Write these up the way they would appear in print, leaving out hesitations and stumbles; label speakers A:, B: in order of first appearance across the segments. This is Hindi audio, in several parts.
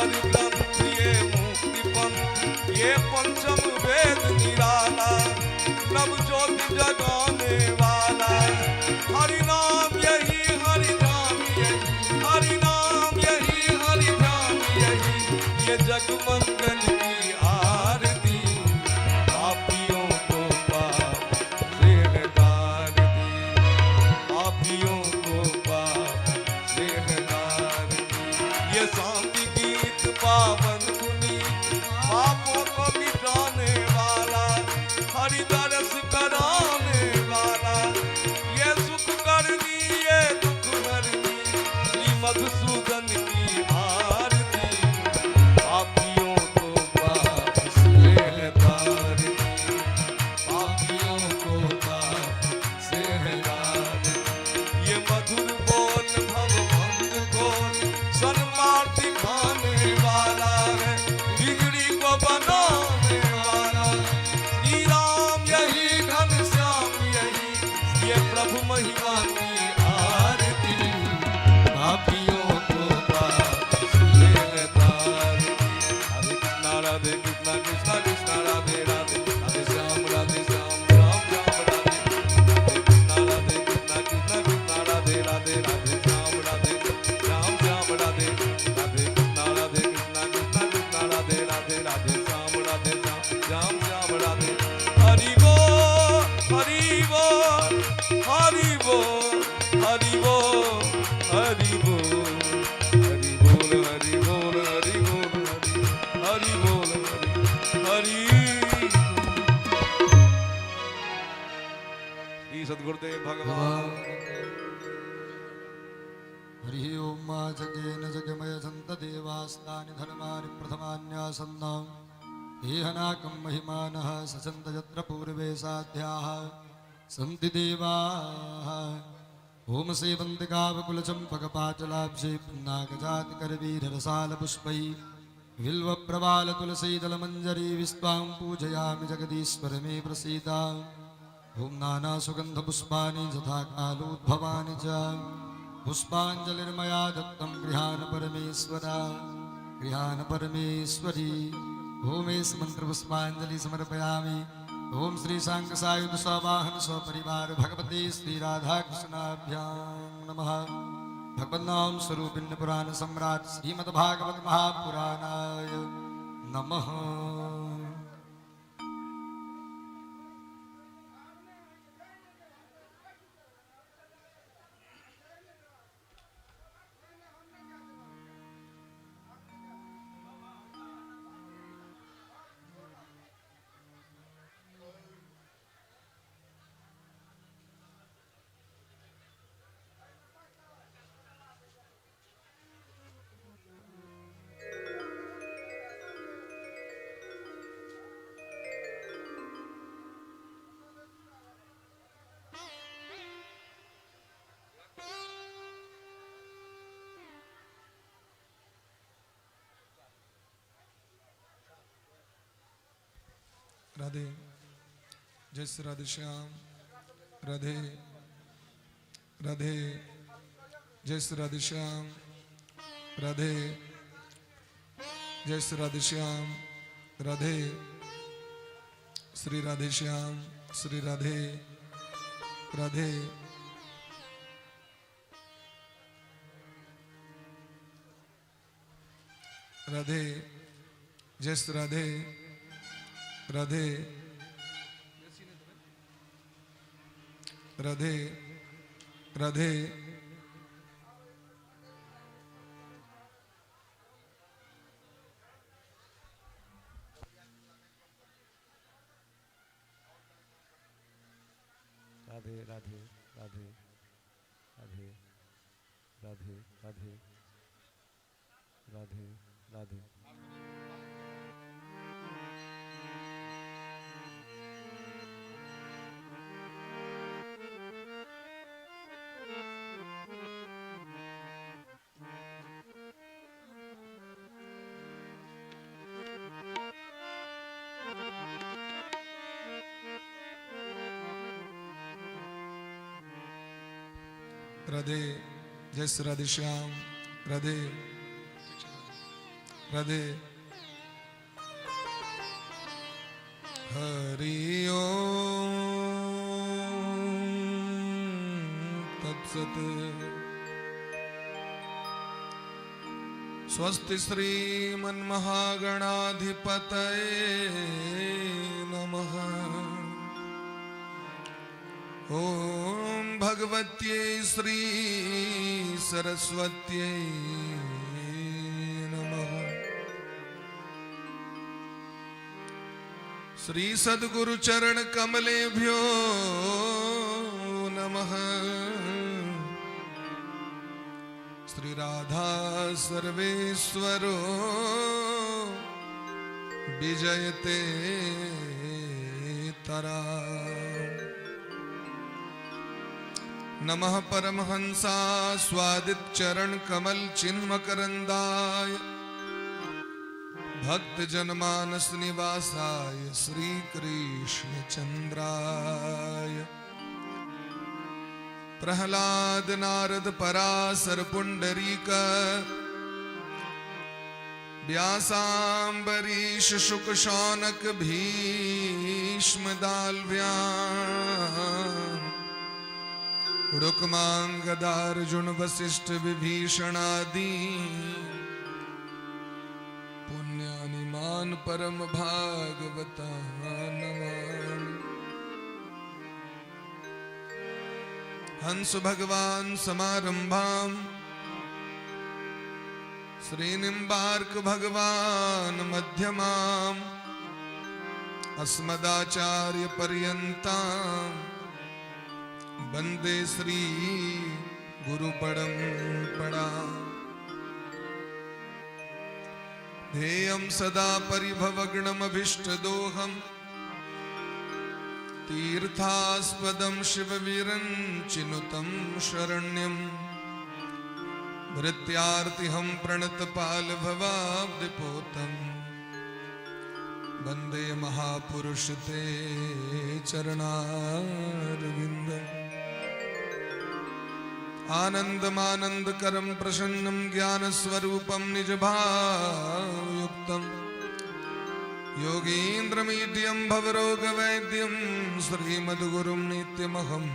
A: चार ग्रंथ ये मुक्ति पंथ, ये पंचम वेद निराला, नव ज्योति जगाने वाला। हरि नाम यही, हरि नाम यही, हरि नाम यही, हरि नाम यही, ये जग मंगल की आरती। पापियों को पाप से हटार दी, पापियों को पाप से हटार दी। ये शांति गीत पावन पुनीत, पापों को मिटाने वाला, हरि दरस कराने वाला। ये सुख करनी, ये दुख हरनी, श्री मधुसूदन की आरती। पापियों को पाप से हटार दी, पापियों को पाप से हटार दी। ये मधुर बोल भवभंग खोल, सन्मार्ग दिखाने वाला है, बिगड़ी को बनाने वाला। श्री राम यही, घनश्याम यही, ये प्रभु महिमा की आरती। पापियों को पाप से हटार दी। राधे कृष्णा कृष्णा कृष्णा राधे राधे, राधे श्याम राम श्याम राधे। राधे कृष्णा कृष्णा कृष्णा राधे राधे, राधे श्याम श्याम राधे। राधे कृष्णा कृष्णा कृष्णा राधे राधे, राधे श्याम श्याम राधे। हरि बोल, हरि बोल, हरि बोल, हरि बोल, हरि बोल, हरि बोल, हरि बोल, हरि बोल, हरि बोल, हरि। श्री सद्गुरुदेव भगवान।
B: हरि ओम जगेन जगमय सन्त देवास्तानि धर्माणि प्रथमान्यासन्नां देहनाकं महिमानः सचन्त यत्र पूर्वे साध्याः सन्ति देवाः। ओम सेवन्तिकावकुलचम्पकपाटलाब्जे पुन्नागजातिकरवीररसालपुष्पैः बिल्वप्रवालतुलसीदलमञ्जरी विस्त्वां पूजयामि जगदीश्वर मे प्रसीद। ओम नानासुगन्धपुष्पाणि यथा कालोद्भवानि च पुष्पाञ्जलिर्मया दत्तं गृहाण परमेश्वर, गृहाण परमेश्वरी। ओमेश मंत्रपुष्पाञ्जलि समर्पयामि। ओम श्री शांक सायुध सवाहन स्वपरिवार भगवती श्री राधा कृष्णाभ्यां नमः। भगवन्नाम स्वरूपिण्य पुराण सम्राट श्रीमद्भागवत महापुराणाय नमः।
C: राधे जय श्री राधे श्याम। राधे राधे जय श्री राधे श्याम। राधे जय श्री राधे श्याम। राधे श्री राधे श्याम। श्री राधे राधे राधे जय श्री राधे। राधे राधे राधे
A: राधे राधे राधे राधे राधे राधे राधे राधे।
C: राधे जय श्री राधे श्याम। राधे राधे हरि ओम तत्सत स्वस्ति श्रीमन्महागणाधिपतये नमः ओम भगवत्यै श्री सरस्वत्यै नमः श्री सद्गुरु चरण कमलेभ्यो नमः श्री राधा सर्वेश्वरो विजयते तरा नमः परमहंसा स्वादित चरण कमल चिन्मकरंदाय भक्त जनमानस निवासाय श्री कृष्ण चंद्राय प्रहलाद नारद पराशर पुंडरीक व्यासांबरीश शुक शौनक भीष्म दाल्व्याम रुक्मांगदार्जुन वसिष्ठ विभीषणादि पुण्यानि मान परम भागवता नमामि हंस भगवान समारंभाम श्रीनिम्बार्क भगवान मध्यमाम अस्मदाचार्य पर्यंताम वंदे श्री गुरु परंपरा ध्येयं सदा परिभवग्नमभीष्टदोहम् तीर्थास्पदं शिवविरञ्चिनुतं शरण्यं भृत्यार्तिहं प्रणतपालभवाब्धिपोतम् वन्दे महापुरुष ते चरणारविन्दम् आनन्दमानन्दकरं प्रसन्नं ज्ञानस्वरूपं निजभावयुक्तं योगीन्द्रमीड्यं भवरोगवैद्यं श्रीमद्गुरुं नित्यमहं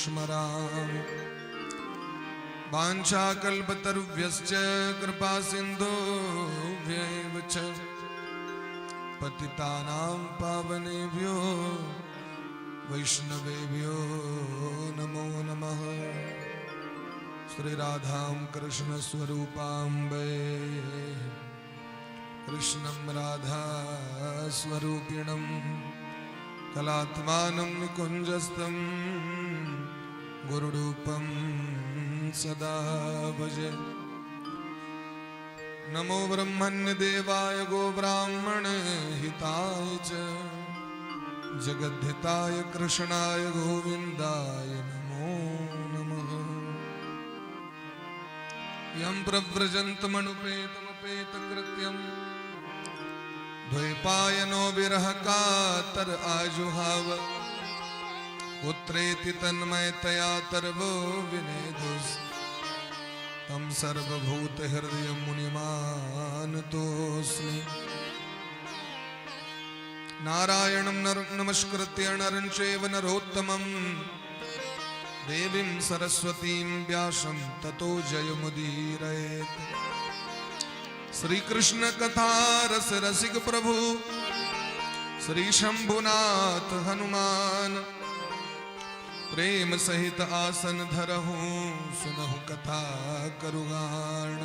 C: स्मरामि वाञ्छाकल्पतरुभ्यश्च कृपासिन्धुभ्यैव च पतितानां पावनेभ्यो वैष्णवेभ्यो नमो नमः श्री राधां कृष्ण स्वरूपाम्बे कृष्णं राधा स्वरूपिणं कलात्मानं निकुञ्जस्थं गुरुरूपं सदा भजे नमो ब्रह्मण्यदेवाय गोब्राह्मण हिताय च जगद्धिताय कृष्णाय गोविन्दाय नमो नमः यं प्रव्रजन्तमनुपेतमपेतकृत्यं द्वैपायनो विरह कातर आजुहाव पुत्रेति तन्मयतया तर्वो विनेदुस् तं सर्वभूतहृदयं मुनिमानतोऽस्मि नारायणं नमस्कृत्य नरं चैव नरोत्तमं देवीं सरस्वतीं व्यासं ततो जयमुदीरयेत् श्री कृष्ण कथा रस रसिक प्रभु श्री शंभुनाथ हनुमान प्रेम सहित आसन धरहु सुनहु कथा करुगान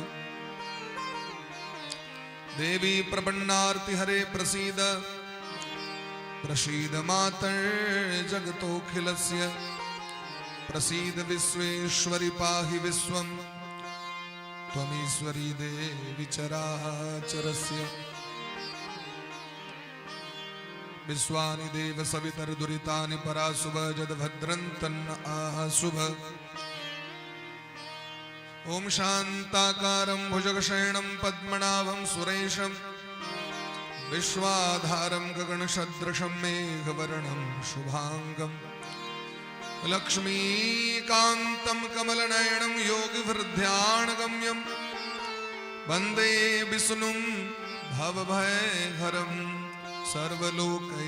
C: देवी प्रपन्नार्ति हरे प्रसीद प्रसीद मातर जगतोऽखिलस्य प्रसीद विश्वेश्वरि पाहि विश्वं त्वमीश्वरी देवी चराचरस्य विश्वानि देव सवितर्दुरितानि पराशुभ जदभद्रं तन्न आशुभ ओम शान्ताकारं भुजगशयनं पद्मनाभं सुरेशं विश्वाधारं गगनसदृशं मेघवर्णं शुभांगं लक्ष्मीकान्तं कमलनयनं योगिवृद्ध्यानगम्यं वंदे विष्णुं भवभयहरं सर्वलोकैकनाथं।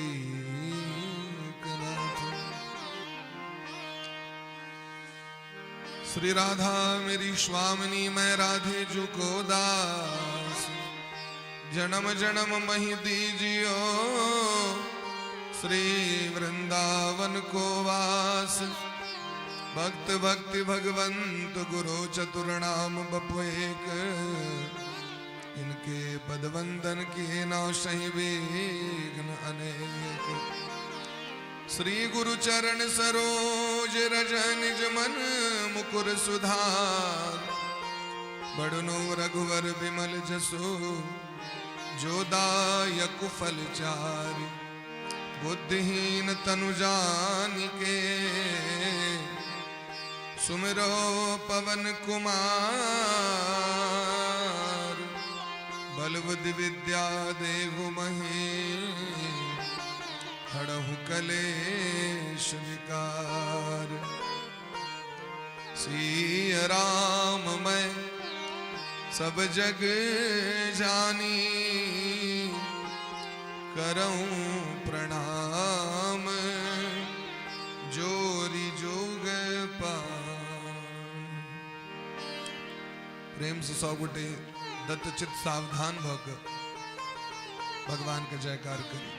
C: श्री राधा मेरी स्वामिनी, मैं राधे जू को दास, जन्म जन्म मही दीजियो श्री वृंदावन को वास। भक्त भक्ति भगवंत गुरु चतुर्नाम बपु एक, इनके पद वंदन किए नाउ सही विघ्न अनेक। श्री गुरु चरण सरोज रज निज मन मुकुर सुधार, बड़नो रघुवर विमल जसो जो दायक फल चारि। बुद्धिहीन तनु जानिके सुमिरो पवन कुमार। बल बुद्धि विद्या देहु मही, हरहु कलेश विकार। सिय राम मैं सब जग जानी, करऊं प्रणाम जोरी जोग पान। प्रेम से 100 गुटे दत्तचित सावधान भकर भगवान का जयकार करें।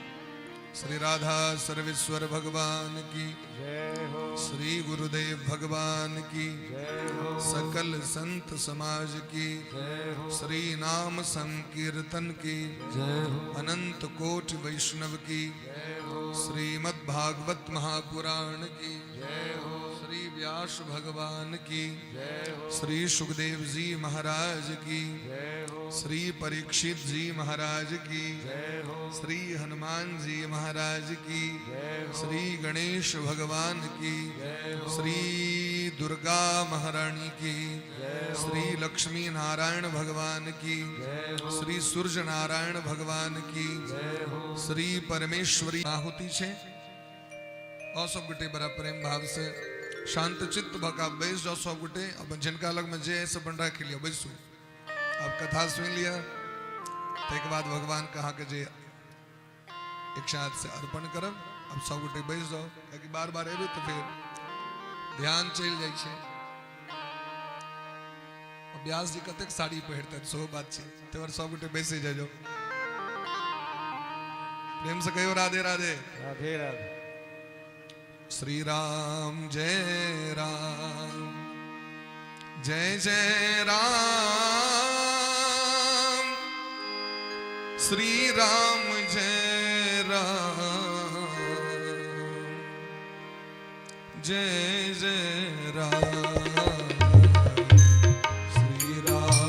C: श्री राधा सर्वेश्वर भगवान की
A: जय हो,
C: श्री गुरुदेव भगवान की
A: जय हो,
C: सकल संत समाज की
A: जय हो,
C: श्री नाम संकीर्तन की
B: जय हो,
C: अनंत कोटि वैष्णव की
A: जय हो,
C: श्रीमद् भागवत महापुराण की
A: जय हो,
C: श्री व्यास भगवान की
A: जय हो,
C: श्री सुखदेव जी महाराज की
A: जय हो,
C: श्री परीक्षित जी महाराज की
A: जय हो,
C: श्री हनुमान जी महाराज की
A: जय हो,
C: श्री गणेश भगवान की
A: जय हो,
C: श्री दुर्गा महारानी की
A: जय हो,
C: श्री लक्ष्मी नारायण भगवान की
A: जय हो,
C: श्री सूर्य नारायण भगवान की
A: जय हो।
C: श्री परमेश्वरी आहुति छे। और सब गुटे बड़ा प्रेम भाव से शांत चित्त भका बैस जाओ। सब गुटे अब जिनका अलग में जे ऐसे बन रहा के लिए बैसू। अब कथा सुन लिया तो एक बाद भगवान कहा के जे एक साथ से अर्पण करब। अब सब गुटे बैस जाओ, क्योंकि बार बार एबे तो फिर ध्यान चल जाए छे। व्यास जी कतेक साड़ी पहिरते सो बात छे, तेवर सब गुटे बैसे जाओ। प्रेम से कहो राधे राधे।
A: राधे राधे।
C: श्री राम जय राम, जय जय राम। श्री राम जय राम, जय जय राम। श्री राम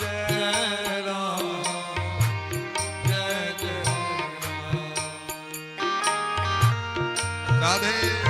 C: जय राम, जय जय राधे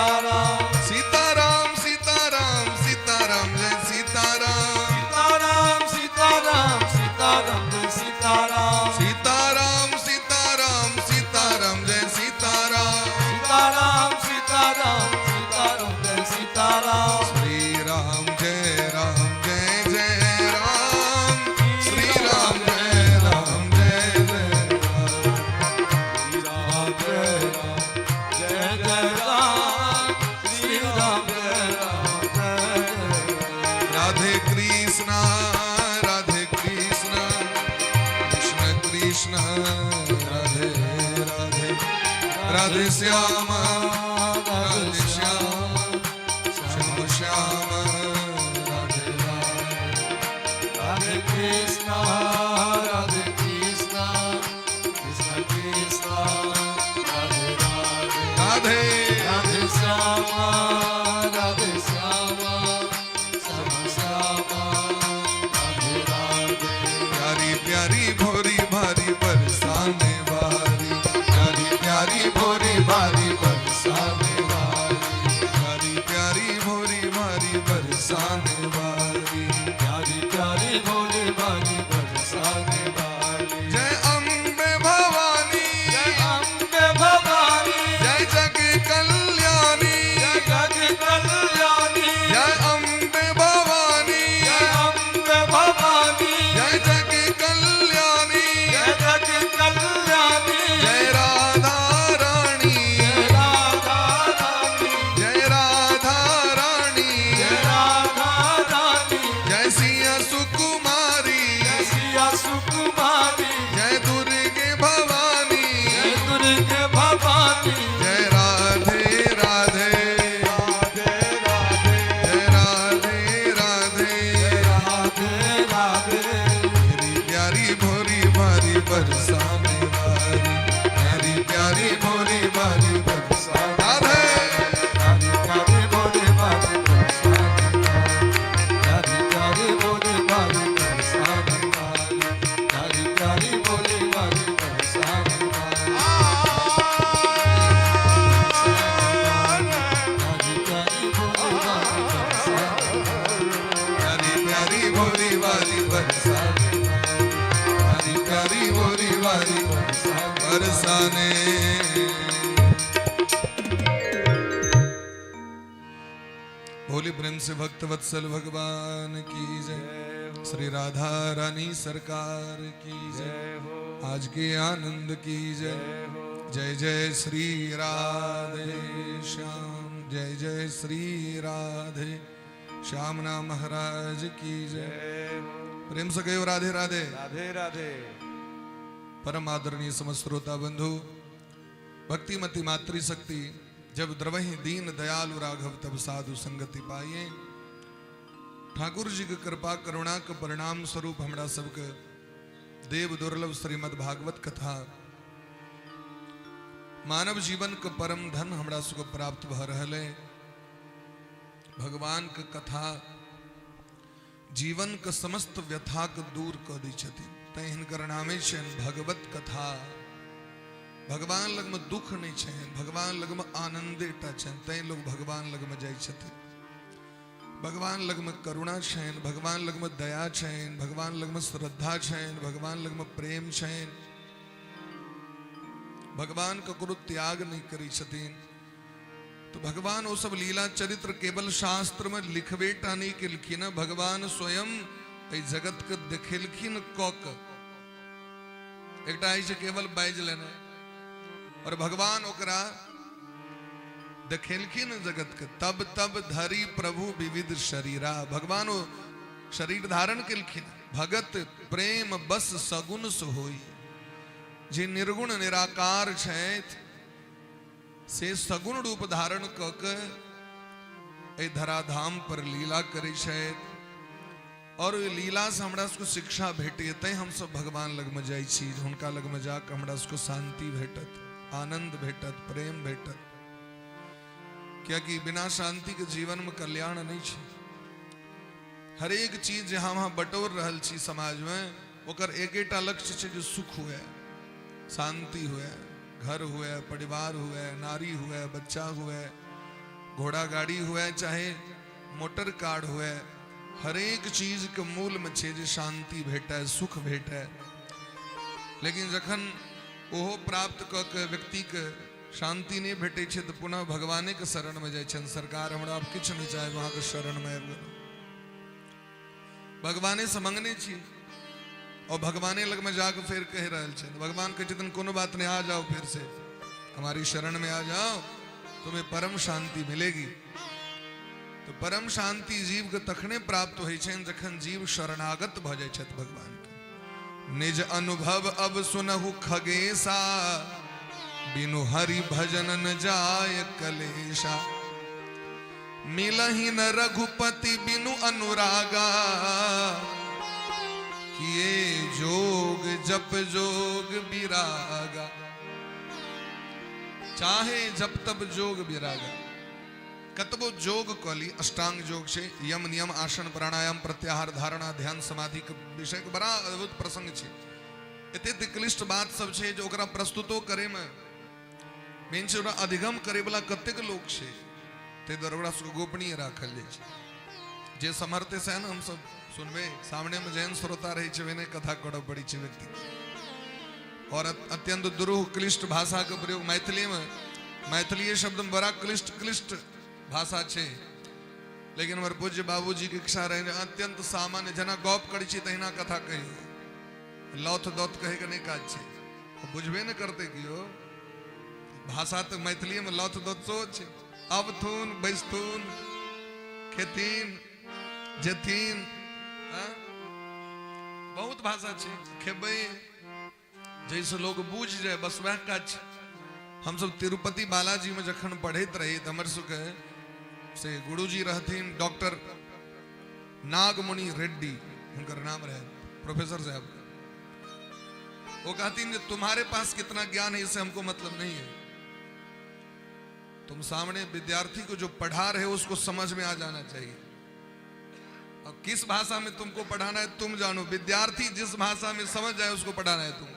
B: सीताराम
C: सीताराम सीताराम सीताराम जय सीताराम
B: सीताराम सीताराम सीताराम जय सीताराम
C: सीताराम सीताराम सीताराम जय सीताराम
B: सीताराम सीताराम सीताराम जय सीताराम
C: श्री राम जय जय राम श्री राम जय राम जय जय
B: राम जय राम श्री राम जय राम जय
C: राधे कृष्ण कृष्ण कृष्ण राधे राधे राधे श्याम श्याम श्याम राधे
B: राधे कृष्ण कृष्ण कृष्ण राधे राधे
C: राधे
B: राधे श्याम श्याम श्याम राधे राधे
C: प्यारी प्यारी भोरी भारी बरसाने वाली प्यारी प्यारी भोरी भारी बरसाने वाली प्यारी प्यारी भोरी भारी बरसाने वाली
B: प्यारी प्यारी भोले भाली बरसाने वाली
C: जय अम्बे भवानी
B: जय अम्बे भवानी
C: जय जग कल्याणी
B: जय जग कल्याणी
C: जय अम्बे भवानी
B: जय अम्बे भवानी
C: जय जग कल्याणी
B: जय जग कल्याणी
C: जय राधा रानी
B: जय राधा रानी
C: जय राधा रानी
B: जय राधा रानी
C: जय सिया सुकुमारी
B: जय सिया सुकुमारी
C: जय दुर्गे भवानी
B: जय दुर्गे भवानी
C: जय राधे राधे
B: राधे राधे
C: जय राधे राधे
B: राधे राधे
C: मेरी प्यारी भोरी भारी बरसाने वाली मेरी प्यारी भोरी भारी बरसाने राधे
B: राधे राधे भोले भाले बरसाने वाली राधे राधे भोले भाले बरसाने वाली राधे राधे भोले भाले बरसाने वाली राधे राधे भोले भाले बरसाने
C: प्यारी प्यारी भोरी भारी बरसाने प्यारी प्यारी भोरी भारी बरसाने भोली प्रेम से भक्त वत्सल भगवान की जय श्री राधा रानी सरकार की जय आज के आनंद की जय जय जय श्री राधे श्याम जय जय श्री राधे श्यामना महाराज की जय प्रेम से कहो राधे राधे
A: राधे राधे
C: परम आदरणीय समस्त श्रोता बंधु भक्तिमती मातृशक्ति जब द्रवहि दीन दयालु राघव तब साधु संगति पाइए ठाकुर जी के कृपा करुणा के परिणाम स्वरूप हमरा सबके देव दुर्लभ श्रीमद भागवत कथा मानव जीवन के परम धन हमरा सबके प्राप्त भ रहल है भगवान के कथा जीवन के समस्त व्यथा के दूर क दै छथिन तै हिनकर नामे छनि भगवत कथा भगवान लग में दुख नहीं छनि भगवान लग में आनंदेटा छनि तै लोग भगवान लग में जाइ छथिन भगवान लग में करुणा छनि भगवान लग में दया छनि भगवान लग में श्रद्धा छनि भगवान लग में प्रेम छनि भगवान ककरो त्याग नहीं करी छथिन तो भगवान वो सब लीला चरित्र केवल शास्त्र में लिखबेटा नहीं केलखिन भगवान स्वयं जगत के देखेलखिन कक एकटा से केवल बाइज लेना और भगवान ओकरा देखेलखिन जगत के तब तब धरी प्रभु विविध शरीरा भगवान वो शरीर धारण केलखिन भगत प्रेम बस सगुन सोई जे निर्गुण निराकार छथि से सगुण रूप धारण क के धराधाम पर लीला करे छथि और लीला से हमरा सबको शिक्षा भेटे तै हम सब भगवान लग में जाइ छी हुनका लग में जाकर हमरा सबको शांति भेटत आनंद भेटत प्रेम भेटत क्या कि बिना शांति के जीवन में कल्याण नहीं छे हर एक चीज जहां वहां बटोर रहल छी समाज में ओकर एकेटा लक्ष्य छे जो सुख हुए शांति हुए घर हुए परिवार हुए नारी हुए बच्चा हुए घोड़ा गाड़ी हुए चाहे मोटर कार हुए, हरेक चीज के मूल में छे जे शांति भेटे, सुख भेटे। लेकिन जखन ओहो प्राप्त क के व्यक्ति के शांति नहीं भेटे छे तो पुनः भगवाने के शरण में जाय छन। सरकार हमरा अब किछ नहीं चाहे, वहां के शरण में आबि गेलहुं, भगवाने से मंगने छी और भगवाने लग में जाकर फिर कह रहे छे। भगवान कहते दिन कोनो बात नहीं, आ जाओ फिर से हमारी शरण में आ जाओ, तुम्हें परम शांति मिलेगी। तो परम शांति जीव के तखने प्राप्त होय छे जखन जीव शरणागत भ जाय छथि भगवान के। निज अनुभव अब सुनहु खगेशा, बिनु हरि भजन न जाय कलेशा। मिलहि न रघुपति बिनु अनुरागा, किए जोग जप जोग विरागा। चाहे जब तब जोग विरागा, कतबो जोग कली अष्टांग जोग से यम नियम आसन प्राणायाम प्रत्याहार धारणा ध्यान समाधि के विषय के बड़ा अद्भुत प्रसंग छे। एते क्लिष्ट बात सब छे जो ओकरा प्रस्तुतो करे में मेन छै ओकरा अधिगम करे वाला कतेक लोग छे, ते द्वारा ओकरा सबके गोपनीय राखल जाय छे। जे समर्थे से हम सब सुनबे, सामने में जैन श्रोता रही छे वेने कथा करब पड़ी छे व्यक्ति। और अत्यंत दुरूह क्लिष्ट भाषा के प्रयोग मैथिली में, मैथिली शब्द में बड़ा क्लिष्ट भाषा छे। लेकिन हमारे पूज्य बाबूजी की इच्छा रहे अत्यंत सामान्य जना गप करी छी तहिना कथा कही, लौथ दौत कहे के नहीं काज छे, बुझबे न करते कियो। भाषा तो मैथिली में लौथ दौत सो छे, अबथुन बैसथुन खेतीन जेतीन, बहुत भाषा छे। खेबे जैसे लोग बूझ जाए बस वह काज। हम सब तिरुपति बालाजी में जखन पढ़ैत रही त हमर सुके से गुरुजी रहथिन डॉक्टर नागमुनि रेड्डी, उनका नाम रहे, प्रोफेसर साहब। वो कहती तुम्हारे पास कितना ज्ञान है इससे हमको मतलब नहीं है, तुम सामने विद्यार्थी को जो पढ़ा रहे हो उसको समझ में आ जाना चाहिए। अब किस भाषा में तुमको पढ़ाना है तुम जानो, विद्यार्थी जिस भाषा में समझ जाए उसको पढ़ाना है तुम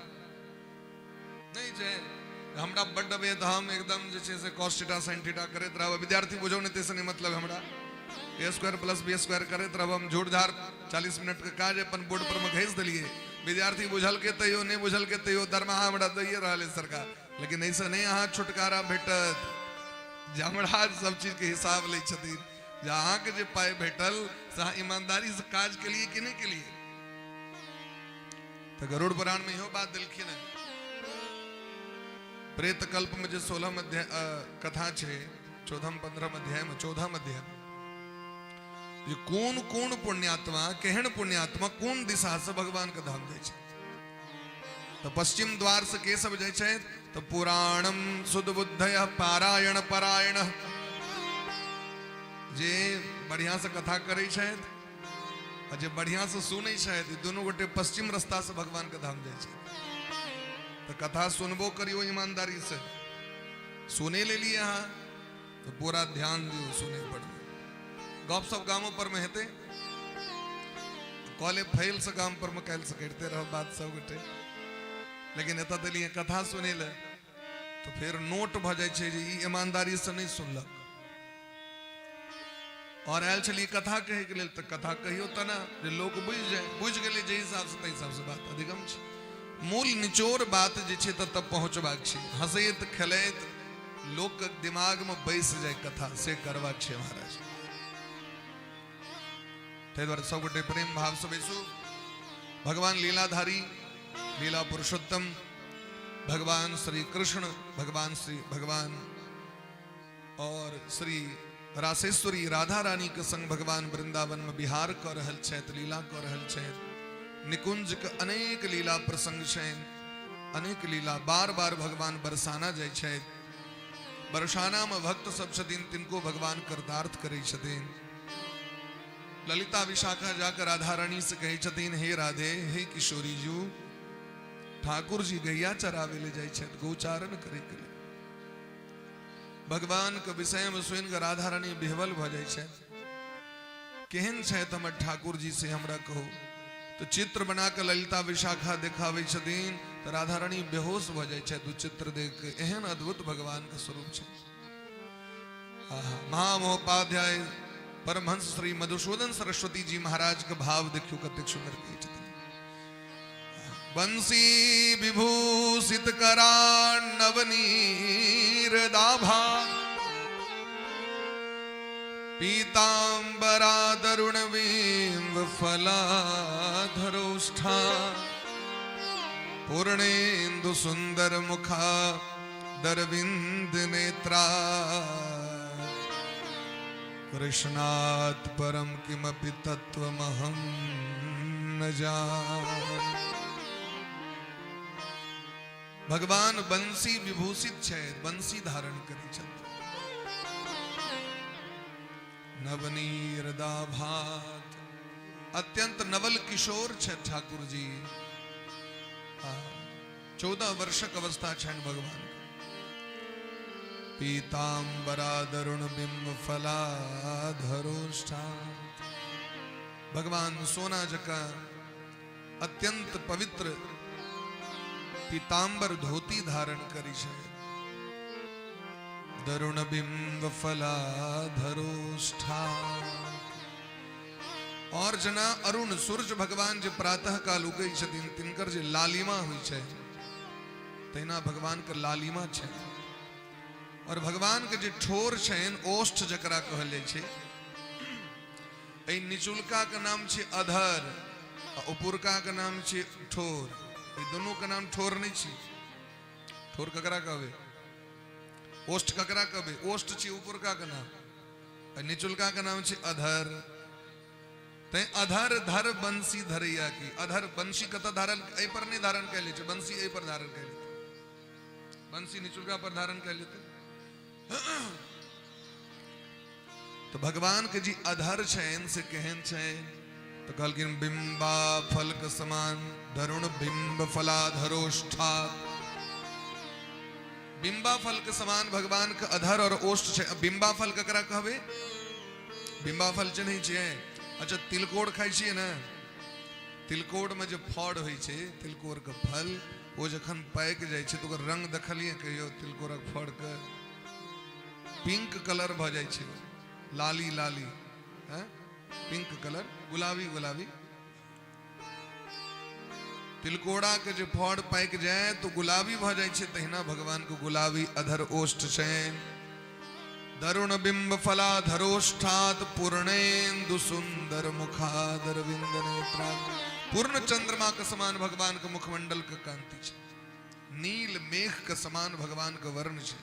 C: नहीं। जे हमरा बड्ड बे हम एकदम जे से cos थीटा sin थीटा करैत रहब, विद्यार्थी बुझो नहीं तेसे नहीं मतलब हमरा a² + b² करैत रहब। हम झूठ झाड़ 40 मिनट के काज अपन बोर्ड पर में घैस दिलिए, विद्यार्थी बुझल के तैयो नहीं बुझल के तैयो दरमाहा हमरा दैए रहल सरकार। लेकिन ऐसा नहीं अहाँ छुटकारा भेटत, जे हमरा सब चीज के हिसाब लै छथिन, जे अहाँ के जे पाई भेटल से ईमानदारी से काज के लिए कि नहीं के लिए। तो गरुड़ पुराण में इहो बात दिलखिन है। प्रेत कल्प में जो 16 अध्याय कथा छे, 14 15 अध्याय में 14 अध्याय जे कौन कौन पुण्यात्मा केहन पुण्यात्मा कौन दिशा से भगवान के धाम जाय छे। तो पश्चिम द्वार से के सब जाय छे, तो पुराणम सुध बुद्धय पारायण परायण, जे बढ़िया से कथा करे छे और जे बढ़िया से सुनै छे, दोनों गोटे पश्चिम रास्ता से भगवान के धाम जाय छे। तो कथा सुनबो करियो ईमानदारी से, सुने ले लिए यहाँ तो पूरा ध्यान दियो सुने पड़े। गप सब गांवों पर में हेते कॉले फैल से गांव पर में कैल से करते रहो बात सब गोटे, लेकिन एत दिलिए कथा सुने ले तो फिर नोट भ जाय छे जे ई ईमानदारी से नहीं सुनलक। और आयल छली कथा कहे के लेल तो कथा कहियो त ना जे लोग बुझ गेले जे हिसाब से तै हिसाब से बात अधिगम छे। मूल निचोड़ बात जे छे तब पहुंचबाक छे, हंसैत खेलैत लोक के दिमाग में बैस जाए कथा से करबाक छे महाराज। तै द्वारा सब गोटे प्रेम भाव से बैसू। भगवान लीलाधारी लीला पुरुषोत्तम भगवान श्री कृष्ण, भगवान और श्री रासेश्वरी राधा रानी के संग भगवान वृंदावन में विहार कर रहल छथि, लीला कर रहल छथि। निकुंज के अनेक लीला प्रसंग छनि, अनेक लीला बार बार भगवान बरसाना जाय छथि। बरसाना में भक्त सब छथिन तिनको भगवान कृतार्थ करै छथिन। ललिता विशाखा जाकर राधा रानी से कहे छथिन, हे राधे हे किशोरी जू, ठाकुर जी गैया चरावे ले जाय छथि, गोचारण करे के लिए। भगवान के विषय में सुन कर राधा रानी बेहवल भ जाय छथि। केहन छथि हमर ठाकुर जी से हमरा कहो। तो चित्र बना के ललिता विशाखा देखावे छथिन तो राधा रानी बेहोश भ जाय छथि। चित्र देख के एहन अद्भुत भगवान के स्वरूप छै। महामहोपाध्याय परमहंस श्री मधुसूदन सरस्वती जी महाराज का भाव देखियो कतेक सुंदर कही छथिन। बंसी विभूषित करान नवनीर दाभा पीतांबरा दरुण बिंब फलाधरोष्ठा पूर्णेन्दु सुंदर मुखा दरविंद नेत्रा कृष्णात् परम किमपि तत्त्वमहं न जाने। भगवान बंसी विभूषित छे, बंसी धारण करी छथि। नवनीर दाभात अत्यंत नवल किशोर छे ठाकुर जी। 14 वर्षक अवस्था छे भगवान। पीतांबरा दरुण बिंब फलाधरोष्ठा भगवान सोना जका अत्यंत पवित्र पीतांबर धोती धारण करी छे। दरुण बिंब फलाधरोष्ठा और जना अरुण सूर्य भगवान जे प्रातः काल उगई छथिन तिनकर जे लालिमा हुई छे तेना भगवान के लालिमा छे। और भगवान के जे ठोर छेन ओष्ठ जकरा कहल जाय छे। ए निचुलका के नाम छे अधर आ उपरका के नाम छे ठोर। ए दोनों के नाम ठोर नहीं छे। ठोर ककरा कहबे, ओष्ठ ककरा कहबे, ओष्ठ छे उपरका के नाम। आ निचुलका के नाम छे अधर। ते अधर धर बंसी धरैया की। अधर बंसी कत धारण ए पर नहीं धारण कैले छे, बंसी ए पर धारण कैले। बंसी निचुलका पर धारण कैले। तो भगवान के जी अधर छेन से कहन छे तो कहलकिन बिंबा फल के समान धरुण बिंब फलाधरोष्ठा। बिंबा फल के समान भगवान का अधर और ओष्ठ छे। बिंबा फल ककरा कहबे, बिंबा फल चिन्है छियै। अच्छा तिलकोर खाइ छियै ना, तिलकोर में जो फड़ होइ छै तिलकोर के फल वो जखन पाक जाय छै तो ओकर रंग देखलिए कहियो तिलकोरक फड़ के पिंक कलर भ जाय छै, लाली लाली है पिंक कलर, गुलाबी गुलाबी। तिलकोड़ा के जो फड़ पाक जाए तो गुलाबी भ जाय छै, तहिना भगवान को गुलाबी अधर ओष्ठ छेन। दरुण बिंब फलाधरोष्ठात् पूर्णेन्दु सुंदर मुखादर विंद नेत्रा। पूर्ण चंद्रमा के समान भगवान के मुखमंडल के कांति छे। नील मेघ के समान भगवान के वर्ण छे।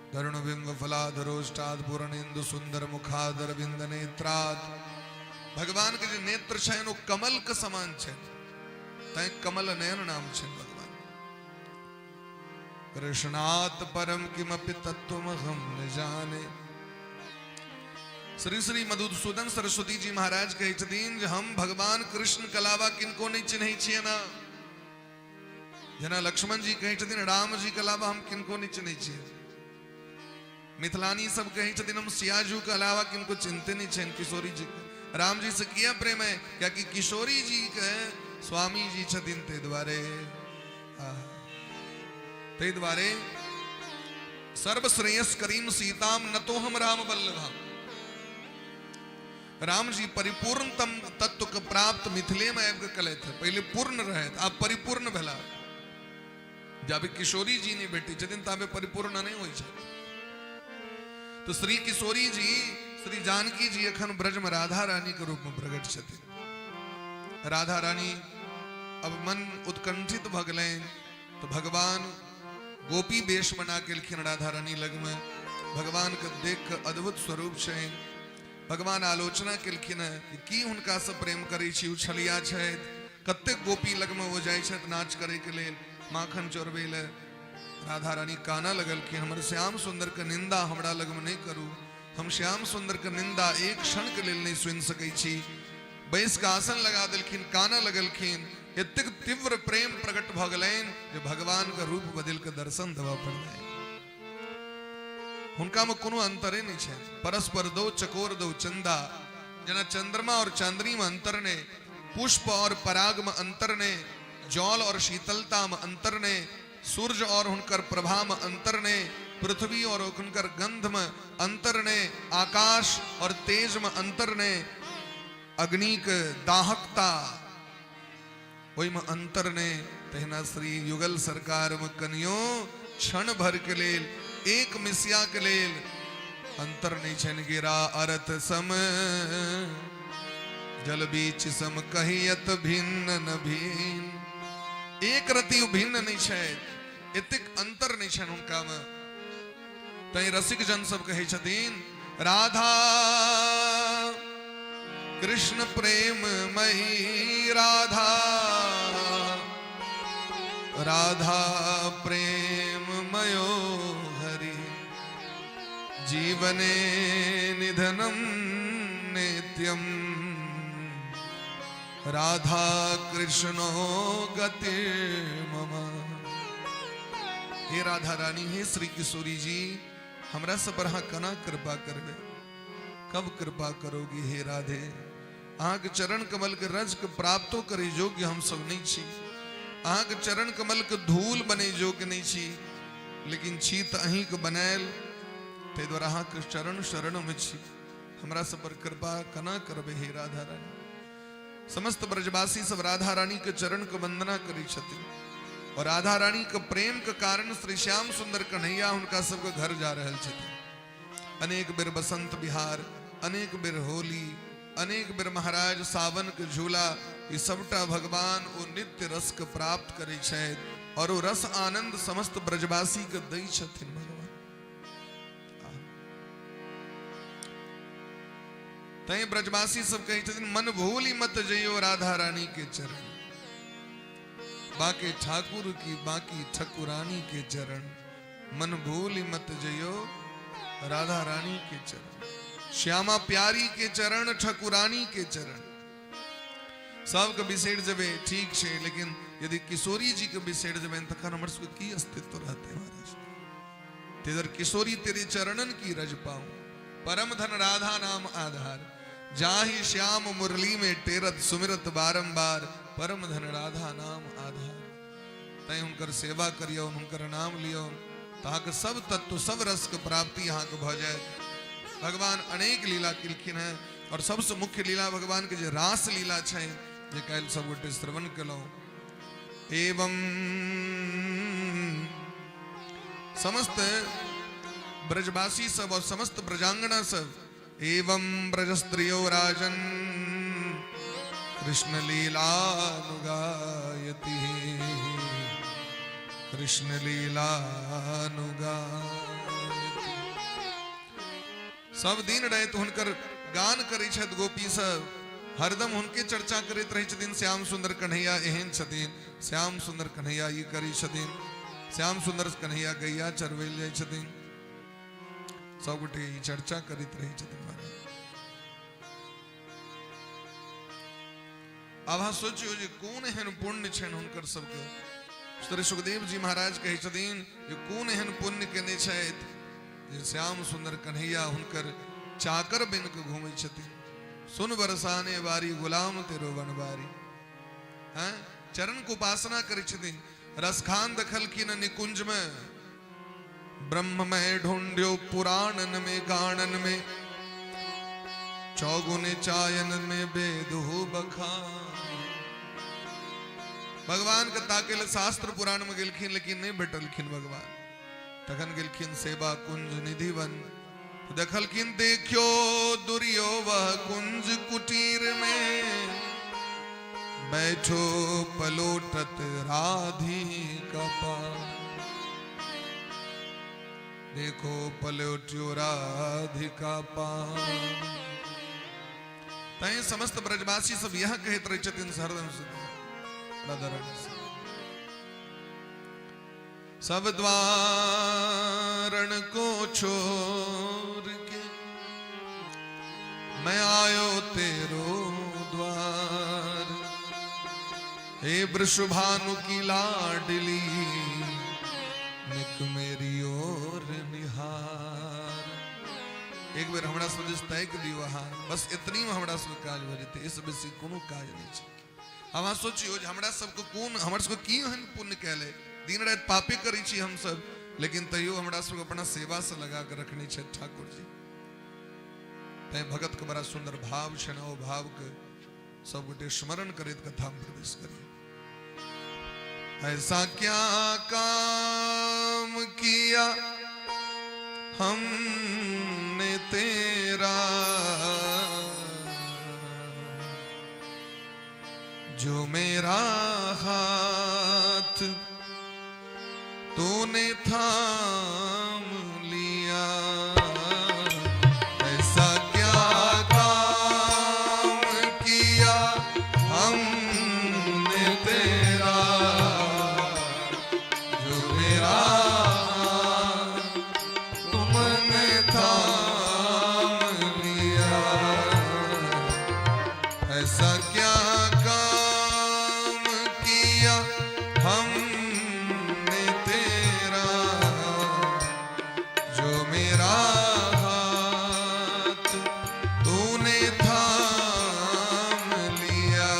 C: दरुण बिंब फलाधरोष्ठात् पूर्णेन्दु सुंदर मुखादर विंद नेत्रात्। भगवान के जो नेत्र छे वो कमल के समान छे, तै कमल नयन नाम छे भगवान। कृष्णात् परम किमपि तत्त्वमहं न जाने। श्री श्री मधुसूदन सरस्वती जी महाराज कहे छथिन जे हम भगवान कृष्ण के अलावा किनको नहीं चिन्है छियै ना। जना लक्ष्मण जी कहे छथिन राम जी के अलावा हम किनको नहीं चिन्है छियै। मिथिलानी सब कहे छथिन हम सियाजू के अलावा किनको चिन्हते नहीं छेन। किशोरी जी राम जी से किया प्रेम है क्या कि किशोरी जी के स्वामी जी छथिन ते द्वारे सर्वश्रेयस करीम सीताम न तो हम राम वल्लभा। राम जी परिपूर्णतम तत्व के प्राप्त मिथिले में आबि के कले थे। पहले पूर्ण रहे आप परिपूर्ण भेला। जब किशोरी जी ने बेटी छथिन ताबे परिपूर्ण नहीं होई छै। तो श्री किशोरी जी श्री जानकी जी अखन ब्रज में राधा रानी के रूप में प्रकट छथिन। राधा रानी अब मन उत्कंठित भ गेलै तो भगवान गोपी वेश बना के लिखिन राधा रानी लग में। भगवान के देख के अद्भुत स्वरूप छै। भगवान आलोचना केलखिन कि हुनका से प्रेम करै छी, उछलिया छथि। कतेक गोपी लग में वो जाइ छथि नाच करे के लेल, माखन चोरबै ले। राधा रानी काना लगलखिन हमर श्याम सुंदर के निंदा हमरा लग में नहीं करू। हम श्याम सुंदर के निंदा एक क्षण के लेल नहीं सुनि सकै छी। बैस के आसन लगा देलखिन, काना लगलखिन। एतेक तीव्र प्रेम प्रकट भ गेलैन जे भगवान के रूप बदल के दर्शन देबा पड़लैन। हुनका में कोनो अंतरे नहीं छै। परस्पर दो चकोर दो चंदा। जना चंद्रमा और चांदनी में अंतर ने, पुष्प और पराग में अंतर ने, जल और शीतलता में अंतर ने, सूर्य और हुनकर प्रभा में अंतर ने, पृथ्वी और उनकर गंध में अंतर ने आकाश और तेज में अंतर ने अग्नि के दाहकता वही में अंतर ने तहना श्री युगल सरकार में कनियो क्षण भर के लेल एक मिसिया के लेल अंतर नहीं छन गिरा अरथ सम जल बीच सम कहियत भिन्न न भिन्न एक रति भिन्न नहीं छे एतिक अंतर नहीं छन उनका में तई रसिक जन सब कहे छथिन राधा कृष्ण प्रेम मई राधा राधा प्रेम मयो हरि जीवने निधनम नित्यम राधा कृष्णो गति मम। हे राधा रानी, हे श्री किशोरी जी, हमरा सब पर हाँ कना कृपा करबे, कब कृपा करोगी हे राधे। आग चरण कमल के रज के प्राप्तो करे योग्य हम सब नहीं छी, आग चरण कमल के धूल बने योग्य नहीं छी, लेकिन छी त अहीं के बनायल ते द्वारा अहाँ के चरण शरण में छी, हमरा सब पर कृपा कना करबे हे राधा रानी। समस्त ब्रजवासी सब राधा रानी के चरण के वंदना करी छथिन और राधा रानी के प्रेम के कारण श्री श्याम सुंदर कन्हैया उनका सबके घर जा रहल छथिन। अनेक बेर बसंत बिहार, अनेक बेर होली, अनेक बेर महाराज सावन के झूला, ये सबटा भगवान ओ नित्य रस के प्राप्त करे छथि और वो रस आनंद समस्त ब्रजवासी के दै छथिन भगवान। तै ब्रजवासी सब कहै छथिन मन भूली मत जइयो राधा रानी के चरण, बाके ठाकुर की बाकी ठकुरानी के चरण, मन भूली मत जइयो राधा रानी के चरण, श्यामा प्यारी के चरण, ठकुरानी के चरण। सबके बिसेड़ जबे ठीक छे, लेकिन यदि किशोरी जी के बिसेड़ जबे तखन हमर सबके की अस्तित्व रहते महाराज। तेदर किशोरी तेरे चरणन की रज पाऊं, परम धन राधा नाम आधार, जाहि श्याम मुरली में टेरत सुमिरत बारंबार, परम धन राधा नाम आधार। तय हुनकर सेवा करियो, हुनकर नाम लियो, ताकि सब तत्व सब रस के प्राप्ति यहाँ के भ जाए। भगवान अनेक लीला किलखिन है और सबसे मुख्य लीला भगवान के जे रास लीला छै, जे काल सब गोटे श्रवण केलौं। एवं समस्त ब्रजवासी सब और समस्त ब्रजांगना सब, एवं ब्रजस्त्रियो राजन कृष्ण लीलानुगायति, कृष्ण लीलानुगायति। सब दिन रहे तो हुनकर गान करै छथि गोपी सब, हरदम हुनके चर्चा करैत रहै छथिन। श्याम सुंदर कन्हैया एहन छथिन, श्याम सुंदर कन्हैया ई करै छथिन, श्याम सुंदर कन्हैया गैया चरवैल जाइ छथिन, सब गोटे ई चर्चा करैत रहै छथिन। आब अहाँ सोचियो जे कोन एहन पुण्य छनि हुनकर सबके। श्री सुखदेव जी महाराज कहै छथिन जे कोन एहन पुण्य केने छथि जे श्याम सुंदर कन्हैया हुनकर चाकर बन के घूमै छथिन। सुन बरसाने वारी गुलाम तेरो बनवारी, हैं चरण को उपासना करै छथिन। रसखान दखलखिन निकुंज में, ब्रह्म में ढूंढ्यो पुराणन में गानन में, चौगुने चायन में बेदहु बखान। भगवान के ताकेल शास्त्र पुराण में गेलखिन, लेकिन नहीं भेटलखिन भगवान। तखन गेलखिन सेवा कुंज निधिवन, दखलखिन देखियो दुरियो वह कुंज कुटीर में, बैठो पलोटत राधिका पास। देखो पलोट्यो राधिका पास। तय समस्त ब्रजवासी सब यह कहत रहे छथिन हरदम से, सब द्वारण को छोड़ के मैं आयो तेरो द्वार, हे वृषभानु की लाडली निक मेरी ओर निहार। एक बेर हमरा सब तय कर दियो, बस इतनी में हमरा सब काज भ जेते, इस बेसी कोनो काज नहीं छै। अब सोचियो हमरा सबको कोन हमर सबको की एहन पुण्य कैले, दिन रात पापे करै छी हम सब, लेकिन तयो हमरा सब अपना सेवा से लगा कर रखनी है ठाकुर जी। तय भगत के बड़ा सुंदर भाव है ना, वो भाव के सब गोटे स्मरण करे कथा में प्रवेश करिए। ऐसा क्या काम किया हमने तेरा, जो मेरा हाथ तूने थाम लिया। ऐसा क्या काम किया हमने तेरा, जो मेरा तुमने थाम लिया। ऐसा क्या काम किया हमने तेरा, जो मेरा हाथ तूने थाम लिया।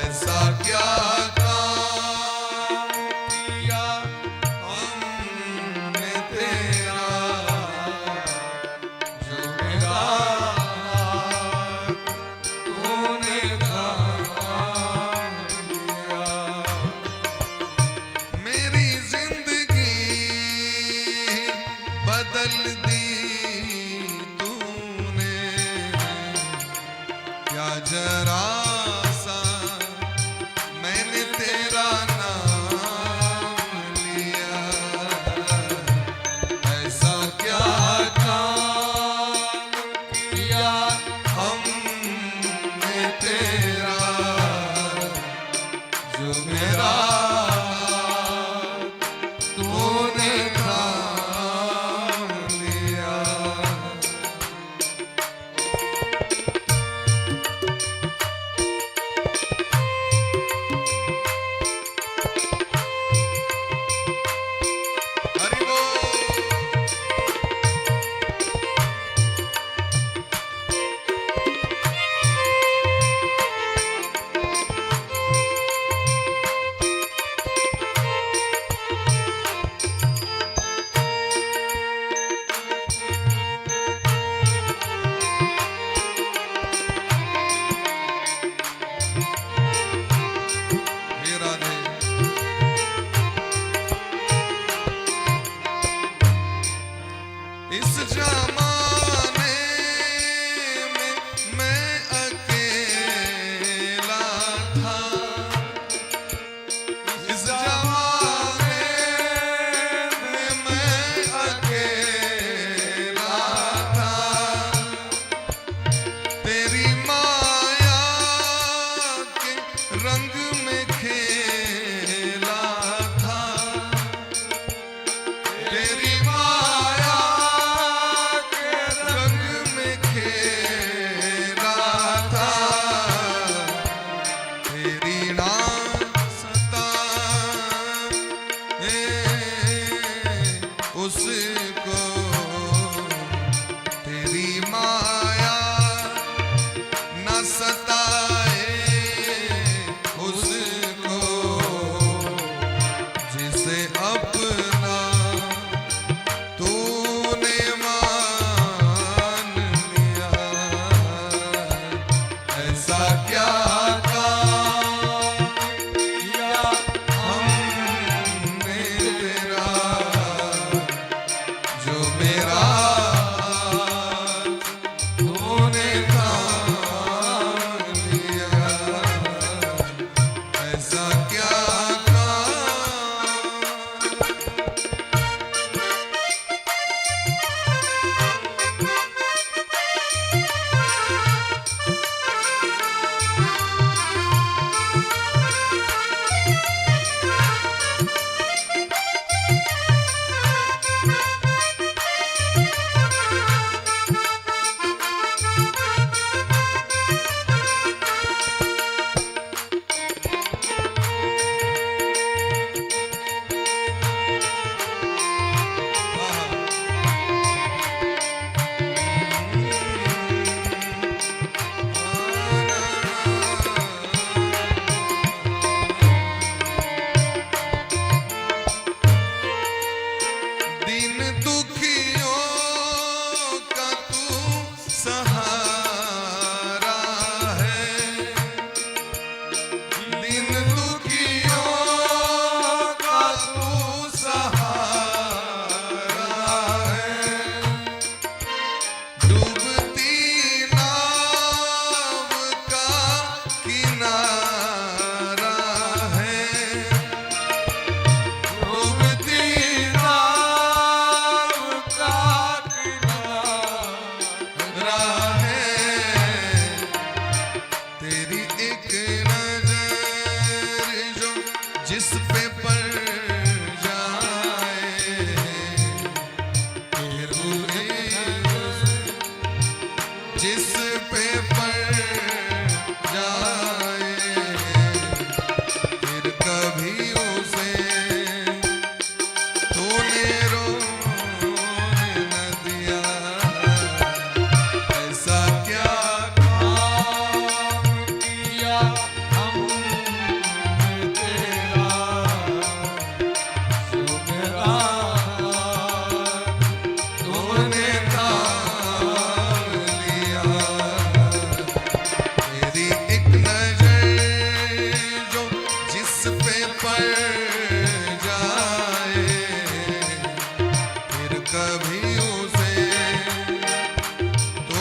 C: ऐसा क्या काम किया हमने तेरा, जो मेरा हाथ तूने थाम लिया। मेरी जिंदगी बदल दी तूने, क्या जरा सा मैंने तेरा नाम लिया। ऐसा क्या काम किया हमने तेरा, जो मेरा तूने थाम लिया।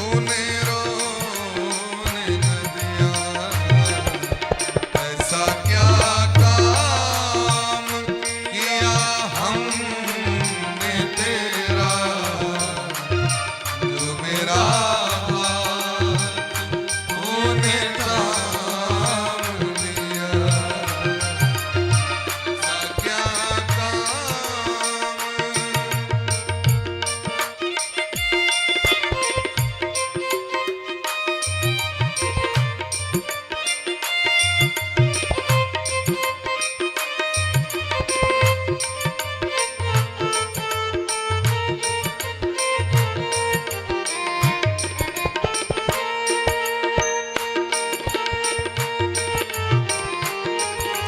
C: तूने रोने न दिया। ऐसा क्या काम किया हमने तेरा, जो मेरा तूने थाम लिया। ऐसा क्या काम।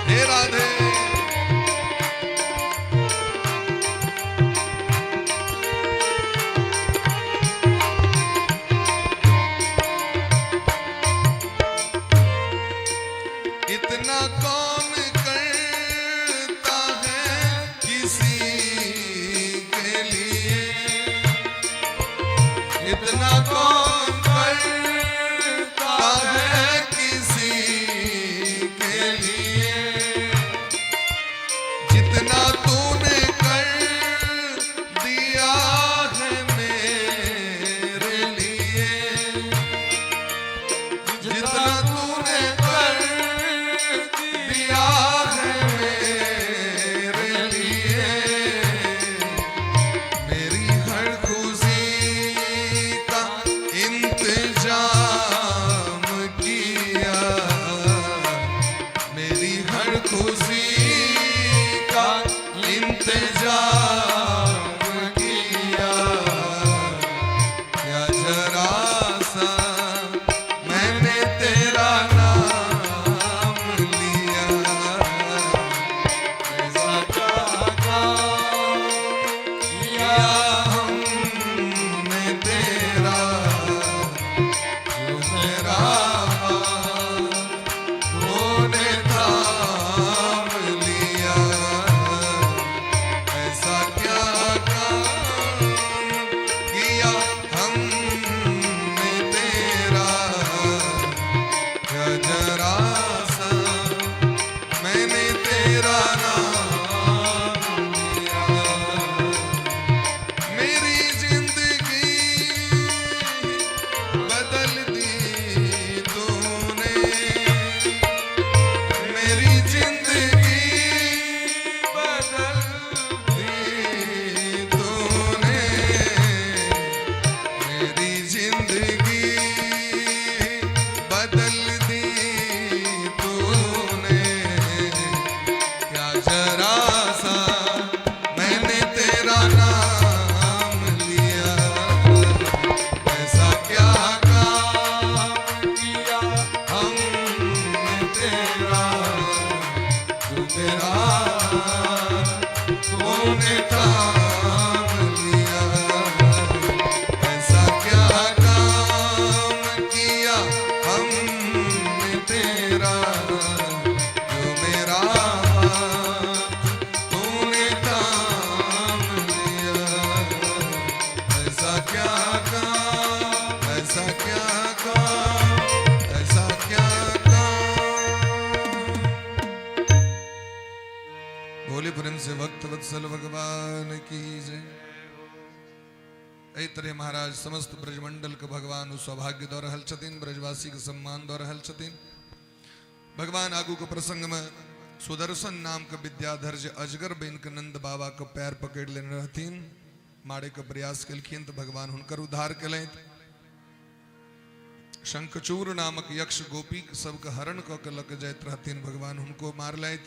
C: हे राधे इतना कौन करता है किसी के लिए, इतना कौन करता है किसी के लिए, जितना तूने कर दिया है मेरे लिए, जितना तूने कर दिया है मेरे लिए। मेरी हर खुशी का इंतजाम किया, मेरी हर खुशी का इंतजाम किया। क्या जरा सा मैंने तेरा नाम लिया। ऐसा क्या काम किया हमने तेरा, जो मेरा तूने थाम लिया। ऐसा क्या काम किया हमने तेरा, क्या जरा सा मैंने तेरा नाम लिया। मेरी जिंदगी बदल दी तूने, मेरी जिंदगी बदल दी तूने, मेरी जिंदगी बदल दी तूने। क्या जरा सा मैंने तेरा नाम लिया। ऐसा क्या काम किया हमने तेरा, जो मेरा तूने थाम लिया। ऐसा क्या काम किया हमने तेरा, जो मेरा तूने थाम लिया। ऐसा क्या काम, ऐसा क्या काम, ऐसा क्या काम। भोले प्रेम से भक्त वत्सल भगवान की जय। ऐतरे महाराज समस्त ब्रजमंडल के भगवान सौभाग्य दौर हल छतीन, ब्रजवासी के सम्मान दौर हल छतीन। भगवान आगू के प्रसंग में सुदर्शन नाम के विद्याधर जे अजगर बेन के नंद बाबा के पैर पकड़ लेने रहतीन, मारे के प्रयास कलखिन तो भगवान हुनकर उद्धार कलैत। शंखचूर नामक यक्ष गोपी सबके हरण क के लक जाइत रहतीन, भगवान हुनको मार लैत,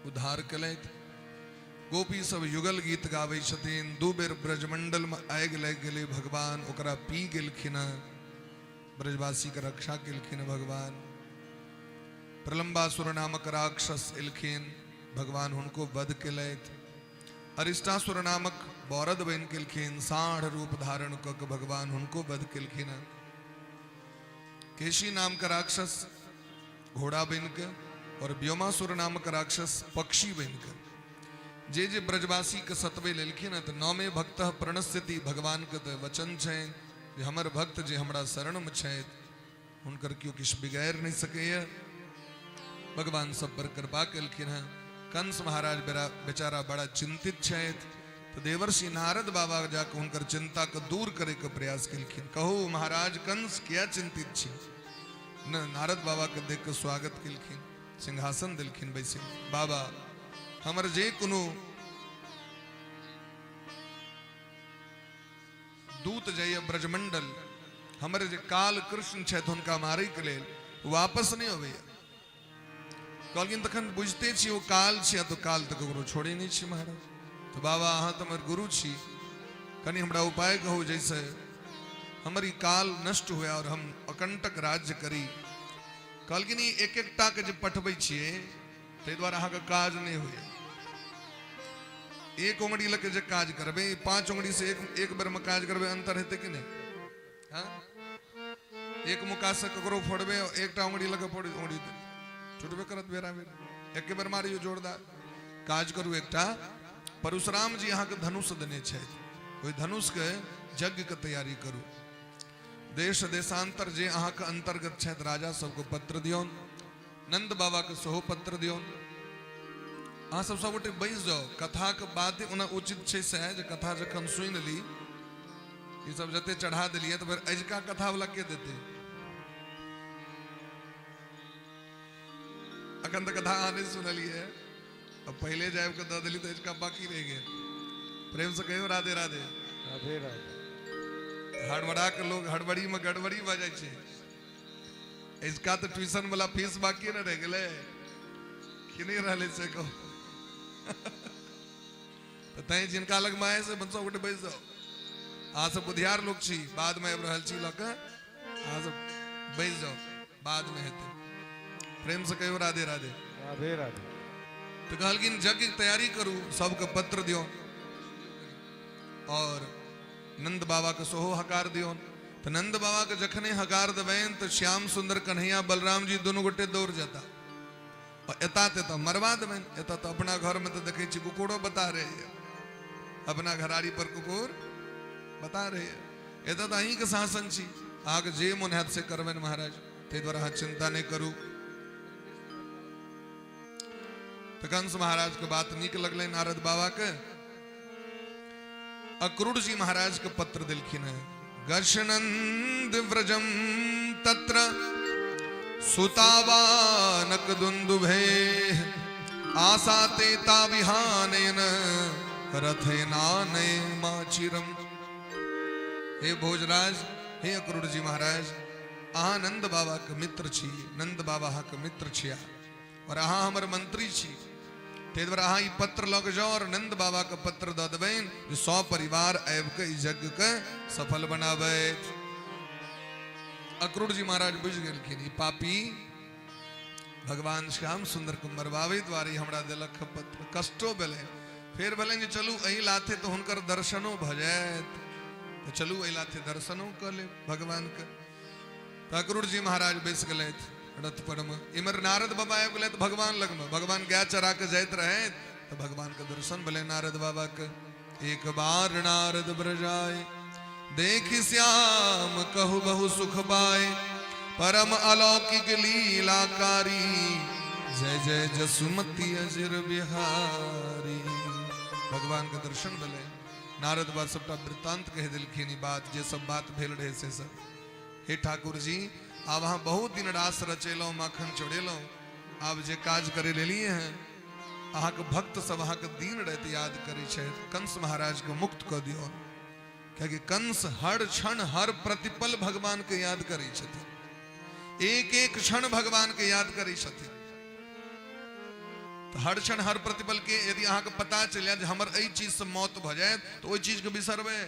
C: उद्धार कलैत। गोपी सब युगल गीत गावे छथिन। दू बेर ब्रजमंडल में आग लग गेले, भगवान ओकरा पी गेलखिन, ब्रजवासी के रक्षा केलखिन भगवान। प्रलंबासुर नामक राक्षस एलखिन, भगवान हुनको वध केलैथ। अरिष्टासुर नामक बौरद बन केलखिन, साढ़ रूप धारण क के भगवान हुनको वध केलखिन। केशी नाम का राक्षस घोड़ा बन के और व्योमासुर नामक राक्षस पक्षी बन के जे जे ब्रजवासी के सतवे लेलखिन तो नौमे भक्त प्रणश्यति, भगवान के तो वचन है जे हमर भक्त जे हमरा शरण में छथि हुनकर क्यों किछ बिगाड़ नहीं सके। भगवान सब पर कृपा केलखिन हैं। कंस महाराज बेचारा बड़ा चिंतित छथि तो देवर्षि नारद बाबा जाकर हुनकर चिंता को दूर करे के प्रयास केलखिन। कहू महाराज कंस क्या चिंतित छी। नारद बाबा के देख के स्वागत केलखिन, सिंहासन दिलखिन बैसे। बाबा हमर जे कोनो दूत जाइए ब्रजमंडल, हमारे जे काल कृष्ण छथि हुनका मारे के लेल वापस नहीं होवे। कहलखिन तखन बुझते छी वो काल छी, तो काल तो ककरो छोड़े नहीं छी महाराज। तो बाबा अहाँ तो हमर गुरु छी, कनी हमरा उपाय कहू जैसे हमारी काल नष्ट हुए और हम अकंटक राज्य करी। कहलखिन एक एकटा के जे पठबै छियै ताहि द्वारा अहाँ के काज नहीं हुए। एक उंगली लगे जे काज करबे, 5 उंगली से एक बेर में काज करबे, अंतर हेते कि नहीं। हाँ? एक मुका से ककरो फोड़बे, एकटा उंगली लगे फोड़ उंगली छुटबे करत बेरा बेर। एक बेर मारियो जोरदार काज करू। एकटा परशुराम जी अहाँ के धनुष देने छथि, ओहि धनुष के यज्ञ के तैयारी करू। देश देशांतर जे अहाँ के अंतर्गत छथि राजा सबको पत्र दियौन, नंद बाबा के सेहो पत्र दियौन। अहाँ सब गोटे बैस जाओ। कथा के बात ओना उचित छै से जे कथा जखन सुनि ली ई सब जते चढ़ा दिलिए तो फिर अजका कथा वाला के देते। अखन तक कथा अहाँ नहीं सुनलिए, अब पहले जाए के दे दिली तो अजका बाकी रह गए। प्रेम से कहियो राधे राधे।
A: राधे राधे।
C: हड़बड़ा के लोग हड़बड़ी में गड़बड़ी बजाय छे। इसका तो ट्यूशन वाला फीस बाकी न रह गए कि नहीं रहले से को। तो तय जिनका लग में आए से बंसो गोटे बैस जाओ। आ सब बुधियार लोग छी, बाद में अब रहल छी लक आ सब बैस जाओ, बाद में हेते। प्रेम से कहियो राधे राधे।
A: राधे राधे।
C: तो कहलखिन यज्ञ की तैयारी करू, सबके पत्र दियो और नंद बाबा के सोहो हकार दियो। तो नंद बाबा के जखने हकार देवेन तो श्याम सुंदर कन्हैया बलराम जी दोनों गोटे दौड़ जाता और एता तेता मरवा देवेन। एता तो अपना घर में तो देखे छी कुकुरो बता रहे हैं, अपना घरारी पर कुकुर बता रहे हैं। एता तो अहीं के शासन छी, आग जे मन हाथ से करवेन महाराज, ते द्वारा चिंता नहीं करू। तो कंस महाराज के बात नीक लगले नारद बाबा के। अक्रूर जी महाराज के पत्र दिलखिन है। गशनंद व्रजम तत्र सुतावानक दुंदुभे आसाते ताविहानेन रथेनाने माचिरम। हे भोजराज, हे अक्रूर जी महाराज, अहाँ नंद बाबा के मित्र छी, नंद बाबा अहाँ के मित्र छिया और अहाँ हमर मंत्री छी। ते द्वारा अहाँ ई पत्र लग जाओ और नंद बाबा के पत्र द देबेन जो 100 परिवार आबि के ई यज्ञ के सफल बनावे। अक्रूर जी महाराज बुझ गेलखिन ई पापी भगवान श्याम सुंदर को मरवावे द्वारे हमरा देलक पत्र। कष्टो भेले, फिर भेले जे चलू एही लाथे तो हुनकर दर्शनो भ जायत, तो चलू एही लाथे दर्शनो क ले भगवान के। तो अक्रूर जी महाराज बैस गेलथि रथ पर में। इमर नारद बाबा आबि गेलथि भगवान लग में। भगवान गाय चरा के जाइत रहे तो भगवान के दर्शन भेले नारद बाबा के। एक बार नारद ब्रजाए देख श्याम कहु बहु सुख पाए, परम अलौकिक लीलाकारी जय जय जसुमती अजिर बिहारी। भगवान के दर्शन भेले। नारद बाबा सबटा वृत्तांत कह दिलखिन ई बात जे सब बात भेल रहे से सब। हे ठाकुर जी, आब अहाँ बहुत दिन रास रचेलौं, माखन चढ़ेलौं, आब जे काज करे लेलिए हैं अहाँ के भक्त सब अहाँ के दिन राति याद करे छथि। कंस महाराज के मुक्त क दियो, क्योंकि कंस हर क्षण हर प्रतिपल भगवान के याद करे छथिन, एक एक क्षण भगवान के याद करे छथिन। तो हर क्षण हर प्रतिपल के यदि अहाँ के पता चल जाए हमर एई चीज से मौत भ जाए तो ओई चीज के बिसरबे।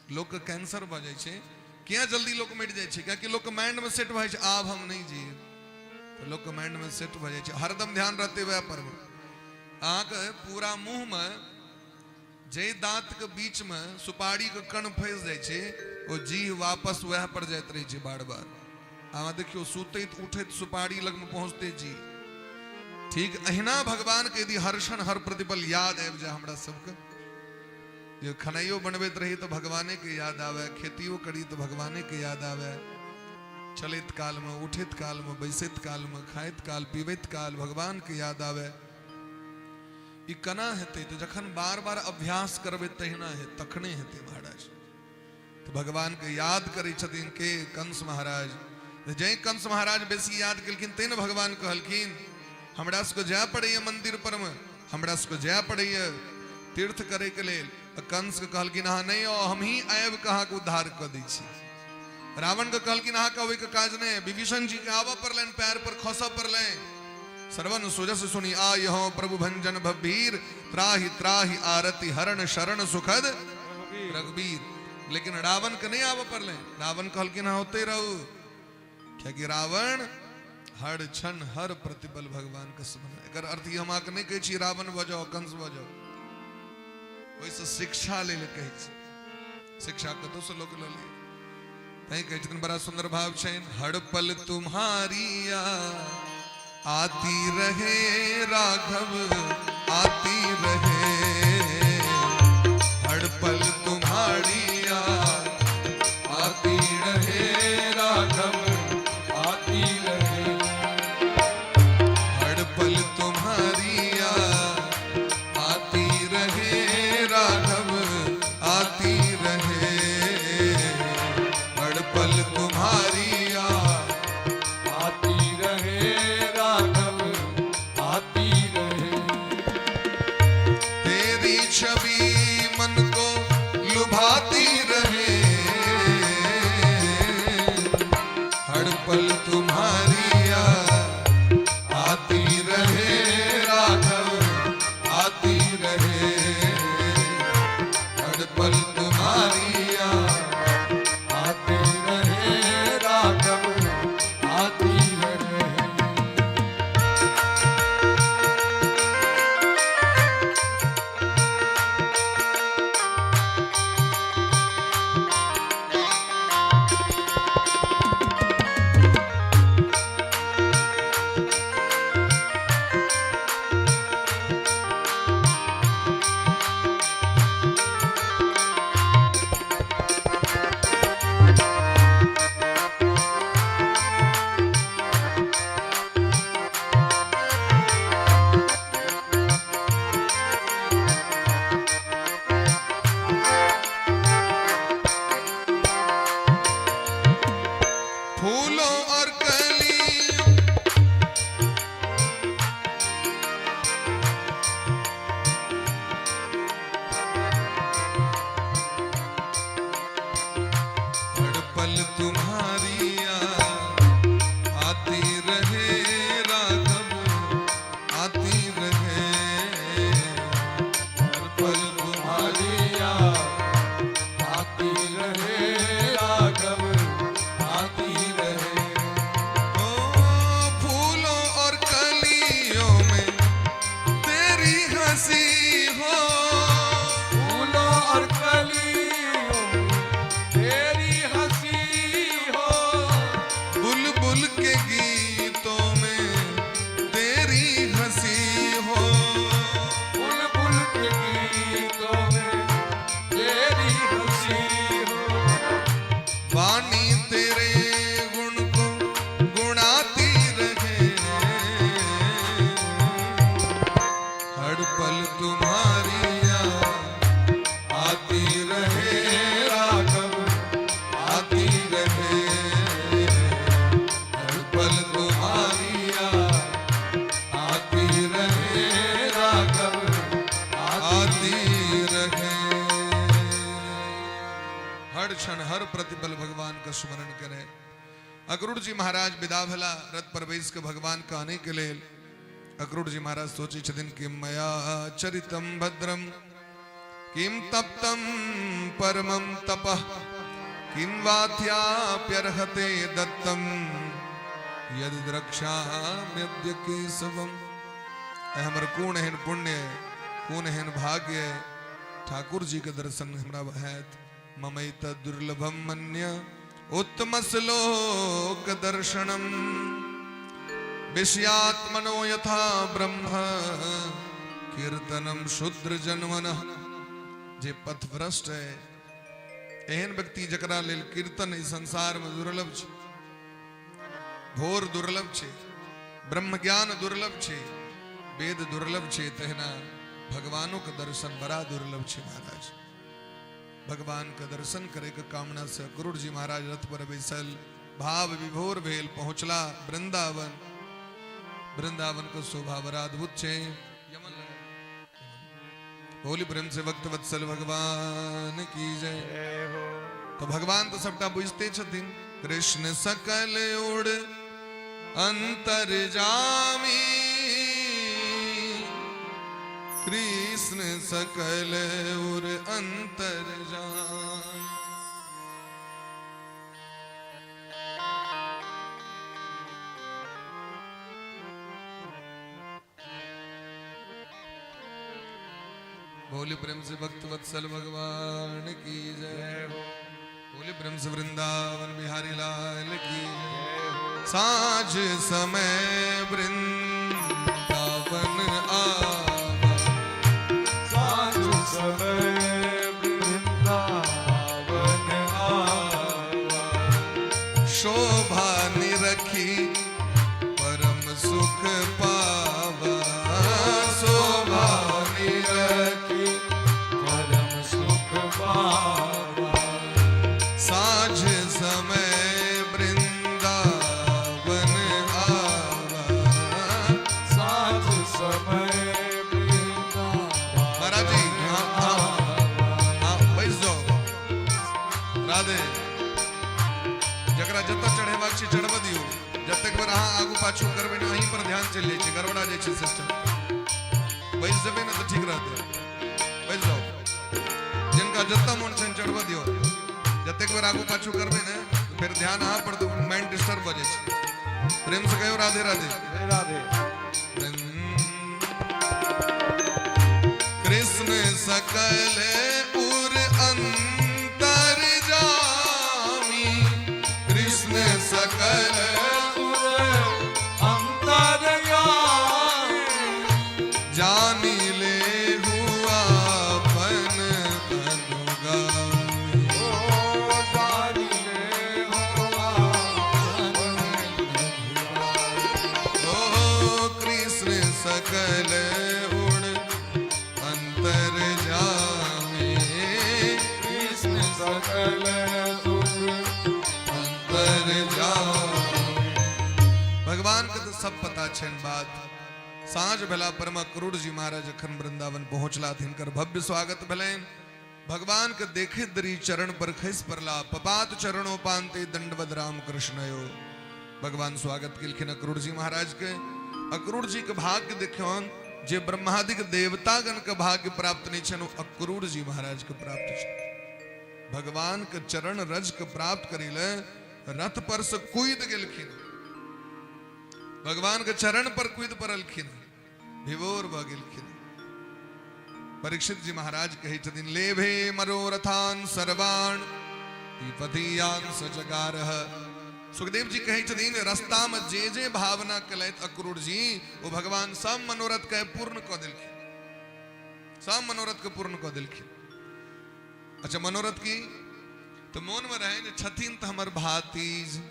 C: लोग के कैंसर भ जाए छे, क्या जल्दी लोग मिट जाए छे, क्योंकि लोग के माइंड में सेट भ जाए छे आब हम नहीं जी। तो लोग के माइंड में सेट भ जाए छे, हरदम ध्यान रहते हुए पर अहाँ के पूरा मुंह में जे दांत के बीच में सुपारी के कण फंस जाए छे ओ जीह वापस वह पर जाइत रहे छे बार बार। अहाँ देखियो सुतैत उठैत सुपारी लग में पहुंचते जी। ठीक अहिना भगवान के यदि हर क्षण हर प्रतिपल याद आबि जाए हमरा सबके जो खनाइयो बनबैत रही तो भगवाने के याद आवे, खेतियो करी तो भगवाने के याद आवे, चलित काल में, उठित काल में, बैसित काल में, खाइत काल, पीबैत काल भगवान के याद आवे। ई कना हेते तो जखन बार बार अभ्यास करबे तहिना है, तखने हेते महाराज। तो भगवान के याद करै छथिन के कंस महाराज। जय कंस महाराज बेसी याद केलखिन तेन भगवान कहलखिन हमरा सबके जाय पड़ैया मंदिर पर में, हमरा सबके जाय पड़ैया तीर्थ करे के लेल। कंस के कहलखिन अहाँ नहीं आओ, हम ही आयब कहाँ के उद्धार कर दै छी। रावण के कहलखिन अहाँ के के काज नहीं। विभीषण जी के आवा पड़लनि, पैर पर खसऽ पड़लनि। सर्वन सुजस सुनी आय हो प्रभु भंजन भवीर, त्राहि त्राहि आरती हरण शरण सुखद रघुबीर। लेकिन रावण के नहीं आवा पड़लनि। रावण कहलखिन हाँ होते रहू, क्या कि रावण हर क्षण हर प्रतिबल भगवान के स्मरण। एकर अर्थ ई हम आके नहीं कहै छी रावण भऽ जाओ, कंस भऽ जाओ। ओइसे शिक्षा ले कहै छी, शिक्षा कतौ से लोक लऽ लिया। तैं कहै छथिन बड़ा सुंदर भाव छनि, हर पल तुम्हारी आती रहे राघव आती रहे, हर पल तुम्हारी
B: आती रहे राघव आती रहे,
C: हर पल तुम्हारी आती रहे राघव आती रहे, हर पल तुम्हारी
B: आती रहे राघव आती रहे।
C: तेरी छवि मन को लुभाती रहे, हर पल तुम्हारी आती रहे राघव आती रहे, हर पल तुम्हारी
B: आती रहे राघव आती रहे।
C: फूलों और कलियों हर पल तुम्हारी आती रहे राघव आती रहे, हर पल तुम्हारी
B: आती रहे राघव आती रहे।
C: फूलों और कलियों में तेरी हंसी हो,
B: फूलों और कलियों तेरी हंसी हो,
C: बुलबुल के गीतों में तेरी हंसी हो,
B: बुलबुल के गीतों में तेरी हंसी हो,
C: वाणी तेरे गुण को गुणाती रहे, हर पल तुम्हारी आती रहे
B: राघव
C: आती रहे, हर पल तुम्हारी
B: आती रहे राघव
C: आती रहे। हर क्षण हर प्रतिपल भगवान का स्मरण करें। अक्रूर जी महाराज विदा भेला रथ पर बैस के भगवान के आने के लेल। अक्रूर जी महाराज सोचे छथिन कि मया चरितम भद्रम किम तप्तम परमम तपः, किम वाथ्याप्यर्हते दत्तम यद द्रक्ष्याम्यद्य केशवम। हमर कोण एहन पुण्य कोण एहन भाग्य ठाकुर जी के दर्शन हमरा हैत। ममैत दुर्लभम मन्य उत्तम श्लोक दर्शनम, विषयात्मनो यथा ब्रह्म कीर्तनम शूद्र जन्मनः। जे पथभ्रष्ट है, एहन व्यक्ति जकरा लेल कीर्तन इस संसार में दुर्लभ छे, घोर दुर्लभ छे, ब्रह्म ज्ञान दुर्लभ छे, वेद दुर्लभ छे, तहना भगवानों का दर्शन बड़ा दुर्लभ छे महाराज। भगवान का दर्शन करे के कामना से अक्रूर जी महाराज रथ पर बैसल भाव विभोर भेल पहुंचला वृंदावन। वृंदावन का शोभा बड़ा अद्भुत छे। होली प्रेम से भक्त वत्सल भगवान की जय। तो भगवान तो सबटा बुझते छथिन। कृष्ण सकल उड़ अंतर्जामी, कृष्ण सकल उर अंतर्जामी। बोली प्रेम से भक्त वत्सल भगवान की जय हो। बोली प्रेम से वृंदावन बिहारी लाल की जय। साँझ समय वृंदावन आवा,
B: साँझ समय वृंदावन आवा,
C: शोभा निरखी परम सुख पावा, शोभा
B: निरखी परम सुख पावा।
C: साँझ समय वृंदावन आवा,
B: साँझ समय वृंदावन
C: महाराज जी हाँ बैस जाओ। राधे जकरा जत चढ़ेबाक छै चढ़ब दियो, जतेक बेर अहाँ आगू पाछू करबै ने अहीं पर ध्यान चलि जाइ छै, गड़बड़ा जाइ छै सिस्टम। बैस जेबै ने तऽ ठीक रहतै। बैस जाओ। जिनका जत्ता मोन छनि चढ़ब दियो, जतेक बेर आगू पाछू करबै ने फिर ध्यान अहाँ पर तऽ माइंड डिस्टर्ब भऽ जाइ छै। प्रेम से कहियो राधे राधे।
B: राधे।
C: कृष्ण सकल उर अंतर्जामी, कृष्ण सकल
B: अंतर्यामी,
C: जानी ले हुआ अपन अनुगामी।
B: ओ जानिए हुआ
C: ओ कृष्ण सकल उड़ अंतर्जामी,
B: कृष्ण सकल
C: अंतर्जामी। भगवान के तो सब पता छन बात। साँझ भेला पर अक्रूर जी महाराज अखन वृंदावन पहुंचला, हिनकर भव्य स्वागत भेलनि। भगवान के देखे दरी चरण पर खसि पड़ला, पपात चरणों पांते दंडवद राम कृष्णयो। भगवान स्वागत केलखिन अक्रूर जी महाराज के। अक्रूर जी के भाग्य देखियौन जे ब्रह्मादिक देवतागण के भाग्य प्राप्त नहीं छन, अक्रूर जी महाराज के प्राप्त छन। भगवान के चरण रज के प्राप्त करेले रथ पर से कूद गेलखिन, भगवान के चरण पर कूद पड़लखिन, विभोर भ गेलखिन। परीक्षित जी महाराज कहे छथिन लेभे मनोरथान सर्वान विपथियान सजगारः। सुखदेव जी कहे छथिन रास्ता में जे जे भावना कलैत अक्रूर जी वो भगवान सब मनोरथ के पूर्ण क देलखिन, सब मनोरथ के पूर्ण क देलखिन। अच्छा मनोरथ की तो मोन में रहे जे छथिन तो हमर भातीज,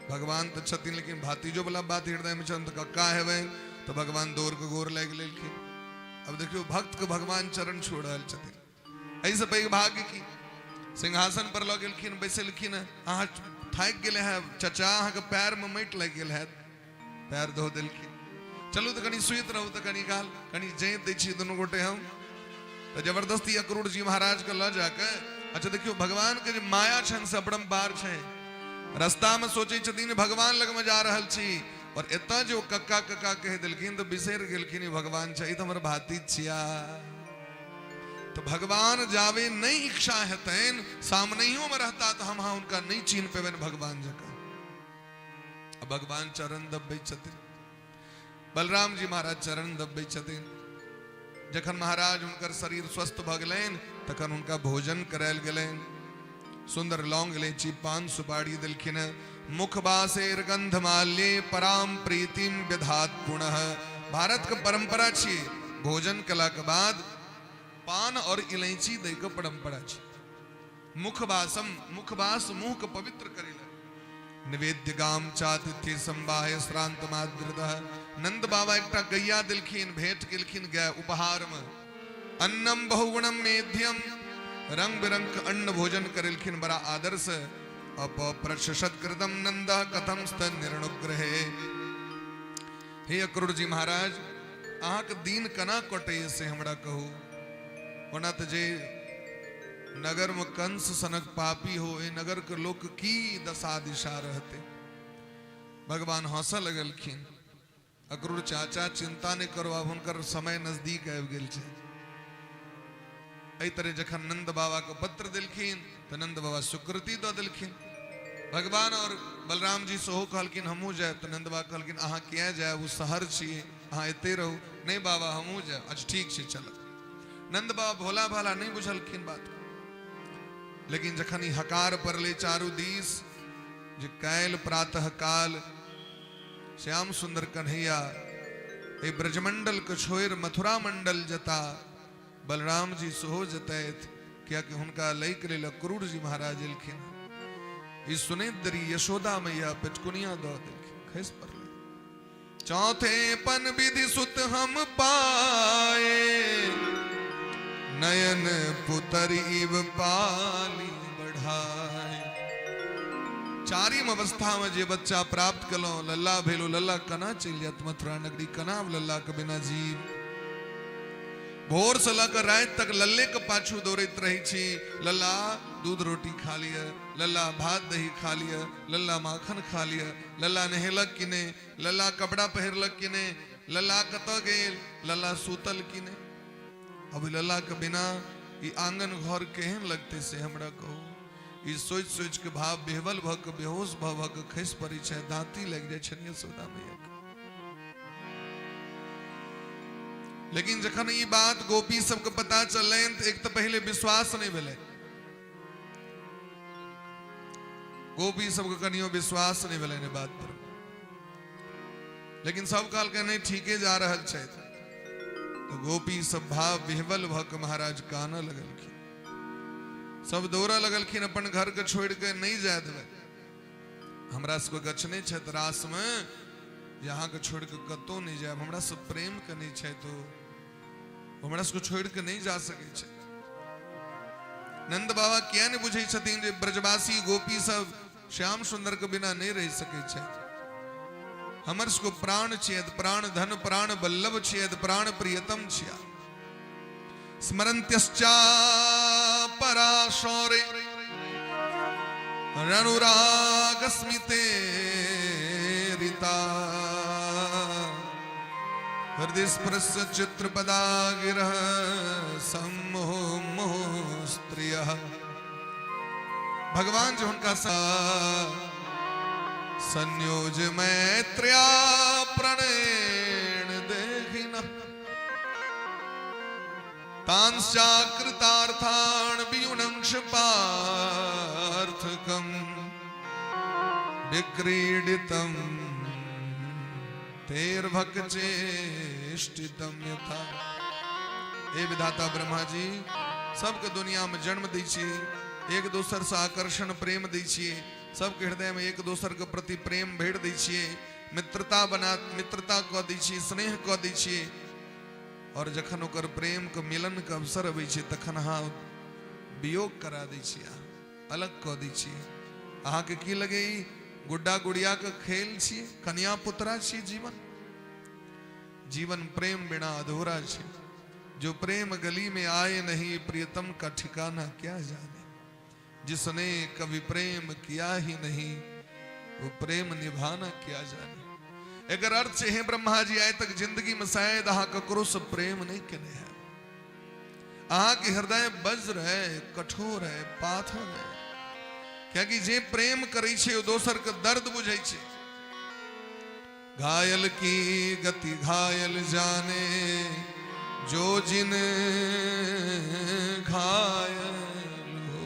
C: भगवान तो छथिन लेकिन भातीजो वाला बात हृदय में छन तो कक्का हेबै, तो भगवान दौड़ के गोर लग लेलखिन। अब देखियो भक्त के भगवान चरण छोड़ रहल छथिन, ऐसे पैघ भाग्य की सिंहासन पर लऽ गेलखिन, बैसलखिन। अहाँ थाकि गेले हैं चचा, अहाँ के पैर में माटि लागि गेल हैत, पैर धो देलखिन। चलू तो कनी सुइत रहू तो कनी काल कनी जैत दै छी दुनू गोटे हम। तो जबरदस्ती अक्रूर जी महाराज के लऽ जाके अच्छा देखियो भगवान के जे माया छन से अपरंपार छै। रास्ता में सोचे छथिन भगवान लग में जा रहल छी और एता जो कक्का कक्का कह दिलखिन तो बिसर गेलखिन भगवान छै तो हमर भातीज छिया। तो भगवान जावे नहीं इच्छा हेतैन सामनेहियों में रहता तो हम उनका नहीं चीन पेबन भगवान जका। अब भगवान चरण दबे छथिन, बलराम जी महाराज चरण दबे छथिन। जखन महाराज उनकर शरीर स्वस्थ भ गेलैन तखन उनका भोजन करायल गेलैन। सुंदर लौंग इलायची पान सुपारी दिलखिन। मुखबासेर गंधमाल्ये पराम प्रीतिम विधात पुनः। भारत के परंपरा छी भोजन कला के बाद पान और इलायची दई के परंपरा छे। मुखवास मुह के पवित्र करेला। निवेद्य गाम चातिथ्य संवाहे श्रांत माद्रदः। नंद बाबा एकटा गैया दिलखिन, भेंट केलखिन गाय उपहार में। अन्नम बहुगुणम मेध्यम, रंग बिरंग अन्न भोजन करेलखिन बड़ा आदर से। अपप्रशत कृतम नंद कथम स्तन निर्णुग्रहे। हे अक्रूर जी महाराज, अहाँ के दीन कना कटे से हमरा कहू। ओना त जे नगर में कंस सनक पापी हो, ए नगर के लोक की दशा दिशा रहते। भगवान हंसा लगलखिन। अक्रूर चाचा चिंता नहीं करो, अब हुनकर समय नजदीक आबि गेल छै। एहि तरह जखन नंद बाबा के पत्र दिलखिन तो नंद बाबा स्वीकृति दऽ देलखिन। भगवान और बलराम जी सेहो कहलखिन हमहूँ जाए। तो नंद बाबा कहलखिन अहाँ किया जाए, वो शहर छिए, अहाँ एते रहू। नहीं बाबा हमहूँ जाए। अच्छा ठीक छै चल। नंद बाबा भोला भाला नहीं बुझलखिन बात। लेकिन जखन ई हकार पड़ले चारू दिस जे काल्हि प्रातः काल श्याम सुंदर कन्हैया ए ब्रजमंडल के छोड़ मथुरा मंडल जता, बलराम जी सेहो जतैथ, कियाकि हुनका लैके लेल अक्रूर जी महाराज एलखिन। ई सुनैत देरी यशोदा मैया पेटकुनिया दऽ देलखिन, खसि पड़लै। चौथे पन विधि सुत हम पाए, नयन पुतरीब पाली बढ़ाए। चारिम अवस्था में जे बच्चा प्राप्त कलो लल्ला भेलो, लल्ला कना चल जात मथुरा नगरी, कना लल्ला के बिना जीव। भोर से लकर रात तक लल्ले के पाछू दौड़त रही छी। लल्ला दूध रोटी खा लिया, लल्ला भात दही खा लिया, लल्ला माखन खा लिया, लल्ला नहेलक कि नहीं, लल्ला कपड़ा पहिरलक कि नहीं, लल्ला कतऽ गेल, लल्ला सूतल कि नहीं। अब लल्ला के बिना ई आंगन घर केहन लगते से हमरा कहू। ई सोच सोच के भाव बेहवल भ के बेहोश भ के खसि पड़ै छै, दांती लग जाय छनि यशोदा मैया के। लेकिन जखन ई बात गोपी सबके पता चलैन तो एक तो पहले विश्वास नहीं भेलै। गोपी सबके कनियो विश्वास नहीं भेलै ने बात पर। लेकिन सब कहल के नहीं ठीके जा रहल छै। तो गोपी सब भाव बिहवल भ के महाराज काना लगलखिन। सब दौड़ा लगलखिन अपन घर के छोड़ के नहीं जाए देवे। हमरा सबके गछने छै रास में, यहाँ के छोड़ के कतौ नहीं जाए। हमरा सब प्रेम के नहीं छै तो हमरा सबको छोड़ के नहीं जा सके छै। नंद बाबा किया नहीं बुझे छथिन जे ब्रजवासी गोपी सब श्याम सुंदर के बिना नहीं रह सके छै। हमर सबको प्राण छियद, प्राण धन प्राण बल्लभ छियद, प्राण प्रियतम छिया। स्मरन्त्यश्चा पराशौरे रणुराग स्मिते रिता। हृदय स्पर्श चित्रपदा गिरः सम्मोह मोह स्त्रियः। भगवान जो उनका संयोज मैत्र्या प्रणेन देखिनः। तांश्चाकृतार्थान् वियुनंक्ष पार्थकं विक्रीडितं तेर्भक्चेष्टितं यथा। हे विधाता ब्रह्मा जी, सबके दुनिया में जन्म दै छियै, एक दोसर से आकर्षण प्रेम दै छियै, सबके हृदय में एक दोसर के प्रति प्रेम भेड़ दै छियै, मित्रता कऽ दै छियै, स्नेह कऽ दै छियै। और जखन ओकर प्रेम के मिलन के अवसर अबै छै तखन अहाँ वियोग करा दै छियै, अलग कऽ दै छियै। अहाँ के की लगे ई गुड्डा गुड़िया के खेल छियै, कन्या पुत्रा छियै। जीवन प्रेम बिना अधूरा छै। जो प्रेम गली में आए नहीं, प्रियतम का ठिकाना क्या जाने। जिसने कभी प्रेम किया ही नहीं, वो प्रेम निभाना क्या जाने। अगर अर्थ से है ब्रह्मा जी आए तक जिंदगी में शायद अहाँ ककरो से प्रेम नहीं केने है। अहाँ के हृदय वज्र है, कठोर है, पाथर है। क्योंकि जे प्रेम करे छे वो दोसर के दर्द बुझे छे। घायल की गति घायल जाने, जो जिन घायल हो।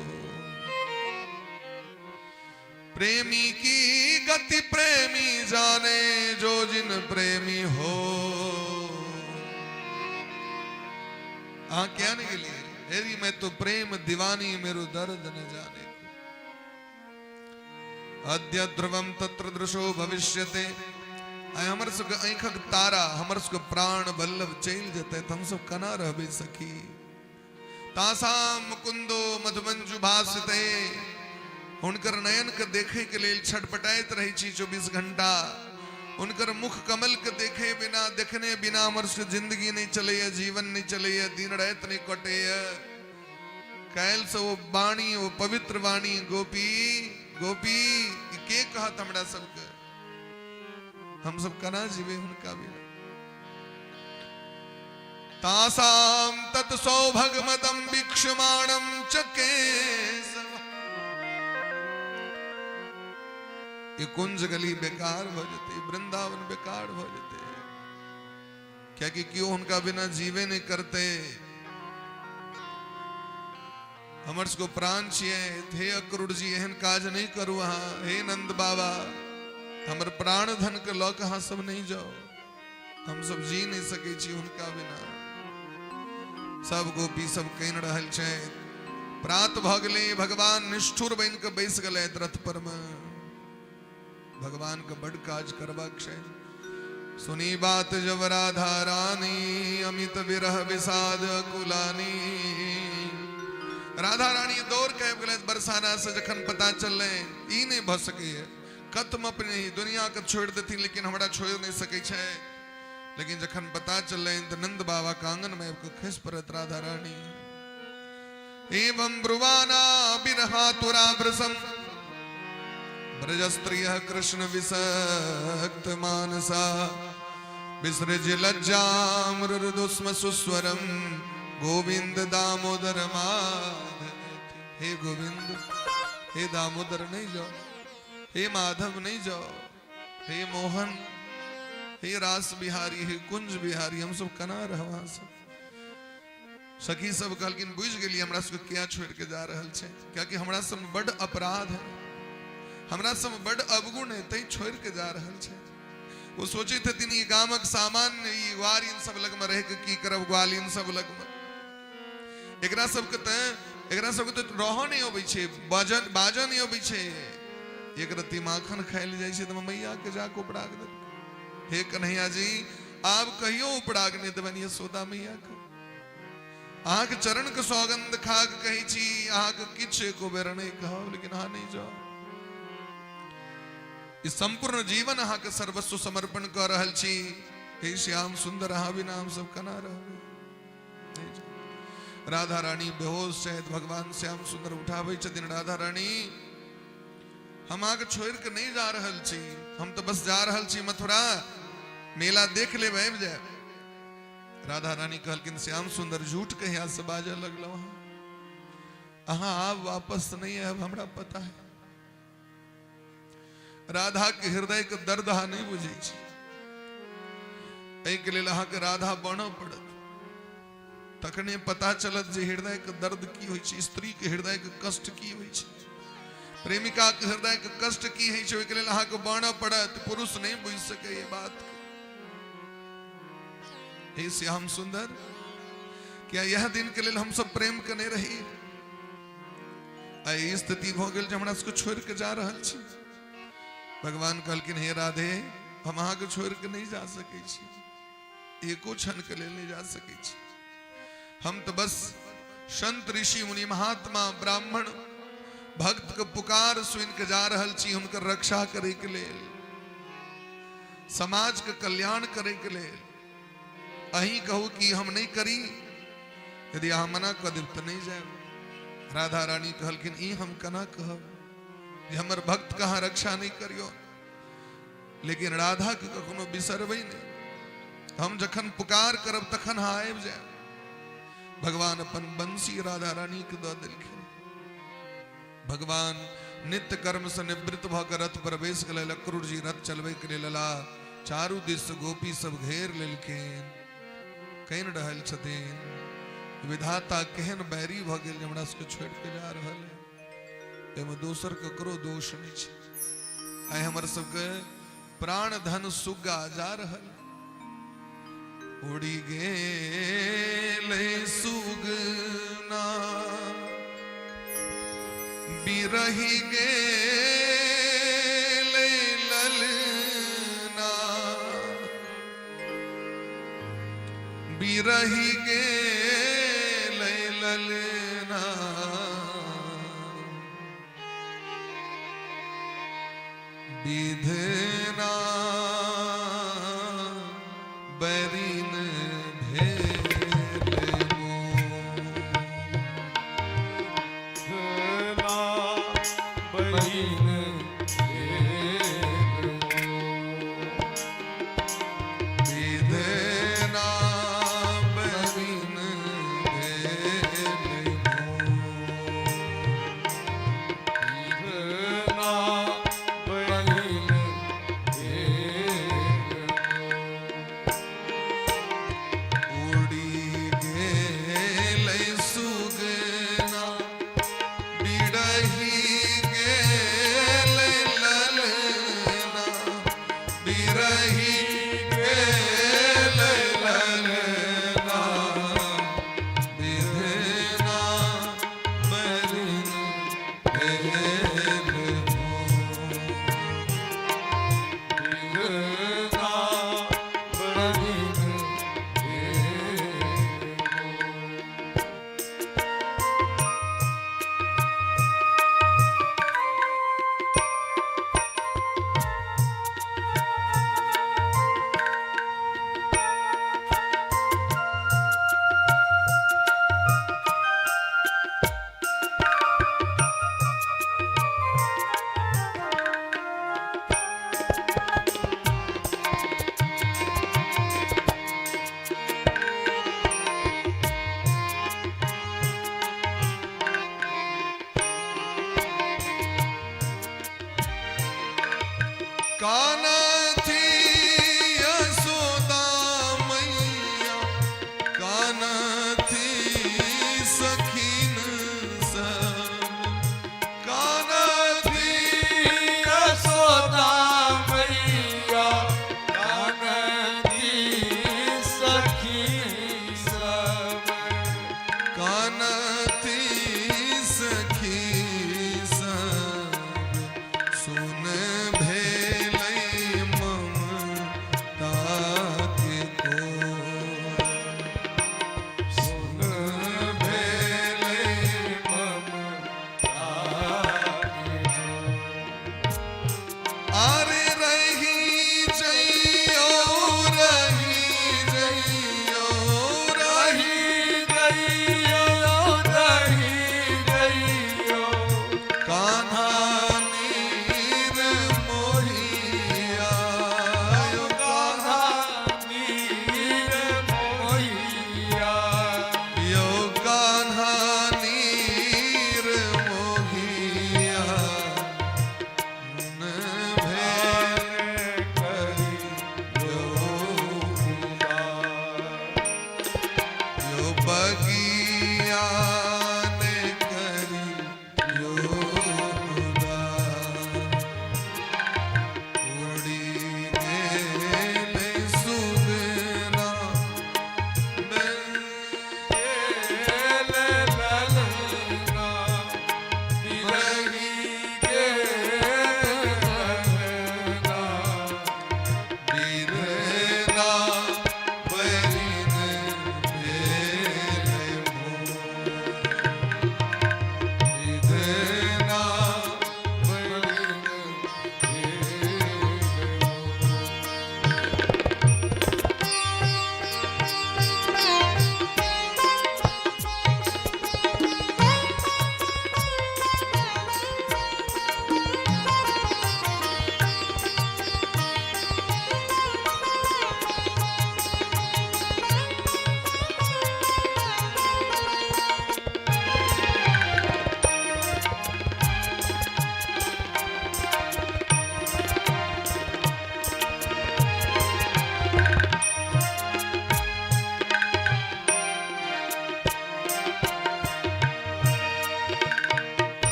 C: प्रेमी की गति प्रेमी जाने, जो जिन प्रेमी हो। क्या नहीं के लिए हेरी मैं तो प्रेम दीवानी मेरो दर्द न जाने को। अद्य ध्रुवम तत्र दृशो भविष्यते। हमर सब आंखक तारा हमर सब प्राण वल्लभ चल जते हम सब कना रहबे सखी। तासाम मुकुंदो मधुमंजु भासते। उनकर नयन के देखे के लेल छटपटाइत रही छी 24 घंटा। उनकर मुख कमल के देखे बिना देखने बिना हमर से जिंदगी नहीं चले, जीवन नहीं चले, दिन रात नहीं कटे। कैल से वो वाणी, वो पवित्र वाणी गोपी गोपी के कहत हमरा सबके। हम सब कना जीवे उनका बिना। तासाम तत् सौभगमदं वीक्षमाणं च केशव। ये कुंज गली बेकार हो जाते, वृंदावन बेकार हो जाते। क्या कि क्यों उनका बिना जीवे नहीं करते। हमर को प्राण छिए थे अक्रूर जी एहन काज नहीं करू। हे नंद बाबा हमर प्राण धन के लौ कहाँ सब नहीं जाओ। हम सब जी नहीं सके छी उनका बिना। सब गोपी सब कह रहल छै। प्रात भ गेले भगवान निष्ठुर बन के बैस गए रथ पर में। भगवान का बड़ काज करबाक छै। सुनी बात जब राधा रानी अमित विरह विषाद कुलानी। राधा रानी दौड़ कह गए बरसाना से जखन पता चले ई नहीं भ सके। कतम अपने दुनिया के छोड़ देती लेकिन हमरा छोड़ नहीं सके छै। लेकिन जखन पता चले नंद बाबा का आंगन में खिस परत राधा रानी। एवं ब्रुवाना बिरहातुरा भ्रसम ब्रज स्त्रिय कृष्ण विसक्त मानसा। विसृज लज्जा मृदुस्म सुस्वरम गोविंद दामोदर माधव। हे गोविंद हे दामोदर नहीं जाओ, हे माधव नहीं जाओ, हे मोहन, हे रास बिहारी, हे कुंज बिहारी। हम सब कना रहा सब। सखी सब कहलकिन बुझ गेली हमरा सब क्या छोड़ के जा रहल छै। क्या कि हमरा सब बड़ अपराध है, हमरा सब बड़ अवगुण है, तई छोड़ के जा रहल छै। वो सोचे थे तीन ये गामक सामान्य ई ग्वालिन सब लग में रह के की करब। ग्वालिन सब लग में एकरा सबके तो रह नहीं अबै छै, बाजन नहीं अबै छै। एक रत्ती माखन खाइल जाइ छै तो मैया के जाके उपराग दे। हे कन्हैया जी आप कहियो उपराग नहीं देबन यशोदा मैया के। अहाँ के चरण के सौगंध खा के कही छी अहाँ के किछ को बेर नहीं कहब, लेकिन अहाँ नहीं जाओ। इस संपूर्ण जीवन अहाँ के सर्वस्व समर्पण कर रहल छी। हे श्याम सुंदर अहाँ बिना हम सब कना रहबे। राधा रानी बेहोश है। भगवान श्याम सुंदर उठावे छथिन। राधा रानी हम आगे छोड़ के नहीं जा रहल छी। हम तो बस जा रहल छी मथुरा, मेला देख ले आबि जाए। राधा रानी कहलकिन श्याम सुंदर झूठ कहिया से बाजे लगलो। अहाँ आब वापस नहीं आब हमरा पता है। राधा के हृदय के दर्द अहाँ नहीं बुझे छी। एहि के लेल अहाँ के राधा बनऽ पड़त। तखने पता चलत जे हृदय के दर्द की होइ छै, स्त्री के हृदय के कष्ट की होइ छै, प्रेमिका के हृदय के कष्ट की होइ छै। ओहि के लेल अहाँ के बनऽ पड़त। पुरुष नहीं बुझ सके ये बात। हे श्याम सुंदर क्या यह दिन के लेल हम सब प्रेम कने रही। आई स्थिति भ गेल जे हमरा सबके छोड़ के जा रहल छी। भगवान कहलकिन हे राधे हम अहाँ के छोड़ के नहीं जा सके छी, एको क्षण के लेल नहीं जा सके छी। हम तो बस संत ऋषि मुनि महात्मा ब्राह्मण भक्त के पुकार सुन के जा रहल छी। हुनकर रक्षा करे के लेल, समाज के कल्याण करे के लेल। अही कहू कि हम नहीं करी, यदि अहाँ मना कर देब तो नहीं जाए। राधा रानी कहलकिन ई हम कना कहब, हमर भक्त कहाँ रक्षा नहीं करियो। लेकिन राधा के कखनो बिसरबै नहीं। हम जखन पुकार करब तखन हाँ आबि जाए। भगवान अपन बंसी राधा रानी के दऽ देलखिन। भगवान नित्य कर्म से निवृत्त भ के रथ पर बैस गेल। अक्रूर जी रथ चलबे के लेल ला। चारू दिस गोपी सब घेर लेलखिन, कहि रहल छथिन विधाता केहन बैरी भ गेल जे हमरा सबके छोड़ के जा रहल है। एमे दोसर ककरो दोष नहीं छै। आइ हमर सबके प्राण धन सुग्गा जा रहल। उड़ी गेले सुगना बिरही गेले ललना बिरही गेले ललना विधना बरीन भेल
B: धना बरीन
C: विधना बरीन भेल
B: धना बरीन
C: उड़ी गेलै सुगना बिरही गेलै ललना बिरही गेलै ललना विधना बरीन भेल
B: धना बरीन
C: काना थी यशोदा मैया काना थी सखीन सब काना थी
B: यशोदा मैया कानती सखी सब
C: काना थी सखी सब सुन भेलै ममता के को
B: सुन भेलै ममता
C: आरे रही जइयो रही जइयो रही
B: रही गइयो
C: कान्हा नीर मोहिया यो कान्हा
B: नीर मोहिया
C: यो कान्हा नीर मोहिया न भेल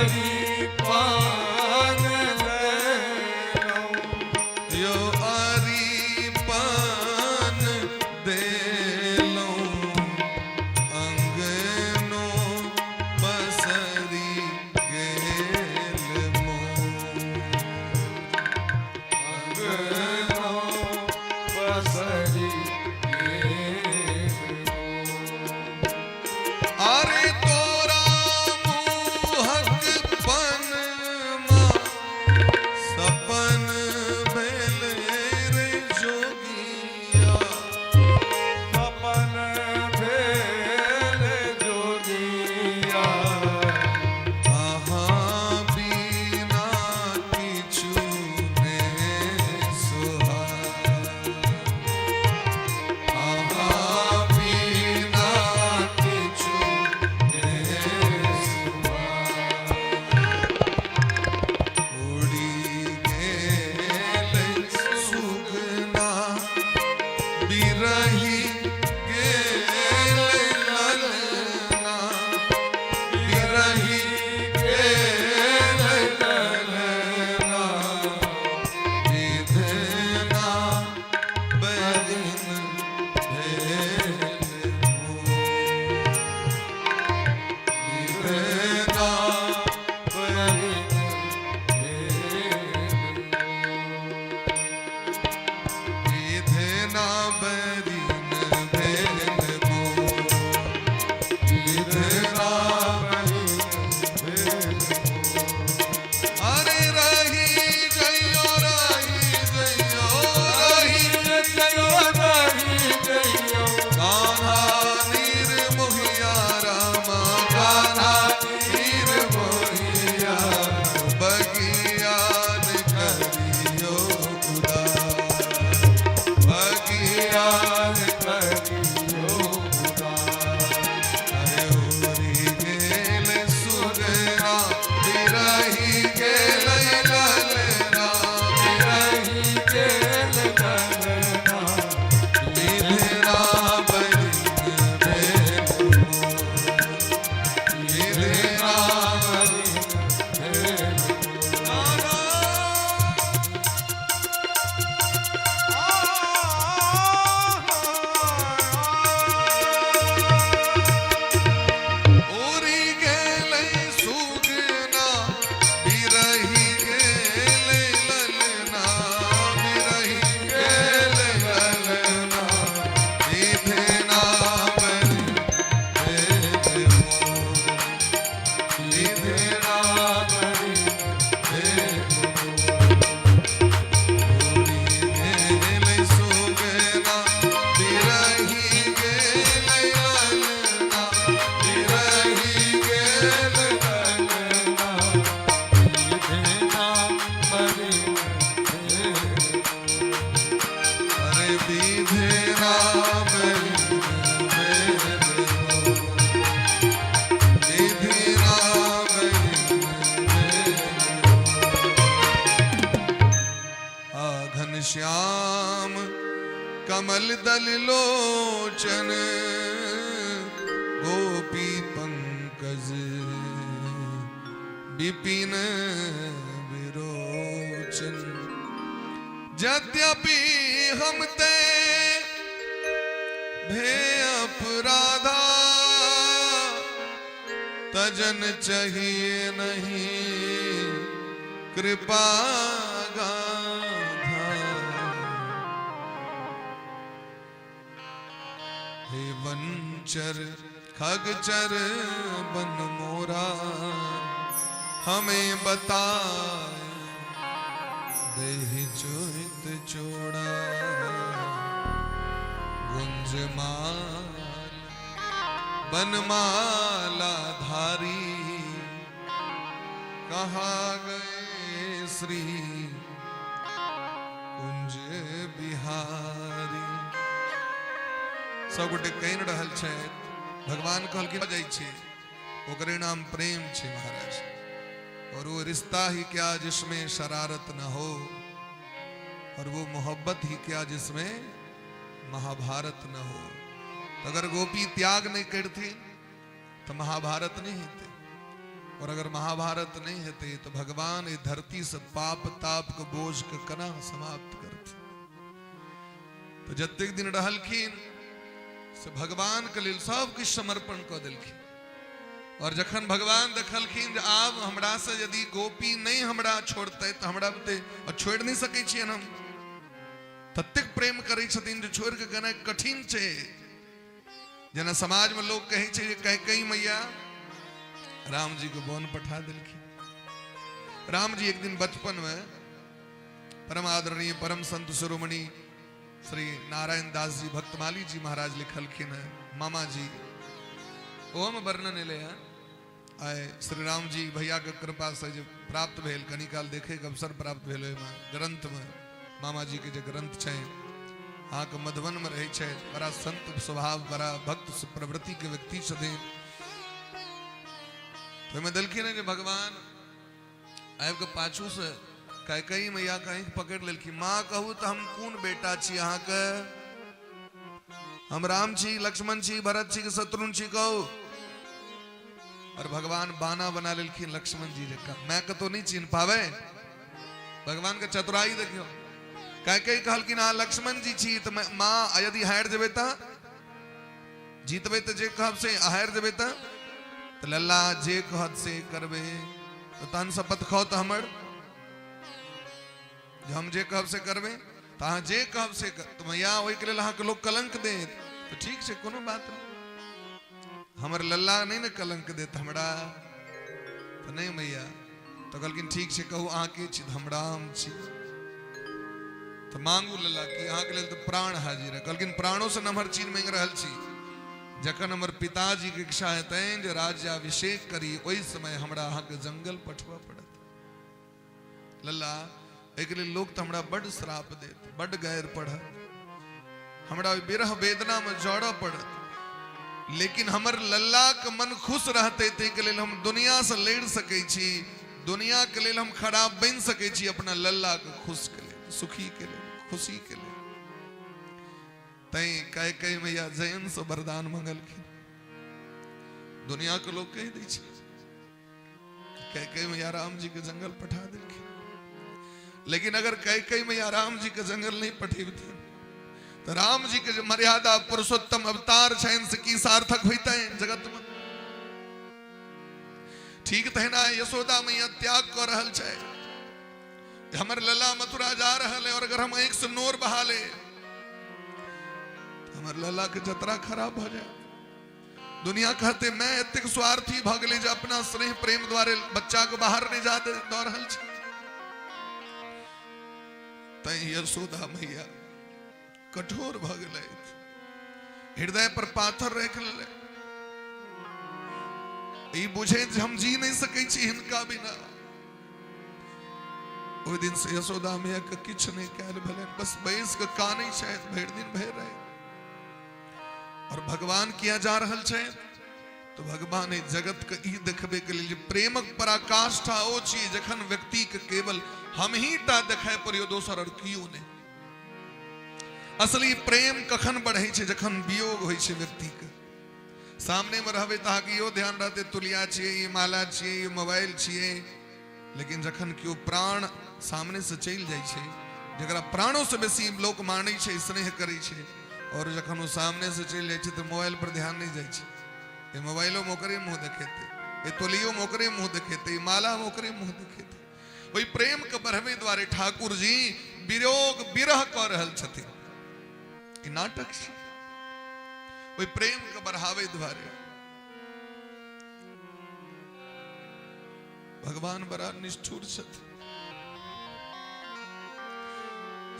B: आरी पान ले लो
C: यो आरी पान दे लो अंगनो बसरी गेल मो
B: अंगनो बसरी
C: अरे तोरा मुहक पन मा सपन भेल रे जोगिया
B: सपन भेल जोगिया
C: आहाँ बिना किछु ने सुहाए आहाँ बिना किछु ने सुहाए उड़ी गेल सुगना बिरही गेल ललना बिरही गेल ललना विधना बदिन भेल मो विधना विधना बदिन भेल मो विधना अरे रही जइयो कान्हा नीर मोहिया रामा कान्हा नीर मोहिया बगियान करियो उदार बगियान करियो अरे उरी गेल सुगना बिरही गेल ललना बिरही गेल ललना विधना बदिन भेल मो विधना बदिन उरी गेल सुगना बिरही गेल ललना बिरही गेल ललना विधना बदिन भेल मो विधना बदिन भेल उरी गेल सुगना बिरही गेल ललना बिरही गेल ललना अरे विधना बदिन भेल मो विधना बदिन भेल मो घनश्याम कमल दल लोचन गोपी पंकज विपिन विरोचन यद्यपि हम ते भे अपराधा तजन चाहिए नहीं कृपा गाधा हे वंचर खगचर बन मोरा हमें बताए देहि चोहित चोड़ा गुंज माल बनमाला धारी कहाँ गए श्री कुंज बिहारी। सब गोटे कहीं न रहल छै, भगवान कहल कि जाइ छै ओकरे नाम प्रेम छै महाराज। और वो रिश्ता ही क्या जिसमें शरारत न हो, और वो मोहब्बत ही क्या जिसमें महाभारत न हो। अगर गोपी त्याग नहीं करती तो महाभारत नहीं होते। और अगर महाभारत नहीं हेते तो भगवान ये धरती से पाप ताप के बोझ के कना समाप्त करते। तो जतेक दिन रहलखिन से भगवान के लिए सब किछ समर्पण कर दिलखिन। और जखन भगवान देखलखिन आब हमरा से यदि गोपी नहीं हमरा छोड़ते तो हमरा बते छोड़ नहीं सकै छियन हम, ततेक प्रेम करै छथिन जे छोड़ के गना कठिन छै। जना समाज में लोग कहे छे कैकेयी मैया राम जी को वन पठा दिलखिन। राम जी एक दिन बचपन में परम आदरणीय परम संत शिरोमणि श्री नारायण दास जी भक्तमाली जी महाराज लिखलखिन है मामा जी ओम वर्णन ले आए श्री राम जी भैया के कृपा से जो प्राप्त भेल कनी काल देखे के अवसर प्राप्त भेल ग्रंथ में मामा जी के जो ग्रंथ छे अहाँ के मधुबन में रहे छे, बड़ा संत स्वभाव बड़ा भक्त प्रवृत्ति के व्यक्ति छथिन। तो में दलखिन है भगवान आब के पाछू से कैकेयी मैया के आंख पकड़ लेलखिन। माँ कहू तो हम कौन बेटा छी अहाँ के? हम राम छी, लक्ष्मण छी, भरत छी, शत्रुघ्न छी कहू। और भगवान बाना बना लेलखिन लक्ष्मण जी जका। मैं के तो नहीं चिन्ह पावे। भगवान के चतुराई देखियो। कैकेयी कहलखिन हाँ लक्ष्मण जी छी तो माँ यदि हार जेबे त जीतबे तो जे कहब से हार जेबे त लल्ला जे कहत से करबे तो तहन शपथ खाओ तो हमर हम जे कहब से करबे तो अहाँ जे कहब से कर। तो मैया ओहि के लेल अहाँ के लोग कलंक दे तो ठीक से कोनो बात नहीं, हमर लल्ला नहीं न कलंक देत हमरा तो नहीं मैया। तो कहलखिन ठीक से कहू अहाँ के छी? हम राम छी। तो मांगू लल्ला कि अहाँ के लेल तो प्राण हाजिर है। कहलखिन प्राणों से नमहर चीज मांग रहल छी। जखन हमर पिताजी के इच्छा हेतनि जे राज्याभिषेक करी ओहि समय हमरा अहाँ के जंगल पठवा पड़त। लल्ला एक लिए लोग तो हमरा बड़ श्राप देत, बड़ गैर पढ़त, हमरा विरह वेदना में जड़ पड़त। लेकिन हमर लल्ला के मन खुश रहते ते के लेल हम दुनिया से लड़ सकै छी, दुनिया के लेल हम खराब बन सकै छी अपना लल्ला के खुश के लेल, सुखी के लेल, खुशी के लेल। तई कैकेयी मैया जयन से वरदान मंगलखिन। दुनिया के लोग कह दै छै कैकेयी मैया राम जी के जंगल पठा देलखिन। लेकिन अगर कैकेयी मैया राम जी के जंगल नहीं पठेबथिन तो राम जी के जो मर्यादा पुरुषोत्तम अवतार छन से की सार्थक होते जगत में। ठीक तहना यशोदा मैया त्याग कर रहल छै, हमर लल्ला मथुरा जा रहल है और अगर हम एक से नोर बहा ले हमर लल्ला के जतरा खराब हो जाए। दुनिया कहते मैं एतेक स्वार्थी भ गेली जे अपना स्नेह प्रेम द्वारे बच्चा को बाहर नहीं जा दे रहल छै। तई यशोदा मैया कठोर भ गेलै, हृदय पर पाथर रख ले। ई बुझे हम जी नहीं सकै छी हिनका बिना। ओहि दिन से यशोदा मैया के किछ नहीं कैल भेलै, बस बैस के कानै छै भरि दिन भरि रहे। और भगवान किया जा रहल छै तो भगवान जगत के ई देखबे के लिए प्रेमक पराकाष्ठा ओ छी जखन व्यक्ति के केवल हम ही टा देखाय परियो दोसर और कियो नहीं। असली प्रेम कखन बढ़े छै जखन वियोग होय छै व्यक्ति के। सामने में रहबे त अहाँके इहो ध्यान रहते तुलिया छियै, ई माला छियै, ई मोबाइल छियै। लेकिन जखन केओ प्राण सामने से चल जाय छै, जकरा प्राणों से बेसी लोक मानै छै, स्नेह करै छै, और जखन वो सामने से चल जाय छै तो मोबाइल पर ध्यान नहीं जाय छै। ये मोबाइलो मोकरे मुंह देखेते, ये तोलियो मोकरे मुंह देखेते, ये माला मोकरे मुंह देखेते। वही प्रेम के बढ़ावे द्वारे ठाकुर जी वियोग विरह कर रहल छथिन। ई नाटक छै, वही प्रेम के बढ़ावे द्वारे भगवान बड़ा निष्ठुर छथिन।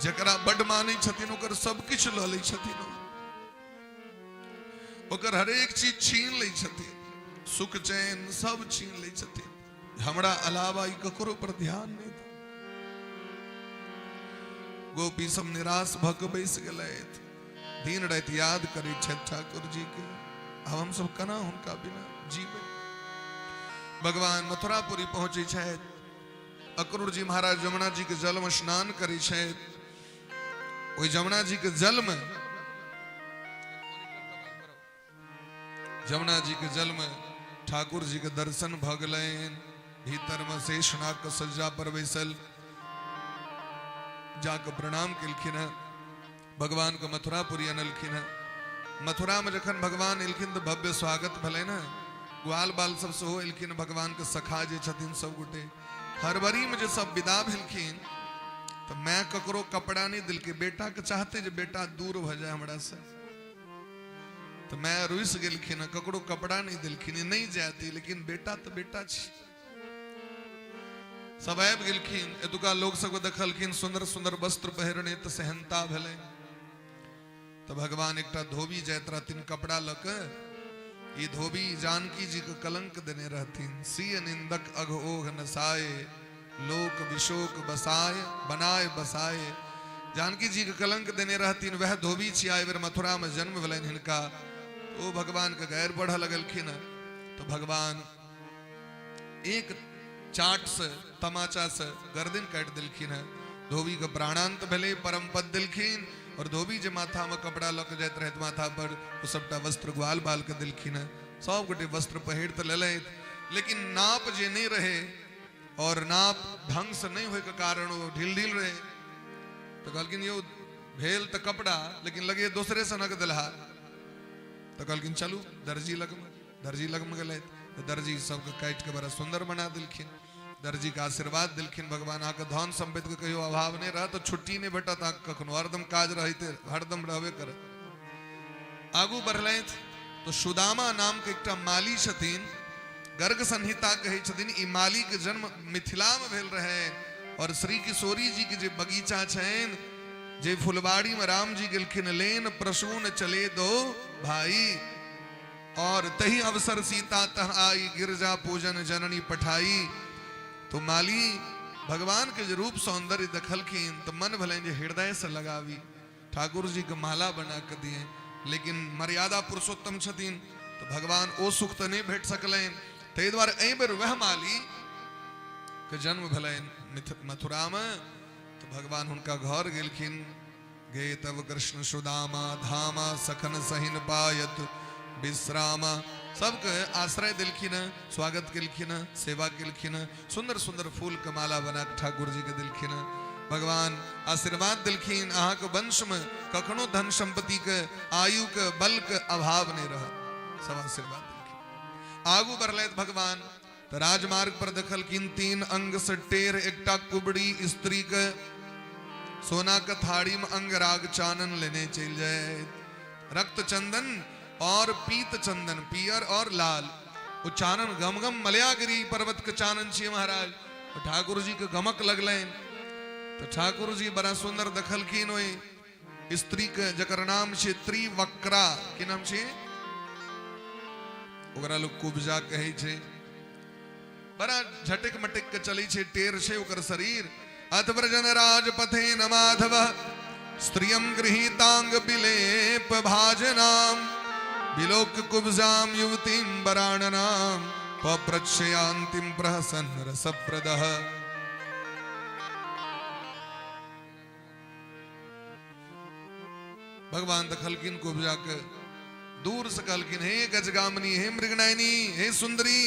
C: जकरा बड मानै छथिन ओकर सब किछ ल लै छथिन, ओकर हरेक चीज छीन लै छथिन, सुख चैन सब छीन लै छथिन। हमरा अलावा ई ककरो पर ध्यान नहीं दे। गोपी सब निराश भ के बैस गेलैथ, दिन रात याद करै छथि ठाकुर जी के। अब हम सब कना हुनका बिना जीवे। भगवान मथुरापुरी पहुंचे छथि, अक्रूर जी महाराज जमुना जी के जल में स्नान करै छथि। ओहि जमुना जी के जल में ठाकुर जी के दर्शन भगलैन भीतर में शेषनाग के सज्जा पर बैसल जाके प्रणाम केलखिन। भगवान के मथुरापुरी अनलखिन। मथुरा में जखन भगवान एलखिन तो भव्य स्वागत भले ना, ग्वाल बाल सब सेहो एलखिन, भगवान के सखा जे छथिन सब गोटे। फरवरी में जो सब विदा भेलखिन तो मैं ककरो कपड़ा नहीं दिलके, बेटा के चाहते जो बेटा दूर भ जाए हमरा से, तो मैं रुस गेलखिन, ककरो कपड़ा नहीं दिलखिन, नहीं जाती, लेकिन बेटा तो बेटा छी। सब आबि गेलखिन, एतुका लोग सब देखलखिन सुंदर सुंदर वस्त्र पहिरने तो सेहनता भेलै। तो भगवान एकटा धोबी जाइत रहथिन कपड़ा लक, ये धोबी जानकी जी को कलंक देने रहथिन। सिय निंदक अघोघ नसाए, लोक विशोक बसाए बनाए बसाए। जानकी जी के कलंक देने रहथिन, वह धोबी छी। आए बेर मथुरा में जन्म भेलनि हिनका, तो भगवान के गैर बढ़ लगलखिन। तो भगवान एक चाट से तमाचा से गर्दन काट दिलखिन। धोबी के प्राणांत भेले, परम पद दिलखिन। और धोबी जे माथा में कपड़ा लक जाइत रहत माथा पर, वो सबटा वस्त्र ग्वाल बाल के दिलखिन। सब गोटे वस्त्र पहिर तो लेलैत, लेकिन नाप जे नहीं रहे और नाप ढंग से नहीं होय के कारण वो ढील ढील रहे। तो कहलखिन यो भेल तो कपड़ा, लेकिन लगे दूसरे से नक दिलहा। तो कहलखिन चलू दर्जी लग में गलैत। तो दर्जी सबके काट के बड़ा सुंदर बना दिलखिन। दर्जी का आशीर्वाद दिलखिन। भगवान आके धन संपत्ति के कहियो अभाव नहीं रहा, तो छुट्टी नहीं भेटत कखनो, हरदम काज रहते, हरदम रहबे करे। आगू बढ़लैथ तो सुदामा नाम के एकटा माली छथिन, गर्ग संहिता कहै छथिन। ई माली के जन्म मिथिला में भेल रहे। और श्री किशोरी जी के जे बगीचा छनि, जे फुलबाड़ी में राम जी गेलखिन लेन, प्रसून चले दो भाई। और तही अवसर सीता तह आई, गिरजा पूजन जननी पठाई। तो माली भगवान के जो रूप सौंदर्य देखलखिन तो मन भले जे हृदय से लगावी, ठाकुर जी के माला बना के दिए। लेकिन मर्यादा पुरुषोत्तम छथिन, तो भगवान ओ सुख तो नहीं भेट सकलैन। ताहि दुआरे एहि बेर वह माली के जन्म भेलैन मथुरा में। तो भगवान हुनका घर गेलखिन। गे तब कृष्ण सुदामा धामा, सखन सहिन पायत विश्रामा। सबके आश्रय दिलखिन, स्वागत केलखिन, सेवा केलखिन। सुंदर सुंदर फूल के माला बना के ठाकुर जी के दिलखिन। भगवान आशीर्वाद दिलखिन, अहाँ के वंश में कखनो धन संपत्ति के आयु के बल के अभाव नहीं रहा। सब आशीर्वाद दिलखिन। आगू बढ़लैथ भगवान तो राजमार्ग पर देखलखिन 3 अंग से टेढ़ एकटा कुबड़ी स्त्री के, सोना के थाड़ी में अंगराग चानन लेने चल जाए। रक्त चंदन और पीत चंदन, पियर और लाल, वो चानन गम गम मलयागिरी पर्वत के चानन छे महाराज। तो ठाकुर जी के गमक लगलैन। तो ठाकुर जी बड़ा सुंदर देखलखिन ओई स्त्री के, जकर नाम छे त्रिवक्रा। की नाम छे? ओकरा लोग कुब्जा कहै छे। बड़ा झटक मटक के चली छे, टेर छे ओकर शरीर। अतव्रजन राजपथे न माधव, स्त्रियं गृहीतांग बिलेप भाजनाम। विलोक कुब्जाम युवतीं वराणनाम, पप्रच्छयान्तिं प्रहसन रसप्रदः। भगवान देखलखिन कुब्जा के, दूर से कहलखिन हे गजगामिनी, हे मृगनयनी, हे सुंदरी,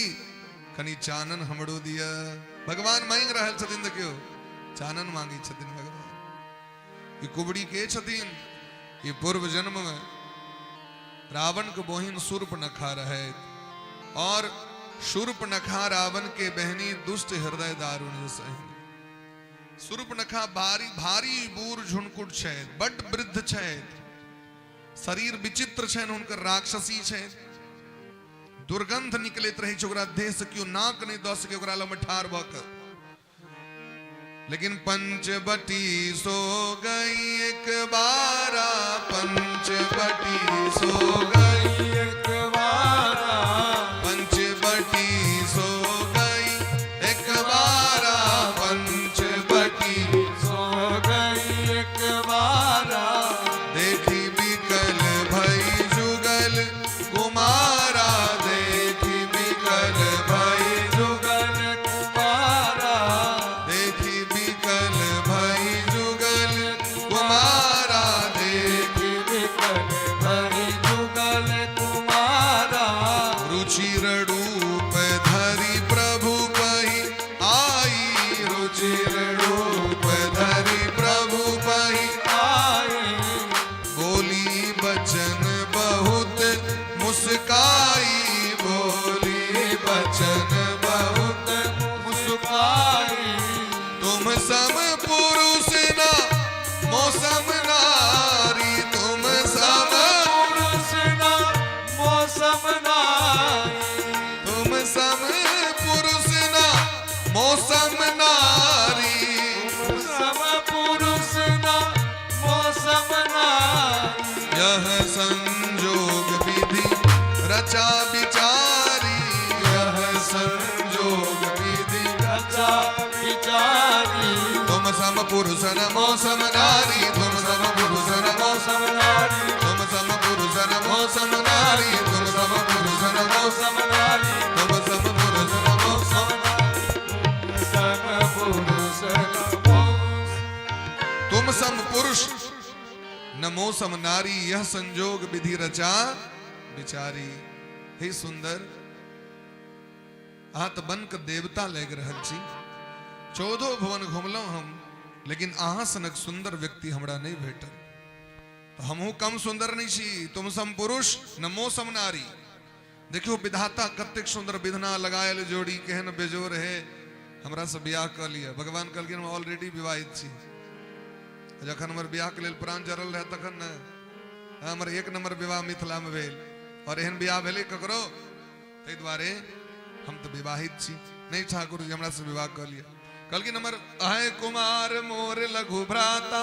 C: कनी चानन हमरो दिया। भगवान मांग रहल छथिन, देखियो चानन मांगी छथिन भगवान। ये कुबड़ी के छथिन? ये पूर्व जन्म में रावण के बहिन शूर्पणखा रहे। और शूर्पणखा रावण के बहनी दुष्ट हृदय दारुण सही। शूर्पणखा भारी भारी बूर झुनकुट छै, बड वृद्ध छै, शरीर विचित्र छै, हुनकर राक्षसी छै। दुर्गंध निकलैत रहे छै ओकरा देह से, क्यों नाक नहीं दऽ सके ओकरा लग में ठाढ़ भऽ कऽ। लेकिन पंचवटी सो गई एक बारा, पंचवटी सो गई एक बारा, पंचवटी सो गई एक बारा, पंचवटी सो गई एक बारा। देखी बिकल भई जुगल कुमारा, देखी बिकल भई जुगल कुमारा, देखी बिकल भई जुगल कुमारा, देखी बिकल भई जुगल
B: चिर रूप धरि प्रभु पहि आए,
C: बोली बचन बहुत मुस्काई,
B: बोली बचन बहुत मुस्काई।
C: तुम सम पुरुष ना मौसम नारी, तुम सम
B: पुरुष ना मौसम नारी,
C: तुम सम पुरुष ना मौसम नारी,
B: सम पुरुष ना मौसम नारी।
C: यह संजोग विधि रचा विचारी,
B: यह संजोग विधि रचा विचारी।
C: तुम सम पुरुष न मौसम नारी, तुम सम पुरुष न मौसम,
B: मौसम नारी,
C: तुम सम पुरुष न मौसम नारी, तुम सम पुरुष न मौसम,
B: मौसम नारी,
C: तुम सम पुरुष न मौसम,
B: सम पुरुष न मौसम।
C: तुम सम पुरुष न मौसम नारी, यह संजोग विधि रचा विचारी। हे सुंदर, आत बन के देवता लग रहल छी, 14 भवन घुमलहुं हम, लेकिन अहाँ सनक सुंदर व्यक्ति हमरा नहीं भेटल। तो हमहू कम सुंदर नहीं छी। तुम सम पुरुष न मौसम नारी। देखियो विधाता कतेक सुंदर विधना लगायल जोड़ी, केहन बेजोर है। हमरा से बियाह कर लिया, भगवान कहलखिन हम ऑलरेडी विवाहित छी। जखन हमर बियाह के लेल प्राण जरल रहे तखन न हमर 1 नंबर विवाह मिथिला में भेल, और एहन बियाह भेले ककरो, ताहि दुआरे हम तो विवाहित छी। नहीं ठाकुर जी हमरा से विवाह कर लिया। कहलखिन हमर अहे कुमार मोर लघु भ्राता,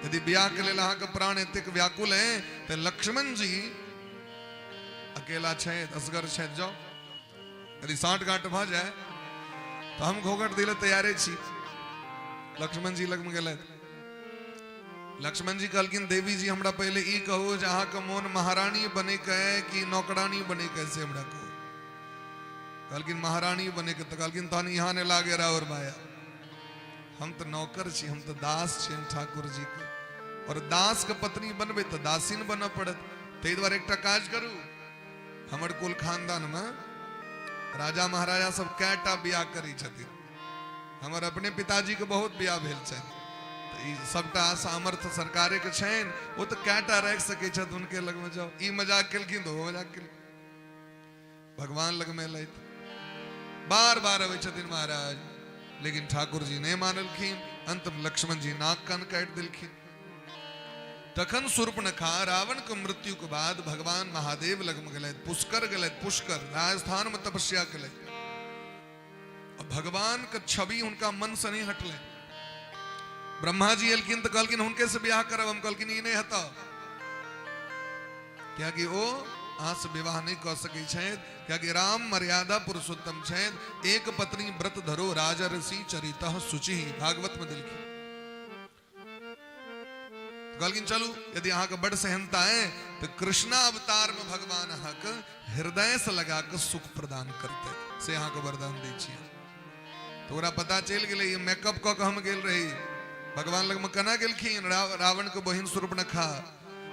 C: यदि बियाह के लेल अहाँ के प्राण एतेक व्याकुल है तो लक्ष्मण जी अकेला छथि, असगर छथि, जाओ। यदि साँठ गांठ भ जाए तो हम घोघट दिले तैयारे छी। लक्ष्मण जी लग में गेलथि। लक्ष्मण जी कहलखिन देवी जी हमरा पहले ई कहू जे अहाँ के मोन महारानी बने के है कि नौकरानी बने के, से हमरा कहू। कहलखिन महारानी बने के। तो कहलखिन तहन यहाँ ने लागे रहा और माया, हम तो नौकर छी, हम तो दास छी ठाकुर जी के, और दास के पत्नी बनबे तो दासीन बन पड़त। ताहि दुआरे एकटा काज करू, हमर कुल खानदान में राजा महाराजा सब कैटा बियाह करी छथिन। हमर अपने पिताजी के बहुत बियाह भेल छनि, तो ई सबटा सामर्थ सरकारे के छनि, वो तो कैटा राखि सकै छथि उनके लग में। जाओ, ई मजाक केलखिन तो वो मजाक केलखिन। भगवान लग में लैत बार बार अबै छथिन महाराज, लेकिन ठाकुर जी नहीं मानलखिन। अंत में लक्ष्मण जी नाक कान काटि देलखिन। तखन शूर्पणखा रावण के मृत्यु के बाद भगवान महादेव लग में गेलथि, पुष्कर गेलथि। पुष्कर राजस्थान में तपस्या केलथि। भगवान के छवि उनका मन से नहीं हटले। ब्रह्मा जी एलखिन तो कहलखिन हुनके से ब्याह करब। हम कहलखिन ई नहीं हता, क्या कि ओ अहाँ से विवाह नहीं कर सकै छथि, क्या कि राम मर्यादा पुरुषोत्तम छथि। एक पत्नी व्रत धरो राजर्षि चरितः शुचि, भागवत में देलखिन। कहलखिन चलू, यदि अहाँ के बड़ सहनता है तो कृष्णा अवतार में भगवान अहाँ के हृदय से लगा के सुख प्रदान करते, से अहाँ के वरदान दै छी। तो ओकरा पता चल गेलै, ये मेकअप क के हम गेल रही। भगवान लग में केना गेलखिन? रावण के बहिन शूर्पणखा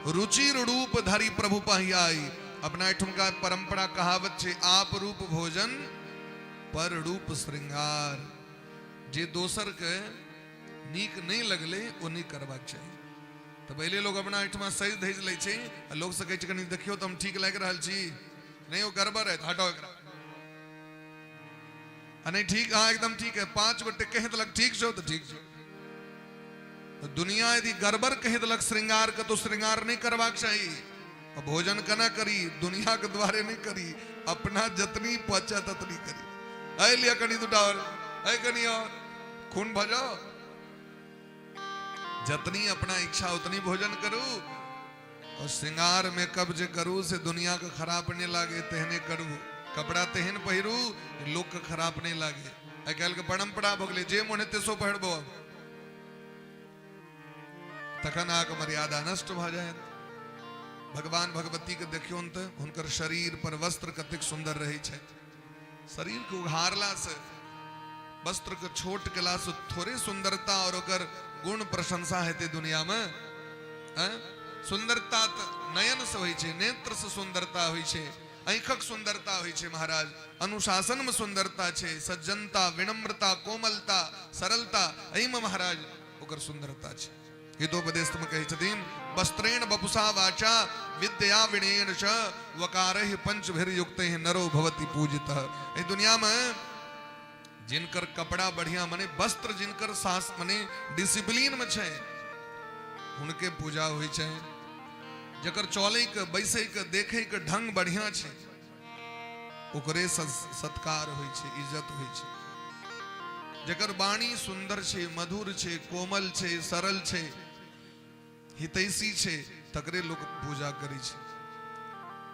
C: रुचिर रूप धरि प्रभु पाहि आई। अपना ठुमका परंपरा कहावत छे, आप रूप भोजन पर रूप श्रृंगार। जे दोसर के नीक नहीं लगले ओ नहीं करबाक चाहिए। तो पहले लोग अपना एठमा सज धज लै छै, लोग से कहै छै कनी देखियो तो हम ठीक लागि रहल छी, नहीं वो गड़बड़ है हटाओ एकरा। नहीं ठीक, हाँ एकदम ठीक है, 5 गोटे कहे देलक ठीक छौ तो ठीक छौ। तो दुनिया यदि गड़बड़ कहे देलक श्रृंगार के तो श्रृंगार नहीं करबाक चाहिए। और भोजन केना करी? दुनिया के द्वारे नहीं करी, अपना जतनी पचा ततनी करी। ऐ लिया कनी दूटा और, ऐ कनी और, खून भजाओ। जतनी अपना इच्छा उतनी भोजन करू, और श्रृंगार में कब्ज करू से दुनिया के खराब नहीं लागे, तेहने करू। कपड़ा तेहन पहिरू लोग के खराब नहीं लागे। आई काल्हि के परंपरा भ गेलै, जे मोन हेतै सो पहिरबो। तखन आके मर्यादा नष्ट भ जायत। भगवान भगवती के देखियो तो हुनकर शरीर पर वस्त्र कतेक सुंदर रहे छै। शरीर के उघारला से, वस्त्र के छोट केला से थोड़े सुंदरता और ओकर गुण प्रशंसा हेते दुनिया में। सुंदरता तो नयन से होइ छै, नेत्र से सुंदरता होइ छै। आँखक सुंदरता होइ छे महाराज, अनुशासन में सुंदरता छे, सज्जनता, विनम्रता, कोमलता, सरलता, एहि में महाराज ओकर सुंदरता छे। हितोपदेश में कहे छथिन, वस्त्रेण बपुसा वाचा विद्या विनयेन च वकारहि पंचभिर्युक्तैः नरो भवति पूजितः। ए दुनिया में जिनकर कपड़ा बढ़िया माने वस्त्र जिनकर सास माने डिसिप्लिन में छे उनके पूजा होइ छे। जकर चले के बैसे के देखे के ढंग बढ़िया छे ओकरे सत्कार होइ छे, इज्जत होइ छे। जकर वाणी सुंदर छे, मधुर छे, कोमल छे, सरल छे, हितैषी छे, तकरे लोग पूजा करी छे।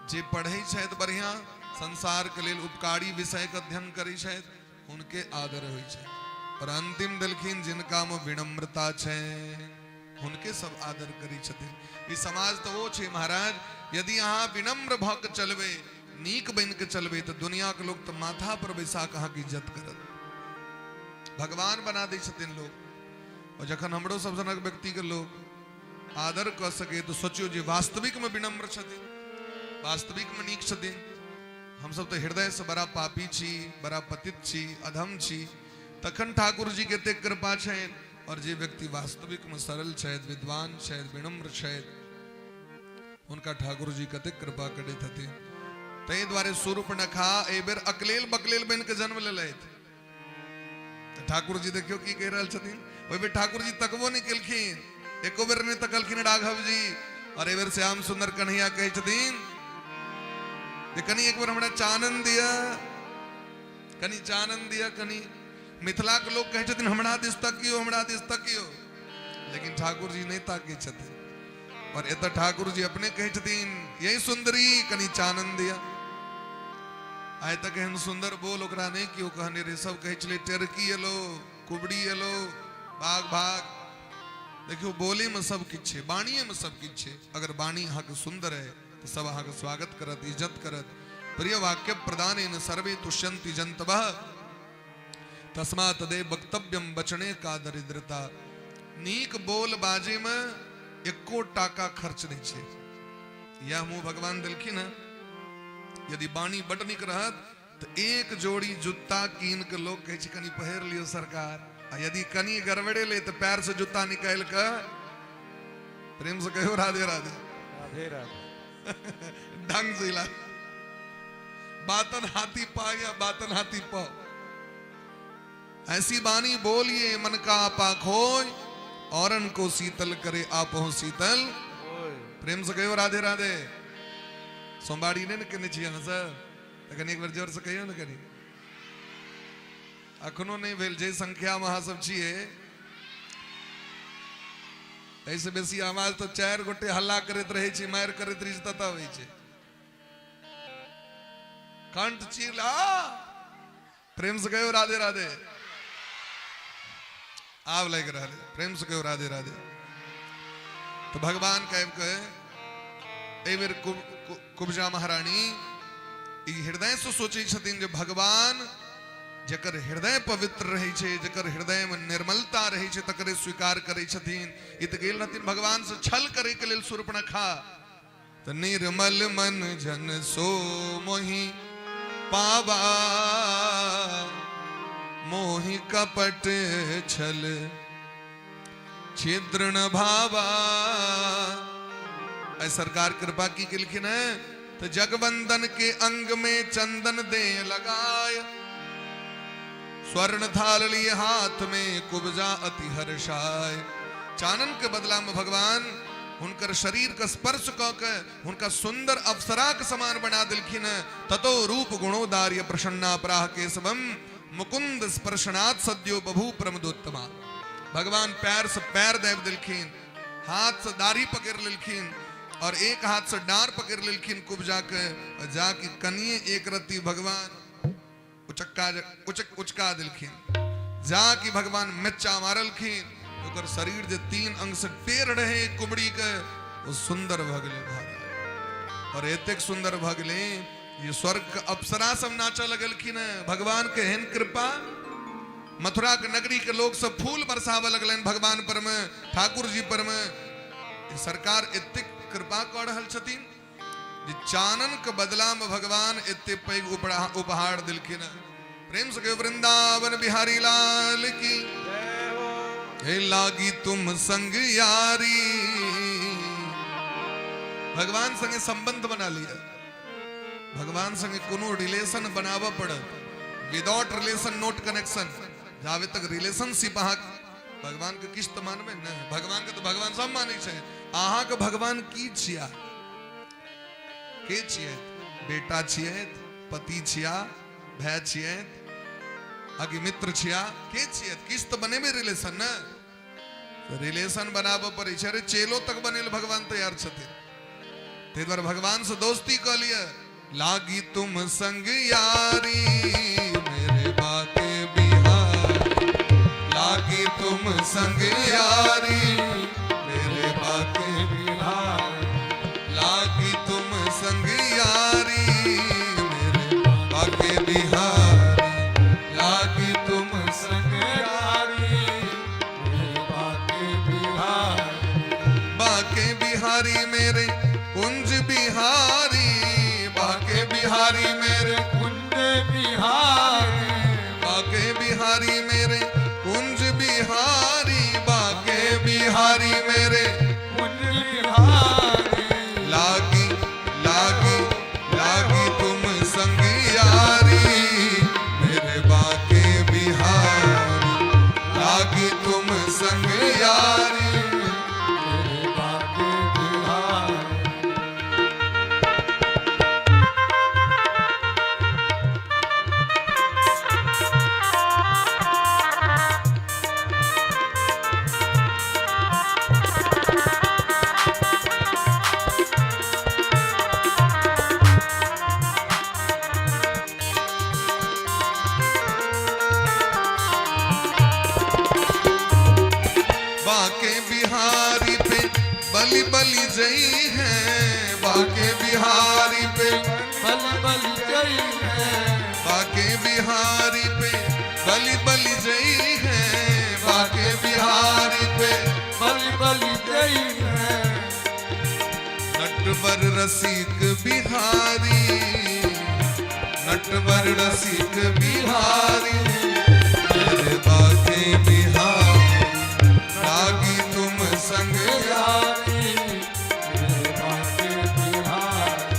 C: जे पढ़े छे बढ़िया, संसार के लेल उपकारी विषय के अध्ययन करी छे उनके आदर होइ छे। और अंतिम दलखिन जिनका में विनम्रता छे उनके सब आदर करी छथिन। ई समाज तो वो छे महाराज, यदि यहाँ विनम्र भ के चलबे, नीक बन के चलबे तो दुनिया के लोग तो माथा पर बैसा कहाँ की इज्जत करत, भगवान बना दे छथिन लोग। और जखन हमरो सब जनक व्यक्ति के लोग आदर कर सके तो सोचियो जे वास्तविक में विनम्र छथिन, वास्तविक में नीक छथिन। हम सब तो हृदय से बड़ा पापी छी, बड़ा पतित छी, अधम छी, तखन ठाकुर जी के एतेक कृपा छनि। और जे व्यक्ति वास्तविक में सरल छथि, विद्वान छथि, विनम्र छथि, उनका ठाकुर जी कते कृपा करे छथिन। तै द्वारे शूर्पणखा ए बेर अकलेल बकलेल बन के जन्म लेलथि। तो ठाकुर जी देखियो की कह रहल छथिन, ओइ बेर ठाकुर जी तकबो नहीं केलखिन, एको बेर नहीं तकलखिन राघव जी। और ए बेर श्याम सुंदर कन्हैया कहे छथिन जे कनी एक बार हमरा चानन दिया, कनी चानन दिया, कनी। मिथिला के लोग कहे छथिन हमरा दिस तकियो, हमरा दिस तकियो, लेकिन ठाकुर जी नहीं ताके छथिन। और एत ठाकुर जी अपने कहे छथिन, यही सुंदरी कनी चानन दिया। आय तक एहन सुंदर बोल ओकरा नहीं कियो कहने रे, सब कहे छले टेरकी एलो, कुबड़ी एलो, भाग भाग। देखियो बोली में सब किछ छे, बाणीए में सब किछ छे। अगर बाणी अहाँ के सुंदर है तो सब अहाँ के स्वागत करत, इज्जत करत। प्रिय वाक्य प्रदानेन सर्वे तुष्यन्ति जन्तवः तस्मात् तदेव वक्तव्यम बचने का दरिद्रता। नीक बोल बाजे में एको टाका खर्च नहीं छे। यह मुंह भगवान दिलखिन है। यदि बाणी बड नीक रहत तो एक जोड़ी जूता कीन के लोग कहे छे कनी पहिर लियो सरकार। आ यदि कनी गड़बड़े ले तो पैर से जूता निकाल के प्रेम से कहो राधे राधे,
A: राधे राधे।
C: ढंग से हिला, बातन हाथी पा या बातन हाथी पाओ। ऐसी बानी बोलिए मन का आपा खोय, औरन को शीतल करे आपो शीतल। प्रेम से कहो राधे राधे। सोमवारी ने कने छियै ना सर, तखन एक बार जोर से कहियो ना कनी। अखनो नहीं भेल, जे संख्या में अहाँ सब छियै, ऐसे बेसी आवाज तो 4 गोटे हल्ला करैत रहे छी, मार करैत रही तता होइ छै। कंठ चीला। प्रेम से कहो राधे राधे। आव लग रहा है, प्रेम से कहो राधे राधे। तो भगवान कहे बेर कुब्जा महारानी हृदय से सोचे छथिन जे भगवान जकर हृदय पवित्र रहे छे, जकर हृदय में निर्मलता रहे छे, तकरे स्वीकार करे छथिन। इत गेल रहथिन भगवान से छल करे के लेल शूर्पणखा। तो निर्मल मन जन सो मोहि पावा, मोहि कपट छल छिद्र न भावा। ऐ सरकार कृपा की लिखिन है। तो जगवंदन के अंग में चंदन दे लगाय, स्वर्ण थाल लिए हाथ में कुब्जा अति हर्षाय। चानन के बदला में भगवान उनकर शरीर का स्पर्श कके उनका सुंदर अप्सरा के समान बना दिलखिन। ततो रूप गुणोदार्य प्रसन्ना प्राह केशवम मुकुंद स्पर्शनाथ सद्यो बभू प्रमदोत्तमा। भगवान पैर से पैर देव दिलखिन, हाथ से दाढ़ी पकड़ लिलखिन और एक हाथ से डार पकड़ लिलखिन कुब्जा के। जाके कनिए एक रत्ती भगवान उचका दिलखिन। जाके भगवान मेचा मारलखिन। ओकर शरीर जे 3 अंग से टेढ़ रहे कुबड़ी के, वो सुंदर भगले महाराज। और एतेक सुंदर भगले ये स्वर्ग अप्सरा सब नाचा लगलखिन। भगवान के हेन कृपा। मथुरा के नगरी के लोग सब फूल बरसावे लगलन भगवान पर में, ठाकुर जी पर में। सरकार एतेक कृपा कर रहल छथिन जी चानन के बदला में भगवान इतने पैग उपहार दिलखिन। प्रेम से कहो वृंदावन बिहारी लाल की हे लागी तुम संग यारी। भगवान संगे संबंध बना लिया। भगवान संगे कोनो रिलेशन बनावा पड़त। Without relation note connection. जावे तक रिलेशनशिप भगवान के किस्त मानवे न। भगवान के तो भगवान सब माने छे। अहाँ के भगवान की छिया के छिए? बेटा छिए, पति छिया, भाई छिए, आगे मित्र छिया के छिए? किस्त बने में रिलेशन न। तो रिलेशन बनाबो पर इछे। चेलो तक बनेल भगवान तैयार छथिन। ते द्वारा भगवान से दोस्ती कर लिया। लागी तुम संग यारी मेरे बाके बिहारी। लागी तुम संग यारी मेरे बाके बिहारी। लागी तुम संग यारी मेरे बाके बिहारी। लागी तुम संग यारी मेरे बाके बिहारी। बाके बिहारी मेरे कुंज बिहारी। बाके बिहारी मेरे
B: कुंज बिहारी।
C: बाके बिहारी मेरे कुंज बिहारी। बाके बिहारी मेरे
B: कुंज बिहारी।
C: लागी लागी लागी तुम संग यारी मेरे बाके बिहारी। लागी तुम संग यारी
B: मेरे बाके बिहारी।
C: बाके बिहारी पे बलि बलि जई है। बाके बिहारी पे
B: बल बल जय है।
C: बाके बिहारी पे बलि बलि जई है। बाके बिहारी पे
B: बल बल जय है।
C: नटवर रसिक बिहारी। नटवर रसिक बिहारी मेरे बाके बिहारी। लागी तुम संग
B: यारी मेरे बाके बिहारी।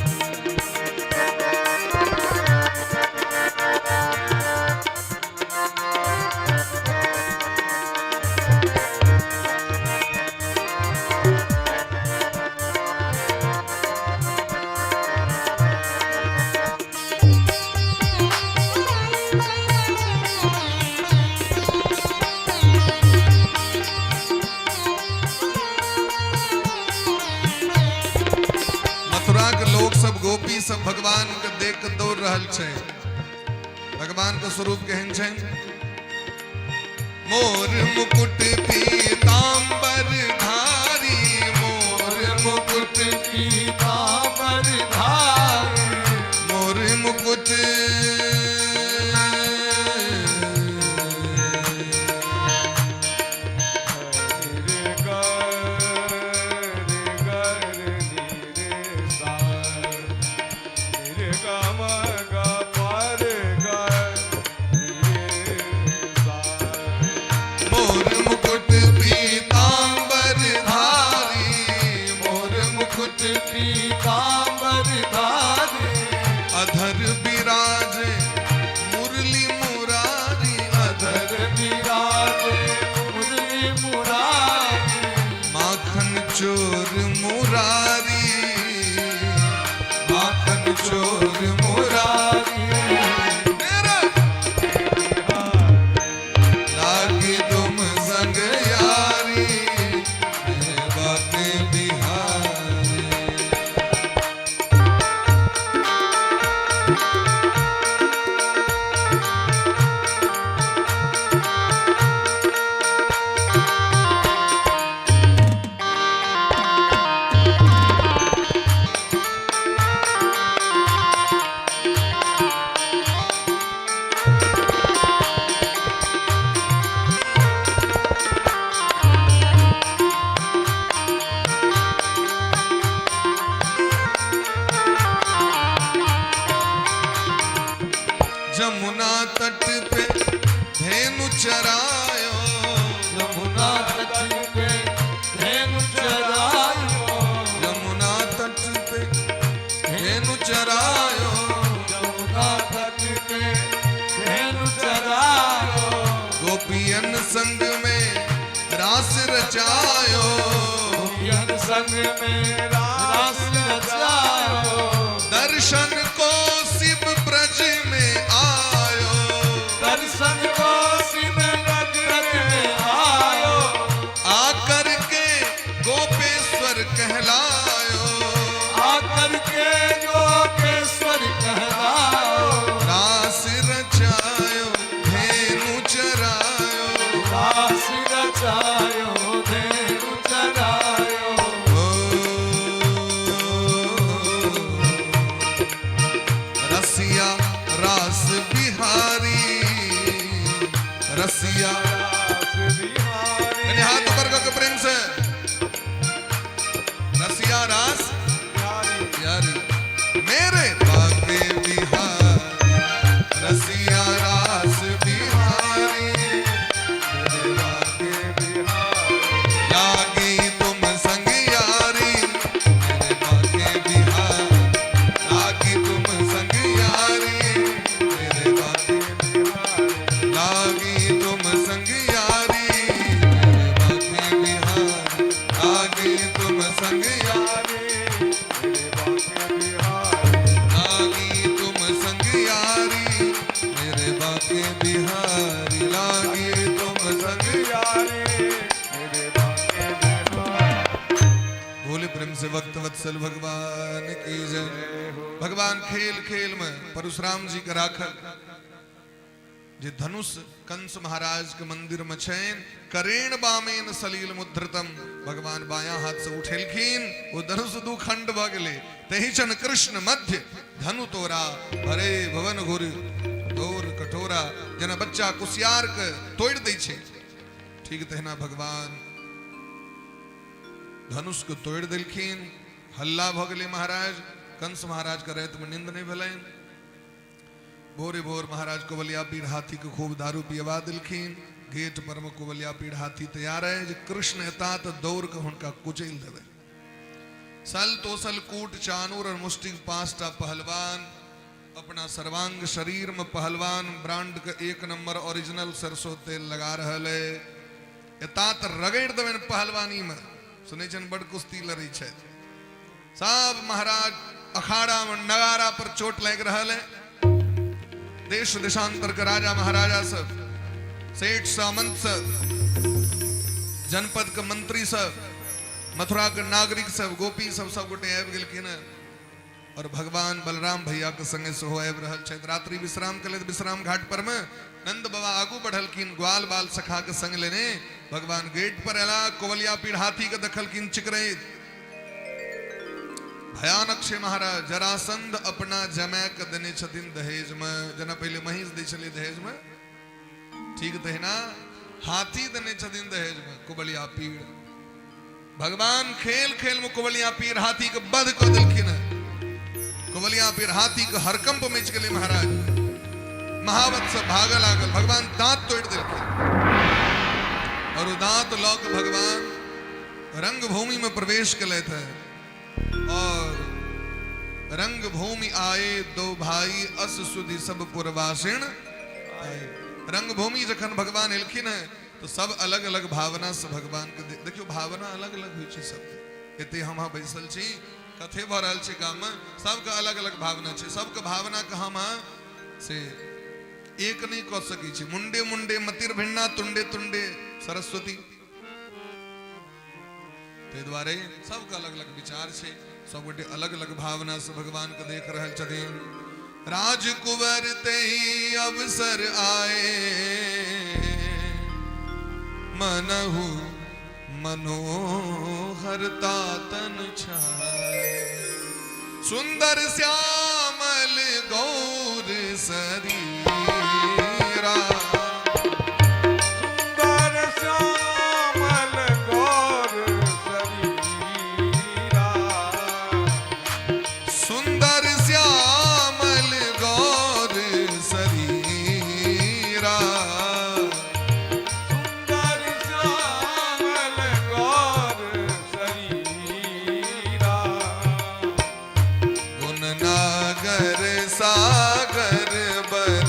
C: मथुरा के लोग सब गोपी सब भगवान के देख के दौड़ रहल छे। भगवान के स्वरूप केहन छे? मोर मुकुट पीतांबर धारी। मोर मुकुट
B: पीतांबर धारी।
C: मोर मुकुट मोर मुकुट पीतांबर धारी। मोर मुकुट
B: पीतांबर धारी।
C: अधर विराज मुरली मुरारी। अधर
B: विराजे मुरली मुरारी।
C: माखन चोर मुरारी। माखन चोर मुरारी मेरा लागी तुम
B: में रास रचायो,
C: दर्शन को शिव ब्रज में आयो,
B: दर्शन को शिव ब्रज में आयो,
C: आकर के गोपेश्वर कहलायो,
B: आकर के गोपेश्वर कहलायो,
C: रास रचायो धेनु चरायो,
B: रास रचायो धेनु चरायो,
C: रसिया रास बिहारी, रसिया यानी हाथ ऊपर करके प्रेम से, रसिया रास बिहारी मेरे बाके बिहारी, रसिया रास बिहारी मेरे बाके बिहारी, लागी तुम संग यारी मेरे बाके बिहारी, लागी तुम संग यारी मेरे बाके बिहारी, लागी तुम संग यारी मेरे बाके बिहारी, लागी तुम संग यारी मेरे बाके बिहारी, लागी तुम संग यारी मेरे बाके बिहारी, लागी तुम संग यारी मेरे बाके बिहारी। भोले प्रेम से भक्त वत्सल भगवान की जय। भगवान खेल खेल में परशुराम जी का राखल जे धनुष कंस महाराज के मंदिर में छैन, करेण बामेन सलील मुद्रतम, भगवान बाया हाथ से उठेलखिन, वो धनुष दू खंड भ गेले, तही चन कृष्ण मध्य धनु तोरा, अरे भवन घोर दौर कठोरा, जना बच्चा कुसियार के तोड़ दै छे, ठीक तहना भगवान धनुष को तोड़ देलखिन, हल्ला भ गेले महाराज, कंस महाराज का रात में नींद नहीं भेलैन, भोरे भोर महाराज कुवलिया पीड़ हाथी को खूब दारू पियवा दिलखिन, गेट पर में कुवलिया पीड़ हाथी तैयार है, जे कृष्ण एतात दौड़ के हुनका कुचल देवे, सल तोसल कूट चानूर और मुष्टिक पांचटा पहलवान, अपना सर्वांग शरीर में पहलवान ब्रांड के 1 नंबर ओरिजिनल सरसों तेल लगा रहल है, एतात रगड़ देवन पहलवानी में, सुने छन बड़ कुश्ती लड़ी छै, सब महाराज अखाड़ा में नगारा पर चोट लग रहल है, देश देशांतर के राजा महाराजा सब, सेठ सामंत सब, जनपद के मंत्री सब, मथुरा के नागरिक सब, गोपी सब, सब गोटे आबि गेलखिन, और भगवान बलराम भैया के संगे सेहो आबि रहल छथि। रात्रि विश्राम के लेल विश्राम घाट पर में नंद बाबा आगू बढ़लखिन, ग्वाल बाल सखा के संग लेने, भगवान गेट पर एला, कुवलिया पीड़ हाथी के देखलखिन चिकरैत, भयानक छे महाराज, जरासंध अपना जमै के देने छथिन दहेज में, जना पहले महिष दै छलै दहेज में, ठीक तहिना हाथी देने छथिन दहेज में, कुवलिया पीड़, भगवान खेल खेल में कुवलिया पीड़ हाथी के वध क देलखिन, कुवलिया पीड़ हाथी के हरकंप मच गेलै महाराज, महावत से भाग लागल, भगवान दांत तोड़ देलखिन, और वो दांत लौ के भगवान रंग भूमि में प्रवेश कले थे, और रंग भूमि आए दो भाई अस सुधि सब पुरवासिन आए, रंग भूमि जखन भगवान एलखिन है तो सब अलग अलग भावना से भगवान के देखियो, भावना अलग अलग हुई छै सबके, एते हम बैसल छी कथे भ रहल छै गाम में, सबके अलग अलग भावना छै, सबके भावना के हम से एक नहीं कह सकी छी, मुंडे मुंडे मतिर भिन्ना तुंडे तुंडे सरस्वती, ते द्वारे सबके अलग अलग विचार छै, सब गोटे अलग अलग भावना से भगवान के देख रहल छथिन। राजकुंवर ते ही अवसर आए, मनहु मनोहरता तन छाए, सुंदर श्यामल गौर शरीरा, सुंदर श्यामल गौर शरीरा,
B: सुंदर श्यामल गौर शरीरा,
C: गुण नागर सागर बर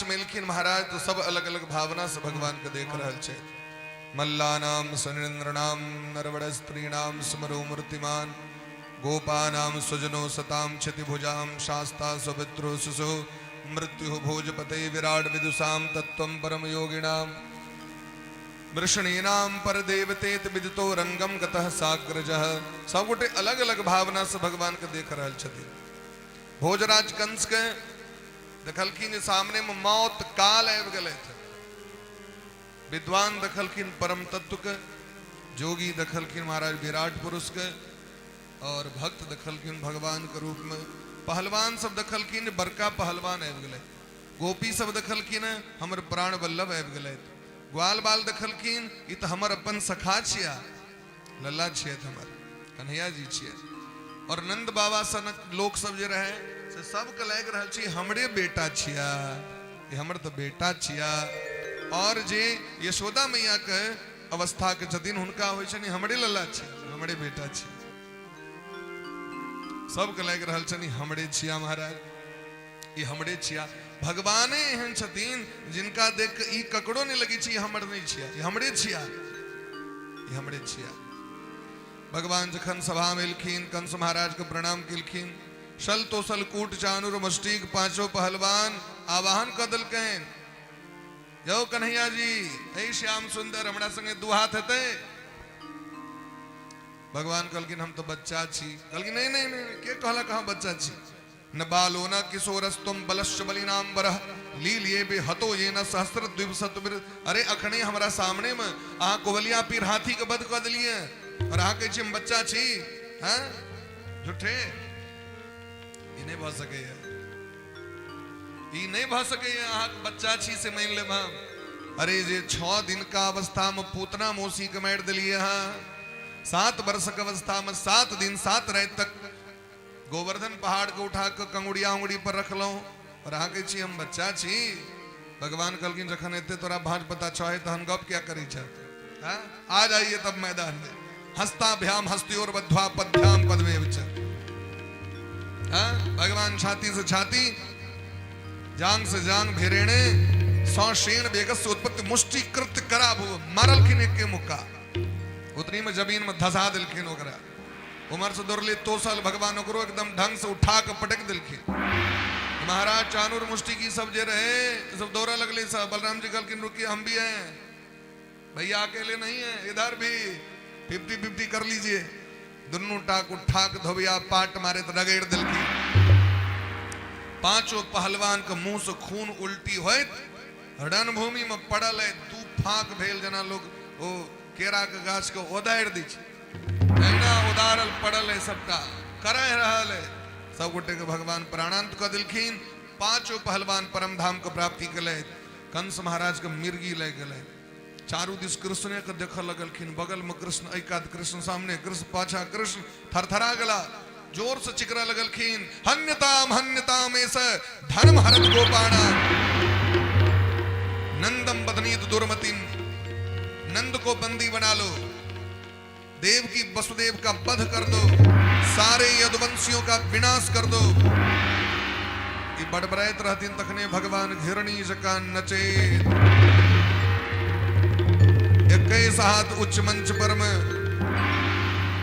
C: में लिखिन महाराज तो सब अलग अलग भावना से भगवान के देख रहल छे। मल्लानाम सनिंद्रनाम नरवड़ स्त्रीणाम स्मरो मूर्तिमान गोपानाम सुजनो सताम क्षतिभुजाम शास्ता सुपित्रो सुसो मृत्यु भोजपते विराट विदुषाम तत्वं परम योगिनाम वृषणीनाम पर देवतेत विदितो रंगम गतः साग्रजः। सब गोटे अलग अलग भावना से भगवान के देख रहल छथि। भोजराज कंस के देखलखिन सामने में मौत काल आबि गेलै थे। विद्वान देखलखिन परम तत्व के, जोगी देखलखिन महाराज विराट पुरुष के, और भक्त देखलखिन भगवान के रूप में। पहलवान सब देखलखिन बड़का पहलवान आबि गेलै। गोपी सब देखलखिन हमर प्राण वल्लभ आबि गेलै। ग्वाल बाल देखलखिन ई तो हमर अपन सखा छिया, लल्ला छियै हमर कन्हैया जी छियै। और नंद बाबा सनक लोक सब जे रहे से सब के लाग रहल छी हमरे बेटा छिया, ये हमर तो बेटा छिया। और जे यशोदा मैया के अवस्था के छथिन हुनका होइ छनि हमरे लल्ला छी, हमरे बेटा छी। सब के लाग रहल छनि हमरे छिया महाराज, ये हमरे छिया। भगवाने एहन छथिन जिनका देख के ई ककड़ो नहीं लगी छी हमर नहीं छिया, ये हमरे छिया, ये हमरे छिया। भगवान जखन सभा में एलखिन कंस महाराज के प्रणाम केलखिन। सल तो सल कूट चानुर मुष्टिक पांचों पहलवान आवाहन क देलकैन। यौ कन्हैया जी ऐ श्याम सुंदर हमरा संगे दू हाथ हेतै। भगवान कहलखिन हम तो बच्चा छी। कहलखिन नहीं नहीं नहीं के कहला कहाँ बच्चा छी। न बालो न किशोरस्तुम बलश्च बलिनाम वरः लीलिए बे हतो ये न सहस्त्र द्विपसत। अरे अखने हमरा सामने में अहाँ कोवलिया पीर हाथी के बध क देलिए और अहाँ कहै छी हम बच्चा छी। हैं झूठे ई नहीं भ सकैया, ई नहीं भ सकैया अहाँ बच्चा छी से मान लेब हम। अरे जे 6 दिन का अवस्था में पूतना मौसी के मार देलिए हाँ, 7 वर्ष के अवस्था में 7 दिन 7 रात तक गोवर्धन पहाड़ को उठा कर कंगुड़िया उंगड़ी पर रख लो और अहाँ कहै छी हम बच्चा छी। भगवान कहलखिन जखन एते तोरा भाज पता छे तो हम गप क्या करी छ। आ जाइए तब मैदान में। हस्ताभ्याम हस्त्योर बद्ध्वा पद्भ्याम पद्मे विच। भगवान छाती से छाती जांग से जांग भेरेणे सौशेण बेगस उत्पत्ति मुष्टि कृत करा भू मारलखिन एक के मुक्का उतनी में जमीन में धसा दिलखिन ओकरा। उमर से दुरले तो साल भगवान ओकरो एकदम ढंग से उठा के पटक दिलखिन। महाराज चानुर मुष्टि की सब जे रहे सब दौरा लगले। सब बलराम जी कहलखिन रुकिए हम भी हैं भैया, अकेले नहीं है, इधर भी 50-50 कर लीजिए। दोनों टाक उठा के धोबिया पाट मारे तो रगेड़ दिलखिन। पांचों पहलवान के मुंह से खून उल्टी होइत रणभूमि में पड़ल है। तू फाक भेल जना लोग ओ केरा के गाछ के ओदार दी एना उदारल पड़ल है सबटा कर रहल है। सब गोटे के भगवान प्राणांत क दिलखिन। पांचों पहलवान परम धाम के प्राप्ति कले। कंस महाराज के मिर्गी लग गए। चारू दिस कृष्ण के देख लगलखिन। बगल में कृष्ण एकाध कृष्ण सामने कृष्ण पाछा कृष्ण थरथरा गला। जोर से चिकरा लगलखिन हन्यताम ऐसा धर्म हरत गोपाणा नंदम बदनीत दुर्मतिम। नंद को बंदी बना लो, देव की वसुदेव का वध कर दो, सारे यदुवंशियों का विनाश कर दो। ये बड़बड़ाइत रहतीन तखने भगवान घिरणी जका नचे। 21 हाथ उच्च मंच पर में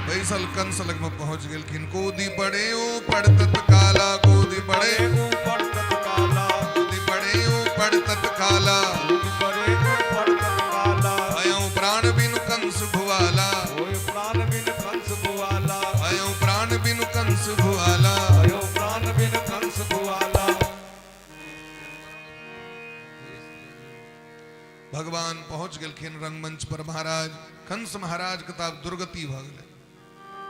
C: बैसल कंस लग में पहुंच गेलखिन। कोदी पड़े पड़ तत्काला, कोदी पड़े पड़ तत्काला, कोदी पड़े पड़ तत्काला, अयों प्राण बिनु कंस भुआला, प्राण बिनु कंस भुआला, अयों प्राण बिनु कंस भुआला, अयों प्राण बिनु कंस भुआला। भगवान पहुंच गेलखिन रंगमंच पर। महाराज कंस महाराज किताब दुर्गति भ गेलै।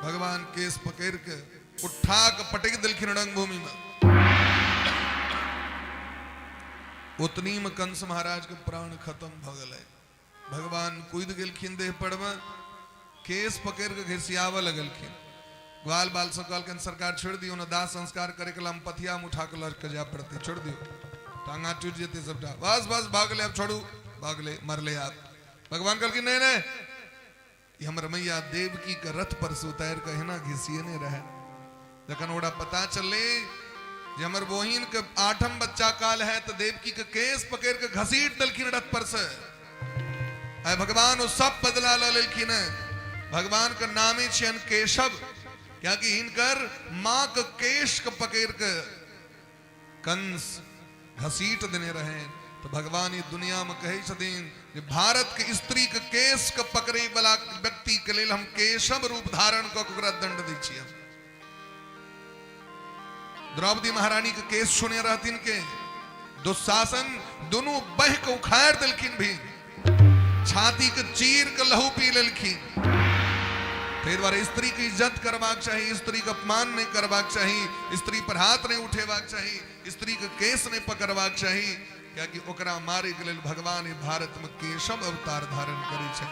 C: भगवान केस पकड़ के उठा के पटक दिलखिन रंगभूमि में। उतनी में कंस महाराज के प्राण खत्म भ गेलै। भगवान कूद गेलखिन देह पर में, केस पकड़ के घिसियाव लगलखिन। ग्वाल बाल सब कहलखिन सरकार छोड़ दियो ना, दाह संस्कार करे के हम पथिया में उठा के लड़के जाए पड़ते, छोड़ दियो, टांगा टूट जेते सबटा। बस बस भाग ले, अब छोड़ू, भाग ले, मर ले आप। भगवान कहलखिन नहीं नहीं, ये हमर मैया देवकी के रथ पर से उतार के हिना घिसिए नहीं रहे। जखन ओरा पता चले जे हमर बहिन के 8म बच्चा काल है तो देवकी के केस पकड़ के घसीट दलखिन रथ पर से। आय भगवान वो सब बदला ल लेलखिन। भगवान का नामे छियन केशव, क्या कि हिनकर मां के केश के पकड़ के कंस घसीट देने रहे। तो भगवान ये दुनिया में कहे छथिन जे भारत के स्त्री के केश के पकड़े वाला व्यक्ति के लेल हम केशव रूप धारण क के ओकरा दंड दै छियै। द्रौपदी महारानी के केस सुने रहथिन के दुशासन दोनों बह के उखाड़ देलखिन, भी छाती के चीर के लहू पी लेलखिन। फिर बार स्त्री की इज्जत करवाक चाहिए, स्त्री का अपमान नहीं करवाक चाहिए, स्त्री पर हाथ नहीं उठेवाक चाहिए, स्त्री के केस नहीं पकड़वाक चाहिए, क्या कि ओकरा मारे के लेल भगवान भारत में केशव अवतार धारण करे छै।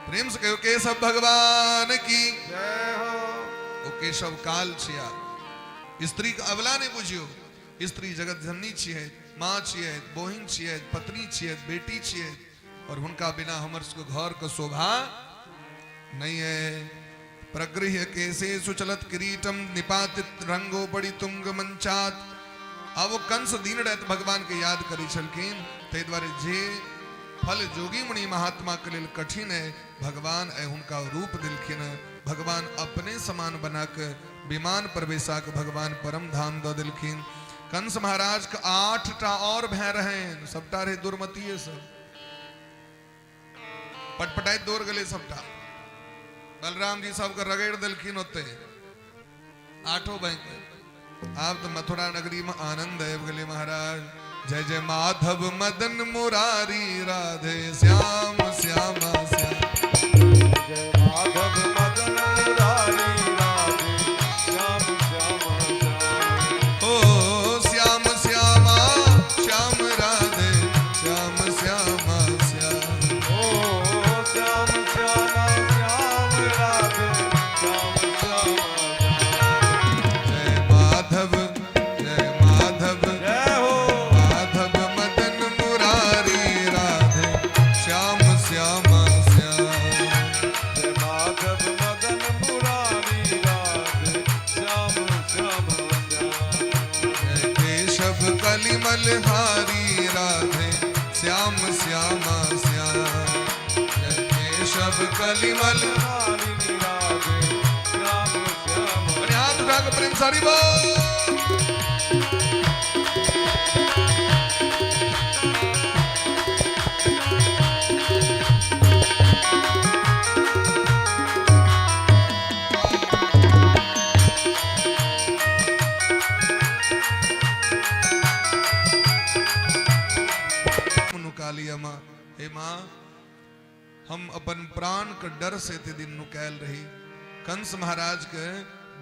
C: प्रेम से कहो केशव भगवान की
A: जय हो।
C: ओ केशव काल छिया। स्त्री के अवला नहीं बुझियो, स्त्री जगत जननी छियै, माँ छियै, बहिन छियै, पत्नी छियै, बेटी छियै, और उनका बिना हमर सबके घर के शोभा नहीं है। प्रगृह्य केसे सुचलत किरीटम निपातित रंगो बड़ी तुंग मंचात। अब वो कंस दीन रहत भगवान के याद करी छलखिन, ते द्वारे जे फल जोगी मुनि महात्मा के लेल कठिन है, भगवान उनका रूप दिलखिन। भगवान अपने समान बना के विमान पर बैसा के भगवान परम धाम द दिलखिन। कंस महाराज के 8टा और भय रहे, सबटा रहे दुर्मतीय सब, पटपटाई दौड़ गले सबटा। बलराम जी सबके रगड़ दिलखिन होते 8 बैंक। आप तो मथुरा नगरी में आनंद है गले महाराज। जय जय माधव मदन मुरारी राधे श्याम श्यामा श्याम।
A: जय माधव मदन मुरारी राधे श्याम श्यामा श्याम।
C: ओ श्याम श्यामा श्याम राधे श्याम श्यामा श्याम।
A: ओ श्याम श्यामा श्याम राधे श्याम श्यामा श्याम।
C: जय माधव जय माधव
A: जय हो।
C: माधव मदन मुरारी राधे श्याम श्यामा श्याम।
A: जय माधव मदन मुरारी राधे श्याम श्यामा श्याम।
C: जय केशव कलिमल हारी राधे श्याम श्यामा श्याम। जय केशव कलिमल।
A: मुरारी राधे श्याम श्यामा।
C: अरे हाथ उठा के प्रेम सारी बोल। कालिया माँ, हे माँ, हम अपन प्राण के डर से ते दिन नुकैल रही, कंस महाराज के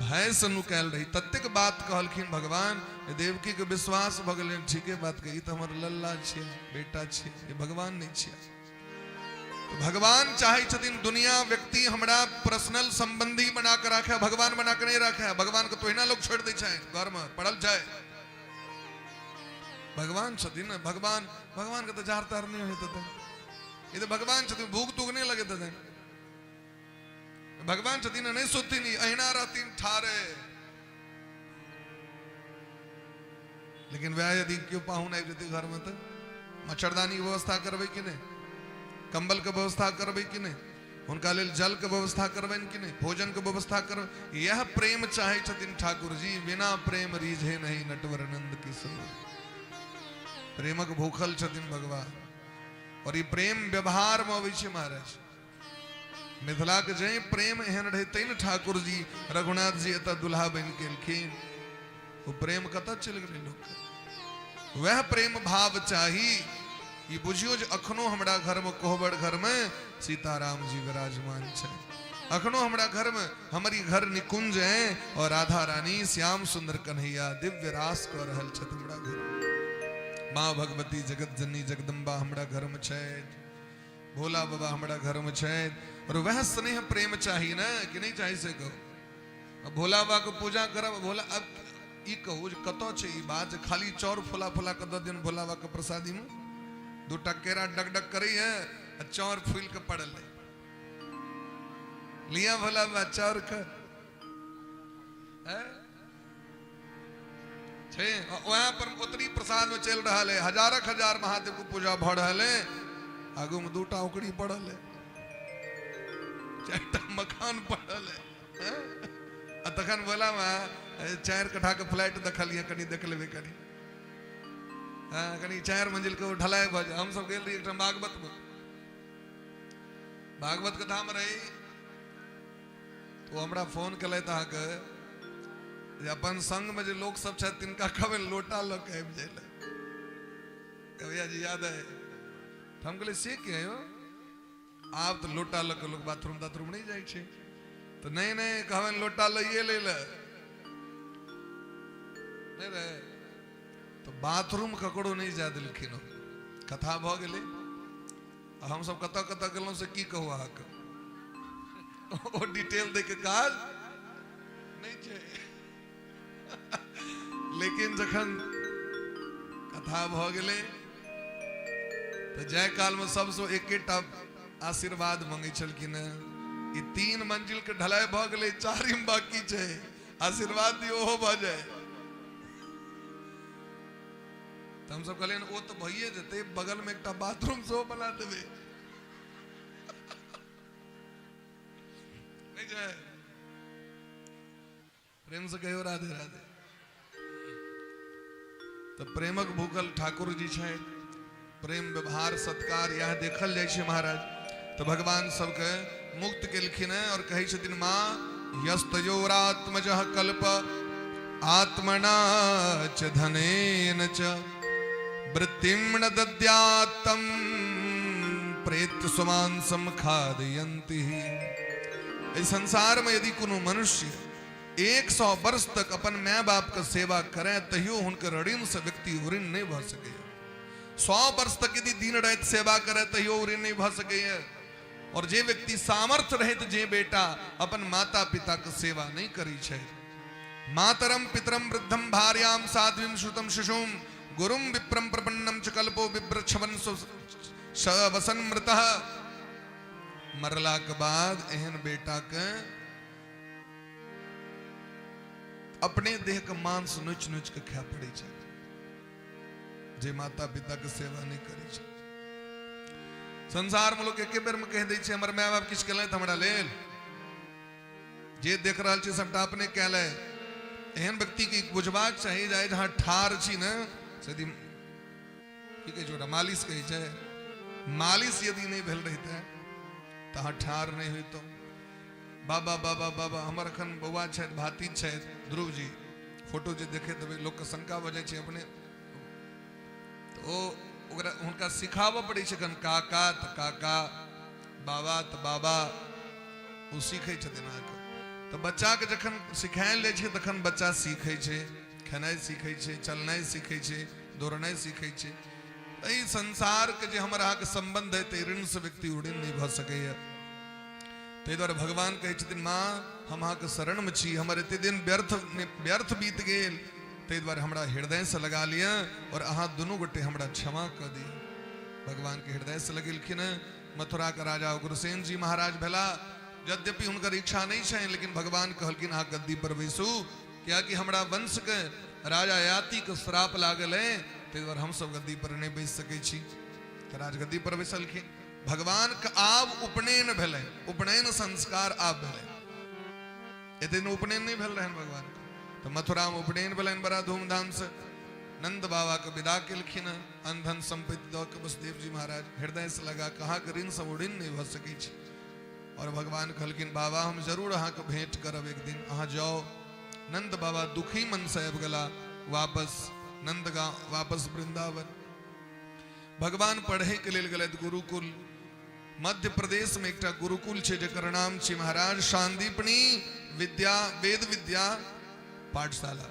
C: भय से नुकैल रही। तत्क बात कहलखिन भगवान। देवकी के विश्वास भ गेलै, ठीके बात कही, तो हमर लल्ला छियै, बेटा छियै, ये भगवान नहीं छियै। तो भगवान चाहे छथिन दुनिया व्यक्ति हमरा पर्सनल संबंधी बना के रखे, भगवान बना के नहीं रखे। भगवान के तो एना लोग छोड़ दे छै घर में पड़ल जाए। भगवान छथिन ना, भगवान भगवान के तो जार तार नहीं होते थे, ये तो भगवान छथिन, भूख तूक नहीं लगे थे। भगवान छथिन नहीं सोती नहीं, अहिना रहती ठारे। लेकिन वह यदि क्यों पाहुन आई रहती घर में, तो मच्छरदानी की व्यवस्था करबे कि नहीं, कंबल के व्यवस्था करबे कि नहीं, उनका लेल जल के व्यवस्था करबेन कि नहीं, भोजन के व्यवस्था कर। यह प्रेम चाहे छथिन ठाकुर जी, बिना प्रेम रीझे नहीं नटवर नंद किशोर। प्रेमक भूखल छथिन भगवान, और ये प्रेम व्यवहार में अबै छै महाराज। मिथिला के जे प्रेम एहन रहे तैन ठाकुर जी रघुनाथ जी एतऽ दुल्हा बन के एलखिन। वो प्रेम कतऽ चल गेलै लोक के? वह प्रेम भाव चाही। ये बुझियो जे अखनो हमरा घर में, कोहबर घर में सीताराम जी विराजमान छै। अखनो हमरा घर में, हमारी घर निकुंज है, और राधा रानी श्याम सुंदर कन्हैया दिव्य रास कर रहल छथि हमरा घर। माँ भगवती जगत जननी जगदम्बा हमरा घर में छै, भोला बाबा हमरा घर में छै। और वह स्नेह प्रेम चाहिए ना, कि नहीं चाहिए से कहो। अब भोला बाबा को पूजा करब, भोला अब ई कहू जे कतौ छै ई बात, खाली चौर फुला फुला के द दिन भोला बाबा के प्रसादी में 2 टा केरा डगडग करी है, चौर फूल के पड़ल है। लिया भोला बाबा चौर का छे वहां पर उतरी प्रसाद में चल रहा है, हजारक हजार महादेव को पूजा भ रहा है, आगू में दूटा उकड़ी पड़ल है, चारटा मकान पड़ल है, तखन बोला मैं 4 कट्ठा के फ्लैट देखलिए, कनी देख लेबे कनी, हाँ कनी 4 मंजिल के ढलाई भ जाए। हम सब गेल रही एकटा भागवत में, भागवत कथा में रही तो हमरा फोन कले था के अपन संग में जो लोग सब छे तिनका कबे लोटा ल के आबि जाइले, भैया जी याद है, तो हम कहले से के हो आप तो लोटा ल के लोग बाथरूम नहीं जाए छे, तो नहीं कहबन लोटा लइए ले ले नहीं रे, तो बाथरूम ककड़ो नहीं जा दिलखिन, कथा भ गेले, हम सब कत कत गेलों से की कहू आक ओ डिटेल दे के काज नहीं छे। लेकिन जखन कथा भ गेले तो जय काल में सबसे एकेटा आशीर्वाद मंगे छलखिन, ई 3 मंजिल के ढलाई भ गेले, 4 बाकी छे, आशीर्वाद दियो हो भ जाए। तो हम सब कहलिन ओ तो भइए जते, बगल में एकटा बाथरूम से बना देबे नहीं जाए। प्रेम से कहो राधे राधे। तो प्रेमक भूखल ठाकुर जी छे, प्रेम व्यवहार सत्कार यह देखल जाय छे महाराज। तो भगवान सबके मुक्त केलखिन और कहै छथिन मां यस्तयोरात्मजः कल्प आत्मना च धनेन च वृत्तिं न दद्यात्तं प्रेत सुमांसम खादयन्ति। इस संसार में यदि कोनो मनुष्य 100 वर्ष तक अपन माँ बाप का सेवा करे तहियो हुनकर ऋण से व्यक्ति ऋण नहीं भ सके। 100 वर्ष तक यदि दिन रात सेवा करे तहियो ऋण नहीं भ सके। और जे व्यक्ति सामर्थ्य रहित जे बेटा अपन माता पिता के सेवा नहीं करी छे, मातरम पितरम वृद्धम भार्याम साध्वीम श्रुतम शिशुम गुरुम विप्रम प्रपन्नम च कल्पो विप्रच्छवन वसन मृतः। मरला के बाद एहन बेटा के अपने देह के मांस नोच नोच के खाय पड़े छे, जे माता पिता के सेवा नहीं करे छे। संसार में लोग एक बेर में कह दे छे हमर माय बाप किछ केले त हमरा लेल, जे देख रहल छे सबटा अपने केले। एहन व्यक्ति के बुझबाक चाही जाय जहां ठार छी न यदि की कहे छोटा मालिश कहे छे, मालिश यदि नहीं भेल रहते तहां ठार नहीं हुई तो बाबा बाबा बाबा हमर अखन बौआ छे भातीज छे ध्रुव जी, फोटो जे देखे तबे लोग के शंका भ जाय छे अपने, तो ओकरा हुनका सिखाबऽ पड़ै छै कन काका त काका, बाबा त बाबा, ओ सीखै छथिन अहाँके। तो बच्चा के जखन सिखायल जाइ छै तखन बच्चा सीखै छै, खेनाइ सीखै छै, चलनाइ सीखै छै, दौड़नाइ सीखै छै। एहि संसार के जे हमर अहाँके संबंध है ताहि ऋण से व्यक्ति ऋण नहीं भ सकैया। ताहि दुआरे भगवान कहै छथिन माँ हम अहाँके शरण में छी, हमर एते दिन व्यर्थ बीत गेल, ताहि दुआरे हमरा हृदय से लगा लिया और अहाँ दुनू गोटे हमरा क्षमा कर दिया। भगवान के हृदय से लगेलखिन। मथुरा के राजा उग्रसेन जी महाराज भेला, यद्यपि हुनकर इच्छा नहीं छै, लेकिन भगवान कहलखिन अहाँ गद्दी पर बैसू, कियाकि हमरा वंश के राजा याति के श्राप लागल है, ताहि दुआरे हम सब गद्दी पर नहीं बैस सकै छी। तो राजगद्दी पर बैसलखिन। भगवान के आब उपनयन भेलै, उपनयन संस्कार आब भेलै, एते दिन उपनयन नहीं भेल रहन भगवान के। तो मथुरा में उपनयन भेलन बड़ा धूमधाम से। नंद बाबा के विदा केलखिन, अनधन संपत्ति दऽ के वसुदेव जी महाराज हृदय से लगा कहा के ऋण सब ऋण नहीं भ सकै छै। और भगवान कहलखिन बाबा हम जरूर अहाँ के भेंट करब एक दिन, अहाँ जाओ। नंद बाबा दुखी मन से आबि गेला वापस नंदगांव, वापस वृंदावन। भगवान पढ़े के लेल गेलथि गुरुकुल। मध्य प्रदेश में एकटा गुरुकुल छै जेकर नाम छै महाराज शांदीपनी विद्या वेद विद्या पाठशाला।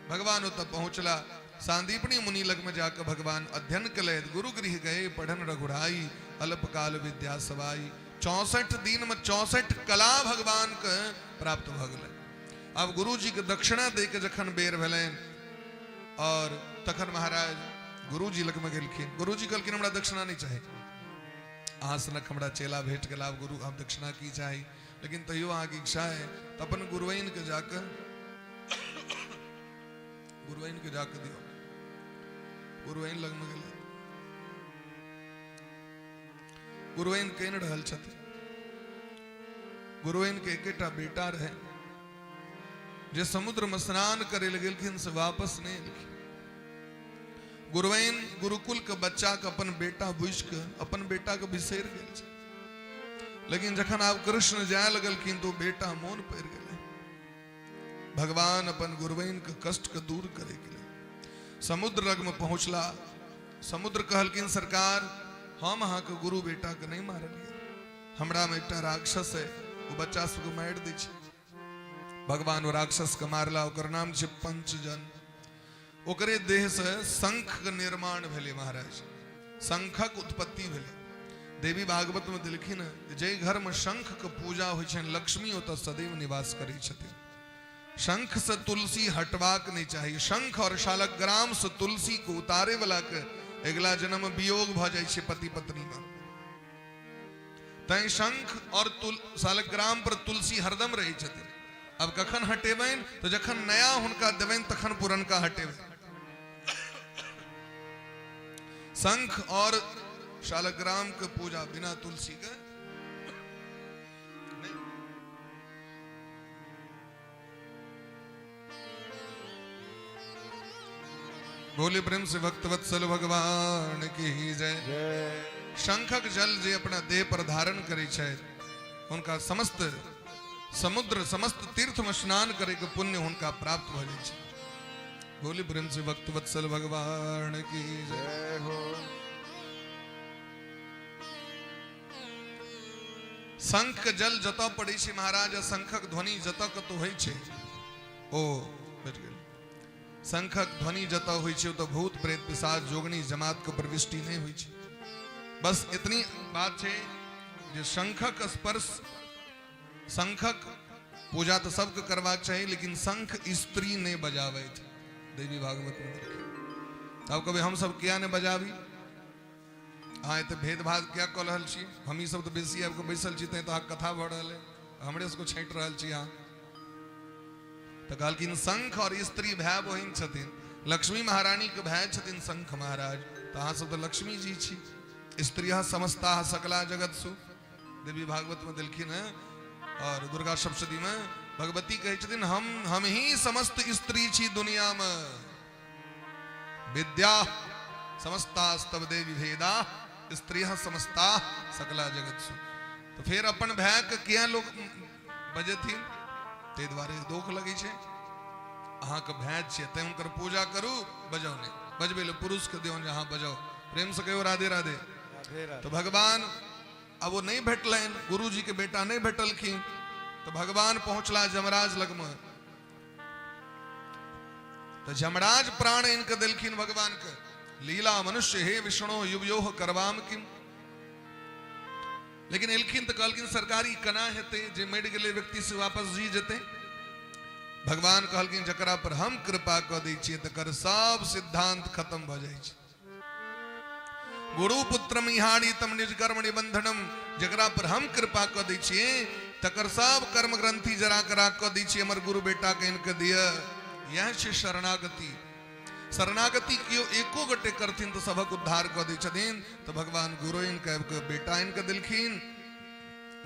C: भगवान ओतऽ पहुँचला, सांदीपनी मुनि लग में जाकर भगवान अध्ययन कलैथ। गुरु गृह गए पढ़न रघुराई, अल्पकाल विद्या सवाई। 64 दिन में 64 कला भगवान के प्राप्त भ गेलै। अब गुरु जी के दक्षिणा दे के जखन बेर भेलनि और तखन महाराज गुरु जी लग में गेलखिन। गुरु जी कहलखिन हमरा दक्षिणा नहीं चाही, अहाँ सनक हमरा चेला भेट गेला, आब गुरु आब दक्षिणा की चाही, लेकिन तैयो अहाँके इच्छा है तो अपन गुरुआइन के जाकर गुरुआइन के जाके दियो। गुरुआइन लग में गेले, गुरुआइन केन रहल छथिन। गुरुआइन के एकेटा बेटा रहे जे समुद्र में स्नान करे गेलखिन से वापस नहीं एलखिन। गुरुआइन गुरुकुल के बच्चा के अपन बेटा बुझ के अपन बेटा के बिसर गेल छै, लेकिन जखन आब कृष्ण जाय लगलखिन तो बेटा मोन पड़ गेले। भगवान अपन गुरुआइन के कष्ट के दूर करे के लिए समुद्र लग में पहुंचला। समुद्र कहलखिन सरकार हम अहाँ के गुरु बेटा के नहीं मारलिए, हमरा में एकटा राक्षस है, वो बच्चा सबको मार दै छै। भगवान वो राक्षस के मारला, ओकर नाम छै पंचजन। ओकरे देह से शंख के निर्माण भेले महाराज, शंखक उत्पत्ति भेले। देवी भागवत में दिलखिन जे घर में शंख के पूजा होइ छै लक्ष्मी ओतऽ सदैव निवास करै छथिन। शंख से तुलसी हटबाक नहीं चाहिए। शंख और शालग्राम से तुलसी को उतारे वाला के अगला जन्म वियोग भ जाय छै पति पत्नी में। तैं शंख और शालग्राम पर तुलसी हरदम रही छथिन। अब कखन हटेबैन तो जखन नया हुनका देबैन तखन पुरनका हटेबैन। शंख और शालग्राम के पूजा बिना तुलसी के नहीं। बोले प्रेम से भक्तवत्सल भगवान की जय। शंखक जल जे अपना देह पर धारण करे छै उनका समस्त समुद्र समस्त तीर्थ में स्नान करे के पुण्य उनका प्राप्त हो जाए। बोली प्रेम से भक्तवत्सल भगवान की जय हो। शंख के जल जतऽ पड़े छै महाराज, शंखक ध्वनि जतऽ कतौ होइ छै ओ बच गेल। शंखक ध्वनि जतऽ होइ छै ओतऽ भूत प्रेत पिशाच जोगनी जमात के प्रविष्टि नहीं होइ छै। बस इतनी बात छै जे शंखक स्पर्श, शंखक पूजा तो सबके करवाक चाहिए, लेकिन शंख स्त्री ने बजावे थे। देवी भागवत में देखे अब कभी हम सब क्या ने बजावी। हाँ तो भेदभाव क्या कह रहल छी, हम ही सब तो बेसी आपको बैसल छी तो कथा बढ़ रहा है, हमरे उसको छाँट रहल छी। हाँ तो कहलखिन शंख और स्त्री भाई बहिन छथिन, लक्ष्मी महारानी के भाई छथिन शंख महाराज, तो अहाँ सब तो लक्ष्मी जी छी। स्त्रियः समस्ता सकला जगत्सु, देवी भागवत में दिलखिन है। और दुर्गा सप्तशती में भगवती कहे छथिन हम ही समस्त स्त्री छी दुनिया में, विद्या समस्तास्तव देवी भेदा स्त्रियः समस्ता सकला जगत्सु। तो फिर अपन भाई के किया लोग बजेथिन, ते द्वारे दुख लगे छे। अहाँ के भाई छे ते उनकर पूजा करू, बजाओ नहीं बजबे ले पुरुष के दियो जहाँ बजाओ, प्रेम से कहो राधे राधे। तो भगवान अब वो नहीं भेटलन, गुरु जी के बेटा नहीं भेटलखिन, तो भगवान पहुंचला जमराज लग में। तो जमराज प्राण इनके दिलखिन भगवान के, लीला मनुष्य हे विष्णु युवयोह करवाम किम। लेकिन इलखिन तो कहलखिन सरकारी कना हेते जे मर गेले व्यक्ति से वापस जी जते। भगवान कहलखिन जकरा पर हम कृपा क दै छियै तकर सब सिद्धांत खत्म भ जाय छै। गुरु पुत्रम इहाड़ी तम निज कर्म निबंधनम, जकरा पर हम कृपा क दै छियै तकर सब कर्म ग्रंथि जरा करा क दै छियै हमर गुरु बेटा के इनके दिय। यह छै शरणागति। शरणागति कियो एको गटे करथिन तो सबक उद्धार क दै छथिन। तो भगवान गुरु इनके बेटा इनके दिलखिन।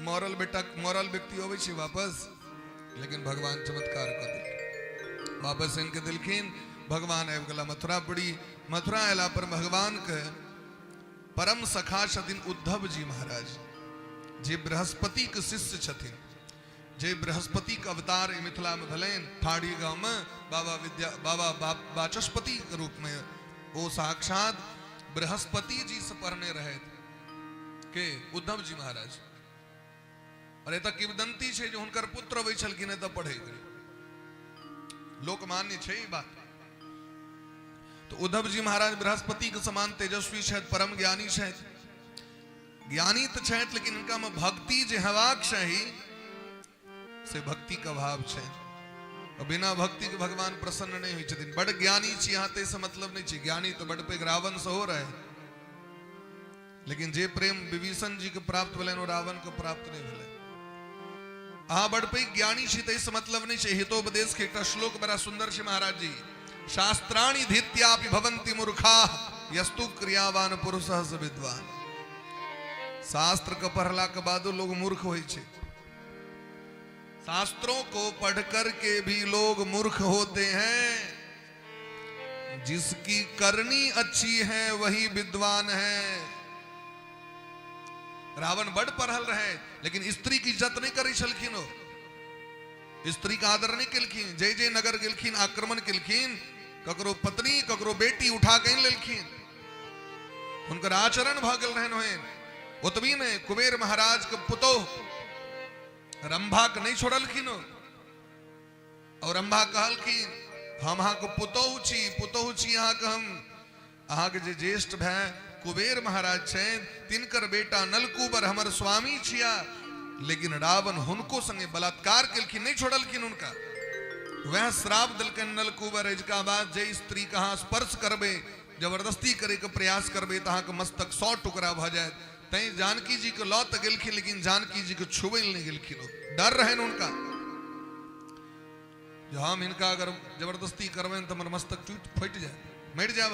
C: मरल बेटा मरल व्यक्ति होवे छै वापस, लेकिन भगवान चमत्कार क दिल वापस इनके दिलखिन। भगवान आबि गेला मथुरा पड़ी। मथुरा अयला पर भगवान के परम सखा छथिन उद्धव जी महाराज, जे बृहस्पति के शिष्य छथिन, जे बृहस्पति के अवतार मिथिला में भलेन ठाड़ी गांव में बाबा वाचस्पति के रूप में वो साक्षात बृहस्पति जी से पढ़ने रहे के उद्धव जी महाराज। और एत किंवदंती छै जो हुनकर पुत्र अबै छलखिन एत पढ़े लोकमान्य छै ई बात। तो उद्धव जी महाराज बृहस्पति के समान तेजस्वी छथि, परम ज्ञानी छथि। ज्ञानी तो छथि लेकिन इनका में भक्ति जे हेबाक चाही से भक्ति का भाव छै। और बिना भक्ति के भगवान प्रसन्न नहीं हुई छथिन। बड़ ज्ञानी छी यहाँ ते से मतलब नहीं छी, ज्ञानी तो बड़ पे रावण से हो रहे, लेकिन जे प्रेम विभीषण जी के प्राप्त भेलन वो रावण के प्राप्त नहीं भेलन। अहाँ बड़ पे ज्ञानी छी ते से मतलब नहीं छै। हितोपदेश के एक श्लोक बड़ा सुंदर छै महाराज जी। शास्त्राणि धीत्यापि भवन्ति मूर्खाः यस्तु क्रियावान पुरुषः स विद्वान। शास्त्र के पढ़ला के बाद लोग मूर्ख होय छे। शास्त्रों को पढ़ कर के भी लोग मूर्ख होते हैं। जिसकी करनी अच्छी है वही विद्वान है। रावण बड़ पढ़ल रहे लेकिन स्त्री की इज्जत नहीं करी छलखिन। स्त्री का आदर नहीं केलखिन। जय जय नगर गेलखिन, आक्रमण केलखिन, ककरो पत्नी ककरो बेटी उठा के लेलखिन। उनकर आचरण भ गेल रहन होइन। ओतबी ने कुबेर महाराज के पुतोह रंभा के नहीं छोड़लखिन। और रंभा कहलखिन हम अहाँ के पुतोह छी अहाँ के हम अहाँ के जे ज्येष्ठ भाई कुबेर महाराज छेन तिनकर बेटा नलकूबर हमर स्वामी छिया। लेकिन रावण हुनको संगे बलात्कार केलखिन, नहीं छोड़लखिन उनका। वह श्राप दिलकन नलकूबर इसका बाद जे स्त्री कहाँ स्पर्श करबे, जबरदस्ती करे के प्रयास करबे तो अहाँ के मस्तक 100 टुकड़ा भ जाए। तई जानकी जी के लौ त गेलखिन लेकिन जानकी जी के छुबे नहीं गेलखिन। डर रहन उनका जो हम इनका अगर जबरदस्ती करबे तो हमर मस्तक टूट फट जाए, मर जाब।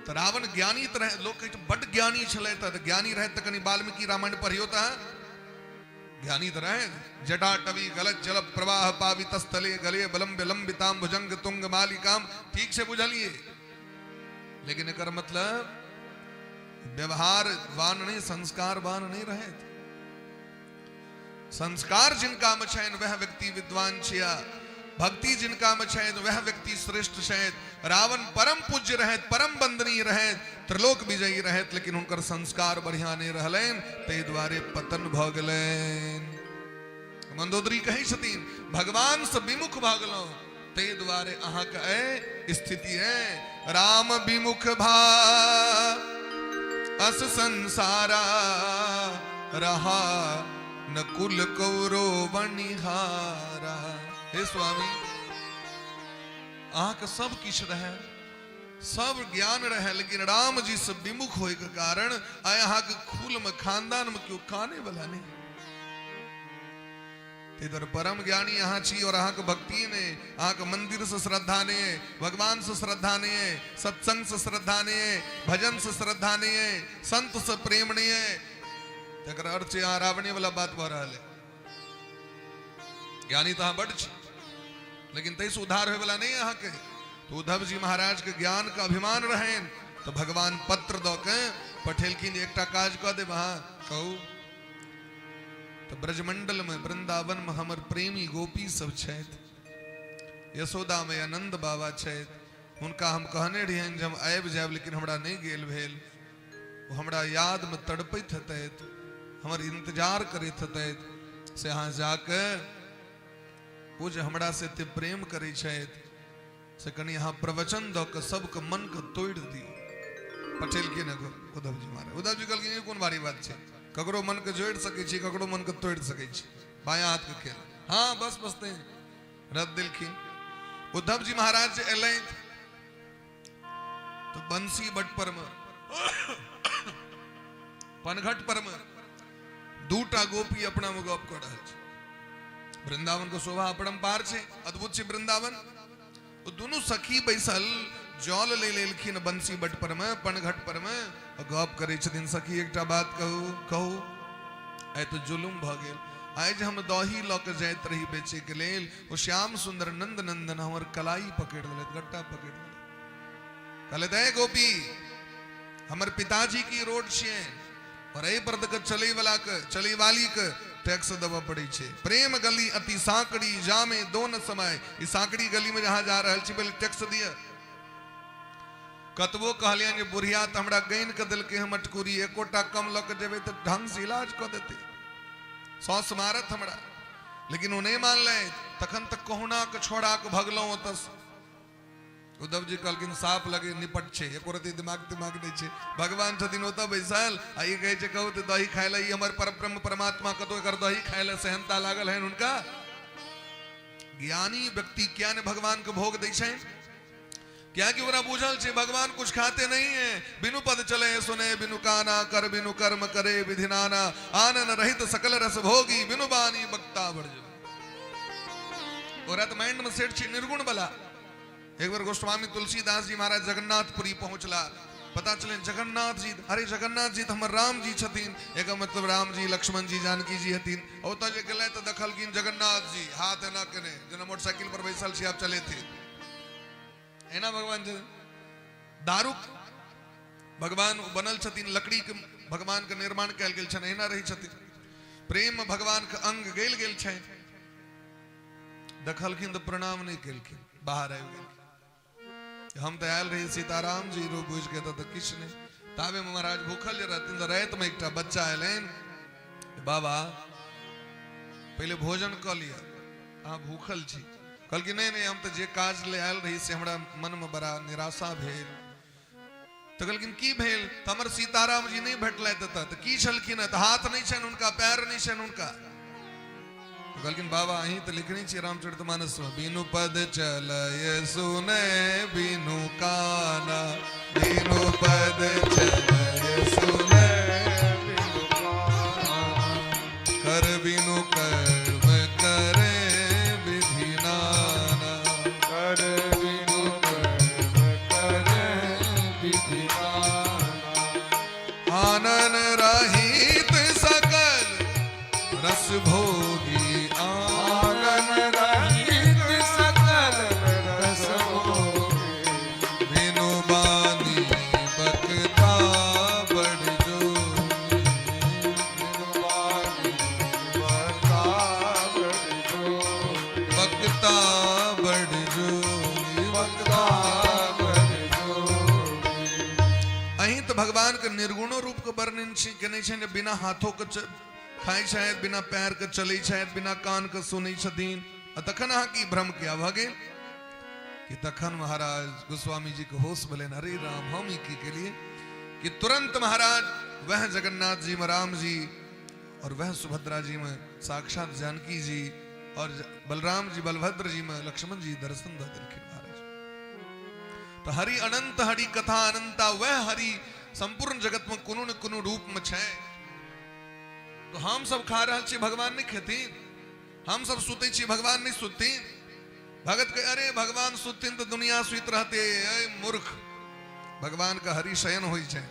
C: तो रावण ज्ञानी तो रहे, लोग कहते बड़ ज्ञानी छले। तो ज्ञानी रहे तो कनी वाल्मीकि रामायण पढ़ियो था। ज्ञानी तो रहे। जटाटवी गलत जल प्रवाह पावित स्थले गले बलम विलंबिताम भुजंग तुंग मालिकाम, ठीक से बुझलिए। लेकिन एकर मतलब व्यवहार वान नहीं, संस्कार वान नहीं रहे। संस्कार जिनका में छेन वह व्यक्ति विद्वान छिया। भक्ति जिनका में छेन वह व्यक्ति श्रेष्ठ छेन। रावण परम पूज्य रहत, परम बंदनीय रहत, त्रिलोक विजयी रहत, लेकिन उनकर संस्कार बढ़िया नहीं रहलेन, ते द्वारे पतन भ गेलेन। मंदोदरी कहे छथिन भगवान से विमुख भ गेलौ, ते द्वारे अहाँ के स्थिति है। राम विमुख भा अस संसारा रहा न कुल कौरो बनिहारा। हे स्वामी अहाँ के सब किछ रहे, सब ज्ञान रहे, लेकिन राम जी से विमुख होए के कारण आय अहाँ के कुल में खानदान में क्यों खाने वाला नहीं। इधर परम ज्ञानी यहाँ छी और अहाँ के भक्ति ने, अहाँ के मंदिर से श्रद्धा ने, भगवान से श्रद्धा ने, सत्संग से श्रद्धा ने, भजन से श्रद्धा ने, संत से प्रेम ने। तकर अर्थ यहाँ रावणी वाला बात बह रहा है। ज्ञानी तो बड़ छी लेकिन तैस उद्धार होए वाला नहीं यहाँ के। तो उद्धव जी महाराज के ज्ञान का अभिमान रहे तो भगवान पत्र दो के पठेलखिन एकटा काज कह दे वहां कहू। तो ब्रजमंडल में वृंदावन में हमर प्रेमी गोपी सब छथि, यशोदा में आनंद बाबा छथि। उनका हम कहने रहियन जब आबि जाब लेकिन हमरा नहीं गेल भेल। वो हमरा याद में तड़पैत हतैत, हमर इंतजार करैत हतैत से अहाँ जाके वो जो हमरा से ते प्रेम करै छथि से कनी अहाँ प्रवचन दऽ के सबके मन के तोड़ दियौ। पठेलखिन उद्धव जी महाराज। उद्धव जी कहलखिन ये कोन भारी बात छै, ककरो मन के जोड़ सकै छी, ककरो मन के तोड़ सकै छी, बायां हाथ के खेल। हाँ बस बसते रद दिलखिन। उद्धव जी महाराज जे एलै तो बंसी बट पर में पनघट पर में दूटा गोपी अपना में गप कर रहल छै। वृंदावन को शोभा अपरंपार छै, अद्भुत छै वृंदावन। तो दोनों सखी बैसल जल ले लेलखिन बंसी बट पर में, पनघट पर में, गप करे छथिन। सखी एकटा बात कहू आइ तो जुलुम भ गेल। आइ जे हम दही ल के जाइत रही बेचे के लेल, ओ श्याम सुंदर नंद नंदन हमर कलाई पकड़ लेलत, गट्टा पकड़ लेलत। कहले दे गोपी हमर पिताजी की रोड छियै और एहि पर तक चलै वाली के टैक्स देवा पड़े छे। प्रेम गली अति सांकड़ी जामे दोन समय, ई सांकड़ी गली में जहां जा रहल छी पहले टैक्स दिया। कतबो कहलियन जे बुढ़िया तो हमरा गैन के दिल के हम अटकुरी, एकोटा कम ल के जेबे तो ढंग से इलाज क देते, सौस मारत हमरा। लेकिन वो नहीं मान ले, तखन तक कहुना के छोड़ा के भगलो ओतस। उद्धव जी कहलखिन साफ लगे निपट छे, एको रति दिमाग नहीं छे। भगवान छथिन ओतऽ बैसल आ ई कहे छे कहू तो दही खाय ले, ई हमर परब्रह्म परमात्मा कतो एकर दही खाय ले सहनता लागल है उनका। ज्ञानी व्यक्ति क्या ने भगवान के भोग दै छे, क्या कि ओरा बुझल छे भगवान कुछ खाते नहीं है। बिनु पद चले सुने बिनु काना, कर बिनु कर्म करे विधि नाना, आनन रहित सकल रस भोगी, बिनु बानी बक्ता बड़जो। ओरा तो माइंड में सेट छे निर्गुण बला, एक बार गोस्वामी तुलसीदास जी महाराज जगन्नाथपुरी पहुंचला, पता चले जगन्नाथ जी, अरे जगन्नाथ जी तो हमर राम जी छथिन, एक मतलब राम जी लक्ष्मण जी जानकी जी हथिन। ओतऽ जे गेलै तऽ देखलखिन जगन्नाथ जी हाथ एना केने, जेना मोटरसाइकिल पर बैसल छी आप चले थे एना भगवान जी। दारुक भगवान बनल छथिन, लकड़ी के भगवान के निर्माण कयल गेल छनि, एना रहै छथिन। प्रेम भगवान के अंग गेल गेल छनि, देखलखिन तो प्रणाम नहीं केलखिन, बाहर आबि गेलखिन। हम तो आयल रही सीताराम जी रो बुझ के तो किछ नहीं। ताबे में महाराज भूखल जे रहथिन तो रात में एकटा बच्चा एलैन, बाबा पहले भोजन क लिया, अहाँ भूखल छी। कहलखिन नहीं नहीं, हम तो जे काज ले आयल रही से हमरा मन में बड़ा निराशा भेल। तो कहलखिन की भेल? तो हमर सीताराम जी नहीं भेटलथि एतऽ, तो की छलखिन? तो हाथ नहीं छनि हुनका, पैर नहीं छनि हुनका। तो कहलखिन बाबा अहीं तो लिखने छी रामचरितमानस में, बिनु पद चलय सुने बिनु काना, बिनु पद चलय सुने बिनु काना, कर बिनु कर्म करे विधि नाना,
A: कर बिनु कर्म करे विधि नाना।
C: आनन रहित सकल रस भोगी,
A: आनन रहित सकल रस भोगी,
C: बिनु बानी बकता बढ़ जोगी,
A: बिनु बानी बता बढ़ जोगी,
C: बकता बढ़ जोगी,
A: बता बढ़ जोगी।
C: अहीं तो भगवान के निर्गुणो रूप के वर्णन केने छे, बिना हाथों के खाई शायद, बिना पैर के चले शायद, बिना कान के सुनै छथिन। तखन अहाँ की भ्रम किया भ गेल कि तखन महाराज गोस्वामी जी के होश भेलनि, अरे राम हम ई की केलिए कि तुरंत महाराज वह जगन्नाथ जी में राम जी और वह सुभद्रा जी में साक्षात जानकी जी और बलराम जी बलभद्र जी में लक्ष्मण जी दर्शन द देलखिन महाराज। तो हरि अनंत हरि कथा अनंता, वह हरि संपूर्ण जगत में कोनो न कोनो रूप में छै। तो हम सब खा रहे छी, भगवान नहीं खेतीन, हम सब सुते छी, भगवान नहीं सुतीन। भगत के अरे भगवान सुतीन तो दुनिया सुत रहते, मूर्ख, भगवान का हरि शयन होई छै,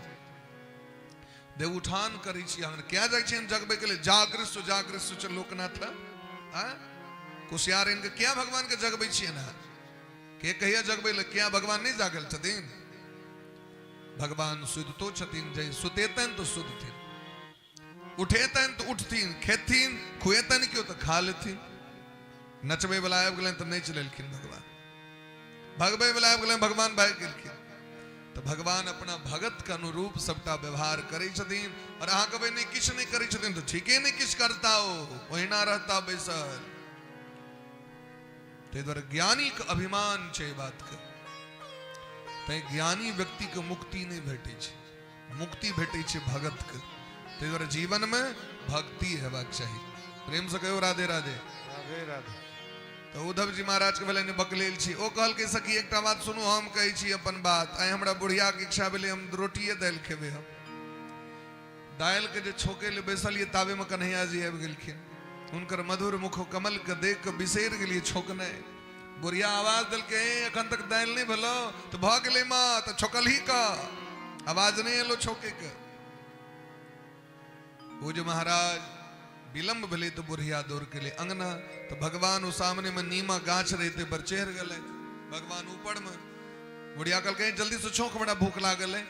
C: देव उठान करै छी। हम क्या जाय छी जगबे के लिए, जागृत लोकनाथ कुशियार इनके क्या भगवान के जगबे छियै ना, के कहिया जगबे ले, क्या भगवान नहीं जागल छथिन? भगवान सुधतो छथिन, जय सुतेतन तो सुधथिन, उठेतन तो उठथिन, खेथिन खुएतन क्यों तो खा लेथिन, नचबे वाला आबि गेलनि तो नचि लेलखिन भगवान, भगबे वाला आबि गेलनि भगवान भागि गेलखिन। तो भगवान अपना भगत के अनुरूप सबटा व्यवहार करै छथिन। और अहाँ कहबै नहीं किछ नहीं करै छथिन तो ठीके नहीं किछ करता हो, ओहिना रहता बैसल। ताहि दुआरे ज्ञानी के अभिमान छै बात के, तैं ज्ञानी व्यक्ति के मुक्ति नहीं भेटै छै, मुक्ति भेटै छै भगत के। ताहि दुआरे जीवन में भक्ति हेबाक चाही। प्रेम से कहियो राधे राधे।
A: राधे राधे।
C: तो उद्धव जी महाराज के भेलै बकलेल छी, ओ कहल के सखी एकटा बात सुनू, हम कहै छी अपन बात। आइ हमरा बुढ़िया के इच्छा भेलै हम रोटिए दालि खेबै, हम दालि के जे छोके ले बैसलिए ताबे में कन्हैया जी आबि गेलखिन, हुनकर मधुर मुख कमल के देख के बिसरि गेलिए छोकने। बुढ़िया आवाज देलकै एखन तक दालि नहीं भेलो, तो भ गेलै माँ, तो छोकलही का आवाज नहीं एलो छोके के। वो जो महाराज विलंब भेले तो बुढ़िया दौड़ के लिए अंगना, तो भगवान उस सामने में नीमा गाछ रहते पर चढ़ गए, भगवान ऊपर में। बुढ़िया कल कहीं जल्दी से छोक, बड़ा भूख लागल है,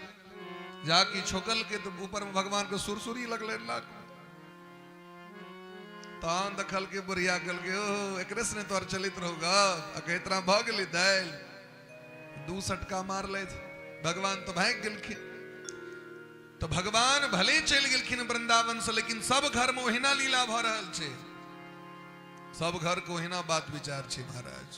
C: जाके छोकल के तो ऊपर में भगवान को सुरसुरी लगल नाक में। तान दखल के बुढ़िया कल के ओ एकरे से तोर चलित रहोगा, अके तरह भ गेली दाल, दू सटका मार ले, भगवान तो भाग गेलखिन। तो भगवान भले चल गेलखिन वृंदावन से, लेकिन सब घर में ओहिना लीला भ रहल छै, सब घर को ओहिना बात विचार छै महाराज।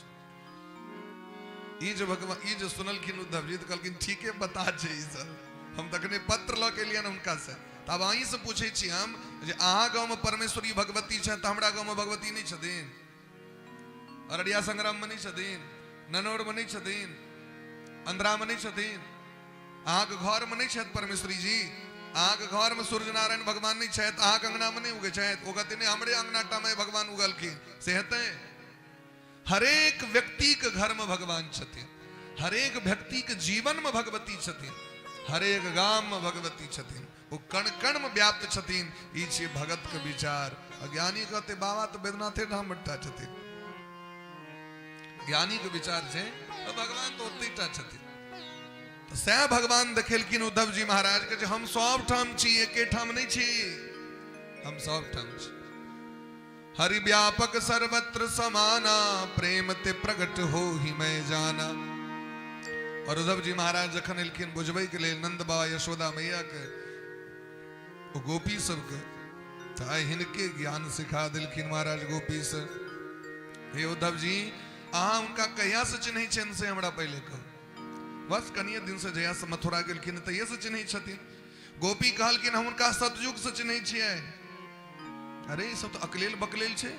C: ई जो भगवान ई जो सुनलखिन उद्धव जी तो कहलखिन ठीके बता छै ई सब, हम तखने पत्र ल के लियन हुनका से। तब अहीं से पूछे छी हम जे अहाँ गांव में परमेश्वरी भगवती छै त हमरा गांव में भगवती नहीं छथिन, अररिया संग्राम में नहीं छथिन, ननौर में नहीं छथिन, अंधरा में नहीं छथिन, अहाँ के घर में नहीं छथि परमेश्वरी जी, अहाँ के घर में सूर्य नारायण भगवान नहीं छथि, अहाँ के अंगना में नहीं उगे छथि, ओ कहते नहीं हमरे अंगना टा में भगवान उगलखिन से हेतै। हरेक व्यक्ति के घर में भगवान छथिन, हरेक व्यक्ति के जीवन में भगवती छथिन, हरेक गाम में भगवती छथिन, वो कण कण में व्याप्त छथिन। ई छै भगत के विचार। अज्ञानी कहते बाबा तो वेदनाथे धाम बट्टा छथिन, ज्ञानी के विचार छै तो भगवान तो ओतेटा छथिन। तो सह भगवान देखेलखिन उद्धव जी महाराज के जे हम सब ठाम छी, एके ठाम नहीं छी, हम सब ठाम छी। हरि व्यापक सर्वत्र समाना, प्रेम ते प्रगट हो ही मैं जाना। और उद्धव जी महाराज जखन एलखिन बुझबै के लेल नंद बाबा यशोदा मैया के ओ गोपी सबके, तो आइ हिनके ज्ञान सिखा दिलखिन महाराज गोपी से। हे उद्धव जी अहाँ उनका कहिया से चिन्है छियनि से हमरा पहले कहू। बस कनिए दिन से जहिया से मथुरा गेलखिन तहिया से चिन्है छथिन। गोपी कहलखिन हम उनका सतयुग से चिन्है छियै। अरे ये सब तो अकलेल बकलेल छे,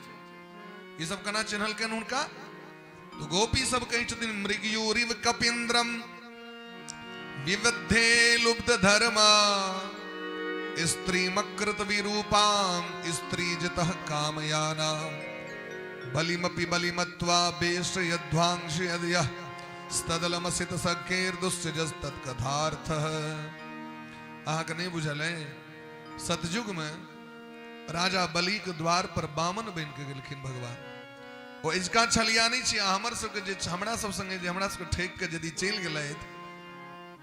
C: ये सब केना चिन्हलखिन हुनका? तो गोपी सब कहै छथिन मृगयूरिव कपीन्द्रम विवद्धे लुब्ध धर्मा, स्त्री मकृत विरूपाम स्त्री जितः कामयानाम, बलिमपि बलिमत्वा बेश यध्वांश यदयः स्तदलमसित सखेर दुस्सजस तत्कथार्थः। अहाँ के नहीं बुझल है, सतयुग में राजा बलि के द्वार पर बामन बन के गेलखिन भगवान। वो इसका छलिया नहीं छी। हमर सबके जे हमरा सब संगे जे हमरा सबके ठेक के यदि चल गेलैथ,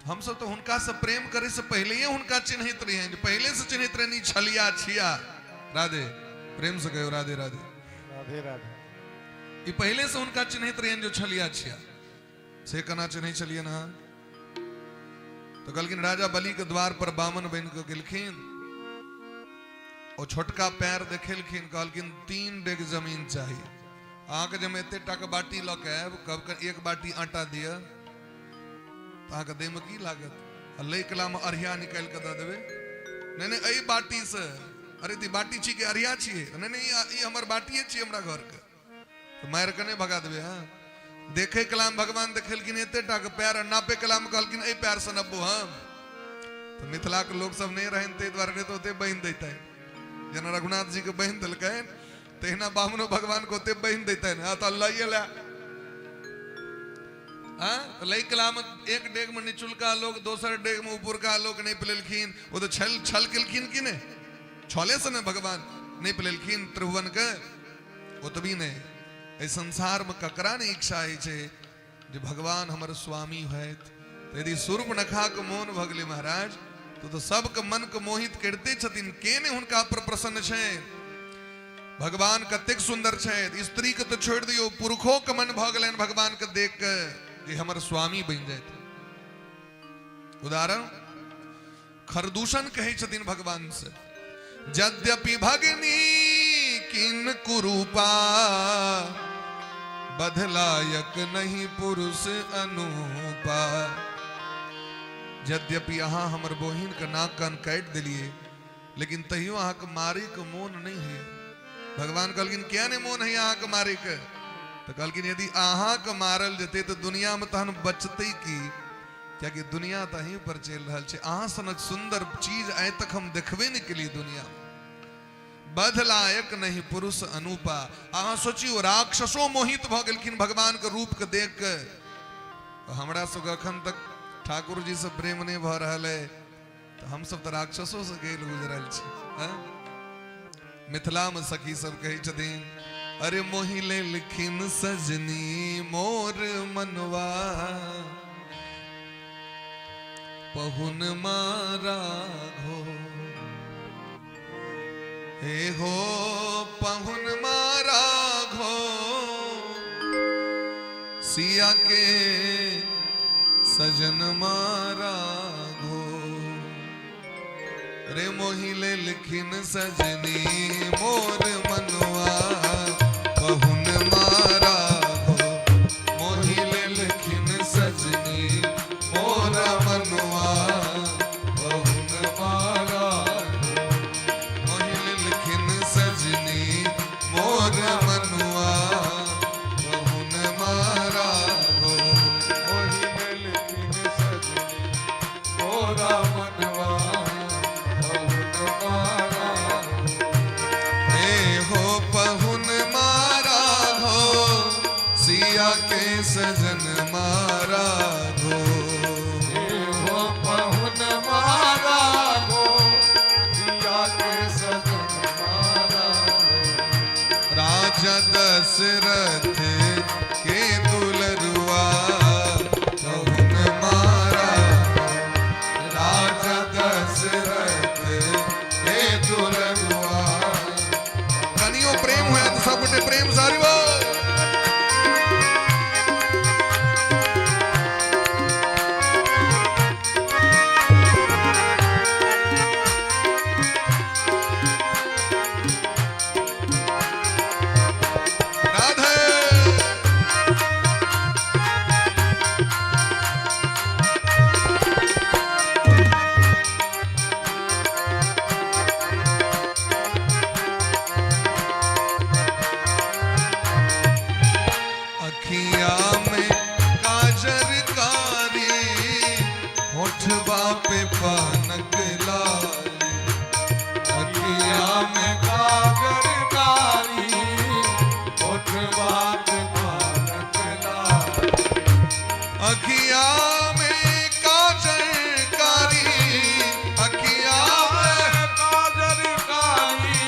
C: हम सब तो हुनका से प्रेम करे से पहले ही हुनका चिन्हित रहे हैं, पहले से चिन्हित रहनी छलिया छिया। राधे, प्रेम से कहो राधे राधे
A: राधे राधे।
C: ये पहले से उनका चिन्हित रहे जो छलिया छिया से कना चिन्ह छलिए ना। तो कहलखिन राजा बलि के द्वार पर बामन बन के गेलखिन, और छोटका पैर देखेलखिन, कहलखिन 3 डेग जमीन चाहिए। अहाँ के जब एते टाके बाटी लऽ के आयब, कब एक बाटी आटा दिया तो अहाँ के देह में की लागत? लै कला में अरिया निकाल के दे देवे। नहीं नहीं एई बाटी से, अरे ती बाटी छी के अरिया छिए? नहीं नहीं ई हमर बाटिए छी हमरा घर के। तो मार के नहीं भगा देवे। हाँ देखे कलाम भगवान देखेलखिन एते टाके पैर, और नापे कलाम कहलखिन एई पैर से नब्बो हम। तो मिथिला के लोग सब नहीं रहन ते द्वारा नहीं तो ओते बहिन देता है। जना रघुनाथ जी के बहन दिलकै तहिना बामनो भगवान को ओते बहन देता है। तो अल्लाह ये ला हाँ लई कलाम एक डेग में निचुलका लोग, दोसर डेग में ऊपर का लोग नहीं पिलेलखिन। वो तो छल केलखिन कि ने, छले से ने भगवान नहीं पिलेलखिन त्रिभुवन के। वो तो भी नहीं इस संसार में ककरा ने इच्छा है छे जे भगवान हमर स्वामी है। तो यदि सूर्पनखा के मोन भगले महाराज तो सबके मन के मोहित करते छथिन। के ने हुनका पर प्रसन्न छे? भगवान कतेक सुंदर छे। स्त्री के तो छोड़ दियो, पुरुषों के मन भ गेलैन भगवान के देख के जे हमर स्वामी बन जाए। उदाहरण खरदूषण कहे छथिन भगवान से, यद्यपि भगनी किन कुरूपा, बधलायक नहीं पुरुष अनुपा। यद्यपि अहाँ हमर बहिन के नाक कान काट दिलिए, लेकिन तहियो अहाँ के मारे के मोन नहीं है। भगवान कहलखिन क्या नहीं मोन है अहाँ के मारे के? तो कहलखिन यदि अहाँ के मारल जेते तो दुनिया में तहन बचते की? क्या कि दुनिया तहीं पर चल रहा है। अहाँ सनक सुंदर चीज आए तक हम देखबे नहीं के लिए दुनिया में। बधलायक नहीं पुरुष अनुपा। अहाँ सोचियो राक्षसो मोहित भ गेलखिन भगवान के रूप के देख के। तो हमरा सब अखन तक ठाकुर जी से प्रेम नहीं भ रहा है, तो हम सब तो राक्षसों से गेल गुजरल छी। मिथिला में सखी सब कहे छथिन, अरे मोहिले लिखिन सजनी मोर मनवा, पहुन मारा हो। हे हो पहुन मारा घो, सिया के सजन मारा घो। रे मोहिले लिखिन सजनी मोर मनवा, पहुन मारा घो। मोहिले लिखिन सजनी मोर मनवा, पहुन मारा घो। मोहिले लिखिन सजनी मोर मनवा, पहुन मारा घो।
A: मोहिले लिखिन सजनी मोरा मनवा,
C: पहुन मारा घो। सिया के सजन मारा अखिया में काजरकारी, अखिया में
A: काजरकारी,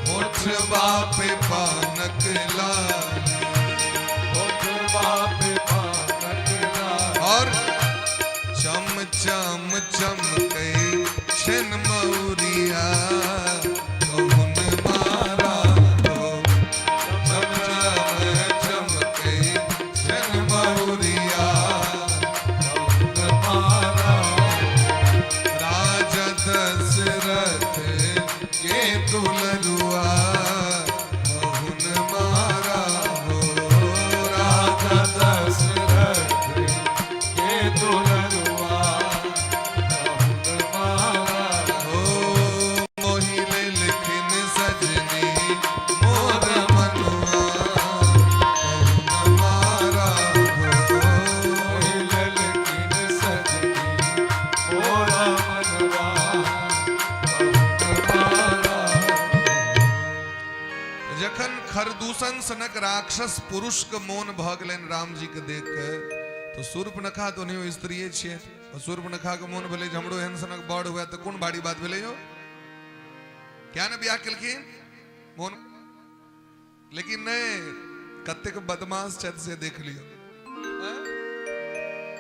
C: होठवा पे पानक लाली,
A: होठवा पे पानक लाली,
C: और चम चम चमके छिन मौरिया कहुन मारा हो, चम चम चमके छिन मौरिया कहुन मारा, राजा दशरथ के दुलरुआ कहुन मारा हो, राजा
A: दशरथ के दुलरुआ कहुन मारा,
C: हो, मोहिले लिखिन सजनी मोर मनुआ कहुन मारा हो,
A: मोहिले लिखिन सजनी मोरा मनवा कहुन मारा।
C: जखन खरदूषण सनक राक्षस पुरुष के मोन भ गेलनि राम जी के देख के, तो सूर्पनखा तो नहीं स्त्रीये छियै, और सूर्पनखा के मोन भेलै जे हमरो एहन सनक बड़ हुए तो कोन बाड़ी बात भेलै यो, क्या ने बियाह केलखिन मोन, लेकिन नहीं, कतेक बदमाश छथि से देख लियो, हाँ?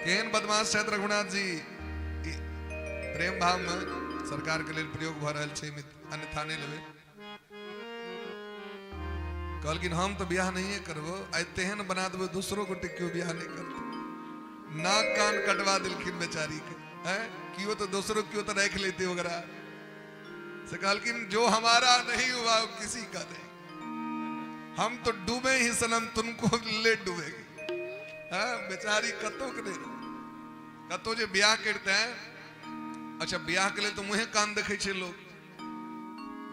C: केहन बदमाश छथि रघुनाथ जी, ई प्रेम भाव में सरकार के लेल प्रयोग भ रहल छै, अन्यथा नहीं लेबै। कहलकिन हम तो ब्याह नहीं करबो, आइ तेहन बना देबो दूसरो को टिक्कियो ब्याह नहीं करते, नाक कान कटवा दिलखिन बेचारी के, हैं कियो तो दूसरो क्यों तो रख लेते वगैरह से, कहलकिन जो हमारा नहीं हुआ वो किसी का नहीं, हम तो डूबे ही सनम तुमको ले डूबेगी, हैं बेचारी कतो के नहीं, कतो जे ब्याह करते हैं, अच्छा ब्याह के लिए तो मुहे कान देखे छे लोग,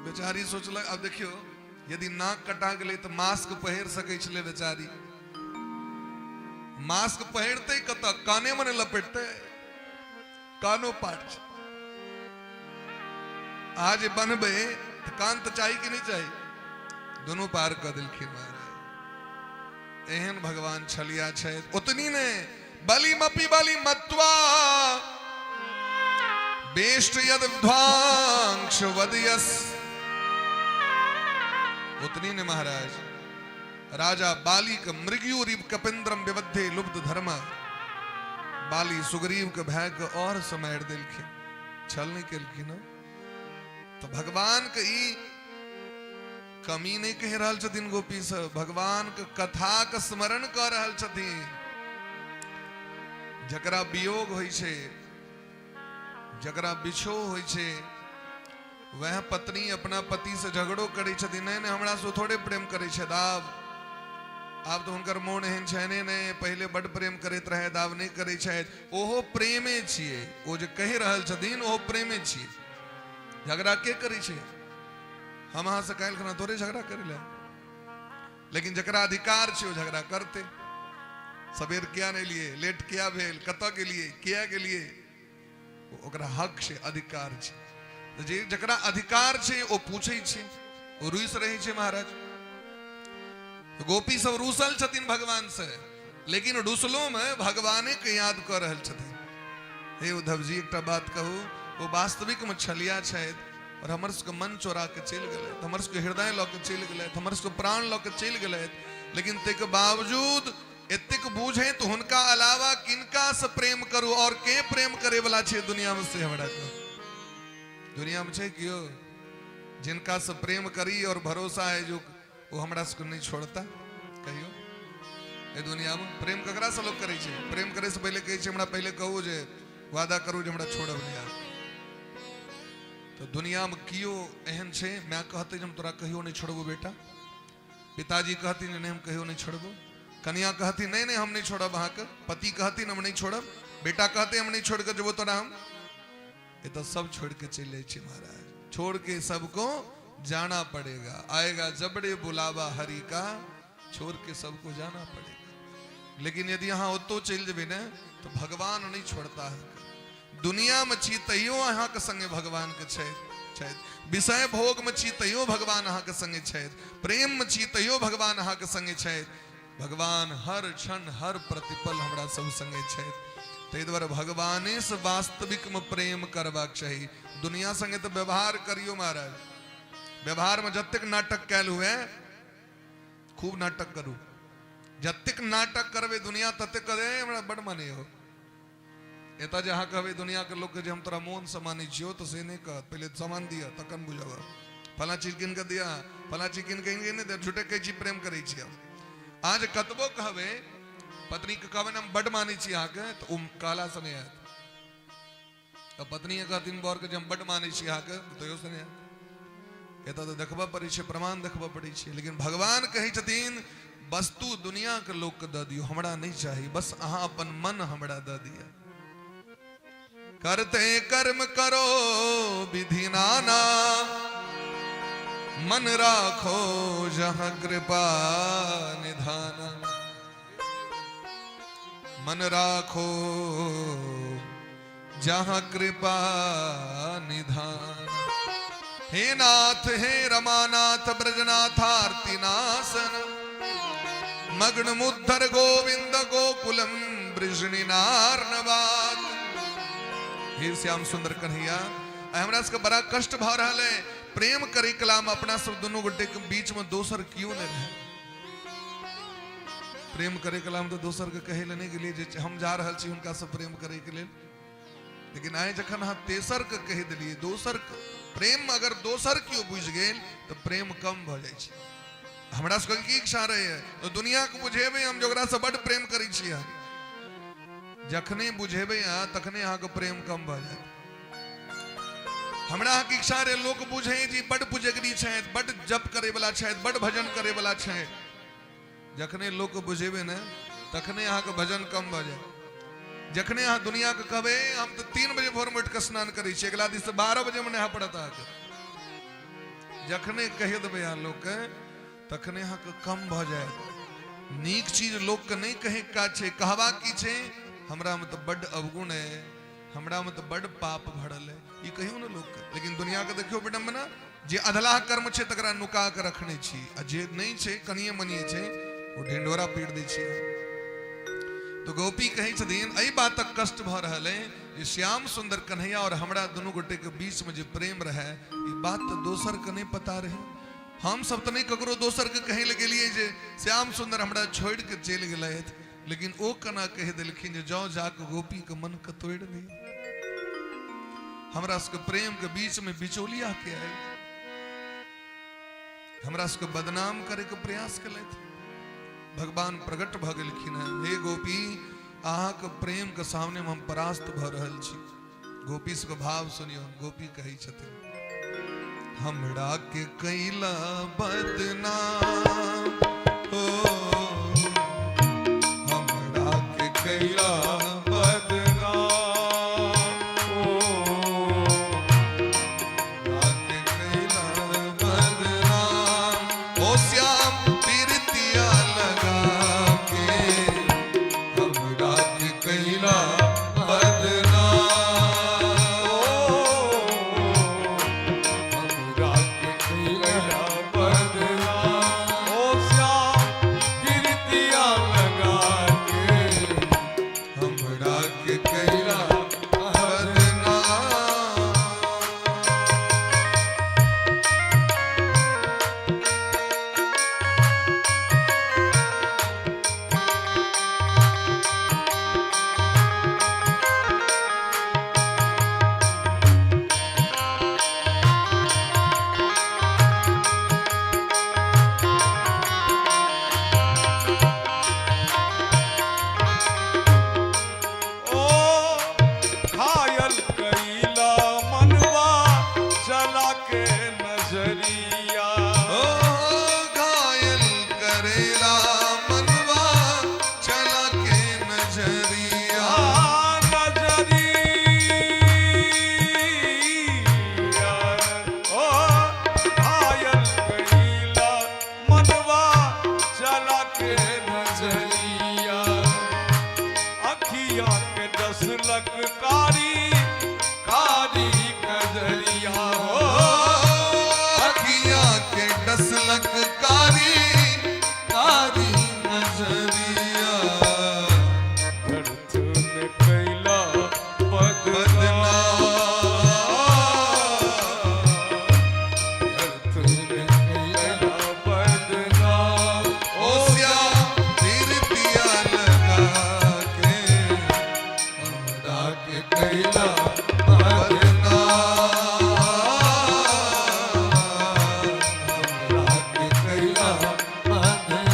C: बेचारी सोचलक अब देखियो यदि नाक कटा गेलै तो मास्क पहिर सकै छलै बेचारी, मास्क पहिरते कत काने में लपेटते, कानो पाट छै, आज बनबे तो कान तो चाहिए कि नहीं चाहिए, दोनों पार कर दिलखिन महाराज, एहन भगवान छलिया छै। उतनी ने बलि मपी बलि मत्वा बेष्ट यद ध्वांश वदयस, उतनी ने महाराज राजा बाली का मृग्यु रिव कपिंद्रम विबद्धे लुब्ध धर्म, बाली सुग्रीव के भय के और समेट दिलखिन, छल नहीं केलखिन, तो भगवान के ई कमी नहीं कह रहल छथिन गोपी सब, भगवान के कथा के स्मरण कर रहल छथिन, जकरा वियोग होइ छै, जकरा बिछो होइ छै, वह पत्नी अपना पति से झगड़ो करे छथिन, नहीं हमरा से थोड़े प्रेम करे छथि, आब तो हुनकर मोन एहन छनि नहीं, पहले बड़ प्रेम करैत रहै, आब नहीं करे छथि, ओहो प्रेमे छियै, ओ जे कहि रहल छथिन ओहो प्रेमे छियै, झगड़ा के करे छै, हम अहाँ से काल्हि खना थोड़े झगड़ा करे ले, लेकिन जकरा अधिकार छै ओ झगड़ा करते, सबेर किया नहीं लिए, लेट किया भेल, कतऽ के लिए, किया के लिए, ओकरा हक छै, अधिकार छै, तो जे जकरा अधिकार छै ओ पूछै छै, ओ रुस रहै छै महाराज। तो गोपी सब रूसल छथिन भगवान से, लेकिन रूसलो में भगवाने के याद कर रहल छथिन। हे उद्धव जी एकटा बात कहू, वो वास्तविक में छलिया छथि और हमर सबके मन चोरा के चलि गेलै, हमर सबके हृदय लऽ के चलि गेलै, हमर सबके प्राण लऽ के चलि गेलै, लेकिन तैके बावजूद एतेक बूझे तो हुनका अलावा किनका से प्रेम करू, और के प्रेम करे वाला छै दुनिया में से हमरा कहू, दुनिया में छै कियो जिनका से प्रेम करी और भरोसा है जो वो हमरा सबको नहीं छोड़ता, कहियो ए दुनिया में प्रेम ककरा से लोग करे छै, प्रेम करे से पहले कहै छै हमरा पहले कहू जे वादा करू जे हमरा छोड़ब नहीं आब, तो दुनिया में कियो एहन छै, मैं कहते जे हम तोरा कहियो नहीं छोड़बो बेटा, पिताजी कहती नहीं हम कहियो नहीं छोड़बो, कन्या कहती नहीं नहीं हम नहीं छोड़ब अहाँके, पति कहती हम नहीं छोड़ब, बेटा कहते हम नहीं छोड़ के जबो तोरा हम, ये तो सब छोड़ के चले महाराज, छोड़ के सबको जाना पड़ेगा, आएगा जबड़े बुलावा हरि का, छोड़ के सबको जाना पड़ेगा। लेकिन यदि यहाँ ओतो चल जेबे ना तो भगवान नहीं छोड़ता है, दुनिया में छी तैयो अहाँ के संगे भगवान के छै, विषय भोग में छी तैयो भगवान अहाँ के संगे छै, प्रेम में छी तैयो भगवान अहाँ के संगे छै, भगवान हर क्षण हर प्रतिपल हमरा सब संगे छै। ताहि दुआरे भगवाने से वास्तविक में प्रेम करबाक चाहिए। दुनिया संगे तो व्यवहार करियो महाराज, व्यवहार में जतेक नाटक कैल हुए खूब नाटक करू, जतेक नाटक करबे दुनिया ततेक करे हमरा बड़ माने हो। एता जहाँ कहबे दुनिया के लोग के जे हम तोरा मोन से माने छियो तो से नहीं कह, पहले सामान दिया तखन बुझब, फला चीज किन के दिया, फला चीज किन के नहीं दे, झूठे कई चीज प्रेम करे छियै। आज कतबो कहबे पत्नी के कहबे हम बड़ माने छी अहाँ के तो काला से नहीं आयत, अब पत्नी कहथिन बर के जे हम बड़ माने छी अहाँ के तो यो से नहीं आयत। एता तो देखबा पड़े छै, प्रमाण देखबा पड़े छै। लेकिन भगवान कहै छथिन वस्तु दुनिया के लोग के द दियो, हमरा नहीं चाहिए, बस अहाँ अपन मन हमरा द दिया। करते कर्म करो विधि नाना, मन राखो जहां कृपा निधाना। मन राखो जहां कृपा निधान। हे नाथ हे रमानाथ ब्रजनाथार्तिनाशन, मग्न मुद्धर गोविंद गोकुलम वृषणिनार्नवात। हे श्याम सुंदर कन्हैया, हमरा सबके बड़ा कष्ट भ रहल है। प्रेम करे कलाम अपना सब दोनों गोटे के बीच में दोसर क्यों न रहे? प्रेम करे कलाम तो दोसर के कहे ले नहीं गेलिए जे हम जा रहल छी हुनका से प्रेम करे के लेल, लेकिन आए जखन अहाँ तेसर के कह दिलिए दोसर के प्रेम, अगर दोसर क्यों बुझ गेल तो प्रेम कम भ जाय छै। हमरा सबके की इच्छा रहे तो दुनिया के बुझेबे हम जोकरा से बड़ प्रेम करै छी, जखने बुझेबे अहाँ तखने अहाँ के प्रेम कम भ जायत। हमरा अहाँ के इच्छा रहे लोग बुझे जी बड़ पुजगरी छै, बड़ जप करे वाला छै, बड़ भजन करे वाला छै। जखने लोग बुझेबे न तखने अहाँ के भजन कम भ जाय। जखने अहाँ दुनिया के कहबे हम तो 3 बजे भोर में उठ के स्नान करै छी, अगला दिन से 12 बजे में नहा पड़त अहाँ। जखने कह देबे अहाँ लोग के तखने अहाँ के कम भ जाय। नीक चीज लोग के नहीं कहे का छै, कहवा की छै हमरा में तो बड़ अवगुण है, हमरा में तो बड़ पाप भरल है, ये कहियो न लोग के। लेकिन दुनिया के देखियो विडंबना, जे अधलाह कर्म छै तकरा नुका के रखने छी, आ जे नहीं छै कनिए मनिए छै वो ढिंडोरा पीट दै छी। तो गोपी कहे छथिन एहि बातक कष्ट भ रहल है जे श्याम सुंदर कन्हैया और हमरा दोनों गोटे के बीच में जे प्रेम रहे, ये बात तो दोसर के नहीं पता रहे। हम सब तो नहीं ककरो दोसर के कहे ले गेलिए जे श्याम सुंदर हमरा छोड़ के चल गेलथि, लेकिन ओ कना कह दिलखिन जे जाओ जाके गोपी के मन के तोड़ दी। हमरा सबके प्रेम के बीच में बिचौलिया के आए, हमरा सबके बदनाम करे के प्रयास कलथि। भगवान प्रकट भ गेलखिन है, हे गोपी अहाँ के प्रेम के सामने में हम परास्त भ रहल छी। गोपी सबके भाव सुनियो, गोपी कही छथिन हमरा के कैला बदनाम हो, हमरा के कैला
B: कारी कारी नजर कैला बदनाम, हमरा के कैला बदनाम।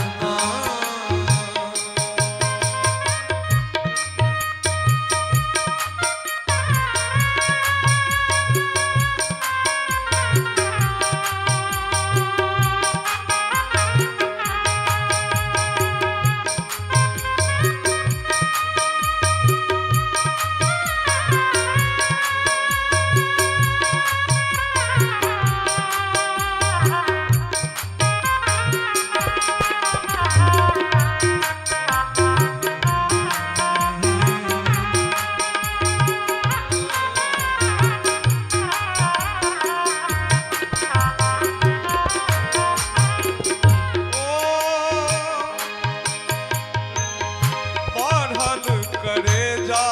A: बढ़ल करे जा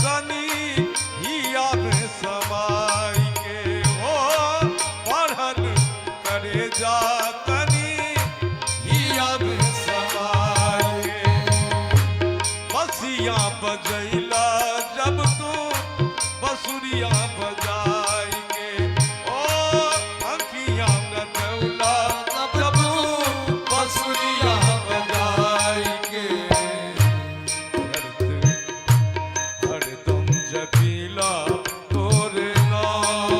A: कनी हिया में समाई के हो, बढ़ल करे जा कनी हिया में समाई के। बसिया बजैला जब तू बसुरिया बजाई के, ओ अंकिया न दौला जब तू बसुरिया बजाई के। हरदम जपीला तोरे नाम,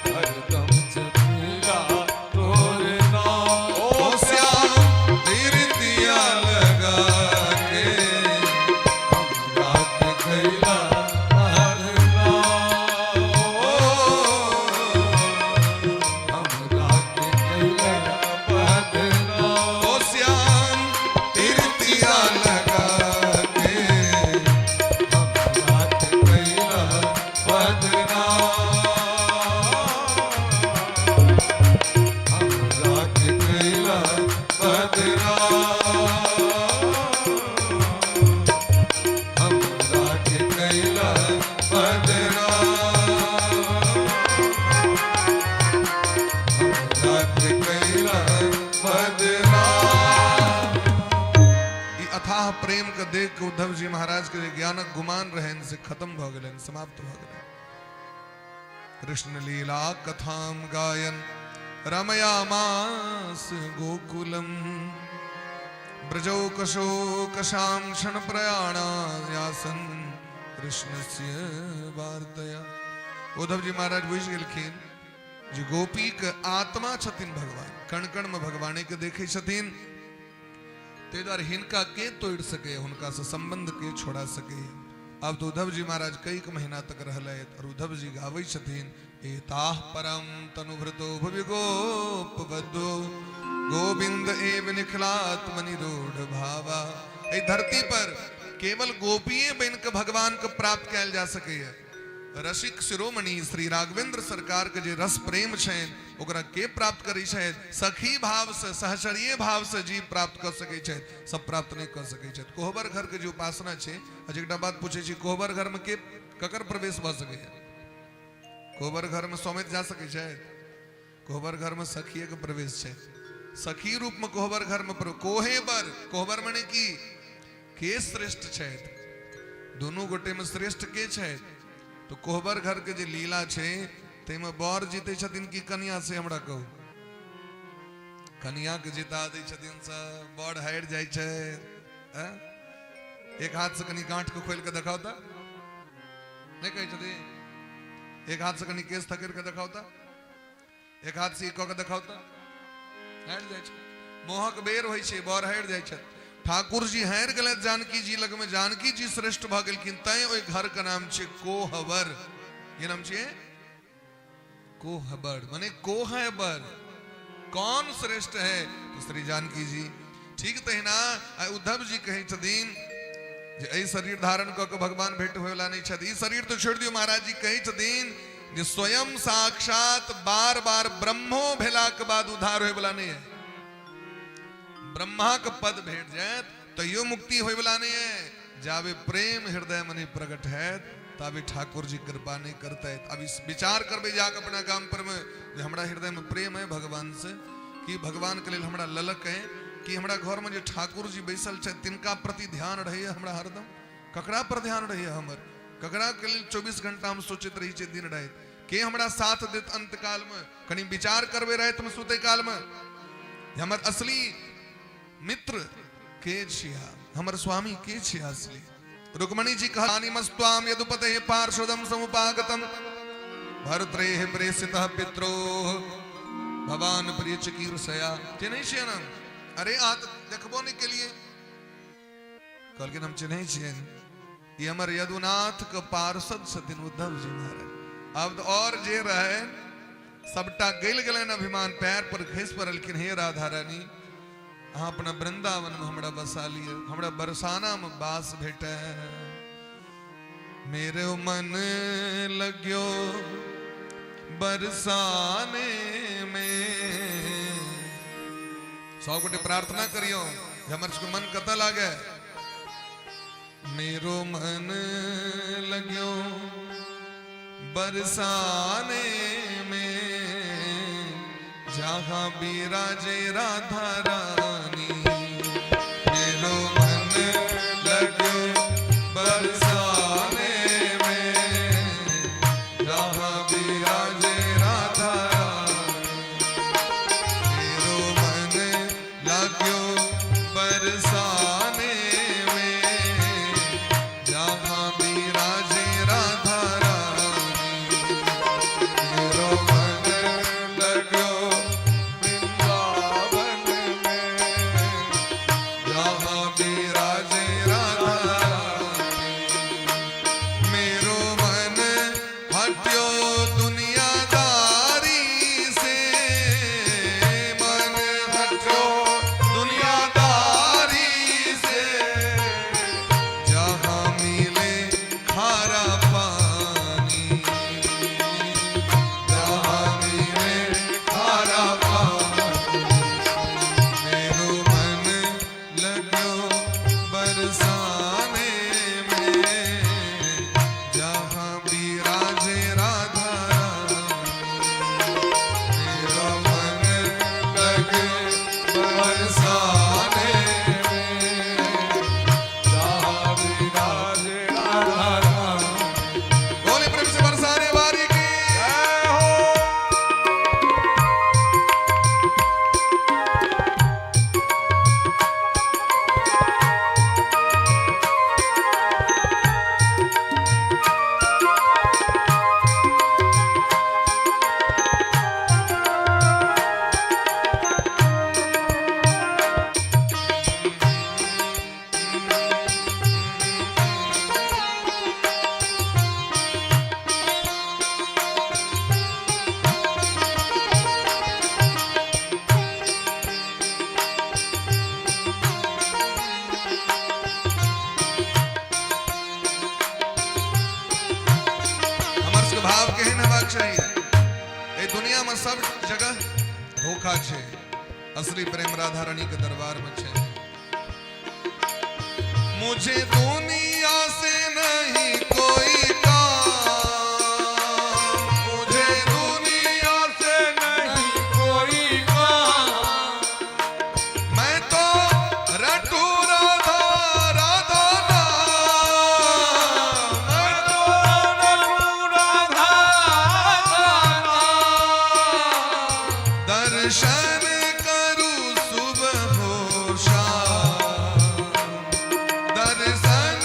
A: हरदम जपीला तोरे नाम।
C: ओ श्याम तेरे दिया लगा के
B: हमरा के कैला बदनाम, हमरा के कैला बदनाम।
C: ओ श्याम तेरे दिया लगा के
B: हमरा के कैला बदनाम, हमरा के कैला बदनाम, हमरा के कैला बदनाम, हमरा के कैला बदनाम।
C: ई अथाह प्रेम के देख के उद्धव जी महाराज के जे ज्ञानक गुमान रहे से खत्म भ गेलन, समाप्त भ गेलन। कृष्ण लीला कथाम गायन रमयामास गोकुलम, ब्रजौकशोकशां क्षण प्रयाणायासन कृष्णस्य वार्तया। उद्धव जी महाराज बुझ गेलखिन जे गोपी के आत्मा छथिन भगवान, कण कण में भगवाने के देखे छथिन, ते द्वारे हिनका के तोड़ सके, हुनका से संबंध के छोड़ा सके। अब तो उद्धव जी महाराज कई महीना तक रहले और उद्धव जी गावे छथिन, एताह परम तनुभृतो भवि गोपवद्धो गोविंद एव निखिलात्मनि रूढ़ भावा। ए धरती पर केवल गोपिये बन के भगवान के प्राप्त कैल जा सके। रसिक शिरोमणि श्री राघवेंद्र सरकार के जे रस प्रेम छेन ओकरा के प्राप्त करी छै, सखी भाव से सहचर्य भाव से जीव प्राप्त कर सके छै, सब प्राप्त नहीं कर सके छै। कोहबर घर के जो उपासना छै, आज एक बात पूछे छी, कोहबर घर में के ककर प्रवेश भ सके? कोहबर घर में सौमित जा सके छै? कोहबर घर में सखिये के प्रवेश छै। सखी रूप में कोहबर घर में कोहेबर, कोहबर मने की के श्रेष्ठ छै? दोनों गोटे में श्रेष्ठ के छै? तो कोहबर घर के जे लीला छै तेमे बर जीते छथिन की कन्या से हमरा कहू? कन्या के जिता दै छथिन से बर हारि जाइ छै। एक हाथ से कनी गांठ को खोल के देखाओ ता, नहीं कहै छथिन? एक हाथ से कनी केस थकेर के देखाओ ता, एक हाथ से क के देखाओ ता, हारि जाइ छै। मोहक बेर होइ छै, बर हारि जाइ छै। ठाकुर जी हारि गेल जानकी जी लग में, जानकी जी श्रेष्ठ भ गेलखिन, तैं ओइ घर का नाम छै कोहबर। ये नाम छै कोहबर, माने कोहबर। कौन श्रेष्ठ है? तो श्री जानकी जी। ठीक तहिना उद्धव जी कहे छथिन जे एहि शरीर धारण क के भगवान भेंट होयला नहीं छथि। ई शरीर तो छोड़ दियो, महाराज जी कहे छथिन जे स्वयं साक्षात बार बार ब्रह्मो भेला के बाद उद्धार होयला नहीं है। ब्रह्मा के पद भेट जाए तो यो मुक्ति होयला नहीं है। जावे प्रेम हृदय में नहीं प्रकट है तभी ठाकुर जी कृपा नहीं करते। अब इस विचार करबे जाके अपना काम पर में, हमरा हृदय में प्रेम है भगवान से, कि भगवान के लिए हमरा ललक है, कि हमरा घर में जे ठाकुर जी बैसल छै तिनका प्रति ध्यान रहे हमरा हरदम, ककरा पर ध्यान रहे हमर, ककरा के लिए 24 घंटा हम सोचित रही छै दिन रात, के हमरा साथ देत अंत काल में, कनी विचार करबे रात में सुते काल में, हमर असली मित्र के छिया, हमर स्वामी के छिया असली। रुक्मणी जी कहानी मस्त्वाम यदुपते पार्षदम समुपागतम भरत्रेह प्रेषितः पित्रो भवान प्रिय चिकीर्षया चिन्है छियै हम, अरे आत देखबो नहीं के लिए कल के हम चिन्है छियै, ये हमर यदुनाथ के पार्षद छथिन उद्धव जी महाराज। अब तो और जे रहे सबटा गल गलन अभिमान पैर पर घिस पड़लखिन, हे राधा रानी अहाँ अपना वृंदावन में हमरा बसा लिए, हमरा बरसाना में बास भेटे, मेरे मन लग्यो बरसाने में। सौ गोटे प्रार्थना करियो हमर सबके मन कतऽ लागे, मेरो मन लग्यो बरसाने में, जहाँ बिराजे राधा रानी, मेरो मन लग्यो बरसाने में, जहाँ बिराजे राधा रानी, मेरो मन लग्यो बरसाने में, जहाँ बिराजे राधा रानी, मेरो मन लग्यो वृंदावन में, जहाँ बिराजे राधा रानी, मेरो मन हट्यो दुनियादारी से, मन हट्यो दुनियादारी से, जहाँ मिले खारा पानी, जहाँ मिले खारा पानी, मेरो मन लग्यो बरसाने में, जहाँ बिराजे राधा रानी, मेरो मन लग्यो बरसाने में, जहाँ बिराजे राधा रानी। बोले प्रेम से बरसाने वाली की जय हो। हमर सबके भाव केहन हेबाक चाहिए, ए दुनिया में सब जगह धोखा छे, असली प्रेम राधा रानी के दरबार में छे। मुझे दुनिया से नहीं कोई काम, मुझे दुनिया से नहीं कोई काम, मैं तो रटू राधा राधा नाम, मैं तो रटू राधा राधा नाम, दर्शन करूं सुबह हो शाम, दर्शन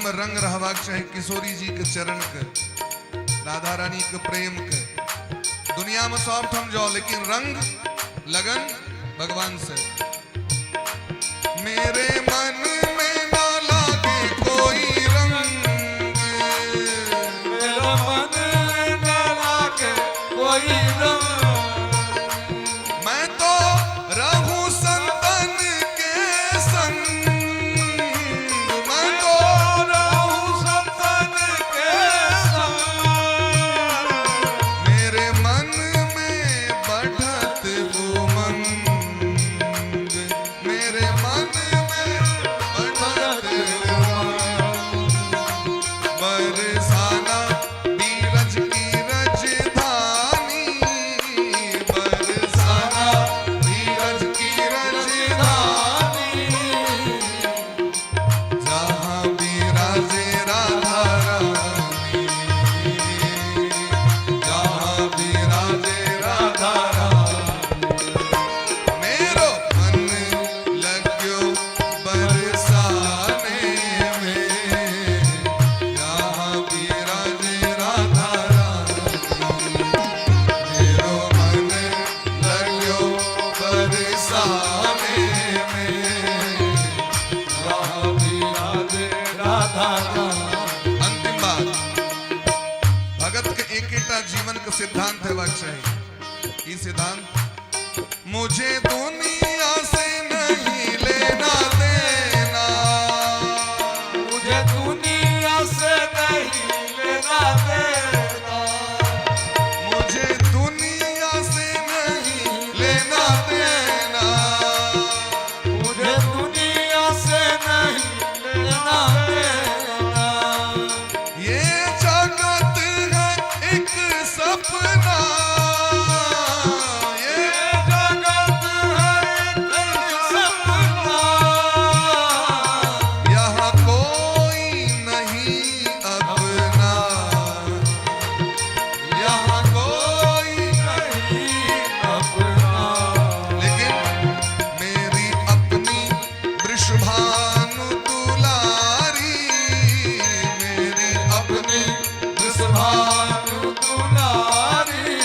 C: में रंग रहवाक चाहे किशोरी जी के चरण के, राधा रानी के प्रेम के। दुनिया में सब हम जाओ, लेकिन रंग लगन भगवान से। मेरे मन में ना लागे कोई रंग,
A: मेरा मन न लागे कोई रंग,
C: मैं तो रहूं संतन के संग, मैं तो
A: रहूं संतन के संग।
C: मेरे मन में बढ़त उमंग, मेरे मन में बढ़त उमंग। बरसाना बीरज की रजधानी, बरसाना बीरज की रजधानी, जहाँ बिराजे राधा रानी, जहाँ बिराजे राधा रानी। मेरो मन लग्यो बरसाने में, जहाँ बिराजे राधा रानी। मेरो मन लग्यो बरसाने में, जहाँ बिराजे
A: राधा रानी।
C: अंतिम बात, भगत के एकेटा जीवन का सिद्धांत है चाहिए। ये सिद्धांत, मुझे दुनिया से नहीं लेना देना,
A: मुझे दुनिया से नहीं लेना देना,
C: मुझे दुनिया से नहीं लेना देना।
A: मुझे दुनिया से नहीं लेना देना।
C: ये जगत है एक सपना, ये
A: जगत है एक सपना,
C: यहाँ कोई नहीं अपना, यहाँ कोई
A: नहीं अपना।
C: लेकिन मेरी अपनी वृषभानु दुलारी, मेरी अपनी
A: भानु दुलारी,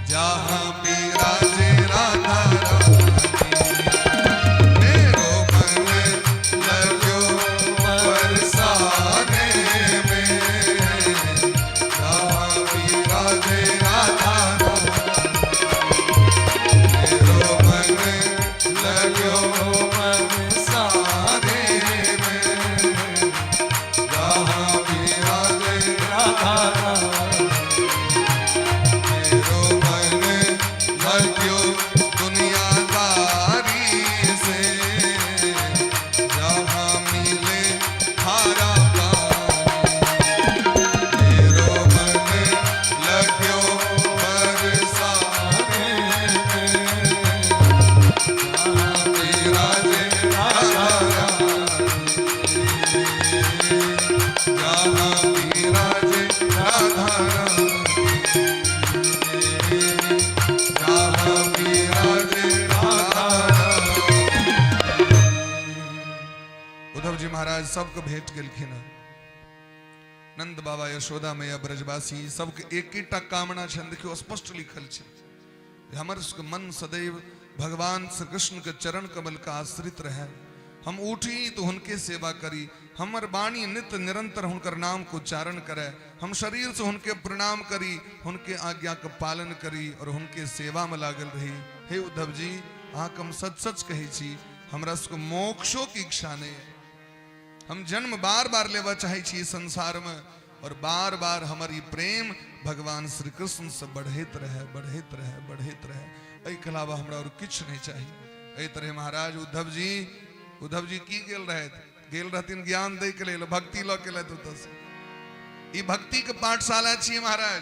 C: जहाँ बिराजे राधा रानी। मेरो मन लग्यो बरसाने में, जहाँ बिराजे राधा रानी। मेरो मन लग्यो बरसाने में, जहाँ बिराजे
A: राधा रानी।
C: मेरो मन लग्यो दुनियादारी से, जहाँ मिले हारा पानी। मेरो मन लग्यो बरसाने में, जहाँ बिराजे राधा रानी, जहाँ बिराजे राधा रानी, जहाँ बिराजे राधा रानी। उद्धव जी महाराज सबके भेंट केलखिन। नंद बाबा, यशोदा मैया, ब्रजवासी सबके एकेटा कामना छन। देखियो स्पष्ट लिखल छै, हमर सबके मन सदैव भगवान श्री कृष्ण के चरण कमल का आश्रित रहे। हम उठी तो उनके सेवा करी, हमर वाणी नित्य निरंतर हुनकर नाम को उच्चारण करे। हम शरीर से उनके प्रणाम करी, उनके आज्ञा का पालन करी और उनके सेवा में लागल रही। हे उद्धव जी, अहाँ हम सच सच कहे छी, हमरा सबके मोक्षो की इच्छा नहीं। हम जन्म बार बार लेवा चाहे छी संसार में, और बार बार हमारी प्रेम भगवान श्री कृष्ण से बढ़त रहे, बढ़त रहे, बढ़त रहे। एहि के अलावा हमरा और किछ नहीं चाहिए। एहि तरह महाराज उद्धव जी की गेल रहथिन ज्ञान दे के लेल, भक्ति ल के लेत ओतऽ से। ई भक्ति के पाठशाला छियै महाराज,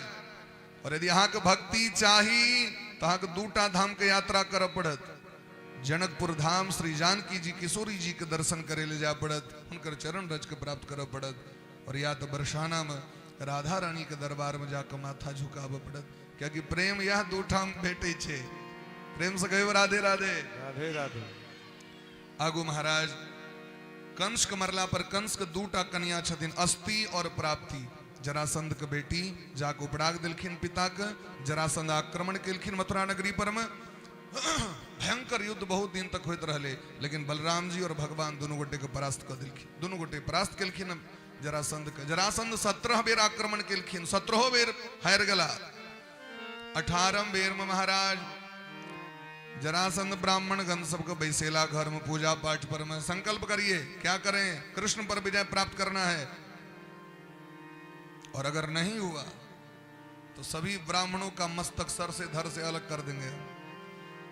C: और यदि अहाँ के भक्ति चाही तो अहाँ के दूटा धाम के यात्रा करऽ पड़त। जनकपुर धाम श्री जानकी जी, किशोरी जी के दर्शन करे ले जा पड़त, उनकर चरण रज के प्राप्त करऽ पड़त, और या तो बरसाना में राधा रानी के दरबार में जाकर माथा झुकाव पड़त। क्योंकि प्रेम यह दू ठाम भेटे छे। प्रेम से कहियो राधे राधे।
A: राधे राधे।
C: आगू महाराज कंस के मरला पर कंस के दूटा कन्या छथिन, अस्ति और प्राप्ति। जरासंध के बेटी जाके उपराग दिलखिन पिता के, जरासंध आक्रमण केलखिन मथुरा नगरी पर में। भयंकर युद्ध बहुत दिन तक होते रहले, लेकिन बलराम जी और भगवान दोनों गोटे के परास्त कर दिलखिन, दोनों गोटे परास्त केलखिन जरासंध के। जरासंध 17 बेर आक्रमण केलखिन, 17 बेर हार गला। 18 बेर में महाराज जरासंध ब्राह्मण गण सबको बैसेला घर में पूजा पाठ पर में। संकल्प करिए क्या करें, कृष्ण पर विजय प्राप्त करना है, और अगर नहीं हुआ तो सभी ब्राह्मणों का मस्तक सर से धर से अलग कर देंगे।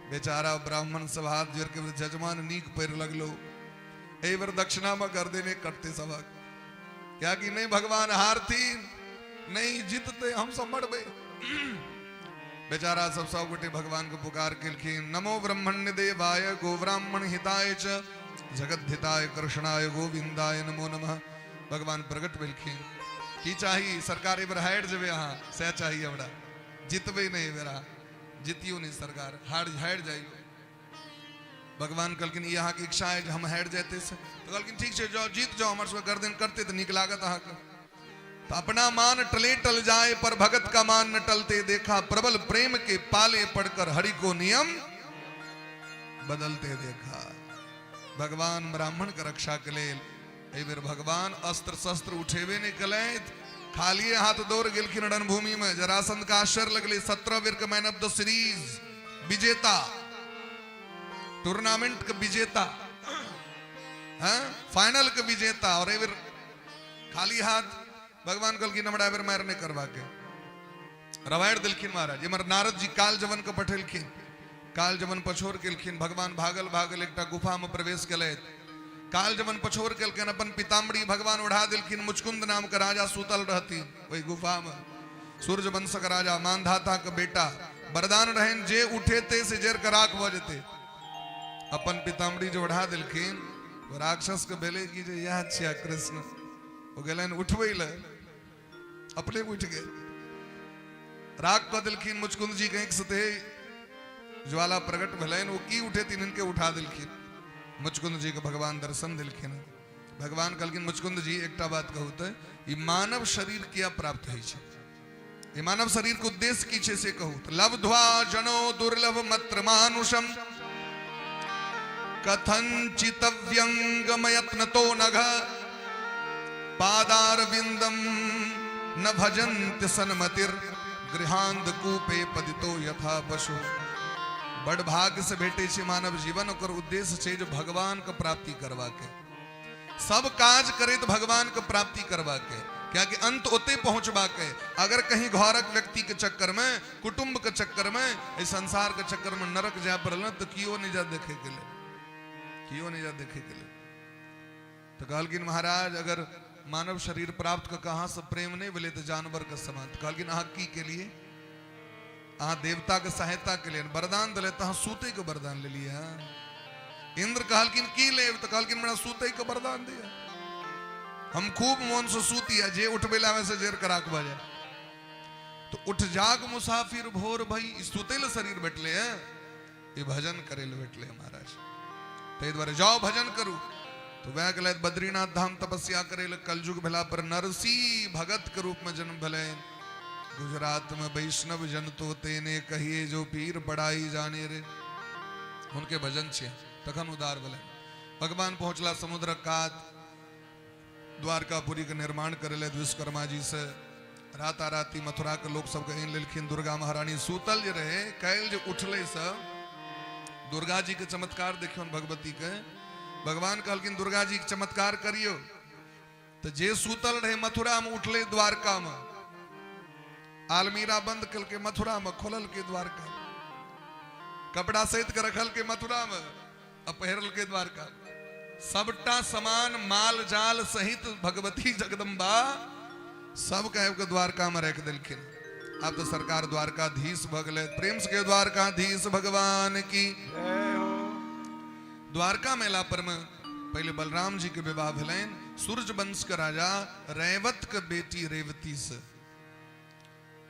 C: बेचारा ब्राह्मण सब हाथ जोड़ के जजमान नीक पैर लगलो, ए बार दक्षिणा में कर देने कटते सबक, क्या कि नहीं भगवान हारती नहीं जीतते हम सब मरबे। बेचारा सब गोटे भगवान को पुकार केलखिन, नमो ब्रह्मण्य देवाय गो ब्राह्मण हिताय च जगत हिताय कृष्णाय गोविंदाय नमो नमः। भगवान प्रकट भेलखिन, की चाहिए सरकार एबर हार जबे, यहाँ सह चाहिए हमरा, जितबे नहीं बेरा, जीतियो नहीं सरकार, हार जाइयो। भगवान कहलखिन यहाँ की इच्छा है हम हार जाते से, तो कहलखिन ठीक है जाओ जीत जाओ, हमारे सब गर्दन करते तो निक लागत अहाँ के। तो अपना मान टले टल जाए पर भगत का मान न टलते, देखा प्रबल प्रेम के पाले पड़कर हरि को नियम बदलते देखा। भगवान ब्राह्मण का रक्षा के लिए एबर भगवान अस्त्र शस्त्र उठेवे नहीं कले, खाली हाथ दौड़ गेलखिन रणभूमि में। जरासंध का आश्चर्य लगले, 17 बेर का मैन ऑफ द सीरीज विजेता, टूर्नामेंट का विजेता, फाइनल का विजेता, और एबर खाली हाथ। भगवान कल की नमड़ा बेर मारने करवा के रवायड़ दिलखिन महाराज। ये मर नारद जी काल जवन को पठेलखिन, काल जवन पछोर केलखिन। भगवान भागल भागल एक गुफा में प्रवेश कले, काल जवन पछोर केलखिन, अपन पितामड़ी भगवान उड़ा दिलखिन। मुचकुंद नाम का राजा सूतल रहती वही गुफा में, सूर्य वंश का राजा, मानधाता का बेटा, वरदान रहन जे उठे ते से जेर कराक बजते। अपन पितामड़ी जो उड़ा दिलखिन, वो राक्षस के बेले की जो यह छिया कृष्ण, वो गलन उठवे ले, अपने उठ गए। राग का दिलखिन मुचकुंद जी कहीं सते ज्वाला प्रकट भलन, वो की उठे तीन इनके उठा दिलखिन। मुचकुंद जी को भगवान दर्शन दिलखिन। भगवान कहलखिन मुचकुंद जी एकटा बात कहू तो, ये मानव शरीर क्या प्राप्त है, ये मानव शरीर को उद्देश्य की छे से कहू तो, लब्ध्वा जनो दुर्लभ मत्र मानुषम कथंचितव्यंगमयत्नतो नघ पादारविंदम न भजन्त सन्मतिर गृहांध कूपे पदितो यथा पशु। बड़ भाग्य से भेटे छे मानव जीवन, और उद्देश्य छे जो भगवान का प्राप्ति करवा के, सब काज करे तो भगवान का प्राप्ति करवा के, क्या कि अंत ओते पहुंचवा के। अगर कहीं घरक व्यक्ति के चक्कर में, कुटुंब के चक्कर में, इस संसार के चक्कर में नरक जा पड़ल तो कियो नहीं जा देखे के लिए, कियो नहीं जा देखे के लिए। तो कहलखिन महाराज अगर मानव शरीर प्राप्त का कहां से प्रेम नहीं बोले तो जानवर का समान। कहलखिन अहाँ की के लिए, अहाँ देवता के सहायता के लिए वरदान दिले, तो सूते के वरदान ले लिया। इंद्र कहलखिन की ले, तो कहलखिन मेरा सूते के वरदान दिया, हम खूब मन से सूतिया, जे उठबेला में से जेर कराक बजे। तो उठ जाग मुसाफिर भोर भई, सूतेल शरीर बैठले हैं, ये भजन करे बैठले महाराज। तो द्वारे जाओ भजन करू। तो वह गलत बद्रीनाथ धाम तपस्या करे, कलयुग भला पर नरसी भगत के रूप में जन्म भले। गुजरात में वैष्णव जन तो तेने कहिए जो पीर पढ़ाई जाने रे, उनके भजन छे तखन उदार भले। भगवान पहुंचला समुद्र कात, द्वारकापुरी के निर्माण करे ले विश्वकर्मा जी से। राता राती मथुरा के लोग सब कहीं लेलखिन, दुर्गा महारानी सूतल जे रहे, कैल जो उठले सब दुर्गा जी के चमत्कार देखियो भगवती के। भगवान कहलखिन दुर्गा जी के चमत्कार करियो। तो जे सूतल रहे मथुरा में उठले द्वारका में, आलमीरा बंद कल के मथुरा में, खोलल के द्वारका, कपड़ा सहित के रखल के मथुरा में, अपहरल के द्वारका। सबटा समान माल जाल सहित भगवती जगदम्बा सब कह के द्वारका में रख दिलखिन। अब तो सरकार द्वारकाधीश भगले, प्रेम से द्वारकाधीश भगवान की। द्वारका मेला पर में पहले बलराम जी के विवाह भलेन, सूर्य वंश के राजा रेवत के बेटी रेवती से।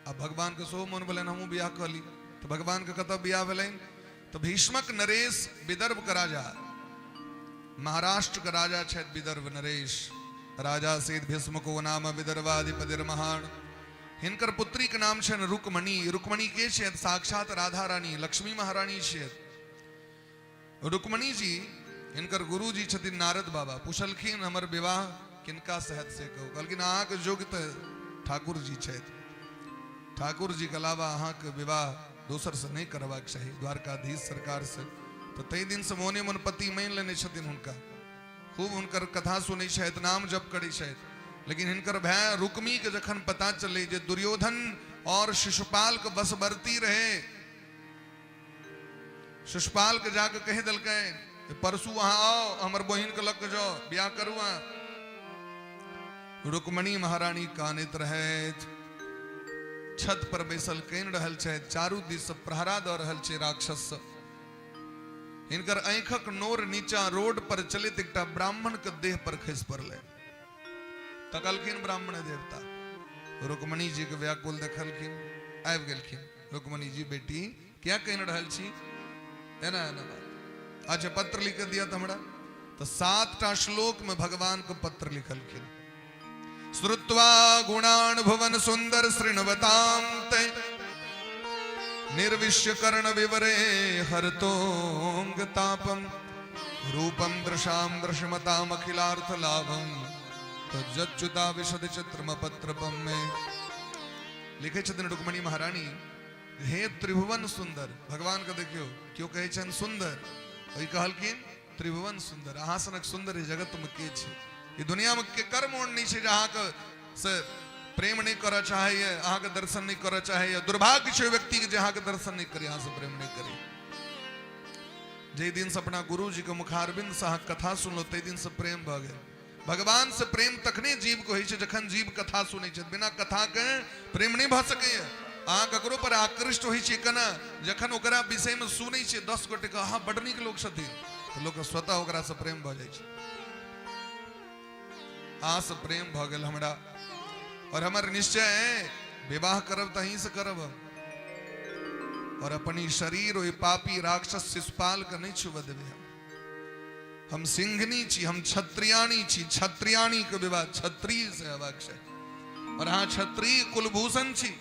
C: अब भगवान के सो मन भलेन हमू ब्याह कर ली। तो भगवान के कतब ब्याह भलेन, तो भीष्मक नरेश विदर्भ का राजा महाराष्ट्र का राजा छे विदर्भ नरेश, राजा सेठ भीष्म को नाम विदर्भाधिपतिर महान। हिनकर पुत्री के नाम छे रुक्मणी। रुक्मणी के छे साक्षात राधा रानी लक्ष्मी महारानी छे। रुक्मणी जी हिनकर गुरु जी छथिन नारद बाबा। पूछलखिन हमर विवाह किनका सहत से कहू, कहलखिन अहाँ के जोग त ठाकुर जी छथि, ठाकुर जी के अलावा अहाँ के विवाह दोसर से नहीं करबाक चाही, द्वारकाधीश सरकार से। तो तई दिन से मोने मन पति मान लेने छथिन हुनका, खूब हुनकर कथा सुनै छथि, नाम जप करै छथि। लेकिन हिनकर भाई रुक्मी के जखन पता चले जे दुर्योधन और शिशुपाल के बसवर्ती रहे, शिशुपाल के जाके कह दलकै परसू वहां आओ, हमर बहिन के लग जाओ, ब्याह करू। रुक्मणी महारानी कानित रहैत, छत पर बैसल कन रहल छथि, चारू दिस प्रहरा द रहल छै राक्षस। हिनकर आंखक नोर नीचा रोड पर चलित एकटा ब्राह्मण के देह पर खसि पड़लै। तकलखिन ब्राह्मण देवता, रुक्मणी जी के व्याकुल देखलखिन, आबि गेलखिन। रुक्मणी जी बेटी क्या कह रहल छी, एना एना बात, अच्छा पत्र लिख दिया तो हमरा। तो 7टा श्लोक में भगवान को पत्र लिखलखिन। श्रुत्वा गुणान भुवन सुंदर श्रृणवताम ते निर्विश्य कर्ण विवरे हरतोंग तापम रूपम दृशाम दृश्यमताम अखिलार्थ लाभम तज्जुता विशद चित्रम पत्रपम में लिखे छथिन रुक्मणी महारानी। हे त्रिभुवन सुंदर, भगवान का देखियो क्यों कहे छन सुंदर, वही कहलखिन त्रिभुवन सुंदर, अहाँ सनक सुंदर जगत में के छी, ये दुनिया में के कर्म नहीं छै जहाँ के से प्रेम नहीं कर चाहे, अहाँ के दर्शन नहीं कर चाहे। दुर्भाग्य छै व्यक्ति के जहाँ के दर्शन नहीं करे, अहाँ से प्रेम नहीं करे। जे दिन से अपना गुरु जी के मुखारबिंद से कथा सुनलो, ते दिन से प्रेम भ गेल। भगवान से प्रेम तखने जीव को होइ छै जखन जीव कथा सुनै छै, बिना कथा के प्रेम नहीं भ सकैए। अहाँ ककरो पर आकृष्ट होइ छै केना, जखन ओकरा विषय में सुनै छै 10 गोटे के अहाँ बड़ नीक लोग छथिन, तो लोग स्वतः ओकरा से प्रेम भ जाइ छै। अहाँ से प्रेम भ गेल हमरा, और हमर निश्चय है विवाह करब तहीं से करब, और अपनी शरीर ओहि पापी राक्षस शिशुपाल के नहीं छुब देबे। हम सिंहनी छी, हम क्षत्रियाणी छी, क्षत्रियाणी के विवाह क्षत्रिय से हेबाक छै, और अहाँ क्षत्रिय कुलभूषण छी।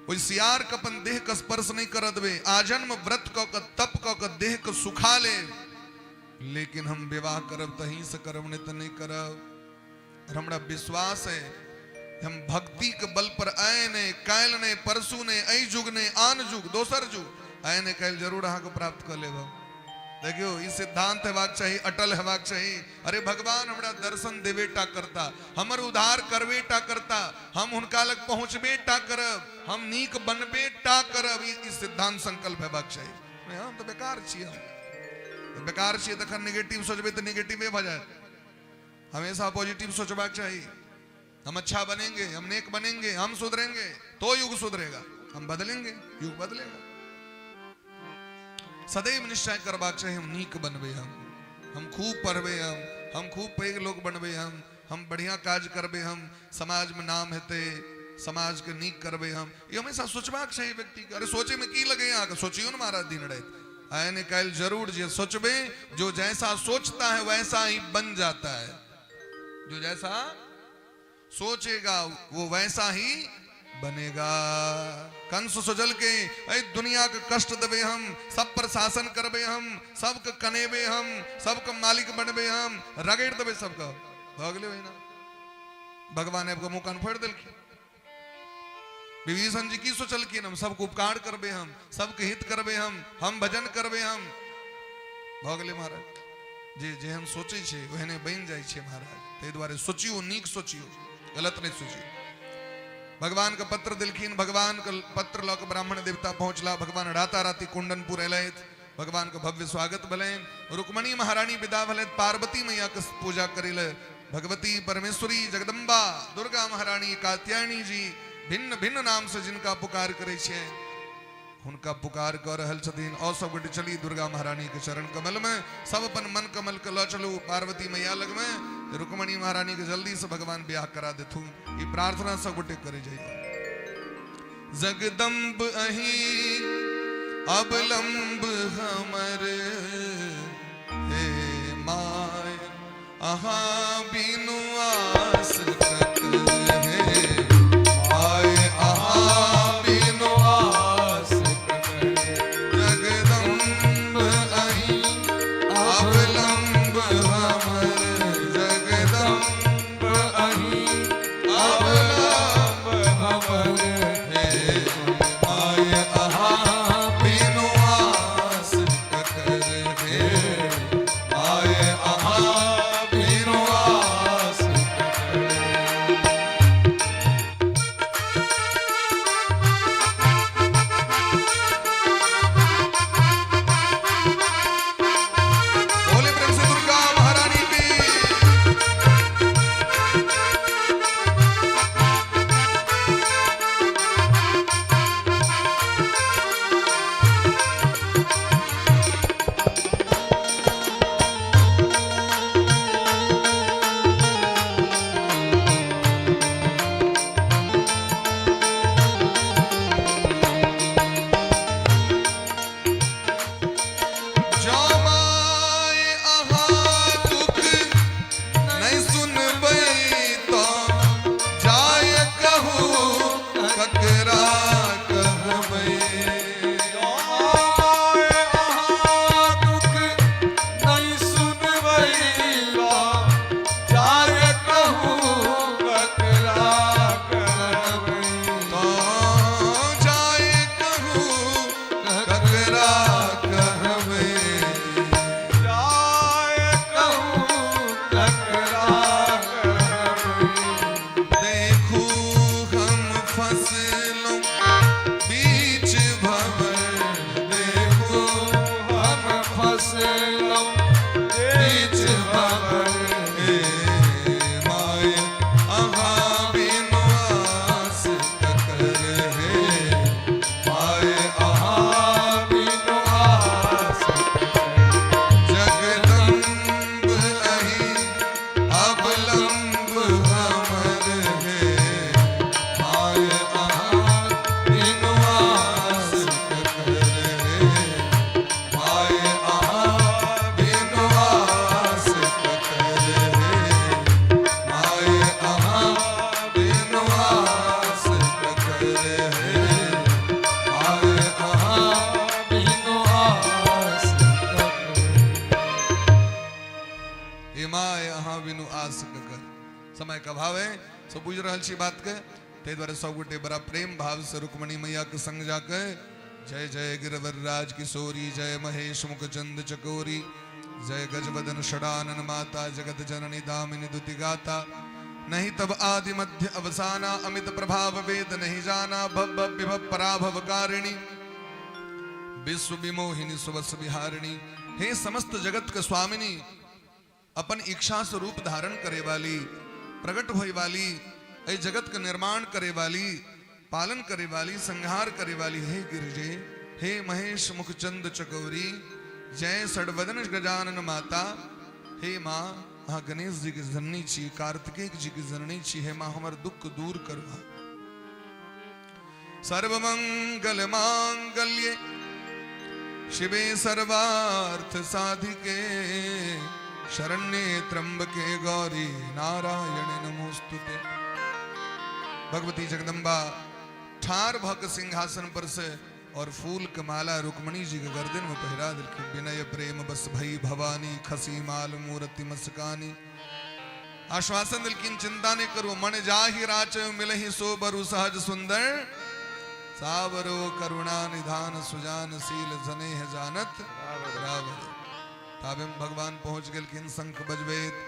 C: ओहि सियार के अपन देह के स्पर्श नहीं कर देबे, आजन्म व्रत क के तप क के देह के सुखा ले, लेकिन हम विवाह करब तहीं से करब, नहीं तो नहीं करब। हमरा विश्वास है हम भक्ति के बल पर आए ने काल ने परसू ने ऐ जुग ने आन जुग दोसर जुग आए ने काल जरूर अहाँ को प्राप्त कर लेब। देखियो ई सिद्धांत हेबाक चाहिए, अटल हेबाक चाहिए। अरे भगवान हमरा दर्शन देवेटा करता, हमर उद्धार करवेटा करता, हम हुनका लग पहुंचबेटा करब, हम नीक बनबेटा करब, ई सिद्धांत संकल्प हेबाक चाहिए। हम तो बेकार छी, हम बेकार छी, तखन नेगेटिव सोचबे तो नेगेटिव भ जाए। हमेशा पॉजिटिव सोचबाक चाहिए। हम अच्छा बनेंगे, हम नेक बनेंगे, हम सुधरेंगे तो युग सुधरेगा, हम बदलेंगे युग बदलेगा। सदैव निश्चय करबाक चाहिए हम नीक बनबे, हम खूब पढ़बे, हम खूब पैघ लोग बनबे, हम बढ़िया काज करबे, हम समाज में नाम हेते, समाज के नीक करबे। हम ये हमेशा सोचबाक चाहिए व्यक्ति के। अरे सोचे में की लगे, यहाँ सोचियो ना महाराज दिन रात आए ने कल जरूर जे सोचबे, जो जैसा सोचता है वैसा ही बन जाता है, जो जैसा सोचेगा वो वैसा ही बनेगा। कंस सुजल के ऐ दुनिया के कष्ट देबे, हम सब पर शासन करबे, हम सबके कनेबे, हम सबके मालिक बनबे, हम रगड़ देबे सबका, भ गेलै ओहिना। भगवान आपको मुंह कान फोड़ देलखिन। विभीषण जी की सोचलखिन, हम सबको उपकार करबे, हम सबके हित करबे, हम भजन करबे, हम भ गेलै महाराज। जे जेहन सोचे छै ओहने बनि जाइ छै महाराज। ताहि दुआरे सोचियो, नीक सोचियो, गलत नहीं सोचियो। भगवान का पत्र दिलखिन, भगवान का पत्र लऽ कऽ ब्राह्मण देवता पहुंचला। भगवान राताराति कुंडनपुर एलथि, भगवान का भव्य स्वागत भेलनि। रुक्मणी महारानी विदा भेलथि पार्वती मैया के पूजा करै ले। भगवती परमेश्वरी जगदम्बा दुर्गा महारानी कात्यायनी जी भिन्न भिन्न नाम से जिनका पुकार करे छै, हुनका पुकार कर रहल छथिन। और सब गोटे चली दुर्गा महारानी के चरण कमल में, सब अपन मन कमल के लऽ चलू पार्वती मैया लग में। रुक्मणी महारानी के जल्दी से भगवान ब्याह करा देथु, ई प्रार्थना सब गोटे करे जाइए। जगदम्ब अहि अवलंब हमर अहाँ बिनु आस कत है आए अहाँ बिनु आस कत जगदम्ब अहि अवलंब हमर जगदम्ब अहि अवलंब हमर हे आए अहाँ बिनु आस कत है आए अहाँ बिनु आस बोले प्रेम से दुर्गा महारानी की जो माय अहाँ दुख नहीं सुनबै तो जाय कहू ककरा कहबै
B: आए अहाँ दुख नहीं सुनबै जाय कहू ककरा कहबै
C: तो जाय कहू ककरा कहबै
B: जाय कहू ककरा कहबै
C: देखू हम फसलों बीच भंवर देखू
B: हम फसलों
C: बीच भंवर हे माय अहाँ बिनु आस ककर हे माय अहाँ
B: बिनु आस
C: जगदम्ब अहि अवलंब हमर हे माय अहाँ बिनु आस ककर हे माय अहाँ बिनु आस ककर हे माय अहाँ बिनु आस ककर हे माय अहाँ
B: बिनु आस
C: हे माय अहाँ बिनु आस ककर समय का भाव है सब बुझ रहल छी बात के ते द्वारा सब गोटे बड़ा प्रेम भाव से रुक्मणी मैया के संग जाके जय जय गिरवर राज किशोरी जय महेश मुख चंद चकोरी जय गजबदन षडानन माता जगत जननी दामिनी दुति गाता नहीं तब आदि मध्य अवसाना अमित प्रभाव वेद नहीं जाना भव भव विभव पराभव कारिणी विश्व विमोहिनी सुवस विहारिणी हे समस्त जगत के स्वामिनी अपन इच्छा से रूप धारण करे वाली प्रकट होए वाली ए जगत का निर्माण करे वाली पालन करे वाली संहार करे वाली हे गिरिजे हे महेश मुखचंद चकोरी जय सड़वदन गजानन माता हे माँ हाँ गणेश जी की जननी छी कार्तिकेय जी की जननी छी हे माँ हमार दुख दूर करवा सर्वमंगल मांगल्ये शिवे सर्वार्थ साधिके शरण्ये त्र्यंबके गौरी नारायण नमोस्तुते भगवती जगदम्बा ठार भक सिंहासन पर से और फूल की माला रुक्मणी जी के गर्दन में पहरा दिलखिन विनय प्रेम बस भई भवानी खसी माल मूर्ति मस्कानी आश्वासन दिलखिन चिंता नहीं करो मन जाहि राच मिलहि सो बरु सहज सुंदर सावरो करुणा निधान सुजान शील जनेह जानत रावर ताबे भगवान पहुंच गेलखिन शंख बजबैत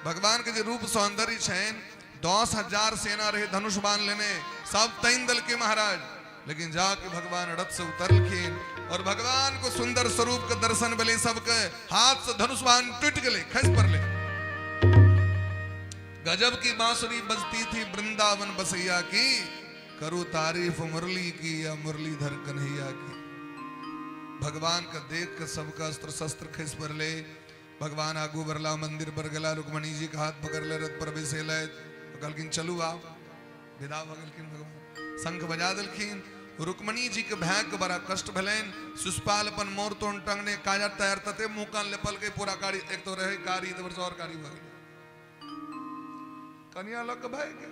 C: भगवान के जे रूप सौंदर्य छैन 10,000 सेना रहे धनुष बाण लेने सब तैन दल के महाराज लेकिन जाके भगवान रथ से उतरलखिन और भगवान को सुंदर स्वरूप के दर्शन मिले सबके हाथ से धनुष बाण टूट गए खस पड़ले गजब की बांसुरी बजती थी वृंदावन बसैया की करो तारीफ मुरली की या मुरलीधर कन्हैया की भगवान का देख कर सबका अस्त्र शस्त्र खिस पर ले भगवान आगू बरला मंदिर पर गला रुक्मणी जी का हाथ पकड़ ले रथ पर बैसे ले कहलखिन चलू आप विदा भगलखिन भगवान शंख बजा दिलखिन रुक्मणी जी के भैंक के बड़ा कष्ट भलेन सुष्पाल अपन मोर तोन टंगने काजा तैयार तते मुंह कान लेपल के पूरा कारी एक तो रहे कारी तो और कारी भगल कन्या लोग भाई के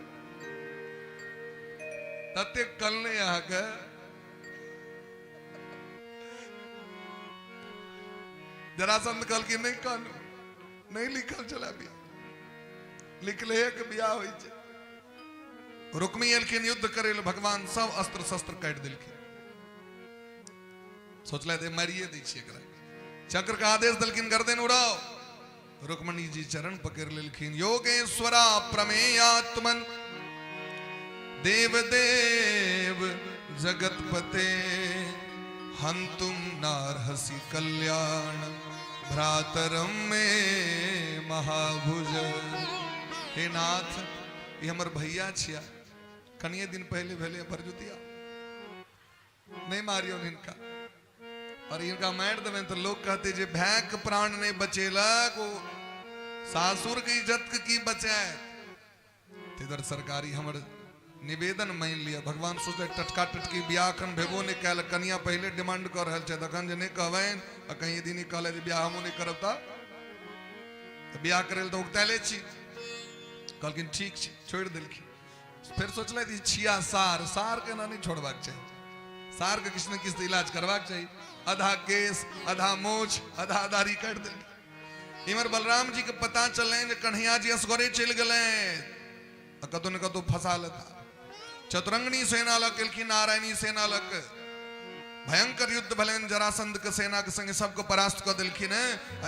C: तते कल ने यहाँ के जरासंध कल की नहीं कानू नहीं लिखल चला भी लिख ले कि ब्याह होई छे रुक्मी एलखिन युद्ध करेल भगवान सब अस्त्र शस्त्र काट दिलखिन सोचले दे मारिए दी छे एकरा चक्र का आदेश दिलखिन गर्दन उड़ाओ रुक्मणी जी चरण पकड़ लेलखिन योगेश्वरा प्रमेयात्मन देव देव जगतपते हंतुम नारहसि कल्याण भ्रातरम में महाभुज। हे नाथ ये हमर भैया छिया कनिए दिन पहले भेले परजुतिया नहीं मारियो इनका और इनका मार देवे तो लोग कहते जे भैंक प्राण नहीं बचेलक वो सासुर की इज्जत की बचाए इधर सरकारी हमर निवेदन मान लिया भगवान सोचे टटका टटकी ब्याह कन भेबो ने कहल कन्या पहले डिमांड कर रहल छे तखन जे नहीं कहबैन आ कहीं दिन कहले जे ब्याह हमो नहीं करब त ब्याह करेल तो उगताले छी कहलकिन ठीक छी छोड़ देलखिन फिर सोचले कि छिया सार सार के ना नहीं छोड़बाक चाहिए सार के किसी न किसी इलाज करवाक चाहिए आधा केस आधा मोछ आधा दाढ़ी काट देलखिन इमर बलराम जी के पता चले जे कन्हैया जी असगरे चल गए कतौ न कतौ फंसा लेता चतुरंगनी सेना लग केलखिन नारायणी सेना लग भयंकर युद्ध भलेन जरासंध के सेना के संगे सबको परास्त कर दिलखिन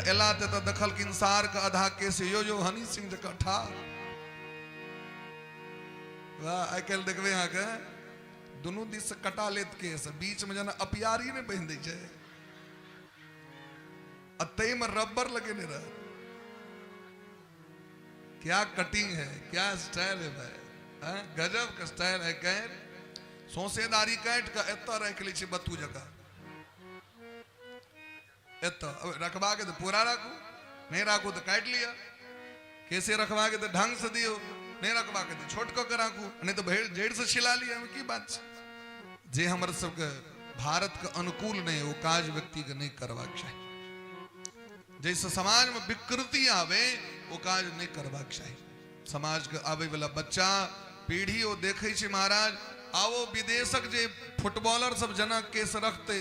C: एला ते तो देखलखिन सार के आधा केस यो हनी सिंह जका ठा वाह आई कल देखबे यहाँ के दोनों दिस से कटा लेत केस बीच में जना अपियारी ने बहन दै छै अतई में रबर लगे ने रह क्या कटिंग है क्या स्टाइल है भाई गजब का स्टाइल है कह सौसेदारी काट का एता रख ली बत्तू जगह एता रखवा के तो पूरा रखू नहीं रखू तो काट लिया कैसे रखवा के तो ढंग से दियो नहीं रखवा के तो छोट को रखू नहीं तो जेड़ से छिला लिया की बात जे हमारे सबके भारत के अनुकूल नहीं वो काज व्यक्ति के नहीं करवाक चाहिए जैसे समाज में विकृति आवे वो काज नहीं करवाक चाहिए समाज के आवे वाला बच्चा पीढ़ी वो देखे छे महाराज आओ विदेशक जे फुटबॉलर सब जना केस रखते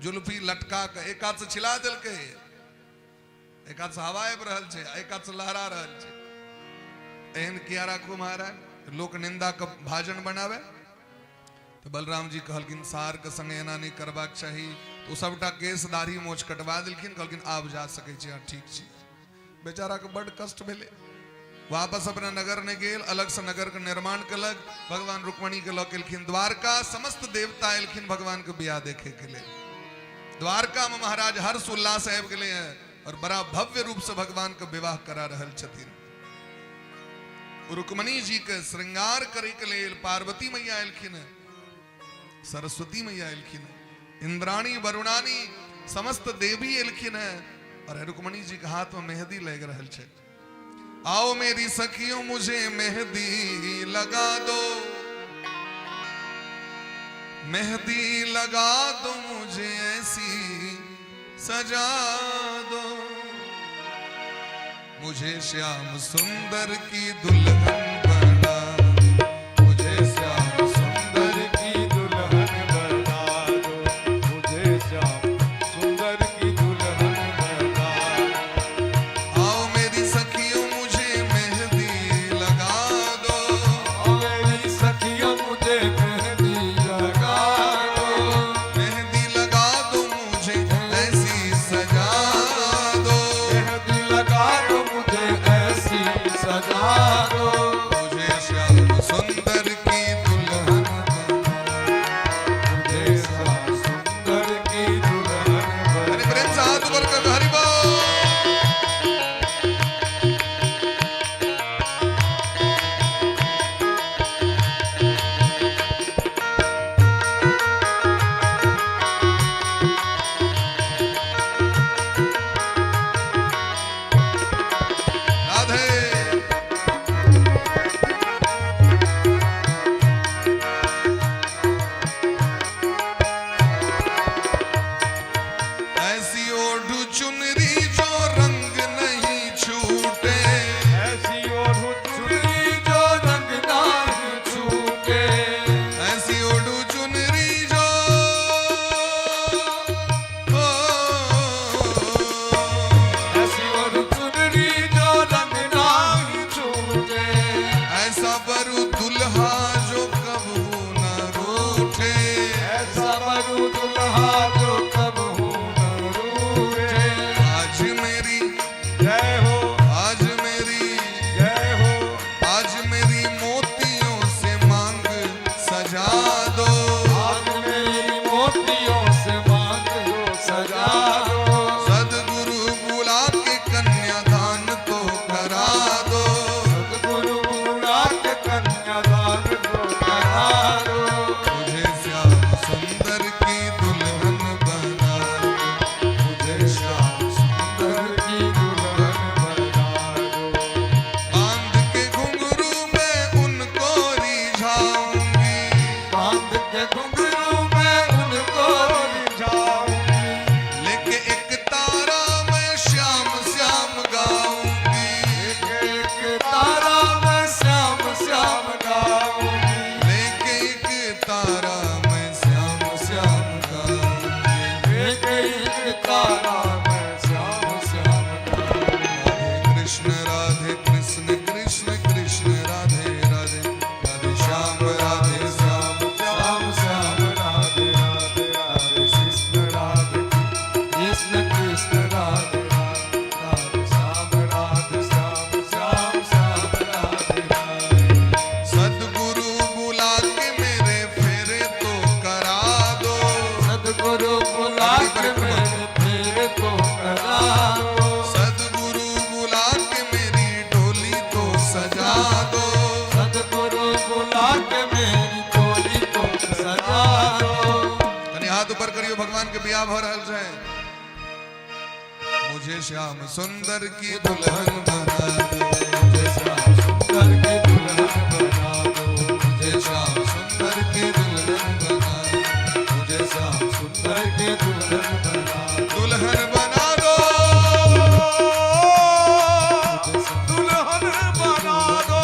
C: जुल्फी लटका के एक हाथ से छिला दिल के एक हाथ से हवाए रहल छे एक हाथ से लहरा रहल छे एहन किया राखू महाराज लोक निंदा का भाजन बनावे तो बलराम जी कहलकिन सार के संग एना नहीं करबाक चाहिए तो सबटा केस दाढ़ी मोछ कटवा दिलखिन कहलकिन आब जा सकै छी ठीक छी बेचारा के बड़ कष्ट भेले वापस अपना नगर ने गेल अलग से नगर का निर्माण कलक भगवान रुक्मणी के लौक एलखिन द्वारका समस्त देवता एलखिन भगवान के ब्याह देखे के लिए द्वारका में महाराज हर्ष उल्लास आबि गेले हैं और बड़ा भव्य रूप से भगवान के विवाह करा रहल छथिन रुक्मणी जी के श्रृंगार करे के लिए पार्वती मैया एलखिन सरस्वती मैया एलखिन इंद्राणी वरुणानी समस्त देवी एलखिन है और रुक्मणी जी के हाथ में मेहंदी लग रहल छे आओ मेरी सखियों मुझे मेहंदी लगा दो मेहंदी लगा दो मुझे ऐसी सजा दो मुझे श्याम सुंदर की दुल्हन बना मुझे श्याम सुंदर की दुल्हन बना दो मुझे श्याम सुंदर की दुल्हन बना आओ मेरी सखियों मुझे मेहंदी लगा दो मेरी सखियों मुझे मेहंदी लगा दो मुझे ऐसी सजा दो मेहंदी लगा दो मुझे ऐसी सजा दो मुझे श्याम सुंदर की दुल्हन मुझे श्याम सुंदर की दुल्हन प्रेम से हाथ ऊपर कर हरि बोल राधे ऐसी ओढ़ चुनरी जो रंग नहीं छूटे
A: ऐसी ओढ़ चुनरी
C: मुझे श्याम सुंदर की दुल्हन बना दो,
B: मुझे श्याम सुंदर की दुल्हन बना दो,
C: मुझे श्याम सुंदर की दुल्हन बना दो,
B: मुझे श्याम सुंदर की दुल्हन बना दो,
C: दुल्हन बना दो,
A: दुल्हन बना दो,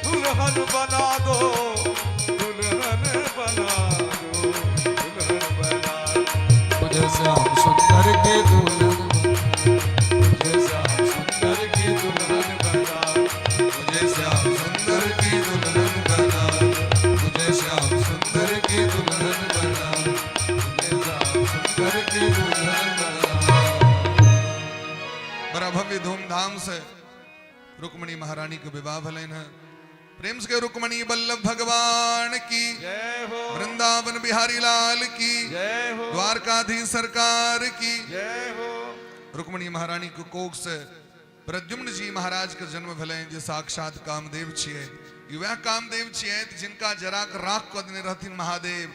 A: दुल्हन बना दो, दुल्हन बना दो, दुल्हन बना दो।
B: मुझे श्याम सुंदर की दुल्हन, मुझे श्याम सुंदर की दुल्हन बना दो,
C: मुझे श्याम सुंदर की दुल्हन बना दो, मुझे श्याम सुंदर की दुल्हन बना दो,
B: मुझे श्याम सुंदर की दुल्हन बना दो।
C: बड़ा भव्य धूमधाम से रुक्मणी महारानी के विवाह भलेन है। प्रेम से रुक्मणी बल्लभ भगवान की,
A: जय हो,
C: वृंदावन बिहारी लाल की,
A: जय हो,
C: द्वारकाधीश सरकार की।
A: जय हो।
C: रुक्मणी महारानी को कोख से प्रद्युम्न जी महाराज के जन्म भले जे साक्षात कामदेव छिए। वह कामदेव छिए जिनका जराक राख को देने रहथिन महादेव।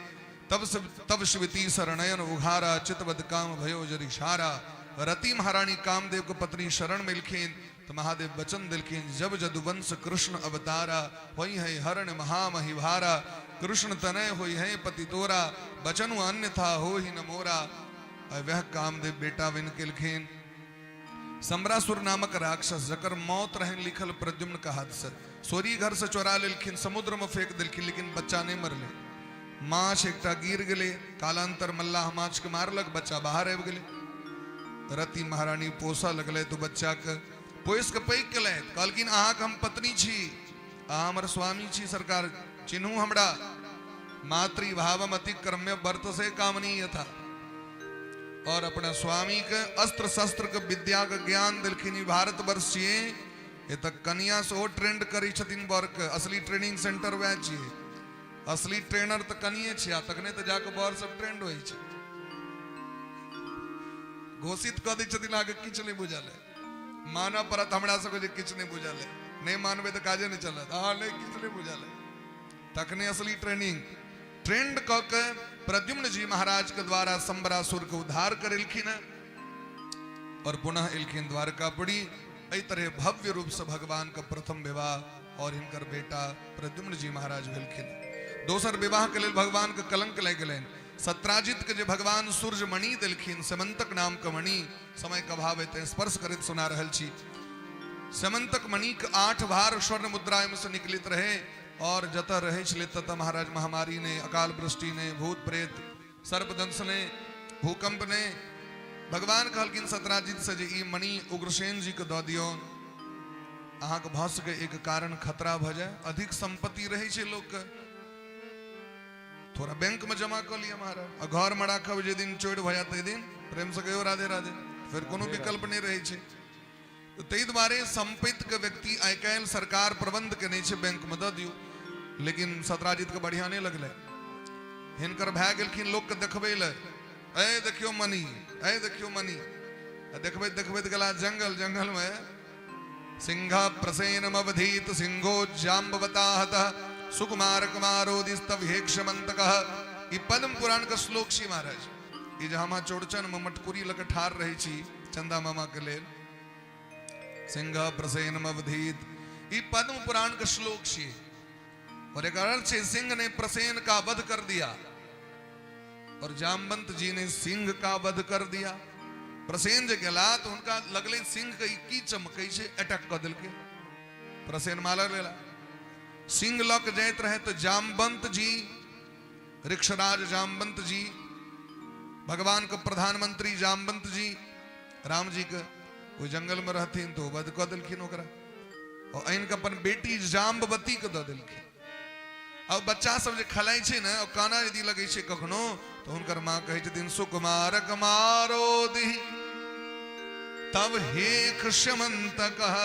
C: तब शिवती शरणयन उघारा, चितवद काम भयो जरिशारा। रति महारानी कामदेव को पत्नी शरण मिलखिन तो महादेव वचन दिलखिन, जब जदुवंश कृष्ण अवतारा। होई है हरण महामहिभारा, कृष्ण तनय होई है पति तोरा। बचनु अन्य था हो ही न मोरा। वह कामदेव बेटा विन किलखिन सम्रासुर नामक राक्षस जकर मौत रहन लिखल प्रद्युम्न का हाथ से। सोरी घर से चोरा लेलखिन, समुद्र में फेंक दिलखिन, लेकिन बच्चा नहीं मरले। माछ एकटा गिर गले, कालांतर मल्लाह माछ के मारलक, बच्चा बाहर आबि गेले। रति महारानी पोसा लगले तो बच्चा के पोस के पैक केले, कहलखिन अहाँ के हम पत्नी छी, अहाँ हमर स्वामी छी सरकार, चिन्हू हमरा। मातृभावम अतिक्रम्य व्रत से कामनीय था। और अपना स्वामी के अस्त्र शस्त्र के विद्या के ज्ञान दिलखिन। भारत वर्ष छिए ये तक कन्या से ओ ट्रेंड करी छथिन बर के। असली ट्रेनिंग सेंटर वह छिए, असली ट्रेनर तो कनिए छिया, तकने तो जाके बर सब ट्रेंड होई छै। घोषित कर दी छथिन आगे किछ नहीं बुझल है, माना परत हमरा सबके जे किछ नहीं बुझल है, नहीं मानबे तो काजे नहीं चलत। हाँ नहीं किछ नहीं बुझल है, तकने असली ट्रेनिंग ट्रेंड क के प्रद्युम्न जी महाराज के द्वारा संबरासुर के उद्धार करेलखिन और पुनः इलखिन द्वारकापुरी। एहि तरह भव्य रूप से भगवान का प्रथम विवाह और हिनकर बेटा प्रद्युम्न जी महाराज भेलखिन। दोसर विवाह के लिए भगवान के कलंक लग गए। सत्राजित के जे भगवान सूर्य मणि दिलखिन, समंतक नाम के मणि, समय का भाव है स्पर्श करित सुना रहल छी। समंतक मणि के 8 भार स्वर्ण मुद्रा में से निकलित रहे और जतः रहे छले ततः महाराज महामारी ने, अकाल वृष्टि ने, भूत प्रेत, सर्पदंश ने, भूकंप ने। भगवान कहलखिन सत्राजित से जे ई मणि उग्रसेन जी के दऽ दियौ, अहाँ के भस के एक कारण खतरा भ जाए। अधिक संपत्ति रहे छे लोग के, थोड़ा बैंक में जमा कर लिया महाराज, और घर में राखब जे दिन चोर भ जाते दिन प्रेम से कहियो राधे राधे, फिर कोनो विकल्प नहीं रहे छे। तो तई द्वारे संपत्ति के व्यक्ति आइ काल्हि सरकार प्रबंध के नहीं छे बैंक में दऽ दियौ। लेकिन सत्राजित के बढ़िया नहीं लगले, हिनकर भए गेलखिन लोग के देखबे ले, ए देखियो मणि, ए देखियो मणि। देखबे देखबे गेला जंगल, जंगल में सिंह प्रसेनम अवधीत सिंहो जाम्बवताहतः सुकुमार कुमारोदिस्तव हेक्षमंतकः। ई पद्म पुराण का श्लोक छी महाराज। ई जे हम चौड़चन में मटकुरी लग ठार रही छी चंदा मामा के लेल, सिंह प्रसेनम अवधीत, ई पद्म पुराण का श्लोक छी। और एक अर्थ है सिंह ने प्रसेन का वध कर दिया और जामवंत जी ने सिंह का वध कर दिया। प्रसेन जे गेला तो उनका लगले सिंह के की चमकै छे, अटैक कर दिलके। प्रसेन माला लेला, सिंह लक जाइत रहे तो जामवंत जी, ऋक्षराज जामवंत जी, भगवान के प्रधानमंत्री जामवंत जी, राम जी के वो जंगल में रहथिन तो वध कर दिलखिन ओकरा। और इनका अपन बेटी जाम्बवती के दऽ दिलखिन। अब बच्चा सब जे खलाइ छै ने, और काना यदि लगै छै कखनो तो हुनकर माँ कहै छथिन सुकुमार कुमारो दिहि तब हेख श्यमंतकः।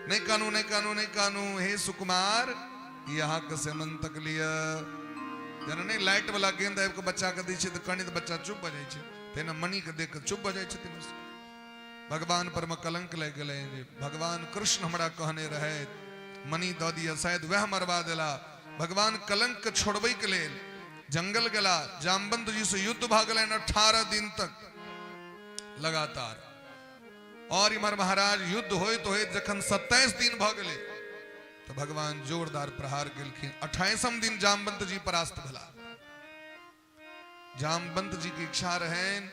C: नहीं कानू, नहीं कानू, नहीं कानू, हे सुकुमार यहाँ के श्यमंतक लिया। जना नहीं लाइट वाला गेंद आबि के बच्चा के दै छै तो कनि तो बच्चा चुप भ जाइ छै, तेना मणि के देख के चुप भ जाइ छथिन। भगवान पर में कलंक लग गए। भगवान कृष्ण हमरा कहने रहे मणि दऽ दिया, शायद वह मरवा देला। भगवान कलंक के छोड़बै के लेल जंगल गेला, जामवंत जी से युद्ध भ गेलनि 18 दिन तक। लगातार। और इमर महाराज युद्ध होए तो होए जखन 27 दिन भ गए तो भगवान जोरदार प्रहार केलखिन। 28वें दिन जामवंत जी परास्त भला। जामवंत जी की इच्छा रहेन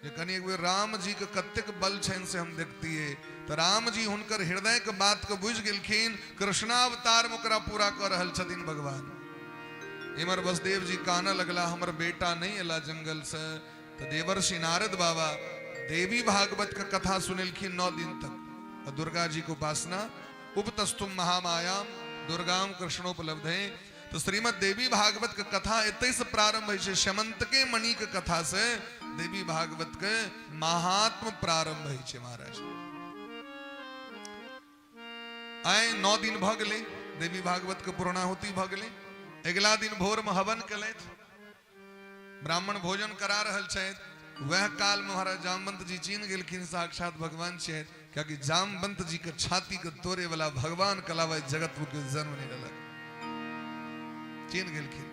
C: जे कनी एक बेर राम जी के कतेक बल छन से हम देखती है। तो राम जी हुनकर हृदय के बात के बुझ गेलखिन। कृष्णावतार में ओकरा पूरा कर रहल छथिन भगवान। इमर वसुदेव जी काना लगला हमर बेटा नहीं अला जंगल से। तो देवर्षि नारद बाबा देवी भागवत का कथा सुनेलखिन 9 दिन तक। और दुर्गा जी को उपासना उपतस्तुम महामायाम दुर्गाम कृष्णोपलब्धे। तो श्रीमद देवी भागवत का कथा एते से प्रारंभ है। शमंत के मणि के कथा से देवी भागवत के महात्म प्रारंभ है महाराज। आए 9 दिन भ गए देवी भागवत के पूर्णाहुति भ गए। अगला दिन भोर में हवन कलैथ ब्राह्मण भोजन करा रहल छथि। वह काल में महाराज जामवंत जी चीन गेलखिन साक्षात भगवान छथि। क्योंकि जामवंत जी के छाती के तोड़े वाला भगवान कलावा जगत के जन्म नहीं रहा। चीन गेलखिन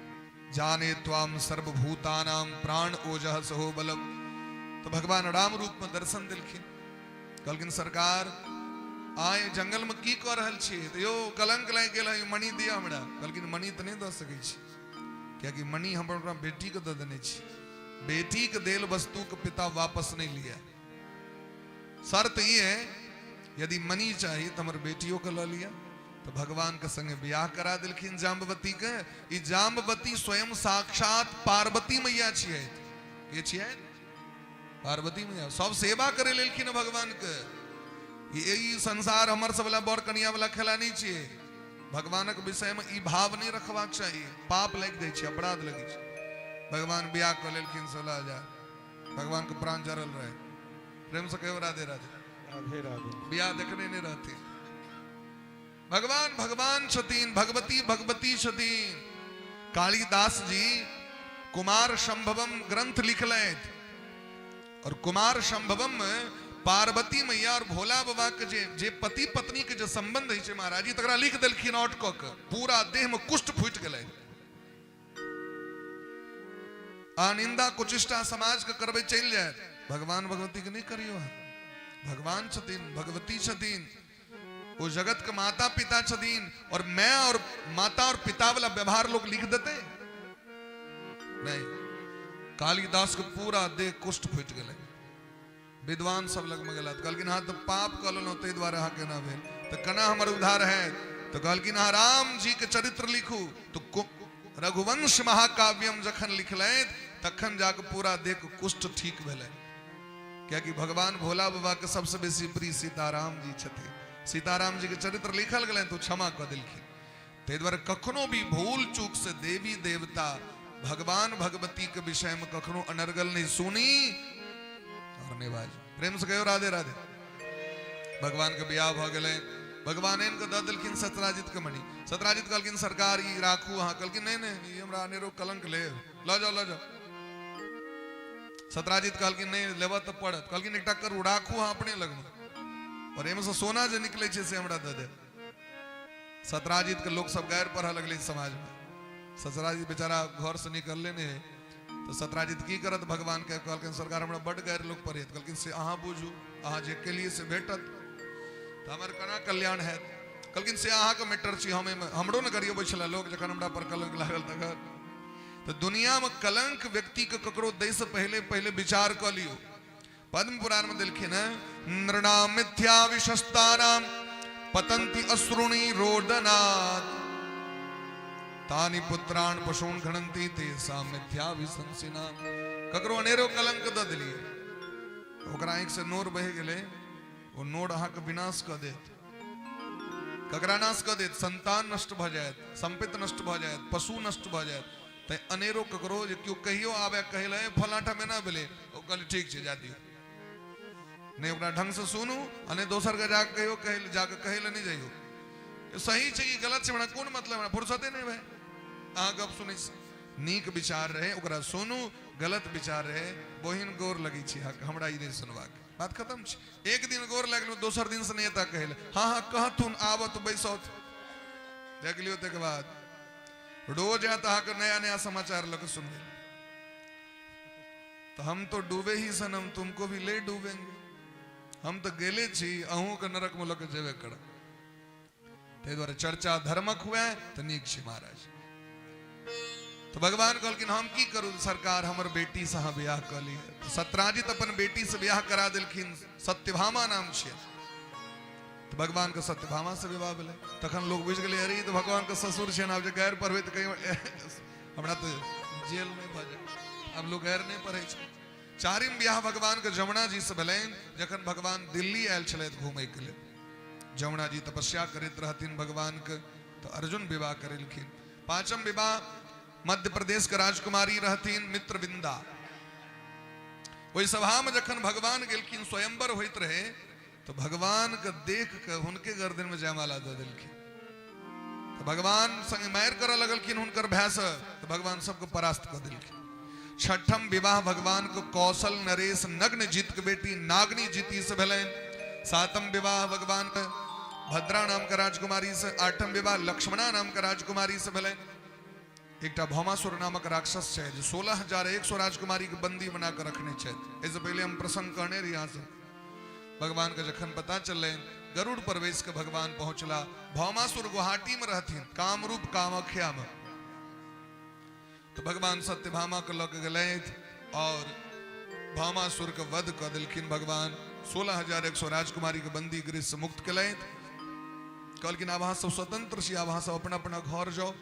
C: जाने त्वाम सर्वभूतानां प्राण ओजह सहो बलम। तो भगवान राम रूप में दर्शन दिलखिन। कहलखिन सरकार आए जंगल में की कर रहल छी। तो यो कलंक लाग गेल है मणि दिया हमरा। कहलखिन मणि तो नहीं द सकै छी क्योंकि मणि हमरा बेटी के द देने छी। बेटी के देल वस्तु के पिता वापस नहीं लिया। शर्त ये है यदि मणि चाहिए तो हमारे बेटियों को ला लिया। तो भगवान के संगे ब्याह करा दिलखिन जाम्बवती के। ई जाम्बवती स्वयं साक्षात पार्वती मैया छियै। के छियै पार्वती मैया। सब सेवा करे लेलखिन भगवान के। ये संसार हमर सब वाला बर कनिया वाला खेला नहीं छियै। भगवान के विषय में ई भाव नहीं रखबाक चाहिए। पाप लग जाए छै अपराध लगे छै। भगवान ब्याह कर लेलखिन 16,000। भगवान के प्राण जरल रहे। प्रेम से कहो राधे राधे।
B: राधे राधे।
C: ब्याह देखने नहीं रहते। भगवान भगवान छतीन भगवती भगवती छतीन। कालिदास जी कुमार संभवम ग्रंथ लिखलैथ। और कुमार संभवम में पार्वती मैया और भोला बाबा के जे पति पत्नी के जो संबंध है महाराज जी तकरा लिख देलखिन औट क के। पूरा देह में कुष्ठ फूट गए। अनिंदा कुचिष्टा समाज के करबे चल जाए। भगवान भगवती के नहीं करियो। भगवान छतीन भगवती छतीन। वो जगत के माता पिता छतीन। और मैं और माता और पिता वाला व्यवहार लोग लिख देते नहीं। कालिदास के पूरा देह कुष्ठ फूट गए। विद्वान सब लग में गलत कहलकिन हाँ तो पाप कल ते द्वारा हाँ केना भेल। तो कना हमर उद्धार है। तो कहलकिन हाँ राम जी के चरित्र लिखू। तो रघुवंश महाकाव्यम जखन लिखलैथ तखन जाके पूरा देह के कुष्ठ ठीक भेलै। क्योंकि भगवान भोला बाबा के सबसे बेसी प्रिय सीताराम जी छथिन। सीताराम जी के चरित्र लिखल गए तो क्षमा कर दिलखिन। ते द्वारा कखनो भी भूल चूक से देवी देवता भगवान भगवती के विषय में कखनो अनर्गल नहीं सुनी और निभाज। प्रेम से कहो राधे राधे। भगवान के ब्याह भ गए। भगवान इनको द दिलखिन सतराजित के मणि। सतराजित कहलखिन सरकार ई राखू। हाँ कहलखिन नहीं नहीं ई हमरा अनेरो कलंक ले लो जाओ लो जाओ। सतराजित कहलखिन नहीं लेवा तो पड़त। कहलखिन एकटा करू राखू हाँ अपने लग में। और एम से सोना जो निकले से हमरा दे दे। सतराजित के लोग सब गैर पढ़ा लगले समाज में। सतराजित बेचारा घर से निकलले नहीं है। तो सतराजित की करत भगवान के कहलखिन सरकार हमरा बड़ गैर लोग पढ़े। कहलखिन से अहाँ बुझू अहाँ जे के लिए से भेटत तो हमर कना कल्याण है। कहलखिन से अहाँ के मैटर छी हमें हमरो न करियो बैठला लोग जखन हमरा पर कलंक लागल तक। तो दुनिया में कलंक व्यक्ति के ककरो दे से पहले पहले विचार कर लियो। पद्म पुराण में दिलखिन है नृणाम मिथ्या विशस्तानाम पतंति अश्रुणी रोदनात् तानि पुत्रान पशून घनंती तेसा मिथ्या विशंसिना। ककरो अनेरो कलंक द दिलिए ओकरा आंख से नोर बह गेले। वो नोर अहाँ के विनाश कर देत। ककरा नाश कर देत। संतान नष्ट भ जायत संपत्ति नष्ट भ जायत पशु नष्ट भ जायत। ते अनेरो ककरो जे क्यों कहियो आवे कहले फलाटा में ना भेले ओ कहले ठीक छे जा दियो नहीं ओकरा ढंग से सुनू अने दोसर के जाके कहियो कहले जाके कहले नहीं जाइयो। सही छै गलत छै हमरा कोन मतलब हमरा फुर्सते नहीं भाई। अहाँ गप सुनै नीक विचार रहे ओकरा सुनू गलत विचार रहे बहिन गोर लगी छी हमरा ई नहीं सुनबाक बात खत्म छै। एक दिन गोर लागलो दोसर दिन से नहीं एता कहले हाँ हाँ कहथुन आबत बैसत देख लियो। तक बाद रोज आत अहाँ के नया नया समाचार लग सुनबे। तो हम तो डूबे ही सनम, तुमको भी ले डूबेंगे। हम तो गेले छी, अहू के नरक में लग जेबे कर। ते द्वारा चर्चा धर्मक हुए तो नीक छी महाराज। तो भगवान कहलखिन हम की करू सरकार, हमर बेटी से हाँ ब्याह कर ली। तो सत्यराजित अपन बेटी से ब्याह करा दिलखिन, सत्यभामा नाम छे। तो भगवान के सत्यभामा से विवाह भेलै। तखन लोग बुझ गेलै अरे तो भगवान के ससुर छे, आब जे गैर पढ़बै तो कहीं हमरा तो जेल में भ जाए। अब लोग गैर नहीं पढ़े छे। चारिम ब्याह भगवान के जमुना जी से भेलैन, जखन भगवान दिल्ली आयल छलैथ घूमय के लेल। जमुना जी तपस्या करैत रहथिन भगवान के, तो अर्जुन विवाह करेलखिन। पांचम विवाह मध्य प्रदेश के राजकुमारी रहथिन मित्रविंदा। ओहि सभा में जखन भगवान गेलखिन, स्वयंवर होइत रहे, तो भगवान के देख के हुनके गर्दन में जयमाला दे देलखिन। तो भगवान संग मार करऽ लगलखिन हुनकर भय से, तो भगवान सबको परास्त कर देलखिन। छठम विवाह भगवान को कौशल नरेश नग्न जीत के बेटी नागनी जीती से भेलैन। सातम विवाह भगवान के भद्रा नाम के राजकुमारी से। आठम विवाह लक्ष्मणा नाम के राजकुमारी से भेलैन। एकटा भौमासुर नामक राक्षस है जो 16,100 राजकुमारी के बंदी बना कर रखने छे। इससे पहले हम प्रसंग करने रही। यहाँ से भगवान का जखन पता चले, गरुड़ प्रवेश के भगवान पहुंचला। भौमासुर गुवाहाटी में रहथिन, कामरूप कामाख्या में। तो भगवान सत्यभामा के लग गए और भौमासुर के वध कर दिलखिन। भगवान 16,100 राजकुमारी के बंदी गृह से मुक्त कलैथ। कहलखिन आब अहाँ सब स्वतंत्र छी, आब अहाँ सब अपना अपना घर जाओ।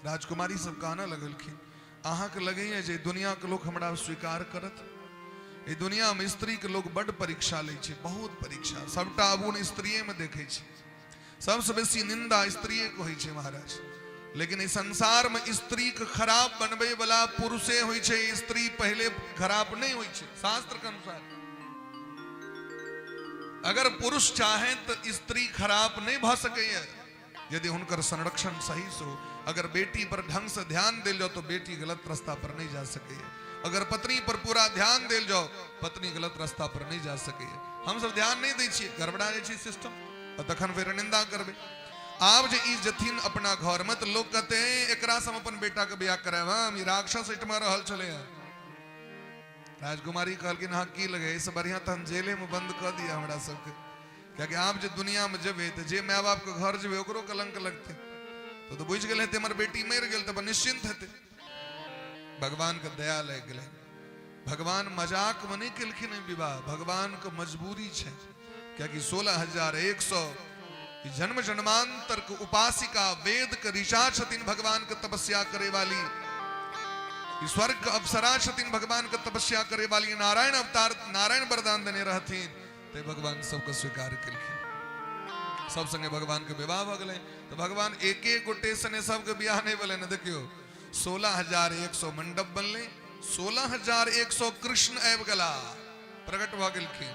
C: राजकुमारी सब कहना लगलखिन अहाँ के लगे जे दुनिया के लोग हमरा स्वीकार करत। ये दुनिया में स्त्री के लोग बड़ परीक्षा ले छे, बहुत परीक्षा। सबटा अबुन स्त्रीए में देखे छे, सबसे बेसी निंदा स्त्रीए को होई छे महाराज। लेकिन इस संसार में स्त्री के खराब बनबे वाला पुरुषे होई छे, स्त्री पहले खराब नहीं होई छे। शास्त्र के अनुसार अगर पुरुष चाहे तो स्त्री खराब नहीं भ सके, यदि उनकर संरक्षण सही से हो। अगर बेटी पर ढंग से ध्यान दिल जाओ तो बेटी गलत रास्ता पर नहीं जा सके। अगर पत्नी पर पूरा ध्यान दिल जाओ, पत्नी गलत रास्ता पर नहीं जा सके। हम सब ध्यान नहीं दै छियै, गड़बड़ा जाइ छै सिस्टम, और तखन फेर निंदा करबे। आब जे ई जथिन अपना घर में, तो लोग कहते हैं एकरा से हम अपन बेटा के बियाह करायब। हम ई राक्षस इटमा रहल छले हैं। राजकुमारी कहलखिन हाँ की लगे, इससे बढ़िया तो हम जेले में बंद कर दिया हमरा सबके। क्या आप जो दुनिया में जेबे तो जे माय बाप के घर जेबे ओकरो कलंक लगते। तो बुझ गए थे हमर बेटी मर गई तो निश्चिंत हेते। भगवान के दया लग गए। भगवान मजाक में नहीं केलखिन विवाह, भगवान के मजबूरी छे। क्या कि 16,100 जन्म जन्मांतर के उपासिका वेद के ऋचा छथिन भगवान के तपस्या करे वाली, स्वर्ग के अप्सरा छथिन भगवान के तपस्या करे वाली, नारायण अवतार नारायण वरदान देने रहथिन। ते भगवान सबको स्वीकार केलखिन, सब संगे भगवान के विवाह भ गेलै। तो भगवान एक एक गोटे सने सबके बियाह नहीं भेलै न। देखियो 16,100 मंडप बनले, 16,100 कृष्ण आबि गेला, प्रकट भ गेलखिन।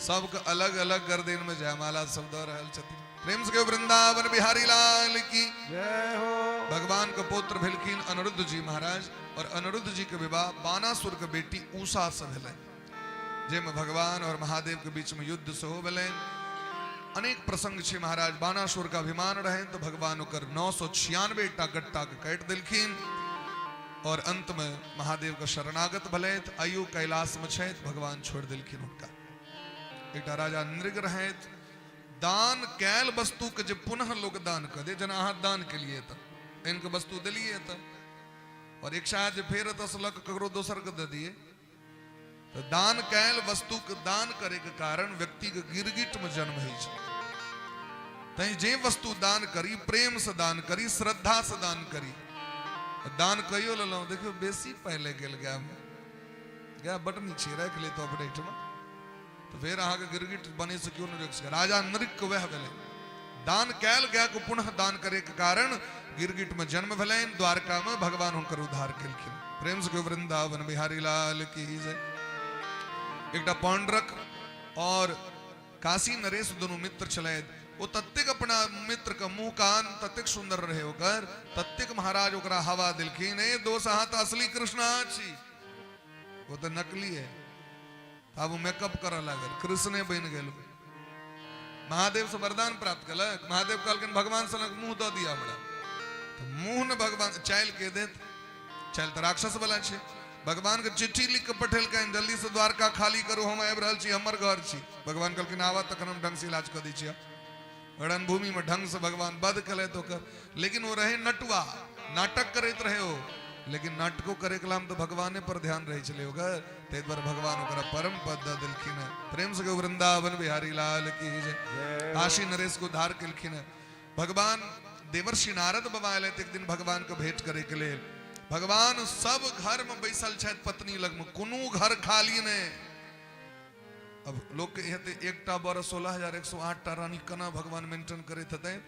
C: सबके अलग अलग गर्दन में जयमाला सब द रहल छथिन। प्रेम से वृंदावन बिहारी लाल की
B: जय हो।
C: भगवान के पुत्र भेलखिन अनिरुद्ध जी महाराज, और अनिरुद्ध जी के विवाह बानासुर के बेटी उषा से भेलै, जेमे भगवान और महादेव के बीच में युद्ध सेहो भेलै। अनेक प्रसंग छे महाराज। बानासुर का अभिमान रहे तो भगवान ओकर 996 टा गट्टा के काट देलखिन, और अंत में महादेव का शरणागत भलैथ। आयु कैलाश में छथि, भगवान छोड़ देलखिन हुनका। एकटा राजा नृग रहैथ, दान कैल वस्तु के जे पुनः लोग दान कर दे, जेना अहाँ दान के लिए तो इनके वस्तु दिलिए तो, और एक शायद फेर एतऽ लग ककरो दोसर के दे दिए। तो दान कैल वस्तु के दान करे के कारण व्यक्ति के गिरगिट में जन्म है। तई जे वस्तु दान करी, प्रेम से दान करी, श्रद्धा से दान करी। दान कहियो लेलहुँ, देखियो बेसी पहले गेल गाय बटनी छी रख ले तो अपडेट में, तो फिर अहाँ के गिरगिट बने से क्यों नहीं रख सके। राजा नृग के वह भेलै, दान कैल गाय को पुनः दान करे के कारण गिरगिट में जन्म भेलैन। द्वारका में भगवान हुनकर उद्धार केलखिन। प्रेम से वृंदावन बिहारी लाल की जय। एकटा पांडरक और काशी नरेश दोनों मित्र छलै। वो तत्तिक अपना मित्र का मुंह कान तत्तिक सुंदर रहे होकर, तत्तिक महाराज ओकरा हवा दिलखिन, ए दोस्त अहाँ तो असली कृष्ण छी, वो तो नकली है। अब वो मेकअप करऽ लागल, कृष्णे बन गेल। महादेव से वरदान प्राप्त कलक। महादेव कहलखिन भगवान सनक मुंह दऽ दिया हमरा। तो मुंह ने भगवान चाइल के देत, चाइल तो राक्षस वाला छे। भगवान के चिट्ठी लिख के पठेल कहें जल्दी से द्वारका खाली करो, हम आबि रहल छी, हमर घर छी। भगवान कहलखिन आवा तखन हम ढंग से इलाज कर दी छियै। रणभूमि में ढंग से भगवान वध कले तो कर, लेकिन वो रहे नटुआ, नाटक करते रहे हो, लेकिन नाटको करे के लाम तो भगवाने पर ध्यान रहे चले होगा। ते बार भगवान ओकरा परम पद द दिलखिन। प्रेम से वृंदावन बिहारी लाल की जय। काशी नरेश को उद्धार केलखिन। भगवान देवर्षि नारद बाबा आए एक दिन भगवान के भेंट करे के लिए। भगवान सब घर में बैसल छथि, पत्नी लग में कोनो घर खाली नहीं। अब लोग कहते एकटा बर 16,108 टा रानी कना भगवान मेंटेन करे थे।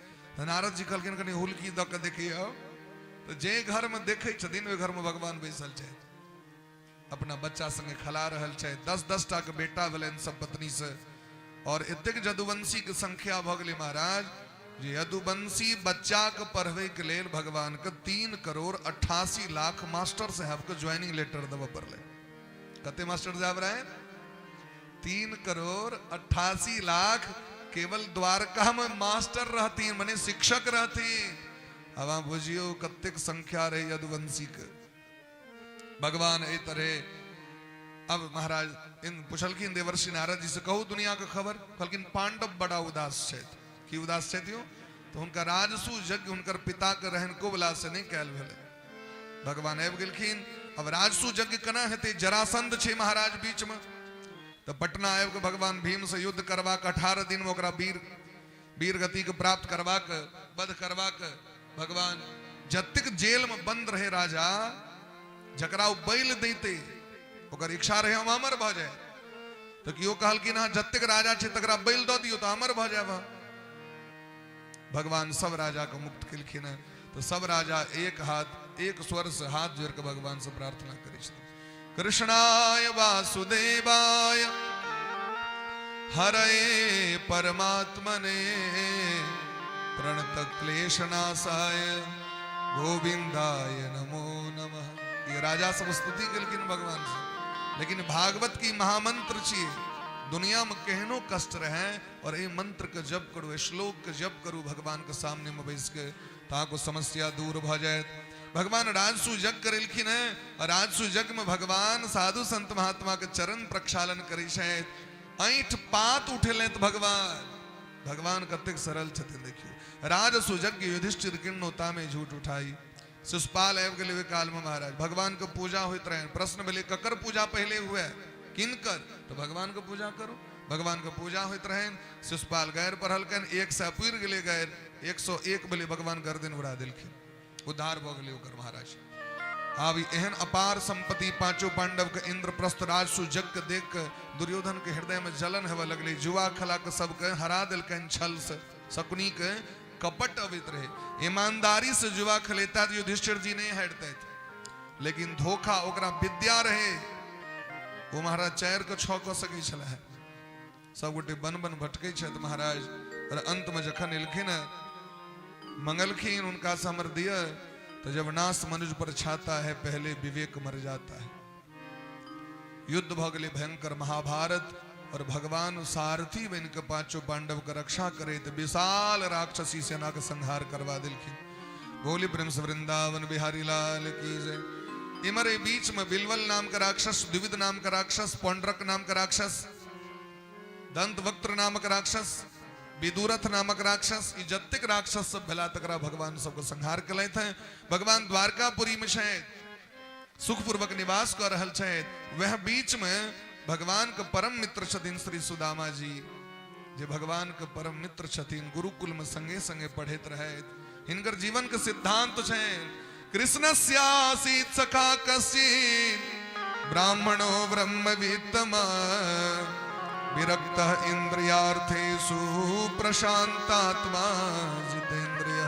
C: नारद जी कहलखिन कनी हुलकी द के देखिए, तो जे घर में देखे छथिन वे घर में भगवान बैसल छै, अपना बच्चा संगे खला रहल छै। 10-10 टा के बेटा भेलन सब पत्नी से, और एतेक यदुवंशी के संख्या भ गेलै महाराज जे यदुवंशी बच्चा के पढ़वे के लेल भगवान के 3,88,00,000 मास्टर साहब के ज्वाइनिंग लेटर देव पड़ले। कते मास्टर साहब रहे? 3,88,00,000 केवल द्वारका में मास्टर रहती, माने शिक्षक रहती। अब आप बुझियो कतेक संख्या रही यदुवंशी के। भगवान ए तरह अब महाराज इन पुछलखिन देवर्षि नारद जी से, कहू दुनिया के खबर। कहलखिन पांडव बड़ा उदास छथि। की उदास छथि हो? तो उनका राजसू यज्ञ उनकर पिता के रहन कोबला से नहीं कैल भेले। भगवान आबि गेलखिन। अब राजसू यज्ञ केना हेतै? जरासंध छै महाराज बीच में। तो पटना आबि के भगवान भीम से युद्ध करवा के 18 दिन में ओकरा वीर गति के प्राप्त करवा के वध करवा के भगवान जतिक जेल में बंद रहे राजा, जकरा बैल दैते ओकर इच्छा रहे हम अमर भ जाए, तो कियो कहलखिन हाँ जतिक राजा छै तकरा बैल दऽ दियौ तो अमर भ जाए। भगवान सब राजा को मुक्त केलखिन। तो सब राजा एक हाथ एक स्वर से हाथ जोड़ के भगवान से प्रार्थना करै छथिन। कृष्णाय वासुदेवाय हरये परमात्मने प्रणत क्लेशनाशाय गोविंदाय नमो नमः। ये राजा सब स्तुति केलखिन भगवान से, लेकिन भागवत की महामंत्र छियै। दुनिया में केहनो कष्ट रहे और ये मंत्र के जप करू, श्लोक के जप करू भगवान के सामने में बैस के, ताको समस्या दूर भ जाए। भगवान राजसू यज्ञ करेलखिन है, और राजसू यज्ञ में भगवान साधु संत महात्मा के चरण प्रक्षालन करै छथि। ऐठ पात उठेले तो भगवान कतेक सरल छथिन। देखिए राजसू यज्ञ युधिष्ठिर किन्नोता में झूठ उठाई। शिशुपाल आबि गेलै ओहि काल में महाराज भगवान के पूजा होइत रहे। प्रश्न भेलै ककर पूजा पहले हुए? किनकर? तो भगवान के पूजा करो। भगवान के पूजा होइत रहे। शिशुपाल गैर पढ़लकन, 100 पुरि गेलै गैर, 101 भेलै भगवान गर्दन उड़ा देलखिन। उद्धार भ गेलै ओकर महाराज। आब एहन अपार संपत्ति पांचों पांडव के इंद्रप्रस्थ राजसू यज्ञ देख के दुर्योधन के हृदय में जलन हेवे लगले। जुआ खला के सबके हरा देलकन छल से। शकुनी के कपट अबैत रहे। ईमानदारी से जुआ खेलेता तो युधिष्ठिर जी नहीं हटते, लेकिन धोखा ओकरा विद्या रहे, वो महाराज 4 के 6 क सकै छले। सब गोटे बन बन भटकै छथि महाराज। और अंत में जखन एलखिन मंगलखिन उनका से हमर दिया, तो जब नाश मनुष्य पर छाता है पहले विवेक मर जाता है। युद्ध भ गेलै भयंकर महाभारत, और भगवान सारथी बन के पांचों पांडव का रक्षा करे तो विशाल राक्षसी सेना का संहार करवा दिलखिन। बोली प्रेम से वृंदावन बिहारी लाल की जय। इमरे बीच में बिलवल नाम का राक्षस, द्विविध नाम का राक्षस, पौंड्रक नाम का राक्षस, दंतवक्त्र नामक राक्षस, विदुरथ नामक राक्षस, ई जतिक राक्षस सब भेला तकरा भगवान सबको संहार कले थे। भगवान द्वारकापुरी में शायद सुखपूर्वक निवास कर रहल छथि। वह बीच में भगवान के परम मित्र छथिन श्री सुदामा जी, जे भगवान के परम मित्र छथिन। गुरुकुल में संगे संगे पढ़ैत रहैत। हिनकर जीवन के सिद्धांत छनि कृष्णस्यासीत सखा कश्चित् ब्राह्मणो ब्रह्मवित्तम विरक्तः इंद्रियार्थेषु प्रशांतात्मा जितेंद्रिय।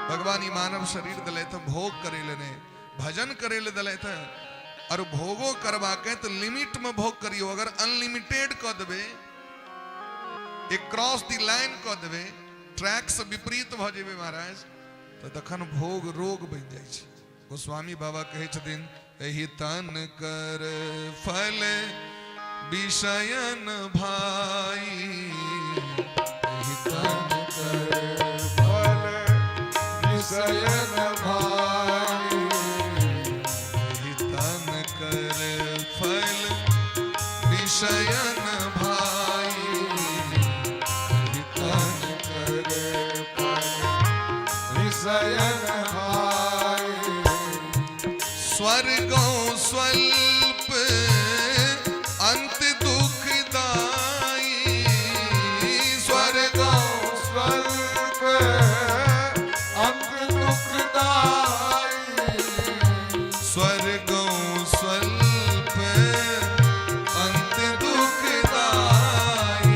C: भगवान ही मानव शरीर दले थे भोग करे लेने, भजन करे ले दले थे, और भोगो करवा के तो लिमिट में भोग करियो। अगर अनलिमिटेड क देबे, एक क्रॉस द लाइन क देबे, ट्रैक से विपरीत भ जेबे महाराज, तो तखन भोग रोग बन जाय छै। गोस्वामी बाबा कहै छथिन एहि तन कर फल विषयन भाई, एहि तन कर
A: फल विषयन भाई,
C: स्वर्गो स्वल्प अंत दुखदाई,
A: स्वर्गो स्वल्प अंत दुखदाई,
C: स्वर्गो स्वल्प अंत दुखदाई,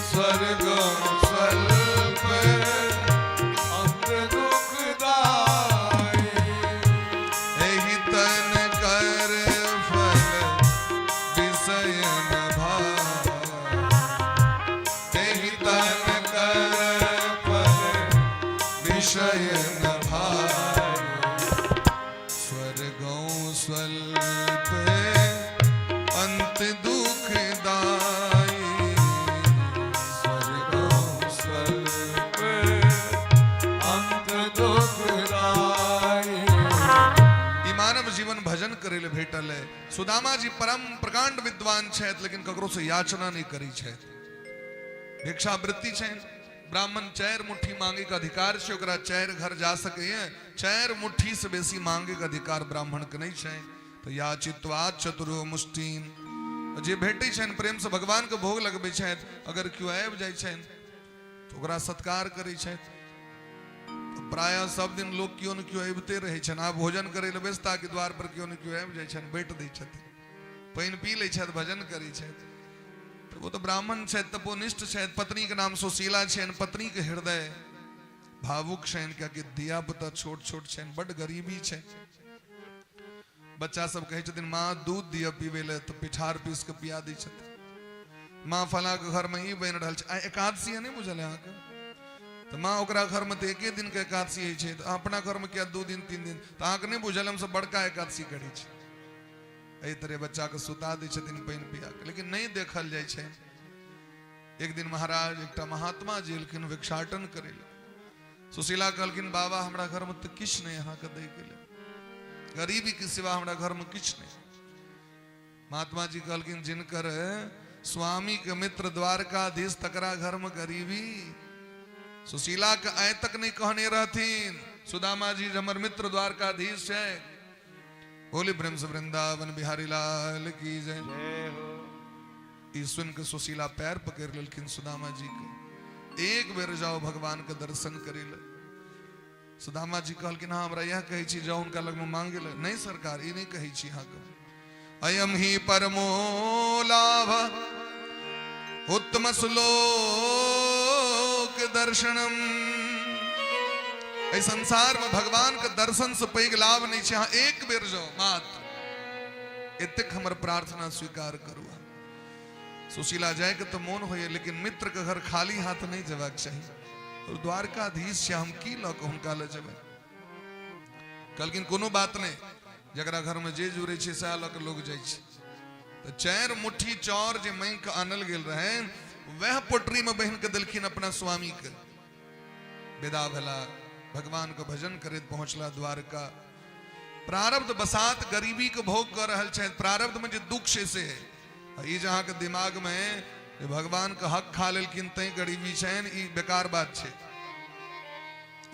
A: स्वर्गो स्वल्प अंत दुखदाई,
C: एहि तन कर फल विषय न भाई, एहि तन कर फल विषय न भाई, स्वर्गो स्वल्प अंत दुखदाई,
A: स्वर्गो स्वल्प अंत दुखदाई।
C: ई मानव जीवन भजन करेले भेटल है। सुदामा जी परम प्रकांड विद्वान छथि, लेकिन ककरो से याचना नहीं करी छथि, भिक्षावृत्ति छनि। ब्राह्मण चारि मुट्ठी मांगे के अधिकार छै, ओकरा चारि घर जा सकैए, चारि मुट्ठी से बेसी मांगे के अधिकार ब्राह्मण के नहीं छै। तो याचित्वा चतुरो मुष्टिन, जे भेटै छनि प्रेम से भगवान के भोग लगबै छथि। अगर केओ आबि जाइ छनि तो ओकरा सत्कार करै छथि। प्राय सब दिन लोग क्यों न क्यों अबिते रहे छन। आब भोजन करे ले व्यस्ता के द्वार पर क्यों न क्यों आबि जाइ छन, बैठ दै छथिन, पानि पी लै छथि, भजन करै छथि। तो वो तो ब्राह्मण छथि, तपोनिष्ठ छथि, पत्नी के नाम सुशीला छनि, पत्नी के हृदय भावुक छनि, कियाकि धिया पुता छोट छोट छनि, बड गरीबी छै। बच्चा सब कहै छथिन माँ दूध दिअ पीबै ले, तो पिठार पीस के पिया दै छथिन। माँ फला के घर में ई बनि रहल छै, आइ एकादशी नहीं बुझल है अहाँके, तो माँ ओकरा घर में तो एके दिन के एकादशी होइ छै, तो अपना घर में क्या 2 दिन 3 दिन, तो अहाँके नहीं बुझल हम सब बड़का एकादशी करै छी। एहि तरह बच्चा के सुता दै छथिन पानि पिया के, लेकिन नहीं देखल जाइ छै। एक दिन महाराज एकटा महात्मा जी एलखिन भिक्षाटन करे ले। सुशीला कहलखिन बाबा हमरा घर में तो किछ नहीं अहाँके दै के लेल, गरीबी के सिवा हमरा घर में किछ नहीं। महात्मा जी कहलखिन जिनकर स्वामी के मित्र द्वारकाधीश तकरा घर में गरीबी। सुशीला के आय तक नहीं कहने रहथिन सुदामा जी हमर मित्र द्वारकाधीश है। बोली प्रेम से वृंदावन बिहारी लाल की जय। ई सुन के सुशीला पैर पकड़ लेलखिन सुदामा जी के, एक बेर जाओ भगवान के दर्शन करे ले। सुदामा जी कहलखिन हाँ हमरा यह कहे छी जाओ उनका लग में मांगे ले। नहीं सरकार ई नहीं कहे छी हाँ के, अयम ही परमो लाभ उत्तम श्लोक दर्शनम। इस संसार में भगवान के दर्शन से पैघ लाभ नहीं छै। हाँ एक बेर जाओ मात्र, एतेक हमर प्रार्थना स्वीकार करू। सुशीला जाए के तो मोन होइए, लेकिन मित्र के घर खाली हाथ नहीं जेबाक चाहिए। और द्वारकाधीश छै, हम की लऽ कऽ हुनका लऽ जेबै। कहलखिन कोनो बात नहीं, जकरा घर में जे जुड़े छै सएह लऽ कऽ लोग जाइ छै। तो 4 मुट्ठी चाउर जे मांगि कऽ आनल गेल रहे, वह पोटरी में बहिन के देलखिन अपना स्वामी के। विदा भेला, भगवान के भजन करैत पहुंचला द्वारका। प्रारब्ध बसात गरीबी के भोग कर रहल छै। प्रारब्ध में जे दुख छै से ई जहाँ के दिमाग में भगवान के हक खा लेलखिन तै गरीबी छैन, ई बेकार बात छै।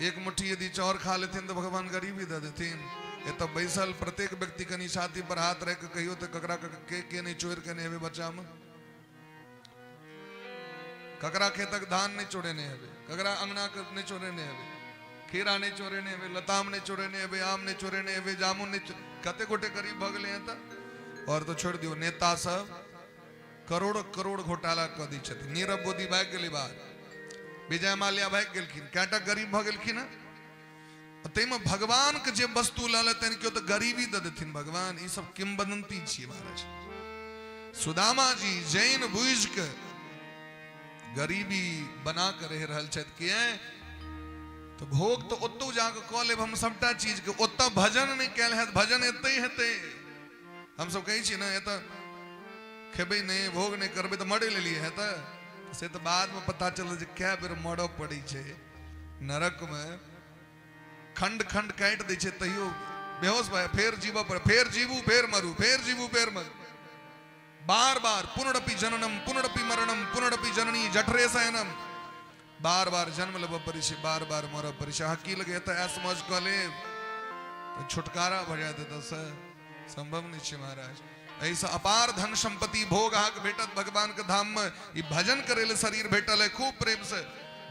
C: एक मुट्ठी यदि चाउर खा लेथिन तो भगवान गरीबी दे देथिन। ये तो बैसल प्रत्येक व्यक्ति कनी छाती पर हाथ रख के कहियो तो ककरा के नहीं चोर के नहीं हेबे बच्चा में, ककरा खेतक धान नहीं चोरे नहीं हेबे, ककरा अंगना के नहीं चोरे नहीं हेबे, खीरा नहीं चोरे नहीं हेबे, लताम नहीं चोरे नहीं हेबे, आम नहीं चोरे नहीं हेबे, जामुन नहीं कते गोटे करीब भ गेले हैं। और तो छोड़ दियो, नेता सब करोड़ करोड़ घोटाला क दी छथिन। नीरव मोदी भाग गेली बाहर, विजय माल्या भाग गेलखिन, कएटा गरीब भ गेलखिन हैं। तैमे भगवान के जे वस्तु लऽ लेतनि केओ तो गरीबी दे देथिन भगवान। ई सब किंवदंती छियै महाराज। सुदामा जी जैन बुझ के गरीबी बना के रह रहल छथि। किए तो भोग तो ओतौ जाके कऽ लेब हम सबटा चीज के, ओतऽ भजन नहीं कैल हैत, भजन एतै हेतै। हम सब कहै छी ना एतऽ खेबै नहीं भोग नहीं करबै तो मरे लेलिए है, से तो बाद में पता चल जे कै बेर मरऽ पड़ै छै। नरक में खंड खंड काटि दै छै, तैयो बेहोश भए फेर जीवऽ पड़े, फेर जीवू फेर मरू, फेर जीवू फेर मरू। बार बार पुनरपि जननम पुनरपि मरणम पुनरपि जननी जठरे शयनम। बार बार जन्म लेबऽ पड़ै छै, बार बार मरऽ पड़ै छै। अहाँ की लगे एतऽ ऐश मौज कऽ लेब, छुटकारा भर जाते तो सर संभव नहीं छे महाराज। ऐसा अपार धन संपत्ति भोग आक भेटत भगवान के धाम में ई भजन करेले शरीर भेटल है, खूब प्रेम से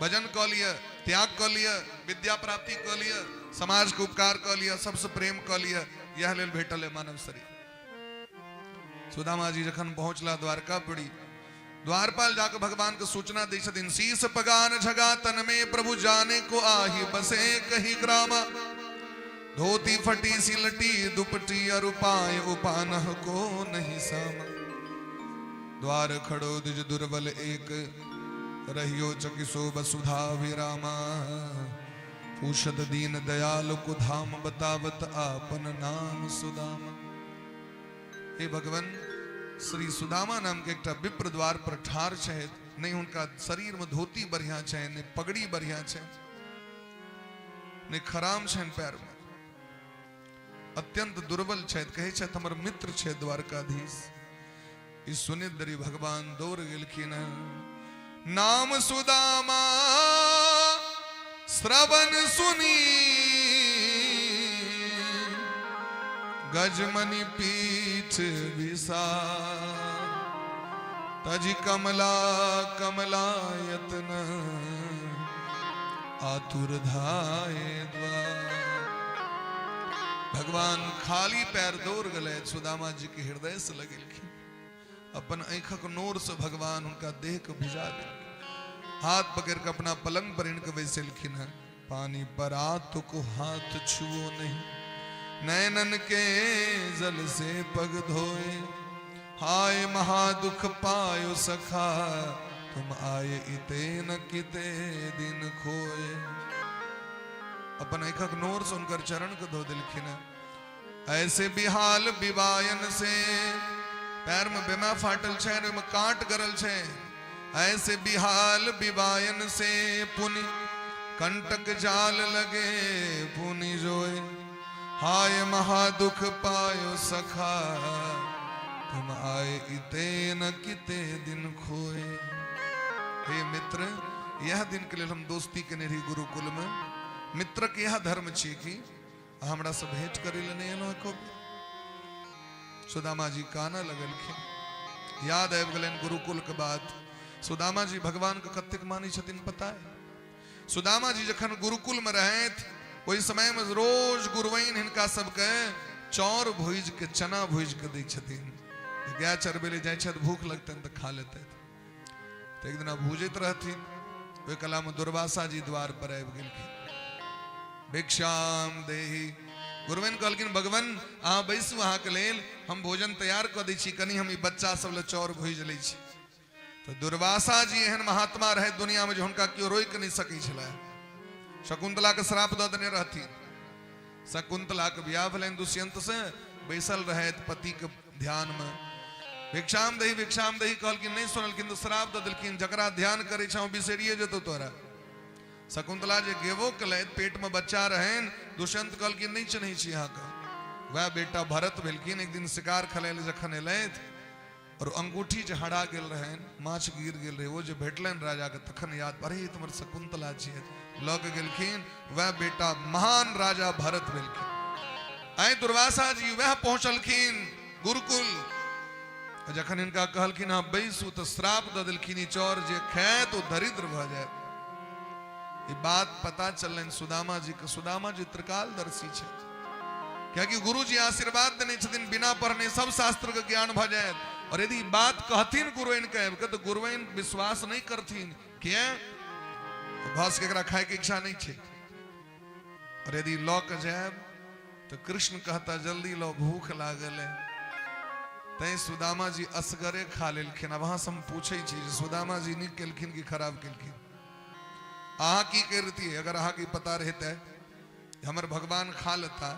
C: भजन क लिया, त्याग क लिया, विद्या प्राप्ति क लिया, समाज के उपकार क लिया, सबसे प्रेम क लिया, यह लेल भेटल है मानव शरीर। सुदामा जी जखन पहुंचला द्वारकापुरी, द्वारपाल जाकर भगवान को सूचना दी छथिन, शीस पगान झगा तन में प्रभु जाने को आही बसे कही ग्रामा, धोती फटी सिलटी दुपटी अरुपाय उपानह को नहीं सामा, द्वार खड़ो द्विज दुर्बल एक रहियो चकिसो वसुधा विरामा, पूछत दीन दयाल को धाम बतावत आपन नाम सुदामा। हे भगवान, श्री सुदामा नाम के एक विप्र द्वार पर ठार छे, नहीं उनका शरीर में धोती बढ़िया छे, ने पगड़ी बढ़िया छे, ने खराम छे पैर में, अत्यंत दुर्बल छे, कहे छे हमर मित्र छे द्वारकाधीश। इस सुनिद्री भगवान दौड़ गेलखिन, नाम सुदामा श्रवण सुनी, गजमणि पीठ विशाल, तज कमला कमलायतन, आतुर धाये द्वार। भगवान खाली पैर दौड़ गए सुदामा जी के हृदय से लगे, अपन आंखक नोर से भगवान उनका देह को भिजा दे, हाथ पकड़ के अपना पलंग पर इनके वैसे लिखिन है, पानी पर आत को हाथ छुओ नहीं, नैनन के जल से पग धोए, हाय महादुख पायो सखा, तुम आए इते न किते दिन खोए। अपन आंखक नोर से उनकर चरण को धो दिलखिन, ऐसे बिहाल बिवायन से, पैर में बेमा फाटल छे, में कांट गरल छे, ऐसे बिहाल बिवायन से, पुनि कंटक जाल लगे पुनि जोए, हाय महादुख पायो सखा, तुम आए इते न किते दिन खोए। हे मित्र, यह दिन के लिए हम दोस्ती के रही गुरुकुल में, मित्र के यह धर्म छी कि हमरा से भेंट करे लेने को। सुदामा जी काना लगल, याद आबि गेलनि गुरुकुल के बात। सुदामा जी भगवान के कतेक मानी छथिन पता है। सुदामा जी जखन गुरुकुल में रहैत, ओहि समय में रोज गुरुवैन हिनका सबके चौर भूज के चना भूज के दै छथिन। गाय चरबे ले जाइ छथि, भूख लगतनि तऽ खा लेते। तो एक दिन भूजैत रहथिन, ओहि कला में दुर्वासा जी द्वार पर आबि गेलखिन, भिक्षाम देहि। गुरुवन कहलखिन, भगवान अहाँ बैसू, अहाँ के लेल हम भोजन तैयार कऽ दै छी, कनी हम ई बच्चा सब ले चौर भूज लै छी। तो दुर्वासा जी एहन महात्मा रहे दुनिया में जो हुनका केओ रोक नहीं सकै छलै। शकुंतला के श्राप दऽ देने रहथिन। शकुंतला के बियाह भेलनि दुष्यंत से, बैसल रहे पति के ध्यान में, भिक्षाम दही कहलखिन, नहीं सुनलखिन तो श्राप दऽ देलखिन, जकरा ध्यान करे छौ बिसरिए जेतौ तोरा। शकुंतला जे गेबो कलैत, पेट में बच्चा रहन, दुष्यंत कहलखिन नहीं चिन्है छी अहाँ के। वह बेटा भरत भेलखिन। एक दिन शिकार खेलै ले जखन एलैथ और अंगूठी जे हरा गेल रहन, माछ गिर गेल रहे, वो जे भेटलनि राजा के, तखन याद, अरे तुम्हार शकुंतला छियै, लऽ के गेलखिन। वह बेटा महान राजा भरत भेलखिन। आइ दुर्वासा जी वह पहुंचलखिन गुरुकुल। जखन इनका कहलखिन हाँ बैसू, तो श्राप दऽ देलखिन, चौर जे खाए तो दरिद्र भऽ जाए। ये बात पता चलन सुदामा जी के। सुदामा जी त्रिकालदर्शी छे, क्योंकि गुरु जी आशीर्वाद देने छथिन, बिना पढ़ने सब शास्त्र के ज्ञान भ जाए। और यदि बात कहथिन गुरुइन के तो गुरुइन विश्वास नहीं करथिन, क्या तो भस केकरा खाए के इच्छा नहीं छे। और यदि लऽ के जाए तो कृष्ण कहता जल्दी लो, भूख लागल है। तै सुदामा जी असगरे खा लेलखिन। अब वहां से हम पूछे छी, सुदामा जी नीक केलखिन कि खराब केलखिन? अहाँ की करती? अगर अहाँ की पता रहता हमर भगवान खा लेता,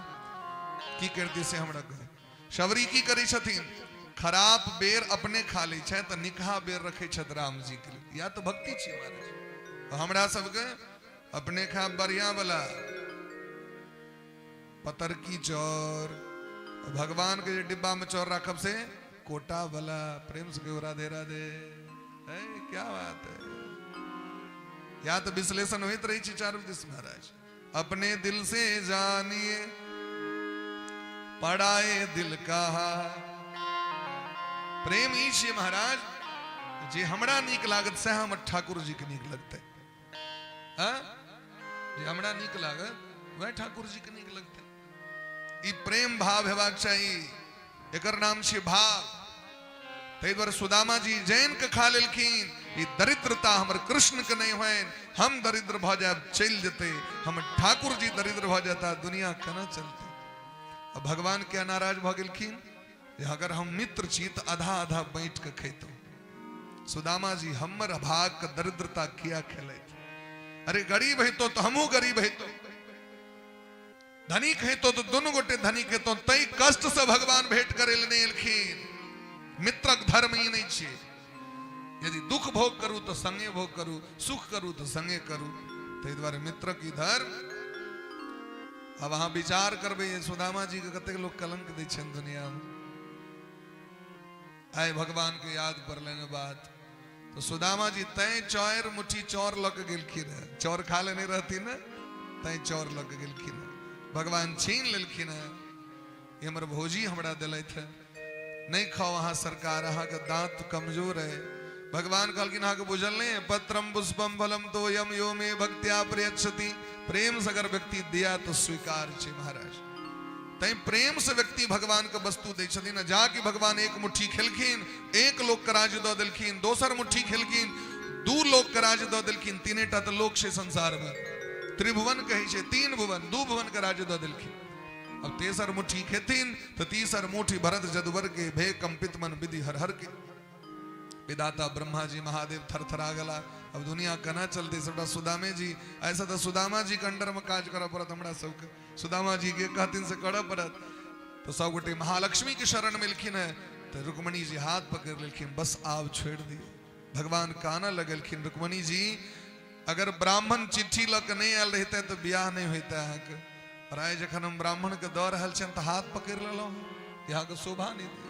C: की करती से हमरा कहे। शबरी की करी छथिन, खराब बेर अपने खा लै छै, तो निकहा बेर रखे छथि राम जी के लिए। या तो भक्ति छी महाराज। हमरा सबके अपने खा बढ़िया वाला पतरकी चौर, भगवान के डिब्बा में चौर रखब से कोटा वाला। प्रेम से राधे राधे। क्या बात है। या तो विश्लेषण होते रही चारों दिश महाराज। अपने दिल से जानिए पड़ाए दिल का प्रेम ई छे महाराज जे हमरा नीक लागत से हम ठाकुर जी के नीक लगते जे हमरा नीक लागत वह ठाकुर जी के नीक लगते। ई प्रेम भाव हेबाक चाहिए, एकर नाम छे भाव। तै द्वारे सुदामा जी जैन के खा लेलखिन, ई दरिद्रता हमर कृष्ण के नहीं होइन, हम दरिद्र भ जाब चल जेते, हम ठाकुर जी दरिद्र भ जाता दुनिया केना चलते। अब भगवान क्या नाराज भ गेलखिन, अगर हम मित्र छी त आधा आधा बैठ के खैतो। सुदामा जी हमर अभाग के दरिद्रता किया खेलैत, अरे गरीब है तो हमू गरीब है तो धनिक है तो दोनों गोटे धनिक है तो तई कष्ट से भगवान भेंट करे लेने एलखिन। मित्रक धर्म ही नहीं छे, यदि दुख भोग करूं तो संगे भोग करूं, सुख करूं तो संगे करूं। तै द्वारे मित्र की धर्म। अब अहाँ विचार करबे सुदामा जी के कतेक लोग कलंक दै छन दुनिया में। आए भगवान के याद पर लेने बात तो सुदामा जी तय चौर मुट्ठी चौर लग गेलखिन, चौर खा लेने रहती न तय चौर लग गेलखिन, भगवान छीन लेलखिन। ये हमर भोजी हमरा दिलैथ नहीं खाओ अहाँ सरकार, अहाँ के दांत कमजोर है। भगवान कहलखिन अहाँ के बुझल नहीं है, पत्रम पुष्पम फलम तो यम यो में भक्त्या प्रयच्छति। प्रेम से अगर व्यक्ति दिया तो स्वीकार छे महाराज। तई प्रेम से व्यक्ति भगवान के वस्तु दै छथिन। जाकि भगवान एक मुट्ठी खेलखिन, एक लोक के राज्य दऽ देलखिन, दोसर मुट्ठी खेलखिन, दू लोक के राज्य दऽ देलखिन, तीनेटा तो लोक छे संसार में, त्रिभुवन कहै छे, तीन भुवन, दू भुवन के राज्य दऽ देलखिन। अब तेसर मुट्ठी खेथिन तो तीसर मुट्ठी भरत जदुवर के भे कंपित मन विधि हर हर के। विदाता ब्रह्मा जी महादेव थर थरा गला। अब दुनिया कना चलते सबटा सुदामे जी, ऐसा तो सुदामा जी के अंडर में काज कर पड़त हमरा सबके, सुदामा जी के कहथिन से कर पड़त। तो सब गोटे महालक्ष्मी के शरण मिलखिन है तो रुक्मणी जी हाथ पकड़ लेलखिन, बस आब छोड़ दिए। भगवान काना लगलखिन, रुक्मणी जी अगर ब्राह्मण चिट्ठी लग नहीं आयल रहते तो ब्याह नहीं होता है के। और आए जखन हम ब्राह्मण के दऽ रहल छन तो हाथ पकड़ लेलहुँ, यहाँ के शोभा नहीं दी।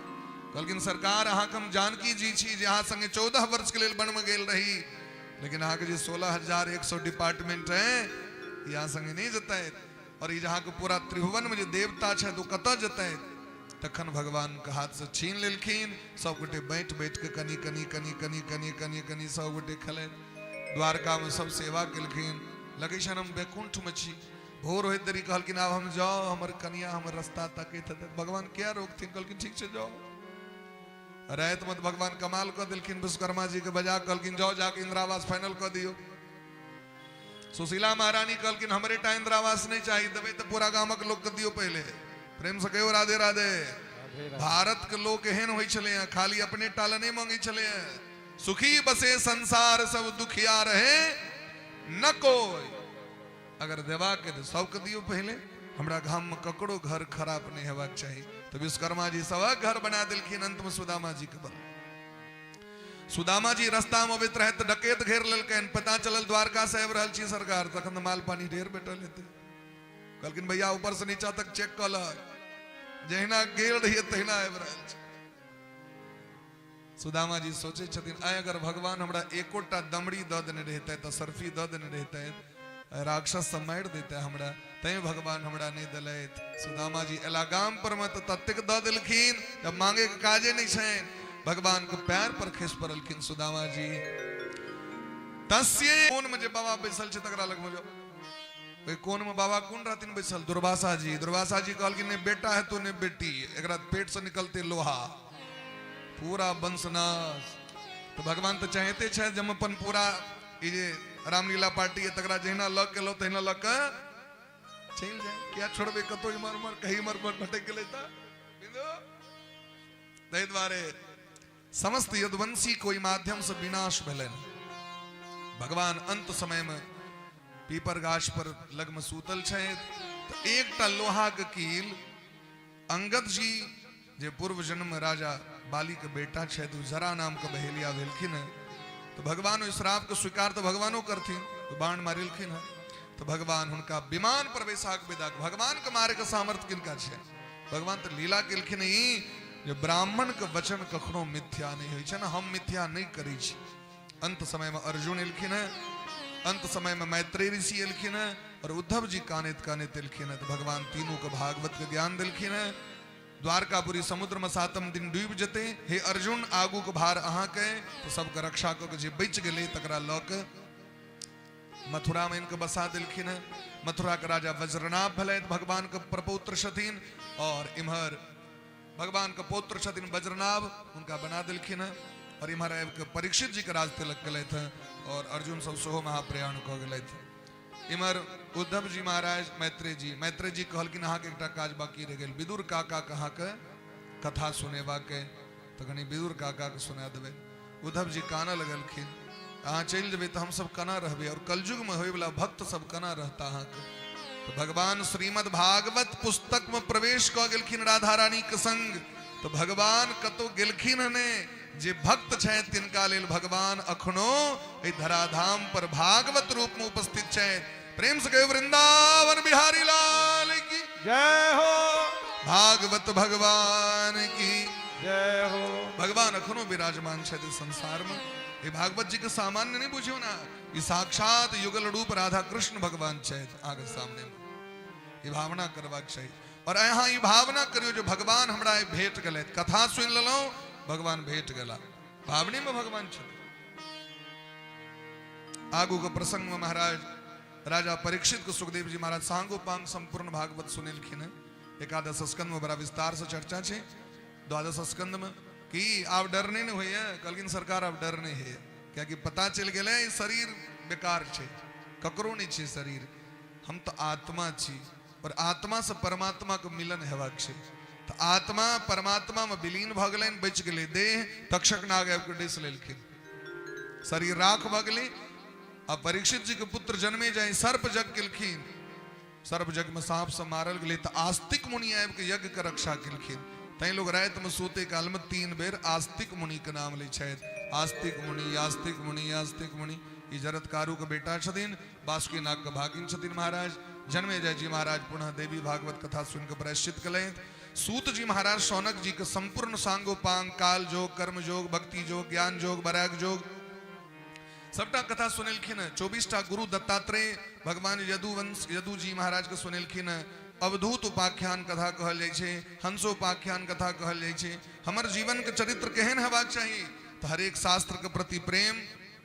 C: कहलखिन सरकार अहाँ के हम जानकी जी छी जे अहाँ संगे 14 वर्ष के लिए वन में गेल रही, लेकिन अहाँ के जे 16,100 डिपार्टमेंट है यहाँ संगे नहीं जतै। और ये जहाँ के पूरा त्रिभुवन में जो देवता है तो कत जतै। तखन भगवान के हाथ से छीन लेलखिन। सब गोटे बैठ बैठ के कनी कनी कनी कनी कनी कनी कनी सब गोटे खेल। द्वारका में सब सेवा केलखिन, लगे छन हम बैकुंठ में छी। भोर होइत देरी कहलखिन आब हम जाओ, हमर कनिया हमर रास्ता तकैत हेतै। भगवान क्या रोकथिन, कहलखिन ठीक से जाओ। रात में भगवान कमाल कर दिलखिन, विश्वकर्मा जी के बजा कहलखिन जाओ जाके इंदिरावास फाइनल कर दियो। सुशीला महारानी कहलखिन हमरे टा इंदिरावास नहीं चाहिए, देवे तो पूरा गामक लोग के दियो पहले। प्रेम से कहियो राधे राधे। भारत के लोग एहन होइ छले हैं, खाली अपने टाल नहीं मांगे छले हैं। सुखी बसे संसार सब दुखिया रहे न कोई, अगर देवा के तो सबके दियो पहले। हमरा गाम में ककरो घर खराब नहीं हेबाक चाहिए। तो विश्वकर्मा जी सबक घर बना दिलखिन। अंत में सुदामा जी के बन। सुदामा जी रास्ता में अबैत रहे तो डकैत घेर लेलकैन। पता चलल द्वारका से आबि रहल छी सरकार, तखन तो माल पानी ढेर भेटल हेतै। कहलखिन भैया ऊपर से नीचा तक चेक कऽ लक, जहिना गेल रहिए तहिना आबि रहल छी। सुदामा जी सोचे छथिन आइ अगर भगवान हमरा एकोटा दमड़ी दऽ देने रहते तो सर्फी दऽ देने रहते, राक्षस सब मारि देते हमरा, तै भगवान हमरा नहीं दिलैथ। सुदामा जी एला गाम पर में तो तत्तेक दऽ देलखिन जब मांगे के काजे नहीं छनि। भगवान के पैर पर खसि पड़लखिन सुदामा जी। तस्ये कोन में जे बाबा बैसल छै तकरा लग में जाओ। ओइ कोन में बाबा कोन रहथिन बैसल, दुर्वासा जी। दुर्वासा जी कहलखिन ने बेटा है तो ने बेटी, एकरा पेट से निकलते लोहा, पूरा वंशनाश। तो भगवान तो चाहते छै जब अपन पूरा ई जे रामलीला पार्टी है तकरा जहिना लग के लो तहिना लग के चल जाए। क्या छोड़बे कतो इमर उमर कहीं मर मर भटक गेलै त बिंदु। तै द्वारे समस्त यदुवंशी कोई माध्यम से विनाश भेलन। भगवान अंत समय में पीपर गाछ पर लग में सूतल छै तो एकटा लोहा के कील अंगद जी जे पूर्व जन्म में राजा बाली के बेटा छै तो जरा नाम के बहेलिया भेलखिन है। तो भगवान इस श्राप को स्वीकार तो भगवानो करथिन, तो बाण मारिलखिन है। तो भगवान उनका विमान पर बैसाक विदा। भगवान के मारे के सामर्थ्य किनका छै। भगवान तो लीला केलखिन ई जे ब्राह्मण के वचन कखनो मिथ्या नहीं होइ छै ना, हम मिथ्या नहीं करै छी। अंत समय में अर्जुन एलखिन है, अंत समय में मैत्रेय ऋषि एलखिन है और उद्धव जी कानित कानित एलखिन है। तो भगवान तीनों के भागवत के ज्ञान दिलखिन है। द्वारकापुरी समुद्र में 7म दिन डूब जते। हे अर्जुन आगू के भार अहाँ के तो सबके रक्षा को जे बच गए तकरा लक मथुरा में इनके बसा दिलखिन। मथुरा के राजा वज्रनाभ भले भगवान के प्रपौत्र छथिन और इम्हर भगवान के पौत्र छथिन वज्रनाभ उनका बना दिलखिन। और इम्हर आबि के परीक्षित जी के राज तिलक कलैथ और अर्जुन सब सेहो महाप्रयाण क गेलैथ। इम्हर उद्धव जी महाराज मैत्रेय जी कहलखिन अहाँ के एकटा काज बाकी रह गेल, विदुर काका कहाँ के कथा सुनेबा के तो कनी विदुर काका के सुना देबै। उद्धव जी काना लगलखिन अहाँ चलि जेबै तो हम सब कना रहबै और कलयुग में होय वाला भक्त सब कना रहता अहाँ के। तो भगवान श्रीमद् भागवत पुस्तक में प्रवेश क गेलखिन राधा रानी के संग। तो भगवान कतो गेलखिन ने जे भक्त छै तिनका लेल भगवान अखनो ए धराधाम पर भागवत रूप में उपस्थित छै। प्रेम से कहियो वृंदावन बिहारी लाल की
A: जय हो,
C: भागवत भगवान की
A: जय हो।
C: भगवान अखनो विराजमान छै संसार में। ये भागवत जी के सामान्य नहीं बुझियो ना, ये साक्षात युगल रूप राधा कृष्ण भगवान छै आगे सामने में। ये भावना करबाक चाहिए और यहाँ ये भावना करियो जो भगवान हमरा भेट गए, कथा सुन ललो भगवान भेट गला, भावनी में भगवान छे। आगू के प्रसंग में महाराज राजा परीक्षित को सुखदेव जी महाराज सांगोपांग संपूर्ण भागवत सुनिलखिन। एकादश स्कंद में बड़ा विस्तार से चर्चा छे। द्वादश स्कंद में कि आप डर नहीं हुई है, कलगिन सरकार आप डर नहीं है क्या कि पता चल गए शरीर बेकार छे, ककरो नहीं छे शरीर, हम तो आत्मा छी और आत्मा से परमात्मा को मिलन हेबाक छे। तो आत्मा परमात्मा में विलीन भ गेलै, बच गेलै देह, तक्षक नाग आबि के डस लेलखिन, शरीर राख भ गेलै। अब परीक्षित जी के पुत्र जन्मे जाए सर्प जग केलखिन, सर्प जग में सांप से मारल गेलै तो आस्तिक मुनि आबि के यज्ञ के रक्षा केलखिन। तै लोग रात में सोते काल में 3 बेर आस्तिक मुनि के नाम लै छथि, आस्तिक मुनि आस्तिक मुनि आस्तिक मुनि। ई जरत्कारु के बेटा छथिन, बासुकी नाग के भागिन छथिन महाराज। जन्मेजय जी महाराज पुनः देवी भागवत कथा सुन के प्रायश्चित कलें। सूत जी महाराज शौनक जी के संपूर्ण सांगोपांग काल जोग, कर्म जोग, भक्ति जोग, ज्ञान जोग, वैराग जोग सबटा कथा सुनेलखिन। 24टा गुरु दत्तात्रेय भगवान यदु जी महाराज के सुनेलखिन। अवधूत उपाख्यान कथा कहल जाइ छै, हंसोपाख्यान कथा कहल जाइ छै। हमर जीवन के चरित्र केहन हेबाक चाहिए तो हरेक शास्त्र के प्रति प्रेम,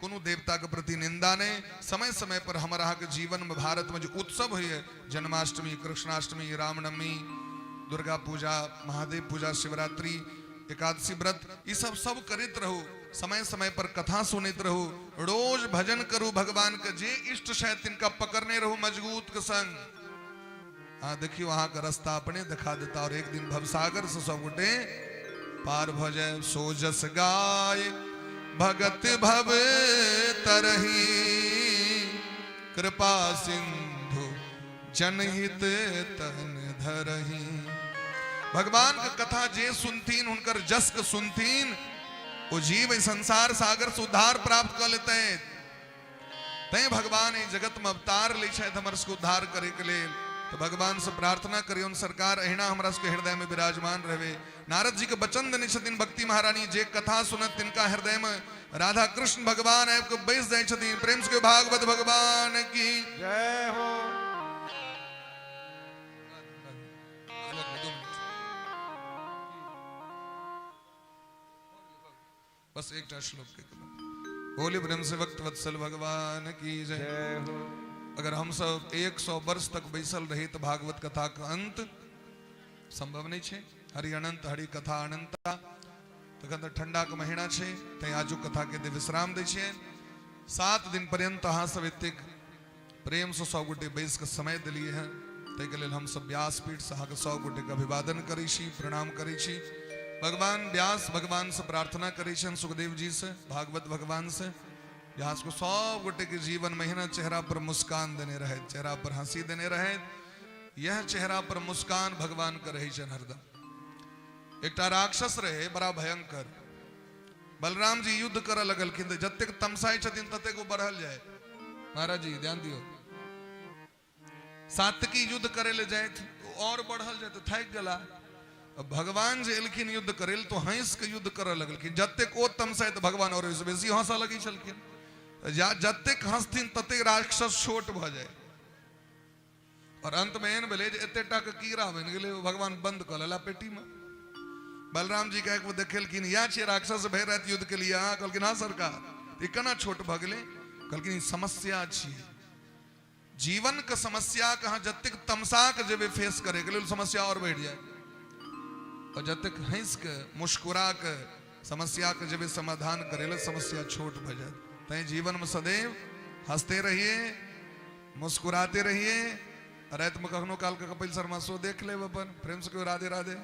C: कोनो देवता के प्रति निंदा नहीं। समय समय पर हमारे यहाँ के जीवन में भारत में जो उत्सव हुई है, जन्माष्टमी, कृष्णाष्टमी, रामनवमी, दुर्गा पूजा, महादेव पूजा, शिवरात्रि, एकादशी व्रत, ये सब करित रहो। समय समय पर कथा सुनित रहो, रोज भजन करो भगवान के। जे इष्ट शायद तिनका पकड़ने रहो मजबूत के संग। हाँ देखियो वहां का रास्ता अपने दिखा देता और एक दिन भवसागर से सब गोटे पार भ जाए। सोजस गाय भगत भव तरही, कृपा सिंधु जनहित तन धरही। भगवान का कथा जे सुनतीन उनकर जस के सुनतीन वो जीव संसार सागर से उद्धार प्राप्त कर लेते हैं। तय भगवान इस जगत में अवतार ले हमारे को उद्धार करे के लिए। तो भगवान से प्रार्थना करियो सरकार अहिना हमरा के हृदय में विराजमान रहे। नारद जी के वचन देने छथिन भक्ति महारानी, जे कथा सुनत तिनका हृदय में राधा कृष्ण भगवान आबि के बैस जाय छथिन। प्रेम से भागवत भगवान की
A: जय हो।
C: बस एक श्लोक के बोले ब्रह्म से वक्त वत्सल भगवान की जय हो। अगर हम सब 100 वर्ष तक बैसल रही तो भागवत कथा का अंत संभव नहीं छे। हरि अनंत हरि कथा अनंता। तो कहते ठंडा का महीना छे ते आजू कथा के दे विश्राम दे छे। 7 दिन पर्यंत अहाँ सब एतेक प्रेम से 100 गोटे बैस के समय दिलिए हैं। ते के लेल हम सब व्यासपीठ से अहाँ के 100 गोटे के अभिवादन करै छी, प्रणाम करै छी। भगवान व्यास भगवान से प्रार्थना करै छन, सुखदेव जी से, भागवत भगवान से, जहाँ को 100 गोटे के जीवन में ना चेहरा पर मुस्कान देने रहे, चेहरा पर हंसी देने रहे। यह चेहरा पर मुस्कान भगवान का रही छन हरदम। एक राक्षस रहे बड़ा भयंकर, बलराम जी युद्ध कर लगल कि जतेक तमसाई छथिन ततेक बढ़ल जाए। महाराज जी ध्यान दियो, सात्विकी युद्ध करे ले जाए और बढ़ल जाए तो थक गला। अब भगवान जे एलखिन युद्ध करे तो हंस के युद्ध कर लगलखिन। जतेक ओ तमसाई तो भगवान और बेसी हंसा लगी छलखिन। जतेक हंसथिन ततेक राक्षस छोट भ जाए और अंत में एहन भेलै जे एतेटा के कीड़ा बनि गेलै, भगवान बंद क लेला पेटी में। बलराम जी का वो देखेलखिन या छे राक्षस भय रहत युद्ध के लिए हाँ कहलखिन हाँ सरकार ई केना छोट भ गेलै कहलखिन समस्या छी जीवन के समस्या कहाँ जतिक तमसा के जेबे फेस करे के लेल समस्या और बढ़ जाए और जतिक हंस के मुस्कुरा के समस्या के जेबे समाधान करे ले समस्या छोट भ जाए तै जीवन में सदैव हंसते रहिए मुस्कुराते रहिए रात में कखनो काल के कपिल शर्मा शो देख ले अपन प्रेम से क्यों राधे राधे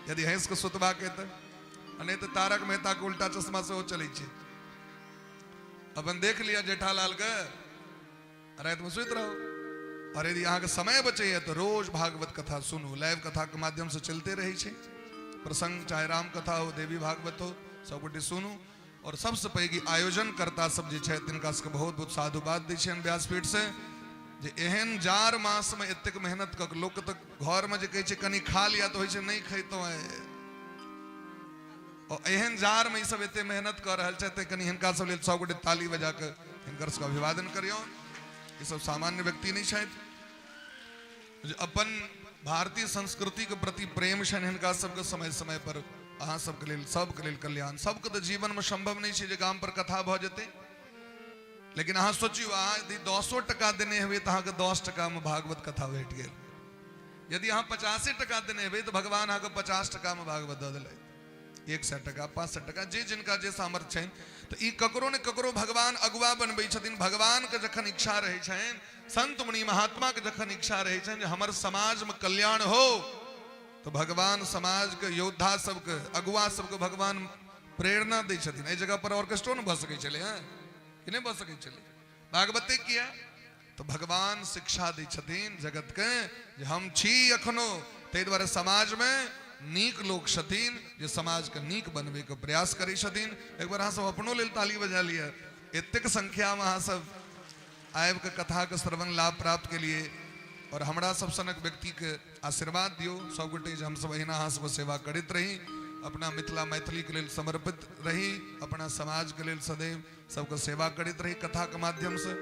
C: यदि हंस के सुतबा के नहीं तो तारक मेहता के उल्टा चश्मा से हो चले अपन देख लिया जेठालाल के रात में सुत रहो और यदि यहाँ के समय बचे तो रोज भागवत कथा सुनू लाइव कथा के माध्यम से चलते रही छे प्रसंग चाहे राम कथा हो देवी भागवत हो सब गोटे सुनू और सबसे पैघी आयोजन करता सब जे छे तिनका सबके बहुत बहुत साधुवाद दै छियनि व्यासपीठ से जे एहन जार मास में एतेक मेहनत क के लोक तक घर में जे कहै छै कनी खा लिया तो होय छै नहीं खैतो है और एहन जार में ई सब एते मेहनत कर रहल छै कनी हिनका सब लेल सब गोटे ताली बजा के हिनकर सबके अभिवादन करियौ ई सब सामान्य व्यक्ति नहीं छथि अपन भारतीय संस्कृति के प्रति प्रेम छनि हिनका सबके समय समय पर अहाँ सबके लेल कल्याण सबके तो जीवन में संभव नहीं छै जे गाम पर कथा भ जेतै लेकिन अहाँ सोचियो अहाँ यदि 10 टका देने हेबै तो अहाँके 10 टका में भागवत कथा भेट गेल यदि अहाँ 50 टका देने हेबै तो भगवान अहाँके 50 टका में भागवत दऽ देलथि 100 टका 500 टका जे जिनका जे सामर्थ्य छनि तो ई ककरो ने ककरो भगवान अगुआ बनबै छथिन भगवान के जखन इच्छा रहै छनि संत मुनि महात्मा के जखन इच्छा रहै छनि जे हमर समाज में कल्याण हो तो भगवान समाज के योद्धा सबके अगुआ सबके भगवान प्रेरणा दै छथिन एहि जगह पर ऑर्केस्ट्रो न भऽ सकै छलै हैं कि नहीं भऽ सकै छलै भागवते किया तो भगवान शिक्षा दै छथिन जगत के जे हम छी अखनो ताहि दुआरे समाज में नीक लोग छथिन जे समाज के नीक बनबे के प्रयास करै छथिन एक बार अहाँ सब अपनो लेल ताली बजा लिअ एतेक संख्या में अहाँ सब आबि के कथा के श्रवण लाभ प्राप्त के लिए और हमरा सब सनक व्यक्ति के आशीर्वाद दियो सब गोटे जे हम सब अहिना अहाँ सब सेवा करैत रही अपना मिथिला मैथिली के लेल समर्पित रही अपना समाज के लेल सदैव सबके सेवा करैत रही कथा के माध्यम से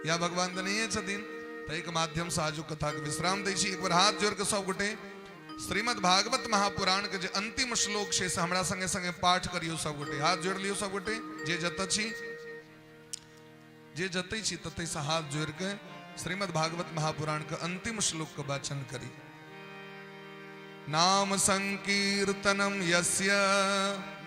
C: या भगवान देनैये छथिन ताहि के माध्यम से आजू कथा के विश्राम दै छी एक बार हाथ जोड़ के सब गोटे श्रीमद् भागवत महापुराण के जे अंतिम श्लोक छै से हमरा संगे संगे पाठ करियो सब गोटे हाथ जोड़ लियो सब गोटे जे जतऽ छी जे जतै छी ततै से हाथ जोड़ के श्रीमद् भागवत महापुराण के अंतिम श्लोक के वाचन करी नाम संकीर्तनम यस्य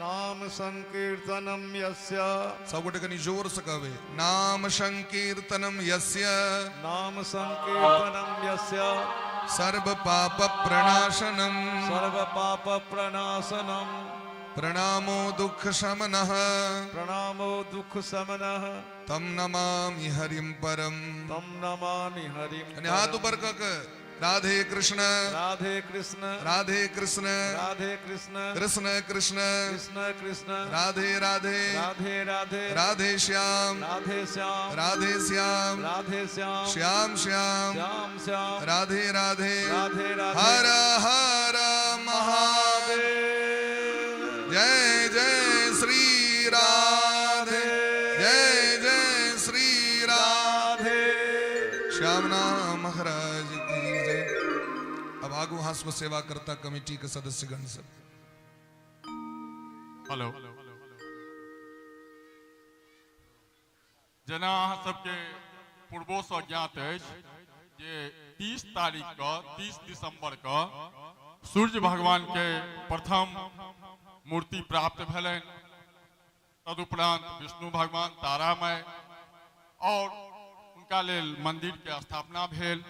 B: नाम संकीर्तनम यस्य
C: सब गोटे कनी जोर से कहबे नाम संकीर्तनम यस्य
B: नाम संकीर्तनम यस्य
C: सर्व पाप प्रणाशनम
B: सर्व पाप प्रणाशनम
C: प्रणामो दुख शमनः
B: प्रणामो दुख शमनः
C: तम नमामि हरिम परम
B: तम नमामि हरिम
C: यानी हाथ ऊपर कर राधे कृष्ण
B: राधे कृष्ण
C: राधे कृष्ण
B: राधे कृष्ण
C: कृष्ण कृष्ण
B: कृष्ण कृष्ण
C: राधे राधे
B: राधे राधे
C: राधे श्याम
B: राधे श्याम
C: राधे श्याम
B: राधे श्याम
C: श्याम श्याम
B: श्याम श्याम
C: राधे राधे
B: राधे राधे
C: हर हर महादेव जय जय श्री राधे जय जय श्री राधे श्यामना महाराज की जय। अब आगू हास को सेवा करता कमेटी के सदस्यगण सब
A: हेलो जेना अहाँ सबके पूर्वो से ज्ञात अछि जे 30 तारीख के 30 दिसंबर के सूर्य भगवान के प्रथम मूर्ति प्राप्त भेलनि तदुपरांत विष्णु भगवान तारामय और उनका लेल मंदिर के स्थापना भेल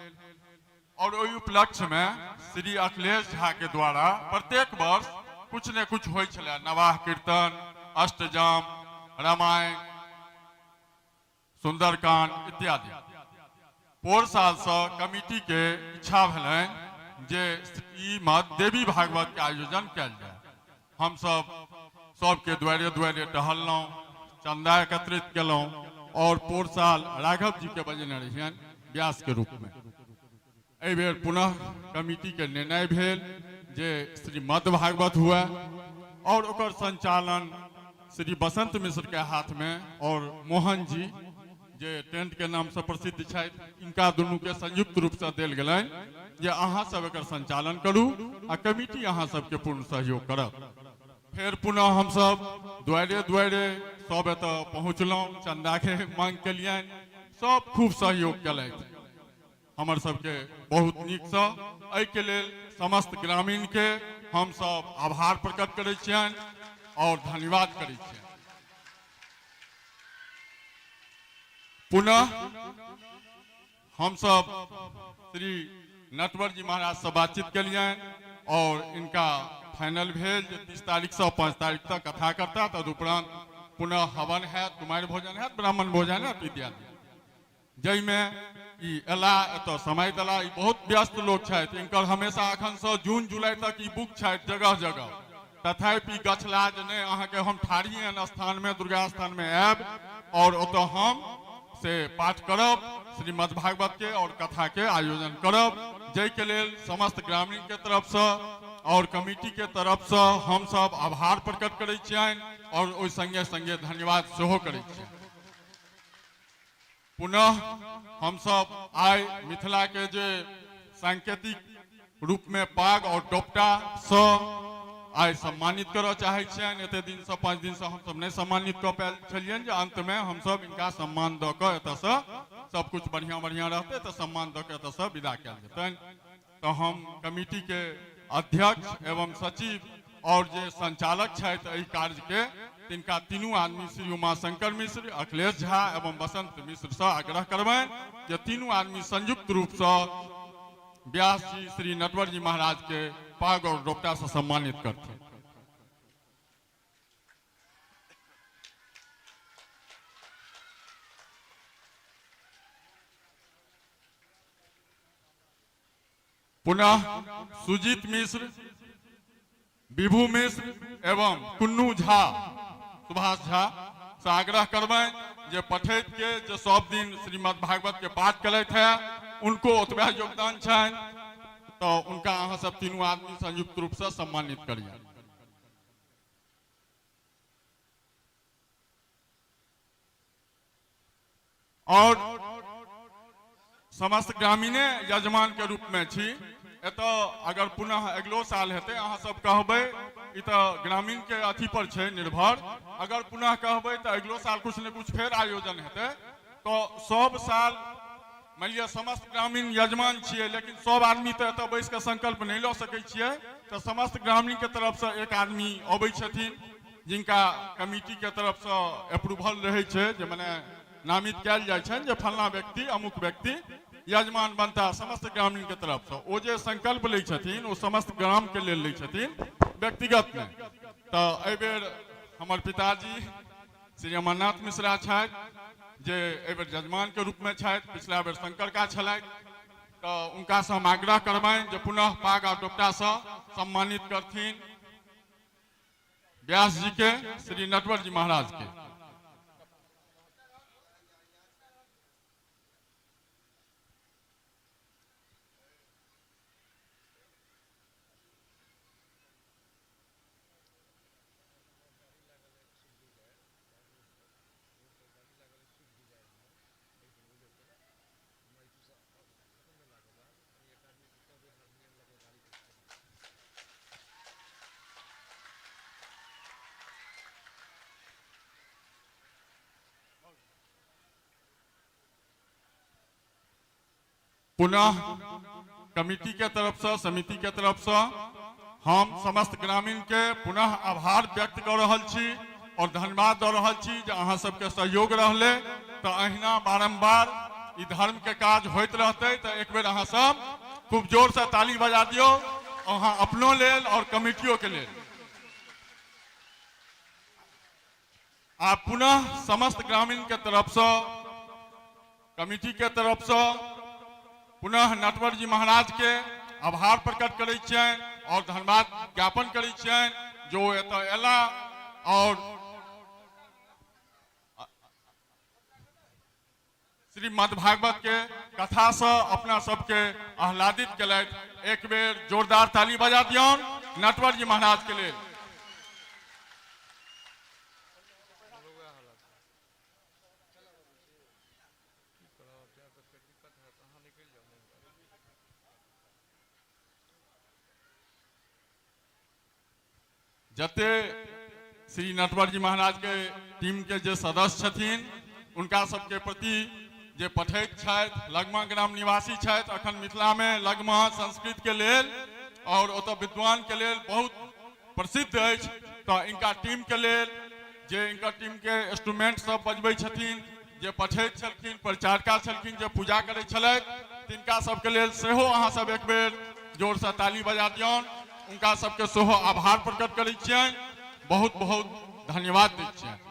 A: और ओहि उपलक्ष्य में श्री अखिलेश झा के द्वारा प्रत्येक वर्ष कुछ ने कुछ होइ छलै नवाह कीर्तन अष्टजाम रामायण सुंदरकांड इत्यादि पोर साल से कमिटी के इच्छा भेलनि जे श्रीमद् देवी भागवत के आयोजन कयल जाय हम सबके द्वारे द्वारे टहललहुँ चंदा एकत्रित केलहुँ और पोर साल राघव जी के बजेने रहियनि व्यास के रूप में एहि बेर पुनः कमिटी के निर्णय भेल जे श्रीमद् भागवत हुए और ओकर संचालन श्री बसंत मिश्र के हाथ में और मोहन जी जे टेंट के नाम से प्रसिद्ध छथि, इनका दुनू के संयुक्त रूप से देल गेलनि जे अहाँ सब एकर संचालन करू आ कमिटी अहाँ सबके पूर्ण सहयोग करत। फिर पुनः हम सब द्वारे द्वारे सब एतऽ पहुँचलहुँ, चंदा के मांग केलियनि, सब खूब सहयोग केलथि हमर सबके बहुत नीक सँ। एहि के लेल समस्त ग्रामीण के हम सब आभार प्रकट करै छियनि और धन्यवाद करै छियनि। पुनः हम सब श्री नटवर जी महाराज से बातचीत केलियनि और इनका फाइनल भेल 30 तारीख से 5 तारीख तक कथा करता, तदुपरांत पुनः हवन है, कुमार भोजन है, ब्राह्मण भोजन है इत्यादि। जय में एला एत समय देला, बहुत व्यस्त लोग छथि, इनकर हमेशा अखन से जून जुलाई तक ई बुक छथि जगह जगह, तथापि गछला जे नहीं अहाँ के हम ठाढ़ी एहन स्थान में दुर्गा स्थान में आयब और ओतऽ हम से पाठ करब श्रीमद् भागवत के और कथा के आयोजन करब। जय के लेल समस्त ग्रामीण के तरफ से और कमिटी के तरफ से हम सब आभार प्रकट करै छियनि और ओहि संगे संगे धन्यवाद सेहो करै छियनि। पुनः हम सब आइ मिथिला के जे सांकेतिक रूप में पाग और डोपटा से आइ सम्मानित करऽ चाहे छियनि। एते दिन से 5 दिन से हम सब नहीं सम्मानित कऽ पायल छलियनि, जे अंत में हम सब इनका सम्मान दऽ कऽ एतऽ से सब कुछ बढ़िया बढ़िया रहते तो सम्मान दऽ कऽ एतऽ से विदा कयल जेतनि। तो हम कमिटी के अध्यक्ष एवं सचिव और जे संचालक छथि एहि कार्य के, तिनका तीनों आदमी श्री उमाशंकर मिश्र, अखिलेश झा एवं बसंत मिश्र से आग्रह करबनि जे तीनों आदमी संयुक्त रूप से व्यास जी श्री नटवर जी महाराज के पाग और डोपटा से सम्मानित करते। पुनः सुजीत मिश्र, विभू मिश्र एवं कुन्नू झा, सुभाष झा से आग्रह करबनि जे पठैत के जो सब दिन श्रीमद् भागवत के पाठ कलैत है, उनको ओतबा योगदान छनि, तो उनका अहाँ सब तीनों आदमी संयुक्त रूप से सम्मानित करिए। और समस्त ग्रामीणे यजमान के रूप में छी, एतऽ अगर पुनः अगलो साल हेतै अहाँ सब कहबै, ई तो ग्रामीण के अथी पर छै निर्भर, अगर पुनः कहबै तो अगलो साल कुछ न कुछ फेर आयोजन हेतै, तो सब साल मान लिअ समस्त ग्रामीण यजमान छियै, लेकिन सब आदमी तो एतऽ बैस के संकल्प नहीं लऽ सकै छियै, तो समस्त ग्रामीण के तरफ से एक आदमी अबै छथिन जिनका कमिटी के तरफ से अप्रूवल रहै छै, जे मने नामित कयल जाइ छनि जे फलना व्यक्ति अमुक व्यक्ति यजमान बनता समस्त ग्रामीण के तरफ से। ओ जे संकल्प लै छथिन ओ समस्त ग्राम के लेल लै छथिन, व्यक्तिगत नहीं। तो एहि बेर हमर पिताजी श्री अमरनाथ मिश्रा छथि जे एहि बेर यजमान के रूप में छथि, पिछला बेर शंकर का छलथि, तो उनका से हम आग्रह करबनि जे पुनः पाग आ डोपटा से सम्मानित करथिन व्यास जी के, श्री नटवर जी महाराज के। पुनः कमिटी के तरफ से, समिति के तरफ से हम समस्त ग्रामीण के पुनः आभार व्यक्त कर रहल छी और धन्यवाद दऽ रहल छी जे अहाँ सबके सहयोग रहले, तो अहिना बारंबार ई धर्म के काज होइत रहते। तो एक बेर अहाँ सब खूब जोर से ताली बजा दियो, अहाँ अपनो लेल और कमिटियों के लेल। आ पुनः समस्त ग्रामीण के तरफ से, कमिटी के तरफ से पुनः नटवर जी महाराज के आभार प्रकट करै छियनि और धन्यवाद ज्ञापन करै छियनि जो एतऽ एला और श्रीमद् भागवत के कथा से अपना सबके आह्लादित केलथि। एक बेर जोरदार ताली बजा दियौन नटवर जी महाराज के लेल। जते श्री नटवर जी महाराज के टीम के जे सदस्य छथिन उनका सबके प्रति जे पठैत छथि, लगमा ग्राम निवासी छथि, अखन मिथिला में लगमा संस्कृत के लेल और ओतऽ विद्वान के लेल बहुत प्रसिद्ध अछि। तो इनका टीम के लेल जे इनका टीम के इंस्ट्रूमेंट सब बजबै छथिन, जे पठैत छलखिन, प्रचारका छलखिन, जे पूजा करै छलथि, तिनका सबके लेल सेहो अहाँ सब एक बेर जोर से ताली बजा दियौन। उनका सबके सेहो आभार प्रकट करै छियनि, बहुत बहुत धन्यवाद दै छियनि।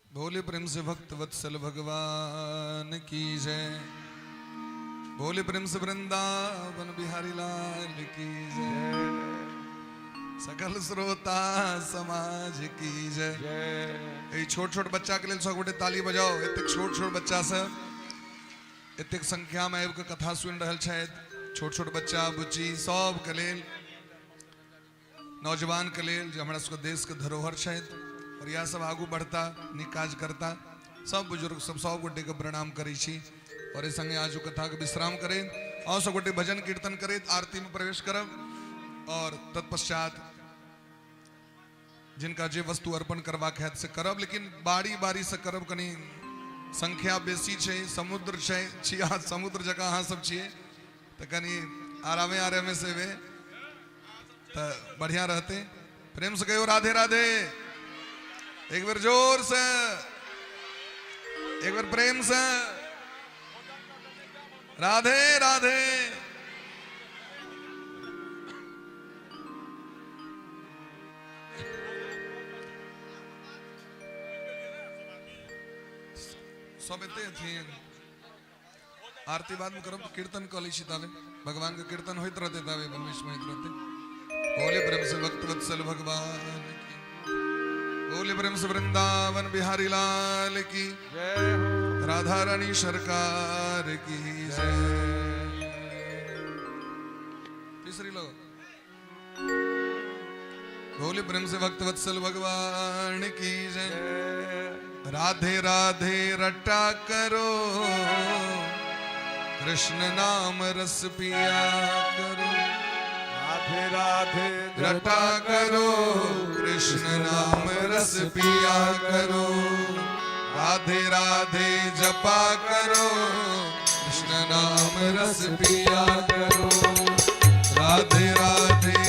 C: भोले प्रेम से भक्त वत्सल भगवान की जय, भोले प्रेम से वृंदावन बिहारी लाल की जय, सकल श्रोता समाज की जय। छोट छोट बच्चा के लिए सब गोटे ताली बजाओ। एतेक छोट छोट बच्चा से एतेक संख्या में आबि के कथा सुनि रहल छथि। छोट छोट बच्चा बुच्ची सब के लेल, नौजवान के लेल जे हमरा सबके देश के धरोहर छथि और यह सब आगू बढ़ता नीक काज करता। सब बुजुर्ग सब गोटे के प्रणाम करै छी और इस संगे आज कथा के विश्राम करें और सब गोटे भजन कीर्तन करें, आरती में प्रवेश करब और तत्पश्चात जिनका जे वस्तु अर्पण करबाक है से करब, लेकिन बारी बारी से करब। कनी संख्या बेसी छै, समुद्र छै, छिया समुद्र जगह अहाँ सब छिए तो कनी आरामे आरामे से वे तो बढ़िया रहते। प्रेम से कहो राधे राधे, एक बार जोर से, एक बार प्रेम से राधे राधे। सब एते थीन आरती बाद में करब तो कीर्तन कऽ लै छी, तावे भगवान के कीर्तन होइत रहते, तावे बनवेश में होइत रहते। भोले प्रेम से भक्त वत्सल भगवान की, भोले प्रेम से वृंदावन बिहारी लाल की जय, राधा रानी सरकार की जय। तीसरी लो, भोले प्रेम से भक्त वत्सल भगवान की जय। राधे राधे रटा करो, कृष्ण नाम रस पिया करो। राधे राधे रटा करो, कृष्ण नाम रस पिया करो। राधे राधे जपा करो, कृष्ण नाम रस पिया करो। राधे राधे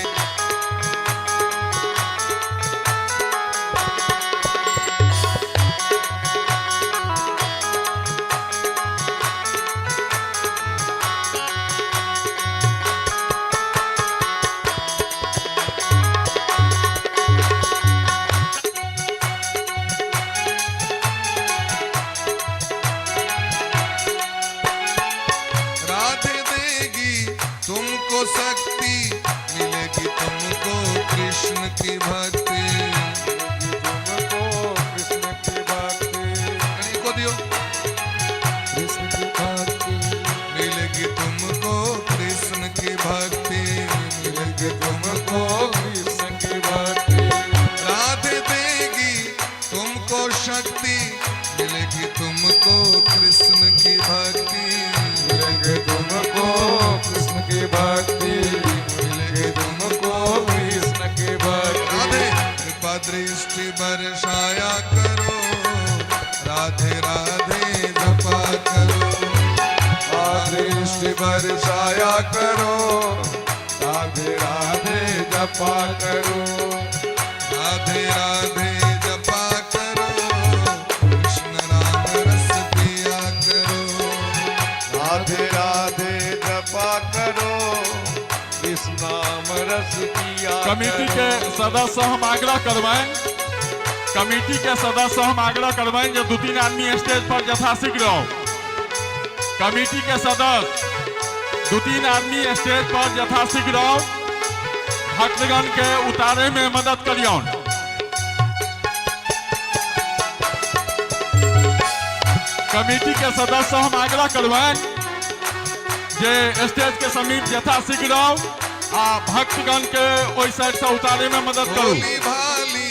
C: शक्ति मिलेगी तुमको कृष्ण की भक्ति, तुमको कृष्ण की भक्ति को दियो। कृष्ण की भक्ति मिलेगी तुमको, कृष्ण की भक्ति मिलेगी तुमको, कृष्ण की भक्ति। राधे देगी तुमको शक्ति, मिलेगी तुमको कृष्ण की भक्ति, मिलेगी तुमको कृष्ण की भक्ति, मिलेगी तुमको कृष्ण की भक्ति। राधे कृपा दृष्टि बरसाया करो, राधे राधे जपा करो। दृष्टि बरसाया करो, राधे राधे जपा करो। राधे राधे जपा करो, कृष्ण नाम रस पिया करो। राधे राधे जपा करो, कृष्ण नाम रस पिया।
A: कमेटी के सदस्य हम आग्रह करवाएं, कमेटी के सदस्य हम आग्रह करवाएं जो 2-3 आदमी स्टेज पर यथाशीघ्र आओ। कमेटी के सदस्य 2-3 आदमी स्टेज पर यथाशीघ्र आओ, भक्तगण के उतारे में मदद करियौन। कमेटी के सदस्य हम आग्रह करवाएं जे स्टेज के समीप यथाशीघ्र आओ आ भक्तगण के ओई साइड से उतारे में मदद करो।
C: भोली भाली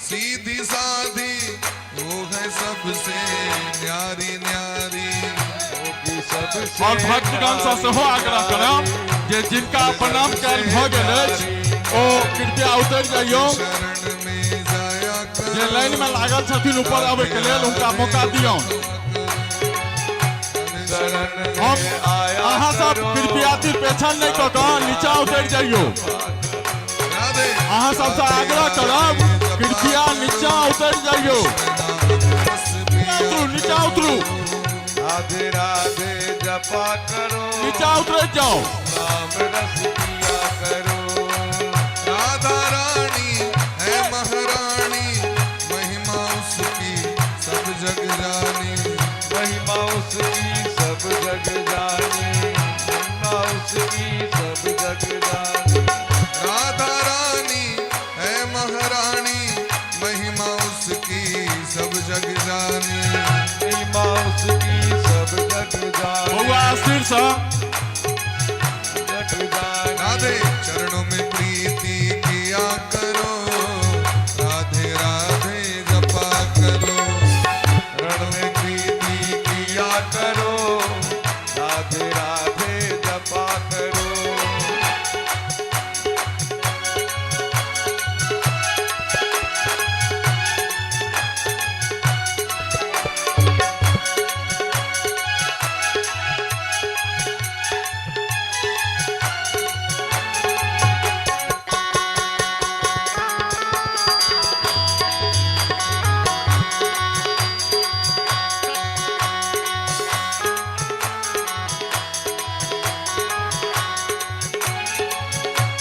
C: सीधी साधी वो है सबसे न्यारी।
A: और भक्तगण से सेहो आग्रह करब जे जिनका प्रणाम काल भ गेल अछि ओ कृपया उतर जाइयो। जे लाइन में लागल छथिन ऊपर आबे के लेल उनका मौका दियौ। हम अहाँ सब कृपया तिरपेछन नहीं कऽ कऽ नीचा उतर जाइयो। अहाँ सबसे आग्रह करब कृपया नीचा उतर जाइयो। नीचा उतरू।
B: राधे राधे जपा करो,
A: नीचा उतर जाओ।
B: नाम रस पिया करो।
C: राधा रानी है महारानी, महिमा उसकी सब जग जानी।
B: महिमा उसकी सब जग जानी, महिमा उसकी सब जग जानी।
C: राधा रानी है महारानी, महिमा उसकी सब जग जानी।
B: महिमा उसकी सब जग जानी।
A: बउआ स्थिर सा।
B: जग जानी।
C: राधे चरणों में प्रीति किया करो, राधे राधे जपा करो।
B: रण में प्रीति किया करो, राधे राधे जपा करो।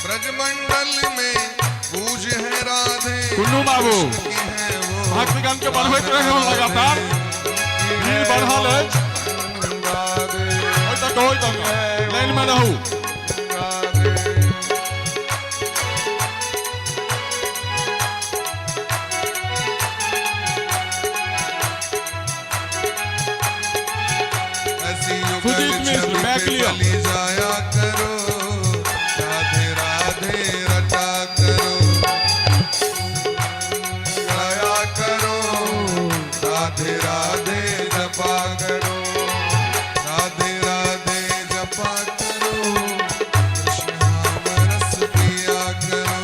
C: ब्रजमंडल में पूज है राधे,
A: कुन्नू बाबू
C: की है वो
A: भक्तगण के बढ़बैत रहे लगातार। भीड़ बढ़ल अछि। ओहि तक लाइन में रहू।
C: ऐसी
A: सुजीत
C: युगल
A: मिश्र,
C: छवि
A: बैक
C: पे
A: लिया।
C: बलि जाया करो, राधे राधे रटा करो। गाया करो, राधे राधे जपा करो। राधे राधे जपा करो, कृष्ण नाम रस पिया करो।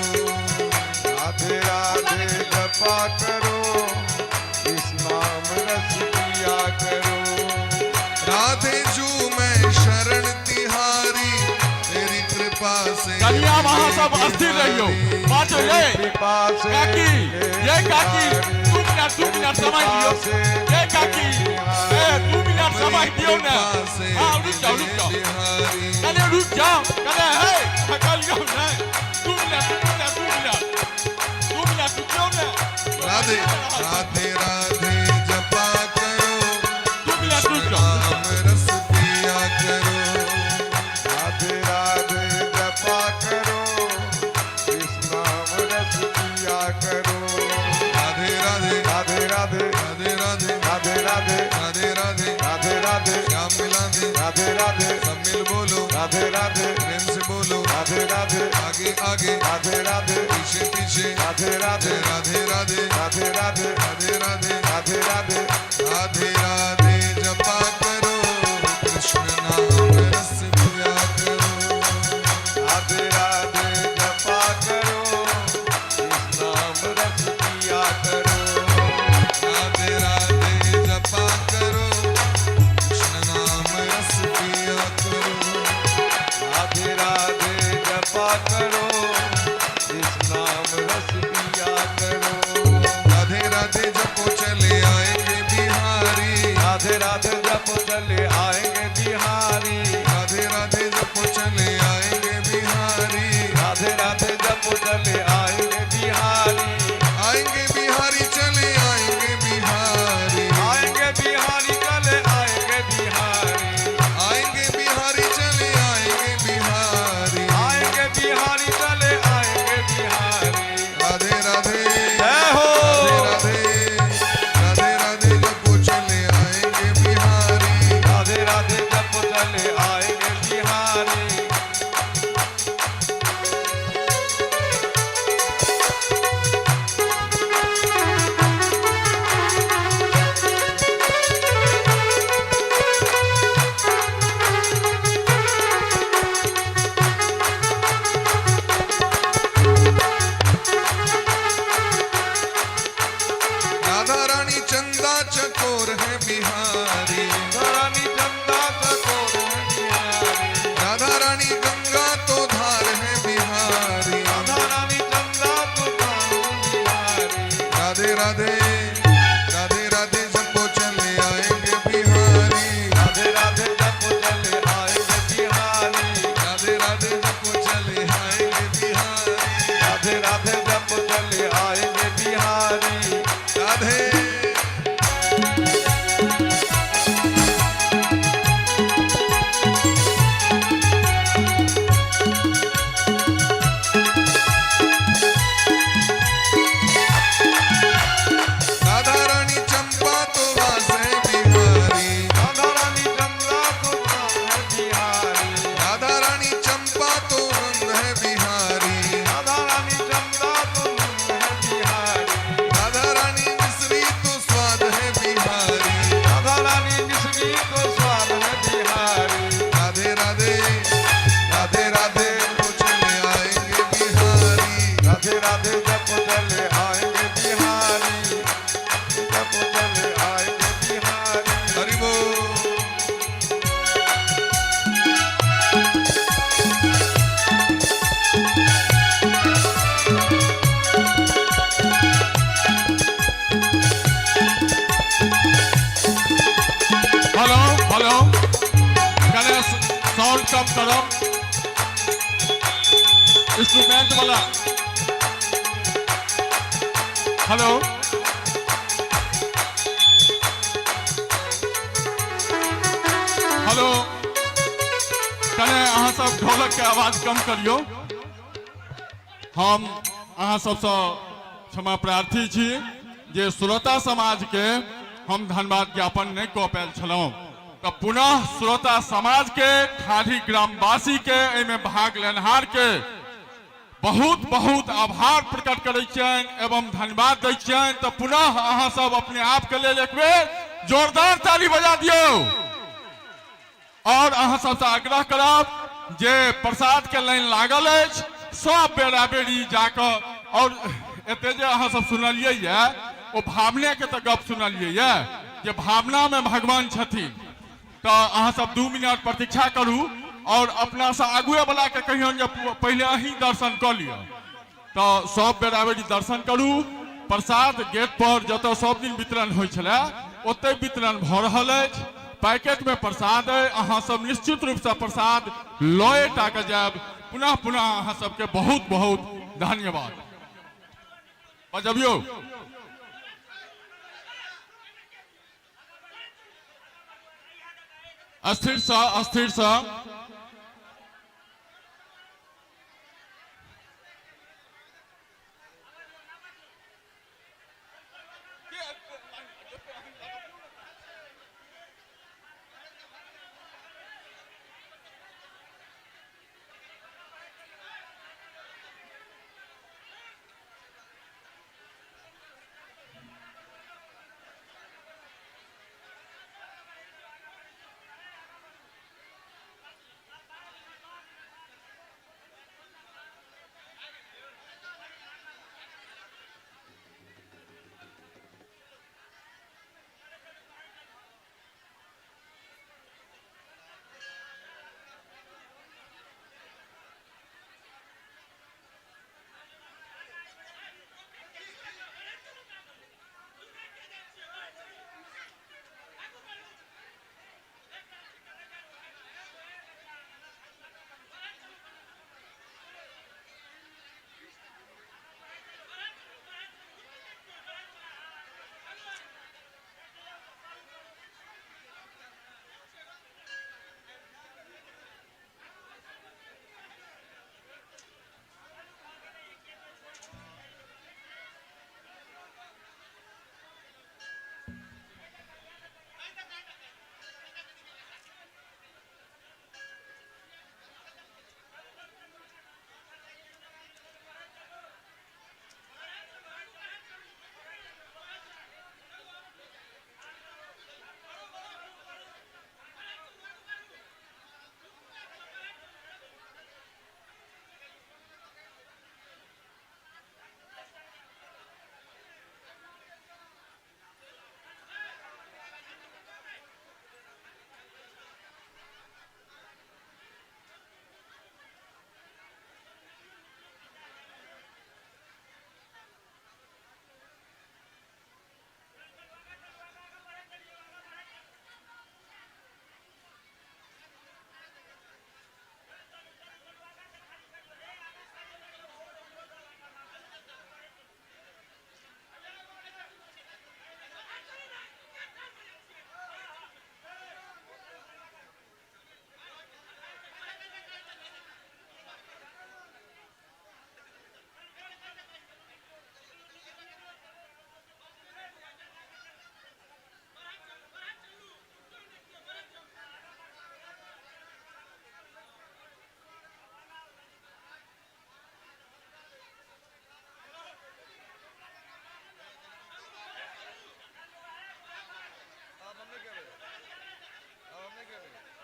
B: राधे राधे जपा करो, इस नाम रस पिया करो।
C: राधे जू मैं शरण तिहारी, तेरी कृपा से
A: कन्या वहाँ सब अस्थिर रहियो। बाजो ये
B: कृपा से
A: काकी, ये काकी 2 मिनट समय दियो। ये काकी 2 मिनट समय दियो ना। हाँ रुक जाओ रुक जाओ। कने रुक जाओ। कने हे थकल जाओ ना। 2 मिनट रुकियो ना।
C: राधे राधे राधे जपा करो,
A: 2 मिनट रुक जाओ।
C: नाम रस पिया करो।
B: राधे राधे जपा करो, इस नाम रस पिया करो।
C: राधे राधे
B: राधे राधे
C: राधे राधे
B: राधे राधे
C: राधे राधे
B: राधे राधे
C: श्याम मिला दे।
B: राधे राधे
C: सब मिल बोलो,
B: राधे राधे
C: प्रेम से बोलो।
B: राधे राधे
C: आगे आगे
B: राधे राधे
C: पीछे पीछे
B: राधे राधे
C: राधे राधे
B: राधे राधे
C: राधे राधे
B: राधे राधे
C: राधे राधे जपा करो, कृष्ण नाम रस पिया करो।
B: राधे राधे जपा करो, इस नाम रस पिया करो।
C: राधे राधे जपा करो, कृष्ण नाम रस पिया करो।
B: राधे राधे जपा करो, इस नाम रस पिया करो।
C: राधे राधे जपो चले आएंगे बिहारी।
B: राधे राधे जपो चले आएंगे बिहारी।
C: राधे राधे जपो चले आएंगे बिहारी।
B: राधे राधे जपो चले आएंगे बिहारी।
C: आएंगे बिहारी चले आएंगे बिहारी।
B: आएंगे बिहारी चले आएंगे बिहारी।
C: आएंगे बिहारी चले आएंगे बिहारी।
B: आएंगे बिहारी चले आएंगे बिहारी।
C: राधे राधे
B: जय हो।
C: राधे राधे राधे जपो चले आएंगे बिहारी।
B: राधे राधे जपो चले आएंगे बिहारी।
A: कम करब इंस्ट्रूमेंट वाला। हेलो हेलो, कने अहाँ सब ढोलक के आवाज कम करियो। हम अहाँ सबसे क्षमा प्रार्थी छी जे श्रोता समाज के हम धन्यवाद ज्ञापन नहीं कऽ पायल छलहुँ, तऽ पुनः श्रोता समाज के खाड़ी ग्रामवासी के एहिमे भाग लेनहार के बहुत बहुत आभार प्रकट करै छियनि एवं धन्यवाद दै छियनि। तऽ पुनः अहाँ सब अपने आप के लेल एक बेर जोरदार ताली बजा दियौ। और अहाँ सबसे आग्रह करब जे प्रसाद के लाइन लागल अछि, सब बेरा बेरी जाकर, और एते जे अहाँ सब सुनलियै ये ओ भावने के तो गप सुनलियै ये जे भावना में भगवान छथिन। तो अहाँ सब 2 मिनट प्रतीक्षा करू और अपना से आगुए वाला के कहियौन जे पहले अहीं दर्शन कर लियो। तो सब बेरा बेरी दर्शन करू। प्रसाद गेट पर जतऽ सब दिन वितरण होइ छलै ओतै वितरण भऽ रहल अछि। पैकेट में प्रसाद है, अहाँ सब निश्चित रूप से प्रसाद लए टा के जायब। पुनः पुनः अहाँ सबके बहुत बहुत धन्यवाद। बजबियो अस्थिर सा